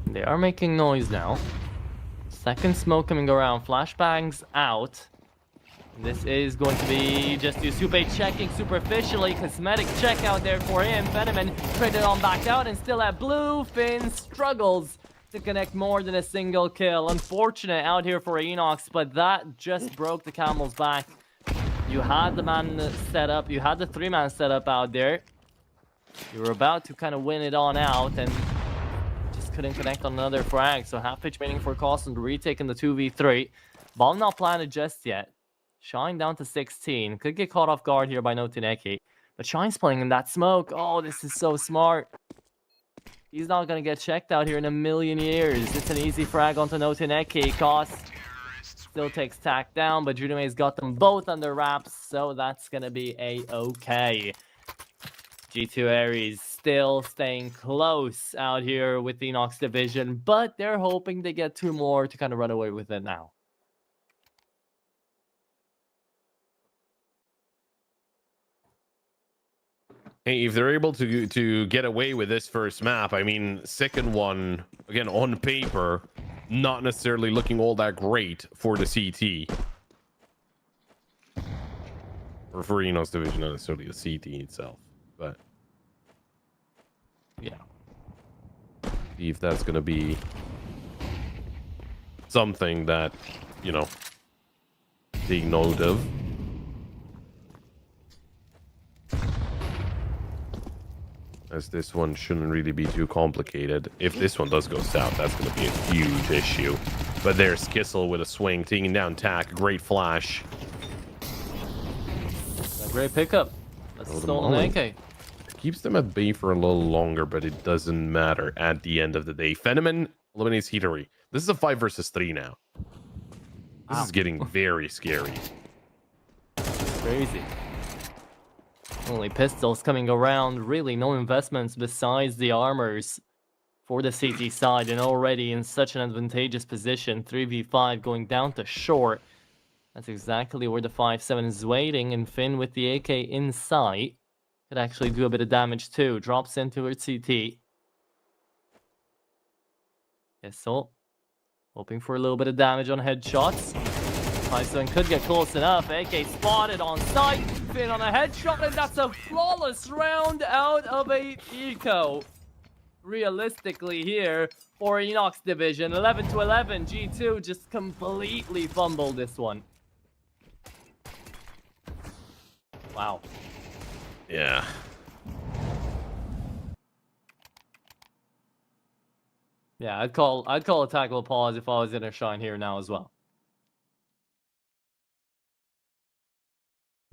They are making noise now. Second smoke coming around. Flashbangs out. This is going to be just Yusupe checking superficially. Cosmetic check out there for him. Venomman traded on back out and still at blue. Finn struggles to connect more than a single kill. Unfortunate out here for Enox, but that just broke the camel's back. You had the man set up. You had the 3-man set up out there. You were about to kind of win it on out and just couldn't connect on another frag. So half pitch waiting for Costin to retake in the 2v3. Bomb not planted just yet. Shine down to 16. Could get caught off guard here by Notineki. But Shine's playing in that smoke. Oh, this is so smart. He's not going to get checked out here in a million years. It's an easy frag onto Notineki. Cost still takes tack down, but Junimei's got them both under wraps, so that's going to be a-okay. G2 Ares still staying close out here with the Enox division, but they're hoping they get 2 more to kind of run away with it now. Hey, if they're able to get away with this first map, I mean, second one, again, on paper, not necessarily looking all that great for the CT. Or for Eno's division, not necessarily the CT itself, but... yeah. See if that's going to be something that, you know, take note of. as this one shouldn't really be too complicated. If this one does go south, that's going to be a huge issue. But there's Kissel with a swing, taking down Tack. Great flash. A great pickup. That's Oh, the stolen Molly. AK. It keeps them at bay for a little longer, but it doesn't matter at the end of the day. Fenneman eliminates Heatery. This is a 5 versus 3 now. This is getting very scary. Crazy. Only pistols coming around. Really no investments besides the armors for the CT side, and already in such an advantageous position. 3v5 going down to short. That's exactly where the 5-7 is waiting, and Finn with the AK in sight could actually do a bit of damage too. Drops into her CT. Pistol. Hoping for a little bit of damage on headshots. 5-7 could get close enough. AK spotted on sight. Finn on a headshot, and that's a flawless round out of a eco. Realistically here for Enoch's division. 11 to 11. G2 just completely fumbled this one. Wow. Yeah. Yeah, I'd call a tackle pause if I was in a shine here now as well.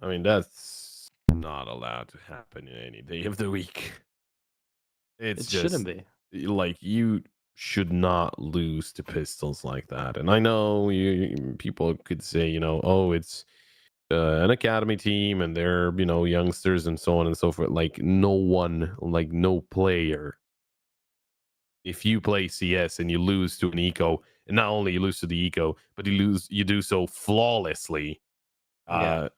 I mean, that's not allowed to happen in any day of the week. It's It just shouldn't be. like you should not lose to pistols like that. And I know people could say, oh, it's an academy team and they're, youngsters and so on and so forth. Like no player. If you play CS and you lose to an eco, and not only you lose to the eco, but you do so flawlessly. You're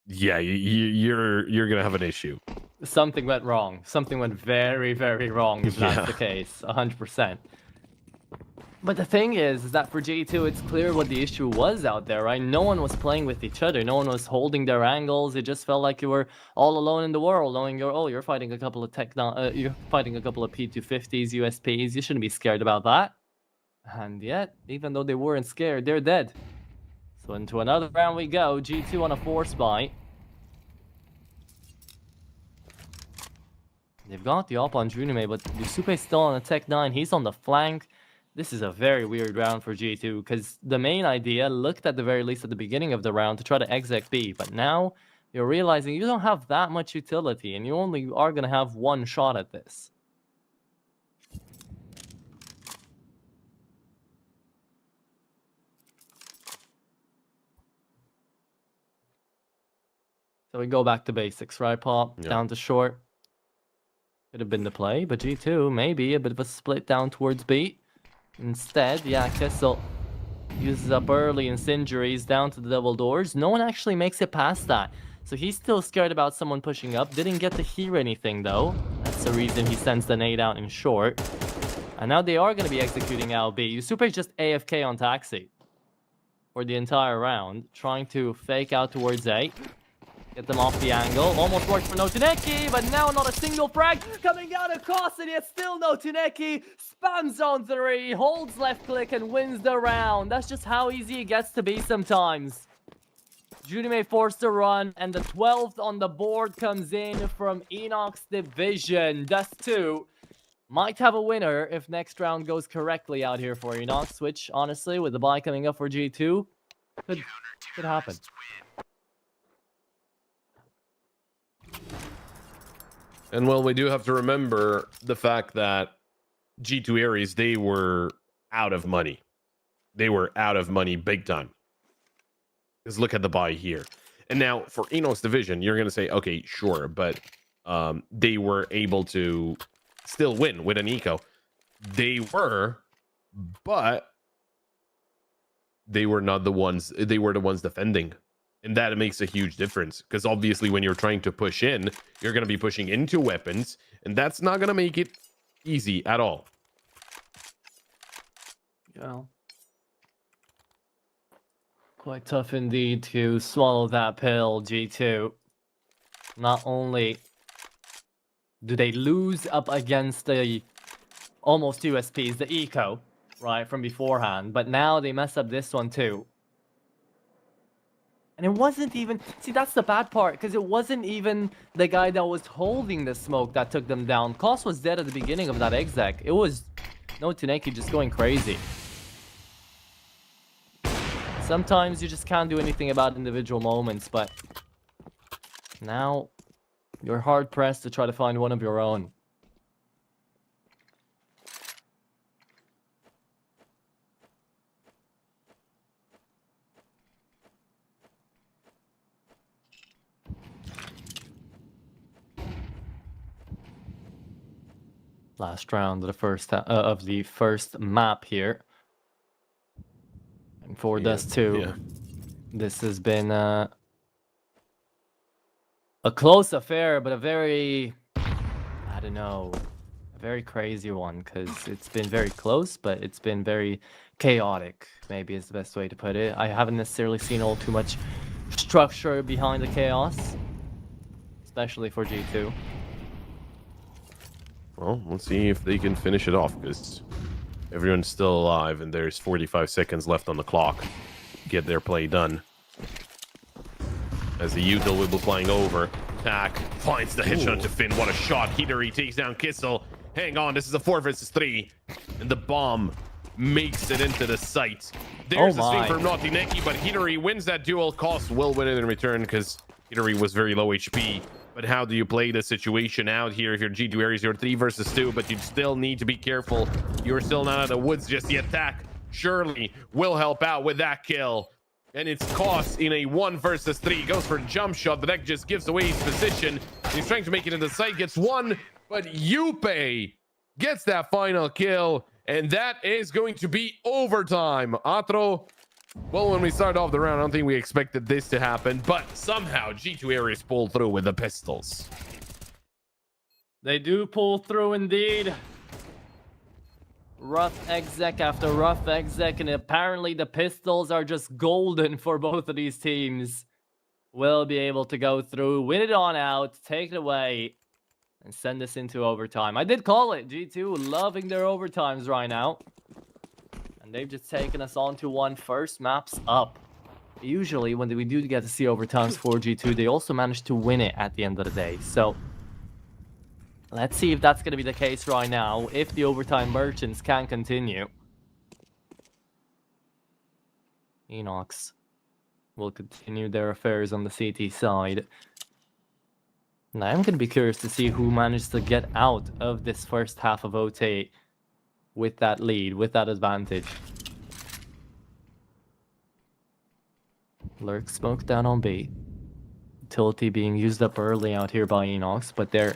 gonna have an issue. Something went wrong. Something went very, very wrong if that's the case. 100%. But the thing is that for G2, it's clear what the issue was out there, right? No one was playing with each other. No one was holding their angles. It just felt like you were all alone in the world, knowing you're fighting a couple of you're fighting a couple of P250s, USPs. You shouldn't be scared about that. And yet, even though they weren't scared, they're dead. So into another round we go. G2 on a force buy. They've got the op on Junime, but Yusupe's still on a Tech 9. He's on the flank. This is a very weird round for G2, because the main idea looked at the very least at the beginning of the round to try to exec B, but now you're realizing you don't have that much utility, and you only are going to have one shot at this. So we go back to basics, right, Pop? Yeah. Down to short. Could have been the play, but G2, maybe a bit of a split down towards B. Instead, yeah, Kessel uses up early incendiaries down to the double doors. No one actually makes it past that. So he's still scared about someone pushing up. Didn't get to hear anything, though. That's the reason he sends the nade out in short. And now they are going to be executing LB. Yusupe's just AFK on Taxi for the entire round, trying to fake out towards A. Get them off the angle. Almost worked for Notuneki, but now not a single frag coming out across it. Yet still Notuneki spams on 3, holds left click and wins the round. That's just how easy it gets to be sometimes. Junime forced to run, and the 12th on the board comes in from Enoch's division. Dust 2 might have a winner if next round goes correctly out here for Enoch, which honestly, with the buy coming up for G2, could happen. And well, we do have to remember the fact that G2 Ares, they were out of money. They were out of money big time. Because look at the buy here. And now for Enoch's division, you're going to say, okay, sure, but they were able to still win with an eco. They were, but they were not the ones, they were the ones defending. And that makes a huge difference, because obviously when you're trying to push in, you're going to be pushing into weapons, and that's not going to make it easy at all. Yeah. Quite tough indeed to swallow that pill, G2. Not only do they lose up against the almost USPs, the eco, right, from beforehand, but now they mess up this one too. And it wasn't even... See, that's the bad part, because it wasn't even the guy that was holding the smoke that took them down. Koss was dead at the beginning of that exec. It was no Tineki just going crazy. Sometimes you just can't do anything about individual moments, but now you're hard-pressed to try to find one of your own. Last round of the first map here. And for Dust 2, this has been a close affair, but a very, I don't know, a very crazy one, because it's been very close, but it's been very chaotic, maybe is the best way to put it. I haven't necessarily seen all too much structure behind the chaos, especially for G2. Well, let's see if they can finish it off, because everyone's still alive, and there's 45 seconds left on the clock to get their play done. As the util will be flying over. Tak finds the headshot to Finn. What a shot. Hidari takes down Kissel. Hang on, this is a 4 versus 3. And the bomb makes it into the site. There's a swing from Naughty Neki, but Hidari wins that duel. Koss will win it in return, because Hidari was very low HP. But how do you play the situation out here if you're G2 Ares? You're 3 versus 2, but you still need to be careful. You're still not out of the woods just yet. Tak surely will help out with that kill. And it's Koss in a 1 versus 3. Goes for a jump shot. The deck just gives away his position. He's trying to make it into the site. Gets one, but Yupe gets that final kill. And that is going to be overtime. Atro, well, when we started off the round, I don't think we expected this to happen. But somehow G2 Ares pulled through with the pistols. They do pull through indeed. Rough exec after rough exec, and apparently the pistols are just golden for both of these teams. Will be able to go through, win it on out, take it away, and send us into overtime. I did call it. G2 loving their overtimes right now. And they've just taken us on to one first maps up. Usually when we do get to see overtimes for G2, they also manage to win it at the end of the day. So let's see if that's going to be the case right now, if the overtime merchants can continue. Enox will continue their affairs on the CT side. And I'm going to be curious to see who managed to get out of this first half of OT with that lead, with that advantage. Lurk smoke down on B. Utility being used up early out here by Enox, but they're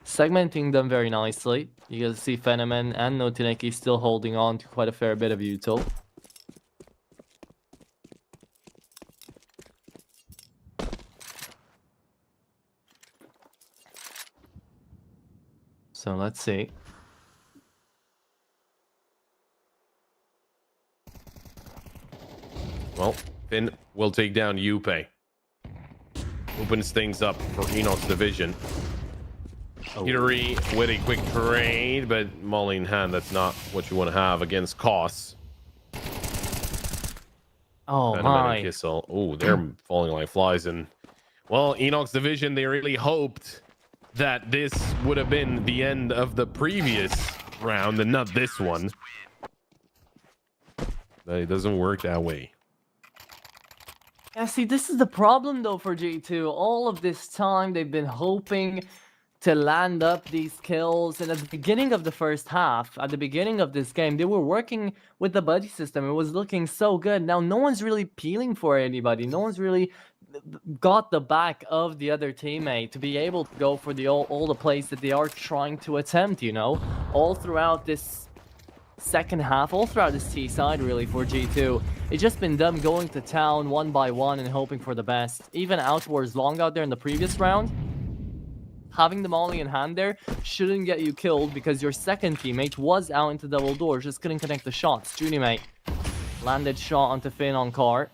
segmenting them very nicely. You guys see Fenomen and Notineki still holding on to quite a fair bit of util. So let's see. Well, Finn will take down Yupe. Opens things up for Enoch's division. Hidari with a quick trade, but Molly in hand, that's not what you want to have against Koss. Oh my. Oh, they're falling like flies. And well, Enoch's division, they really hoped that this would have been the end of the previous round and not this one. But it doesn't work that way. Yeah, see, this is the problem though for G2. All of this time they've been hoping to land up these kills, and at the beginning of the first half, at the beginning of this game, they were working with the buddy system. It was looking so good. Now no one's really peeling for anybody. No one's really got the back of the other teammate to be able to go for the all the plays that they are trying to attempt, you know, all throughout this second half, all throughout this T side really for G2. It's just been them going to town one by one and hoping for the best. Even out towards long out there in the previous round, having the molly in hand there shouldn't get you killed because your second teammate was out into double doors, just couldn't connect the shots. Junimate landed shot onto Finn on car.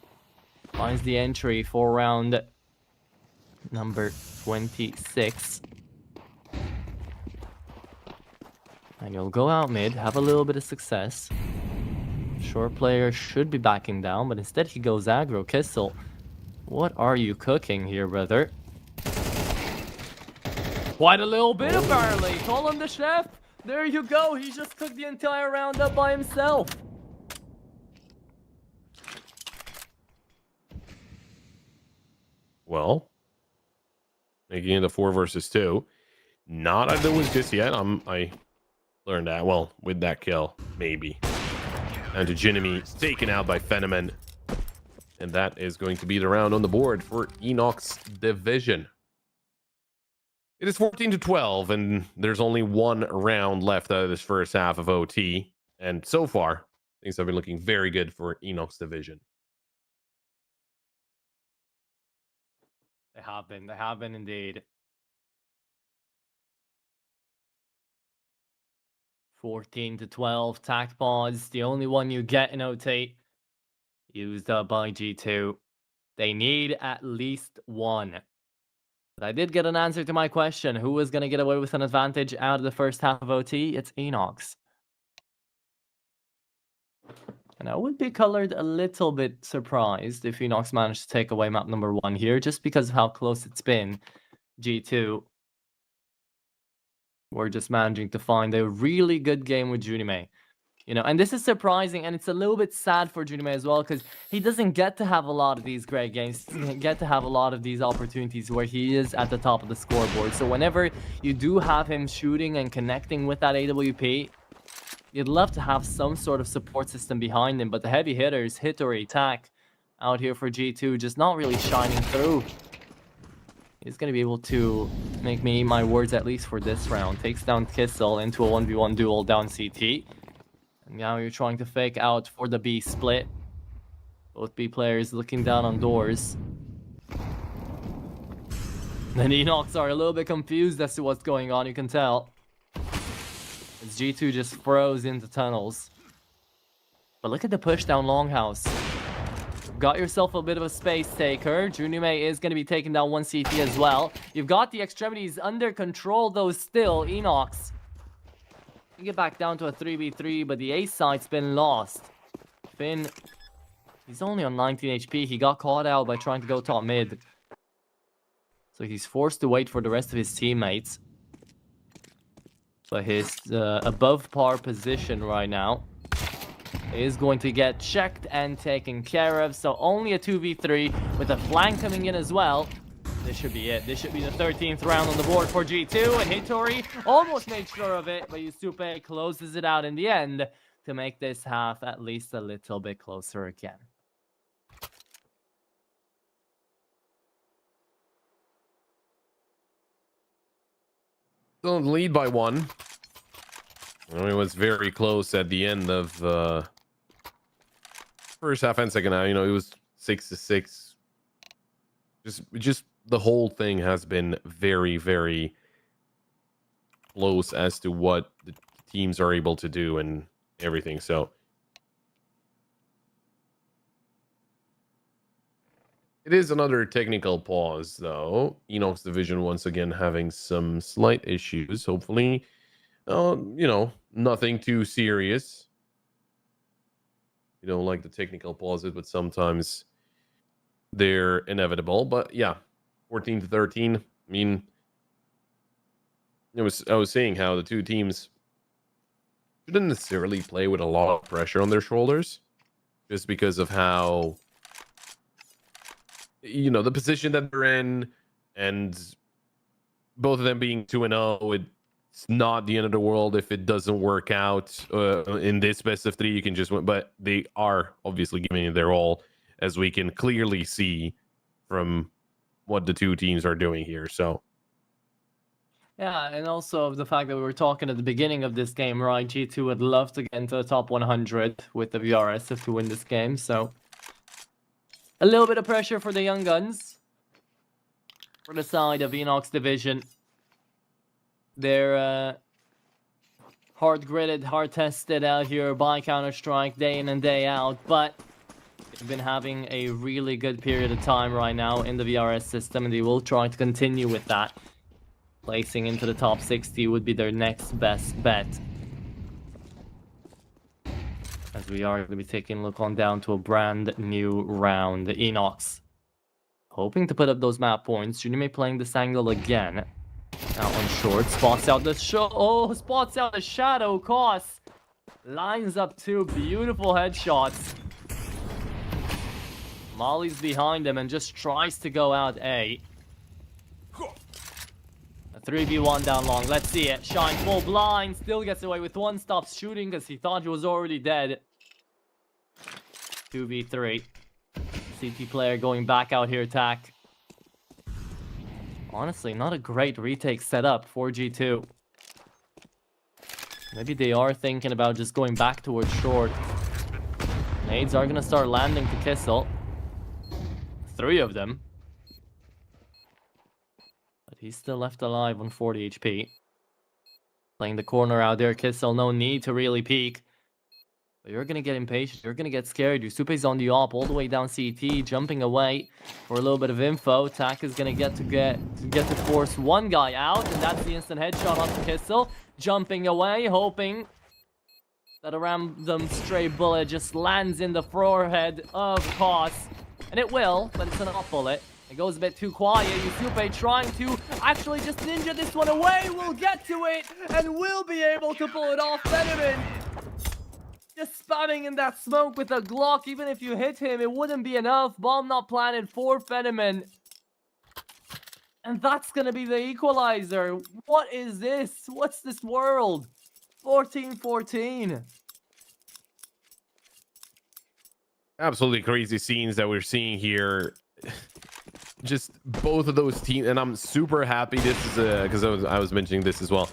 Finds the entry for round number 26. And you'll go out mid, have a little bit of success. Short player should be backing down, but instead he goes aggro. Kissel What are you cooking here, brother? Quite a little bit, apparently. Call him the chef. There you go. He just cooked the entire round up by himself. Well, making it a 4 versus 2. Not out of the woods just yet. I learned that. Well, with that kill, maybe. And to Jinimi, taken out by Fenomen. And that is going to be the round on the board for Enoch's division. It is 14-12, and there's only one round left out of this first half of OT. And so far, things have been looking very good for Enoch's division. They have been indeed. 14-12, tac pods, the only one you get in OT. Used up by G2. They need at least one. But I did get an answer to my question. Who is going to get away with an advantage out of the first half of OT? It's Enox. And I would be colored a little bit surprised if Enox managed to take away map number 1 here, just because of how close it's been. G2 were just managing to find a really good game with Junimei. You know, and this is surprising, and it's a little bit sad for Junimei as well, because he doesn't get to have a lot of these great games. He doesn't get to have a lot of these opportunities where he is at the top of the scoreboard. So whenever you do have him shooting and connecting with that AWP, you'd love to have some sort of support system behind him. But the heavy hitters, Hitori, attack out here for G2, just not really shining through. He's going to be able to make me eat my words, at least for this round. Takes down Kissel into a 1v1 duel down CT. And now you're trying to fake out for the B split. Both B players looking down on doors. The Enochs are a little bit confused as to what's going on, you can tell. As G2 just froze into tunnels. But look at the push down Longhouse. Got yourself a bit of a space taker. Junimei is going to be taking down 1 CT as well. You've got the extremities under control though still, Enox. You get back down to a 3v3, but the A site's been lost. Finn, he's only on 19 HP. He got caught out by trying to go top mid. So he's forced to wait for the rest of his teammates. But his above par position right now is going to get checked and taken care of. So only a 2v3 with a flank coming in as well. This should be it. This should be the 13th round on the board for G2. And Hitori almost made sure of it, but Yusupe closes it out in the end to make this half at least a little bit closer again. Still in the lead by 1. It was very close at the end of first half and second half. You know, it was 6-6. Just the whole thing has been very, very close as to what the teams are able to do and everything. So it is another technical pause, though. Enoch's division once again having some slight issues. Hopefully, you know, nothing too serious. You don't like the technical pauses, but sometimes they're inevitable. But yeah, 14-13. I mean, I was saying how the two teams shouldn't necessarily play with a lot of pressure on their shoulders, just because of how, you know, the position that they're in, and both of them being 2-0. It's not the end of the world if it doesn't work out in this best of 3. You can just win, but they are obviously giving it their all, as we can clearly see from what the two teams are doing here. So yeah, and also the fact that we were talking at the beginning of this game, right? G2 would love to get into the top 100 with the VRS to win this game. So a little bit of pressure for the Young Guns for the side of Enoch's division. They're hard-gritted, hard-tested out here by Counter-Strike day in and day out, but they've been having a really good period of time right now in the VRS system, and they will try to continue with that. Placing into the top 60 would be their next best bet. As we are going to be taking a look on down to a brand new round. Enox Hoping to put up those map points. Junime playing this angle again. Out on short. Spots out the spots out the shadow. Koss lines up 2 beautiful headshots. Molly's behind him and just tries to go out A. A 3v1 down long. Let's see it. Shine full blind. Still gets away with 1. Stops shooting because he thought he was already dead. 2v3. CT player going back out here attack. Honestly, not a great retake setup for G2. Maybe they are thinking about just going back towards short. Nades are going to start landing to Kissel. 3 of them. But he's still left alive on 40 HP. Playing the corner out there, Kissel, no need to really peek. But you're going to get impatient. You're going to get scared. Yusupe's on the op all the way down CT, jumping away for a little bit of info. Tak is going to get to force 1 guy out, and that's the instant headshot onto Kissel. Jumping away, hoping that a random stray bullet just lands in the forehead of Koss. And it will, but it's an off bullet. It goes a bit too quiet. Yusupe trying to actually just ninja this one away. We'll get to it, and will be able to pull it off. Fenomen just spamming in that smoke with a Glock. Even if you hit him, it wouldn't be enough. Bomb not planted for Fenomen. And that's going to be the equalizer. What is this? What's this world? 14-14. Absolutely crazy scenes that we're seeing here. Just both of those teams, and I'm super happy this is because I was mentioning this as well.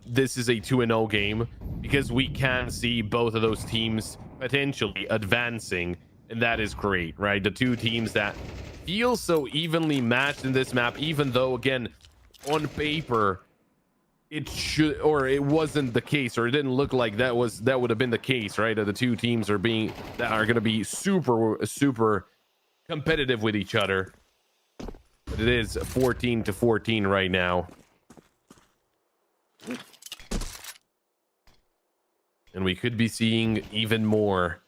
This is a 2-0 game because we can see both of those teams potentially advancing, and that is great, right? The 2 teams that feel so evenly matched in this map, even though again on paper it should, or it wasn't the case, or it didn't look like that would have been the case, right? That the 2 teams are going to be super competitive with each other. But it is 14-14 right now. And we could be seeing even more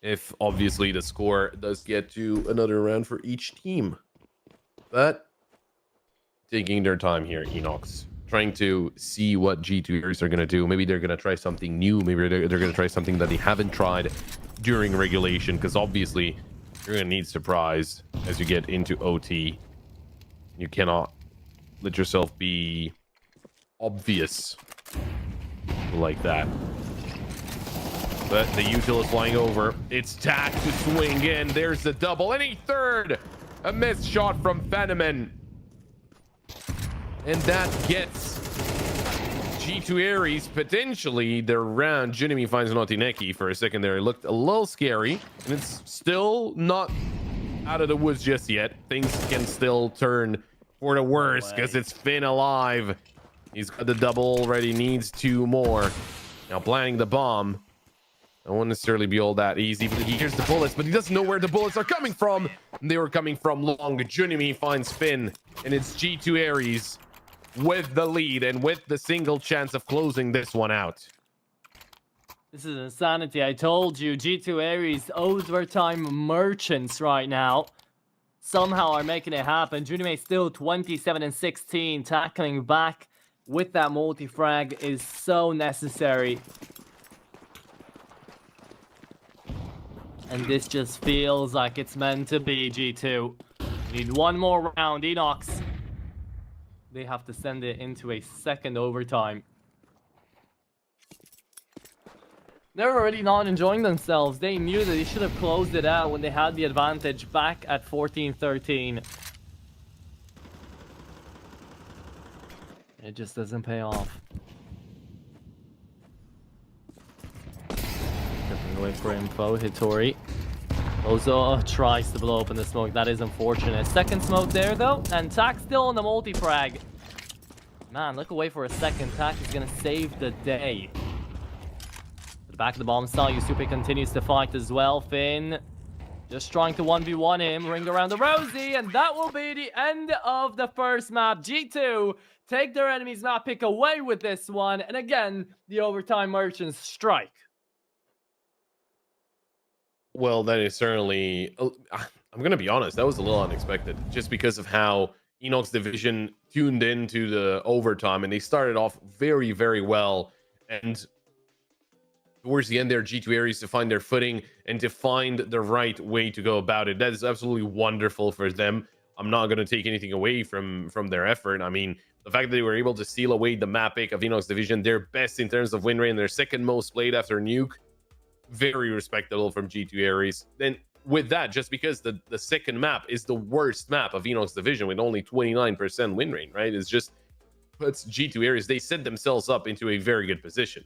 if obviously the score does get to another round for each team. But taking their time here, Enox, trying to see what G2ers are going to do. Maybe they're going to try something new. Maybe they're going to try something that they haven't tried during regulation, because obviously you're going to need surprise as you get into OT. You cannot let yourself be obvious like that. But the util is flying over. It's Tak to swing in. There's the double. And a third. A missed shot from Fenomen. And that gets G2 Aries potentially their round. Junimi finds Notineki for a second there. It looked a little scary. And it's still not out of the woods just yet. Things can still turn for the worse because it's Finn alive. He's got the double already. Needs 2 more. Now planting the bomb. It won't necessarily be all that easy, but he hears the bullets, but he doesn't know where the bullets are coming from. They were coming from long. Junimi finds Finn, and it's G2 Aries with the lead and with the single chance of closing this one out. This is insanity. I told you, G2 Aries overtime merchants right now somehow are making it happen. Junime still 27-16. Tackling back with that multi-frag is so necessary. And this just feels like it's meant to be, G2. Need 1 more round. Enox. They have to send it into a second overtime. They're already not enjoying themselves. They knew that they should have closed it out when they had the advantage back at 14-13. It just doesn't pay off. Stepping away for info, Hitori. Ozo tries to blow open the smoke. That is unfortunate. Second smoke there, though. And Tak still on the multi-frag. Man, look away for a second. Tak is going to save the day. To the back of the bomb style, Yusupe continues to fight as well. Finn just trying to 1v1 him. Ring around the Rosie. And that will be the end of the first map. G2 take their enemy's map pick away with this one. And again, the overtime merchants strike. Well, that is certainly... I'm gonna be honest, that was a little unexpected, just because of how Enoch's division tuned into the overtime, and they started off very, very well. And towards the end there, G2 Aries to find their footing and to find the right way to go about it. That is absolutely wonderful for them. I'm not going to take anything away from their effort. I mean, the fact that they were able to steal away the map pick of Enoch's division, their best in terms of win rate, and their second most played after Nuke, very respectable from G2 Aries. Then with that, just because the second map is the worst map of Enoch's division with only 29% win rate, right? It's just puts G2 Aries, they set themselves up into a very good position.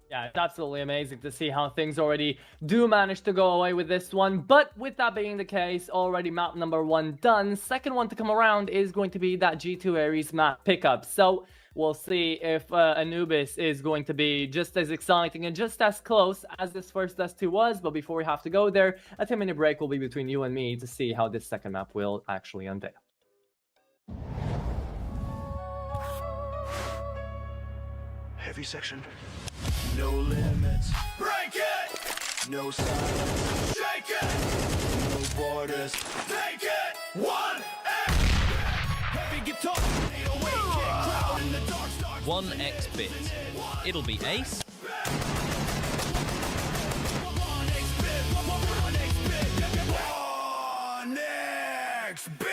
Yeah, it's absolutely amazing to see how things already do manage to go away with this one. But with that being the case, already map number 1 done. Second one to come around is going to be that G2 Aries map pickup. So we'll see if Anubis is going to be just as exciting and just as close as this first Dust 2 was. But before we have to go there, a 10-minute break will be between you and me to see how this second map will actually unveil. Heavy section. No limits. Break it. No silence. Shake it. No borders. Take it. 1x. Heavy guitar. 808 kick. Crowd in the dark starts. 1x bit. It'll be ace. 1x bit. 1x bit. 1x bit.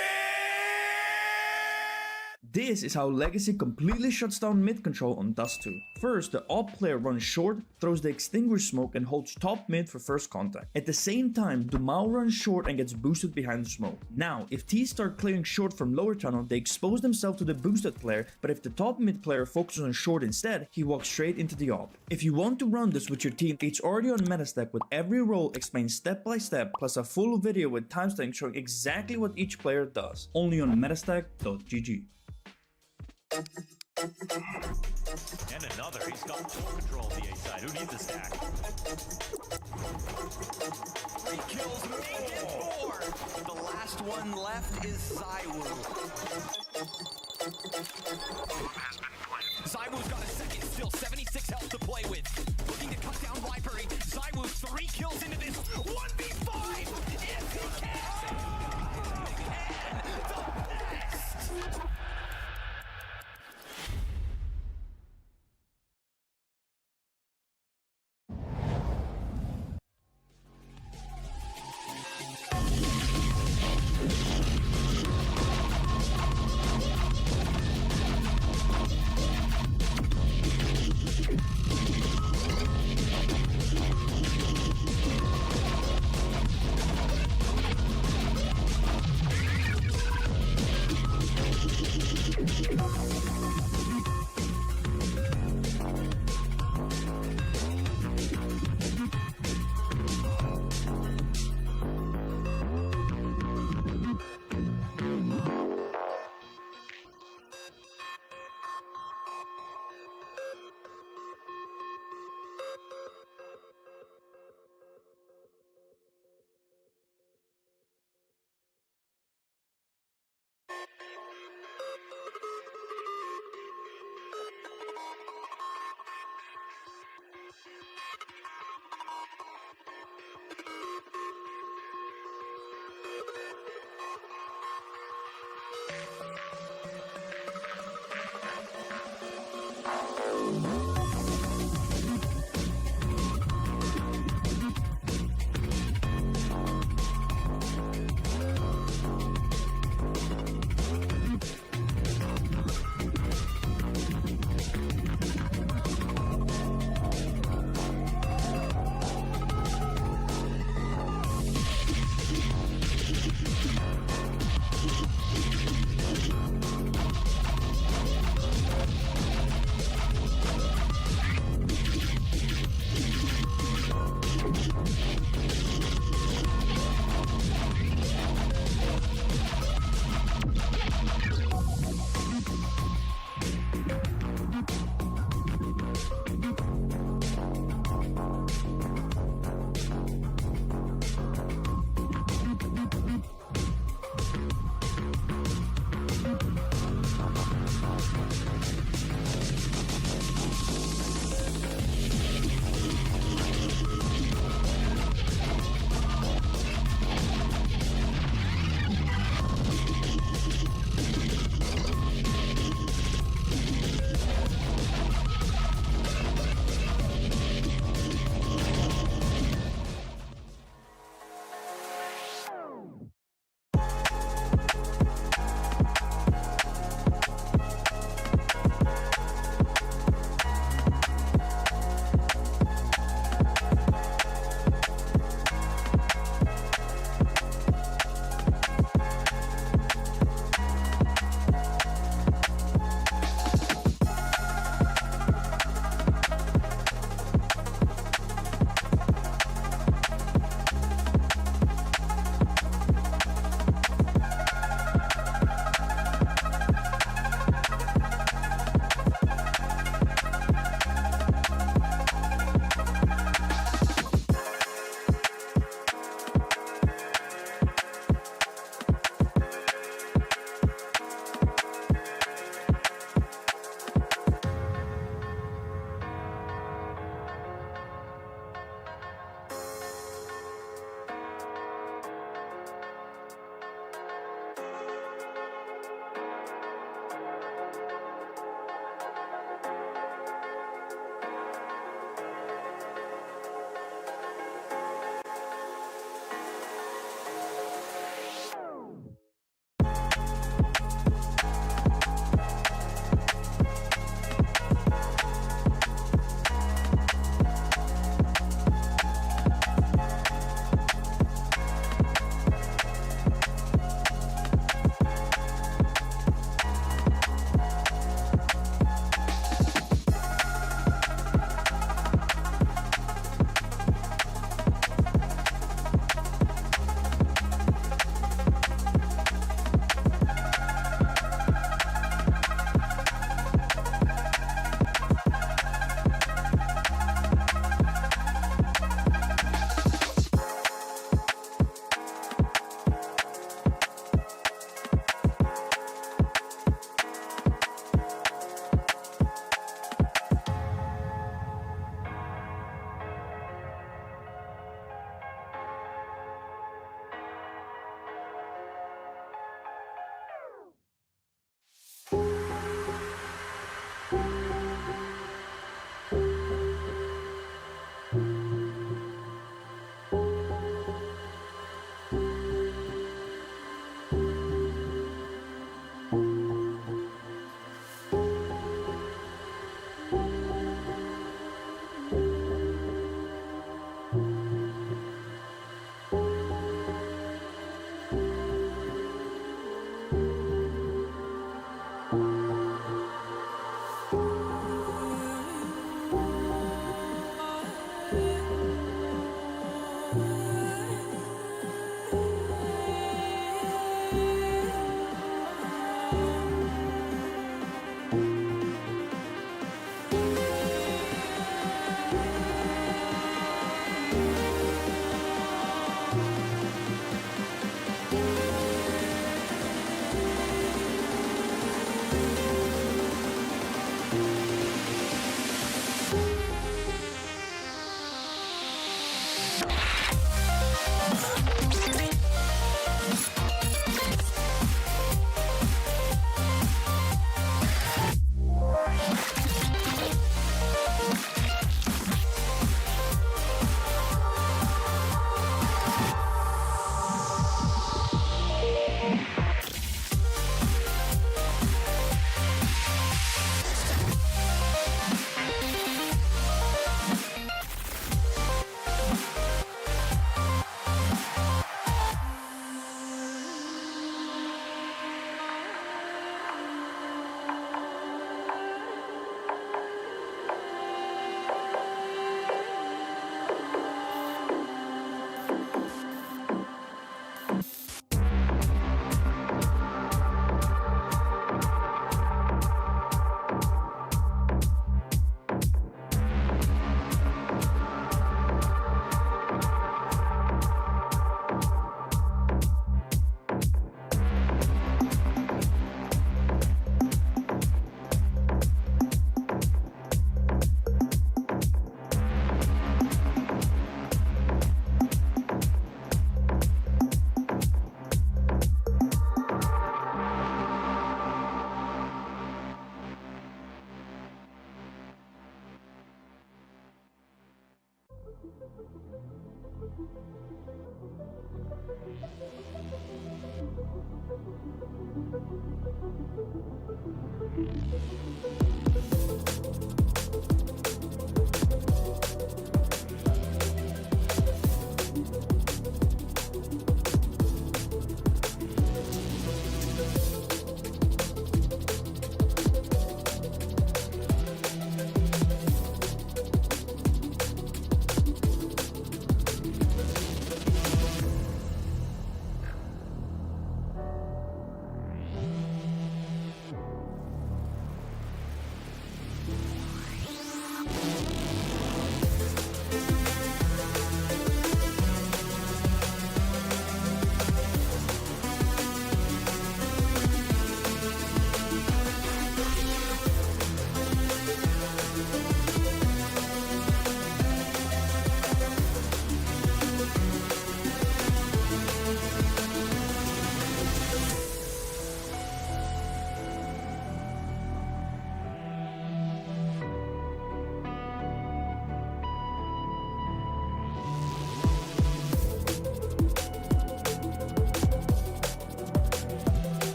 This is how Legacy completely shuts down mid control on Dust 2. First, the AWP player runs short, throws the extinguish smoke and holds top mid for first contact. At the same time, Dumao runs short and gets boosted behind the smoke. Now, if T start clearing short from lower tunnel, they expose themselves to the boosted player, but if the top mid player focuses on short instead, he walks straight into the AWP. If you want to run this with your team, it's already on Metastack with every role explained step by step, plus a full video with timestamps showing exactly what each player does. Only on metastack.gg. And another. He's got full control of the A side. Who needs a stack? 3 kills make it 4. The last one left is Zywoo. Zywoo's got a second, still 76 health to play with. Looking to cut down Vipery. Zywoo 3 kills into this 1v5 if he can. The best.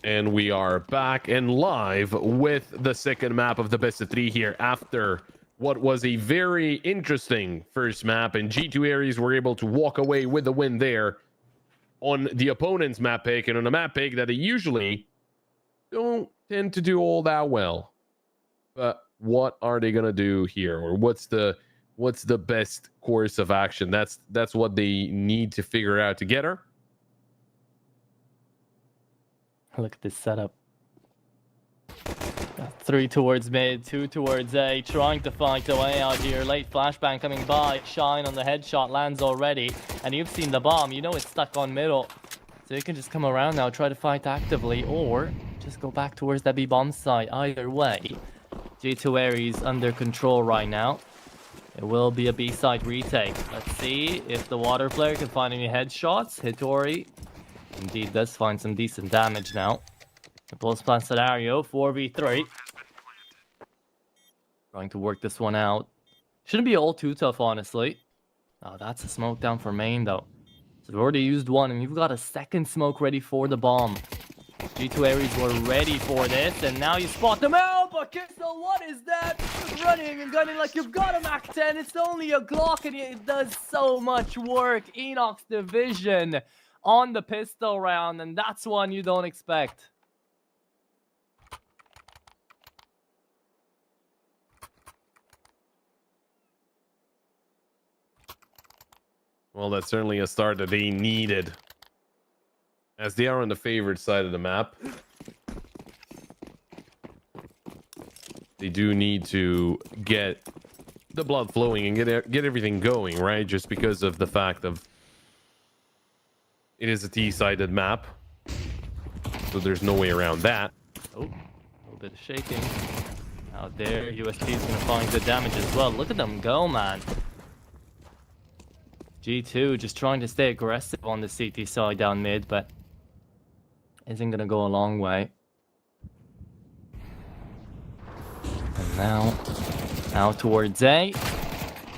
And we are back and live with the second map of the best of three here after what was a very interesting first map. And G2 Aries were able to walk away with the win there on the opponent's map pick and on a map pick that they usually don't tend to do all that well. But what are they going to do here? Or what's the best course of action? That's what they need to figure out together. Look at this setup. 3 towards mid, 2 towards A, trying to fight the way out here. Late flashbang coming by. Shine on the headshot lands already. And you've seen the bomb. You know it's stuck on middle. So you can just come around now, try to fight actively, or just go back towards that B-bomb site. Either way, G2 Aries under control right now. It will be a B-side retake. Let's see if the water player can find any headshots. Hitori indeed does find some decent damage now. The post-plan scenario, 4v3. Trying to work this one out. Shouldn't be all too tough, honestly. Oh, that's a smoke down for main, though. So we've already used one, and you've got a second smoke ready for the bomb. G2 Aries were ready for this, and now you spot them out, but Kissel, what is that? Running and gunning like you've got a MAC-10. It's only a Glock, and it does so much work. Enox Division on the pistol round, and that's one you don't expect. Well, that's certainly a start that they needed, as they are on the favored side of the map. They do need to get the blood flowing and get everything going, right? Just because of the fact of it is a T-sided map, so there's no way around that. Oh, a little bit of shaking out there. USP is going to find good damage as well. Look at them go, man. G2 just trying to stay aggressive on the CT side down mid, but isn't going to go a long way. And now out towards A.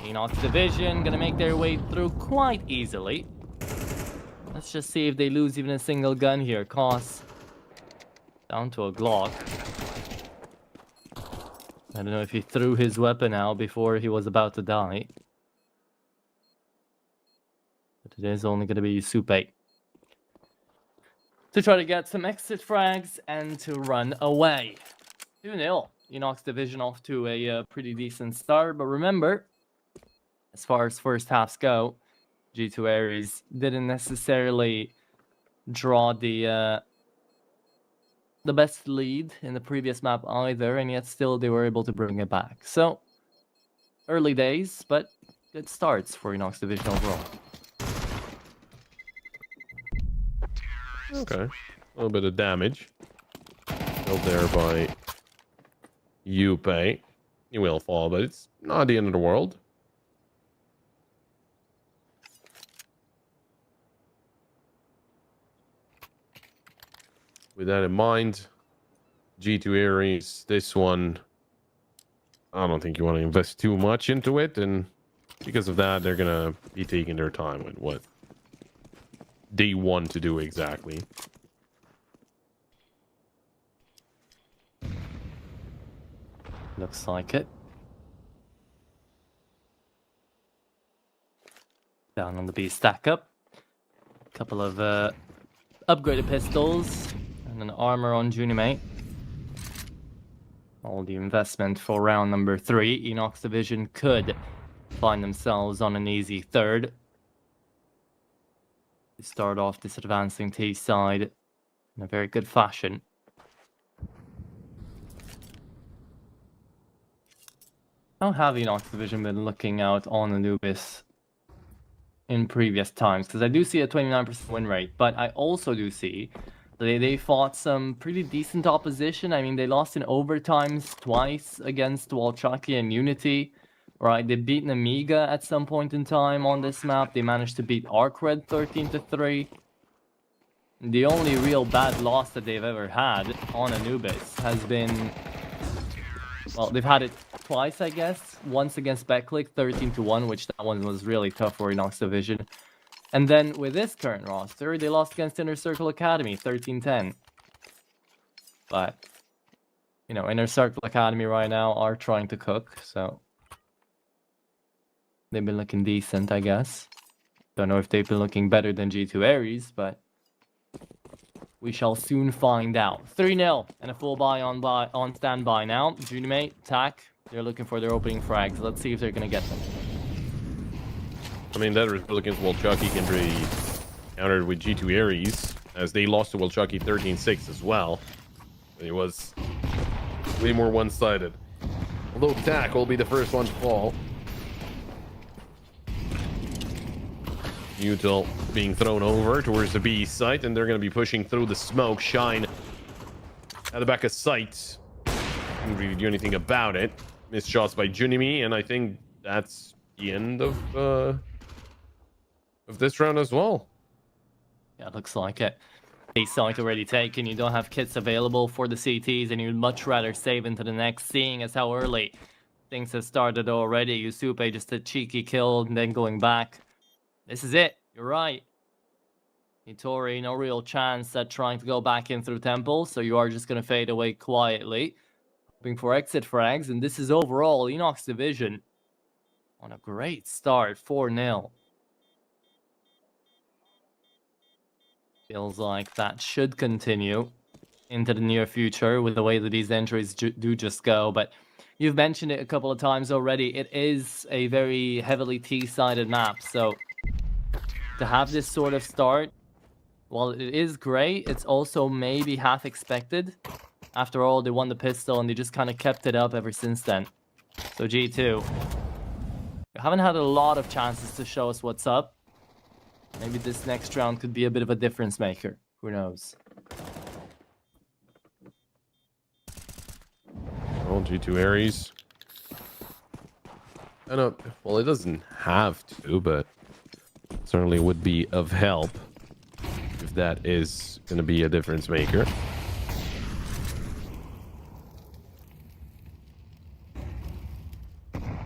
Enox Division going to make their way through quite easily. Let's just see if they lose even a single gun here. Koss down to a Glock. I don't know if he threw his weapon out before he was about to die. But it is only going to be Supe to try to get some exit frags and to run away. 2-0. Enox Division off to a pretty decent start. But remember, as far as first halves go, G2 Aries didn't necessarily draw the best lead in the previous map either, and yet still they were able to bring it back. So, early days, but good starts for Enox Division overall. Okay, a little bit of damage. Killed there by Yupe. He will fall, but it's not the end of the world. with that in mind, G2 Ares, this one, I don't think you want to invest too much into it, and because of that, they're gonna be taking their time with what they want to do exactly. Looks like it. Down on the B stack up. Couple of upgraded pistols and an armor on Junimate. All the investment for round number 3. Enox Division could find themselves on an easy third. They start off this advancing T side in a very good fashion. How have Enox Division been looking out on Anubis in previous times? Because I do see a 29% win rate, but I also do see they fought some pretty decent opposition. I mean, they lost in overtimes twice against Walchaki and Unity, right? They beat Amiga at some point in time on this map. They managed to beat Arcred 13-3. The only real bad loss that they've ever had on Anubis has been, well, they've had it twice, I guess. Once against Betclic 13-1, which that one was really tough for Enox Division. And then with this current roster, they lost against Inner Circle Academy 13-10. But, you know, Inner Circle Academy right now are trying to cook, so they've been looking decent, I guess. Don't know if they've been looking better than G2 Ares, but we shall soon find out. 3-0 and a full buy on standby now. Junimate, TAC, they're looking for their opening frags. Let's see if they're going to get them. I mean, that result against Walchaki can be countered with G2 Ares, as they lost to Walchaki 13-6 as well. It was way more one-sided. Although TAC will be the first one to fall. Util being thrown over towards the B site, and they're going to be pushing through the smoke. Shine at the back of sight. Didn't really do anything about it. Missed shots by Junimi, and I think that's the end of this round as well. Yeah, looks like it. A site already taken. You don't have kits available for the CTs, and you'd much rather save into the next, seeing as how early things have started already. Yusupe just a cheeky kill and then going back. This is it. You're right. Nitori, no real chance at trying to go back in through Temple, so you are just going to fade away quietly. Hoping for exit frags, and this is overall Enox Division on a great start, 4-0. Feels like that should continue into the near future with the way that these entries do just go, but you've mentioned it a couple of times already. It is a very heavily T-sided map, so to have this sort of start, while it is great, it's also maybe half expected. After all, they won the pistol and they just kind of kept it up ever since then. So G2, you haven't had a lot of chances to show us what's up. Maybe this next round could be a bit of a difference maker. Who knows? Well, G2 Ares. I don't. Well, it doesn't have to, but certainly would be of help if that is going to be a difference maker.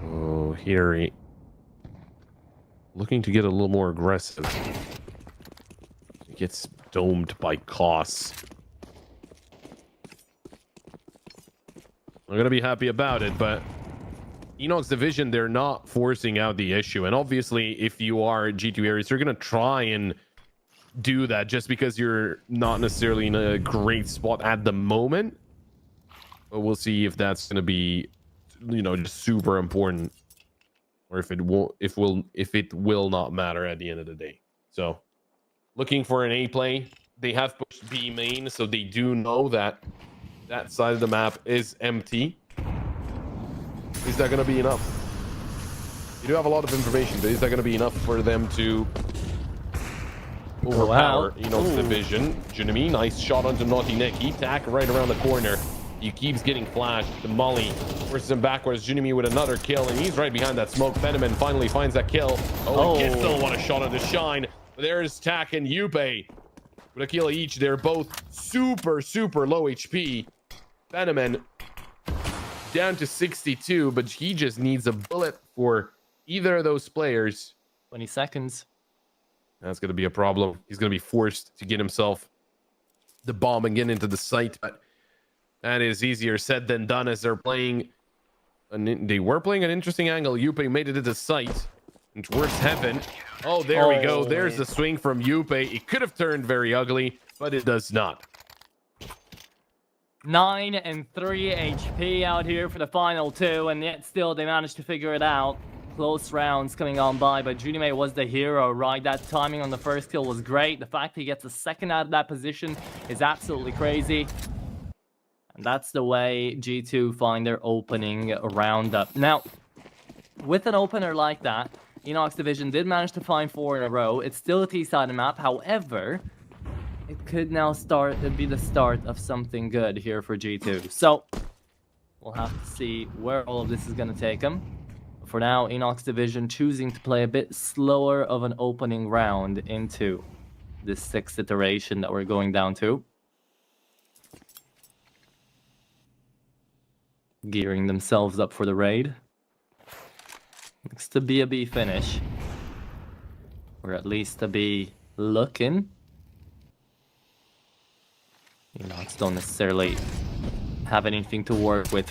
Oh, here looking to get a little more aggressive. He gets domed by Koss. I'm going to be happy about it, but Enox Division, they're not forcing out the issue. And obviously, if you are G2 Ares, you're going to try and do that just because you're not necessarily in a great spot at the moment. But we'll see if that's going to be, you know, just super important, or if it will not matter at the end of the day. So looking for an A play. They have pushed B main, so they do know that that side of the map is empty. Is that going to be enough? You do have a lot of information, but is that going to be enough for them to overpower Enox Division? Junimi, nice shot onto Naughty Nick. He tack right around the corner. He keeps getting flashed. The Molly forces him backwards. Junimi with another kill, and he's right behind that smoke. Fenneman finally finds that kill. Oh, Gitzel, what a shot on the Shine. There's Tack and Yupe. with a kill each. They're both super, super low HP. Venomman down to 62, but he just needs a bullet for either of those players. 20 seconds. That's going to be a problem. He's going to be forced to get himself the bomb and get into the site, but that is easier said than done as they're playing. They were playing an interesting angle. Yupe made it to the site and towards heaven. Oh, there we go. There's the swing from Yupe. It could have turned very ugly, but it does not. 9 and 3 HP out here for the final 2, and yet still they managed to figure it out. Close rounds coming on by, but Junimate was the hero, right? That timing on the first kill was great. The fact he gets a second out of that position is absolutely crazy. And that's the way G2 find their opening roundup. Now, with an opener like that, Enox Division did manage to find 4 in a row. It's still a T-sided map, however, it could now be the start of something good here for G2. So, we'll have to see where all of this is going to take them. For now, Enox Division choosing to play a bit slower of an opening round into this 6th iteration that we're going down to. Gearing themselves up for the raid. Looks to be a B finish. Or at least a B looking. Enox don't necessarily have anything to work with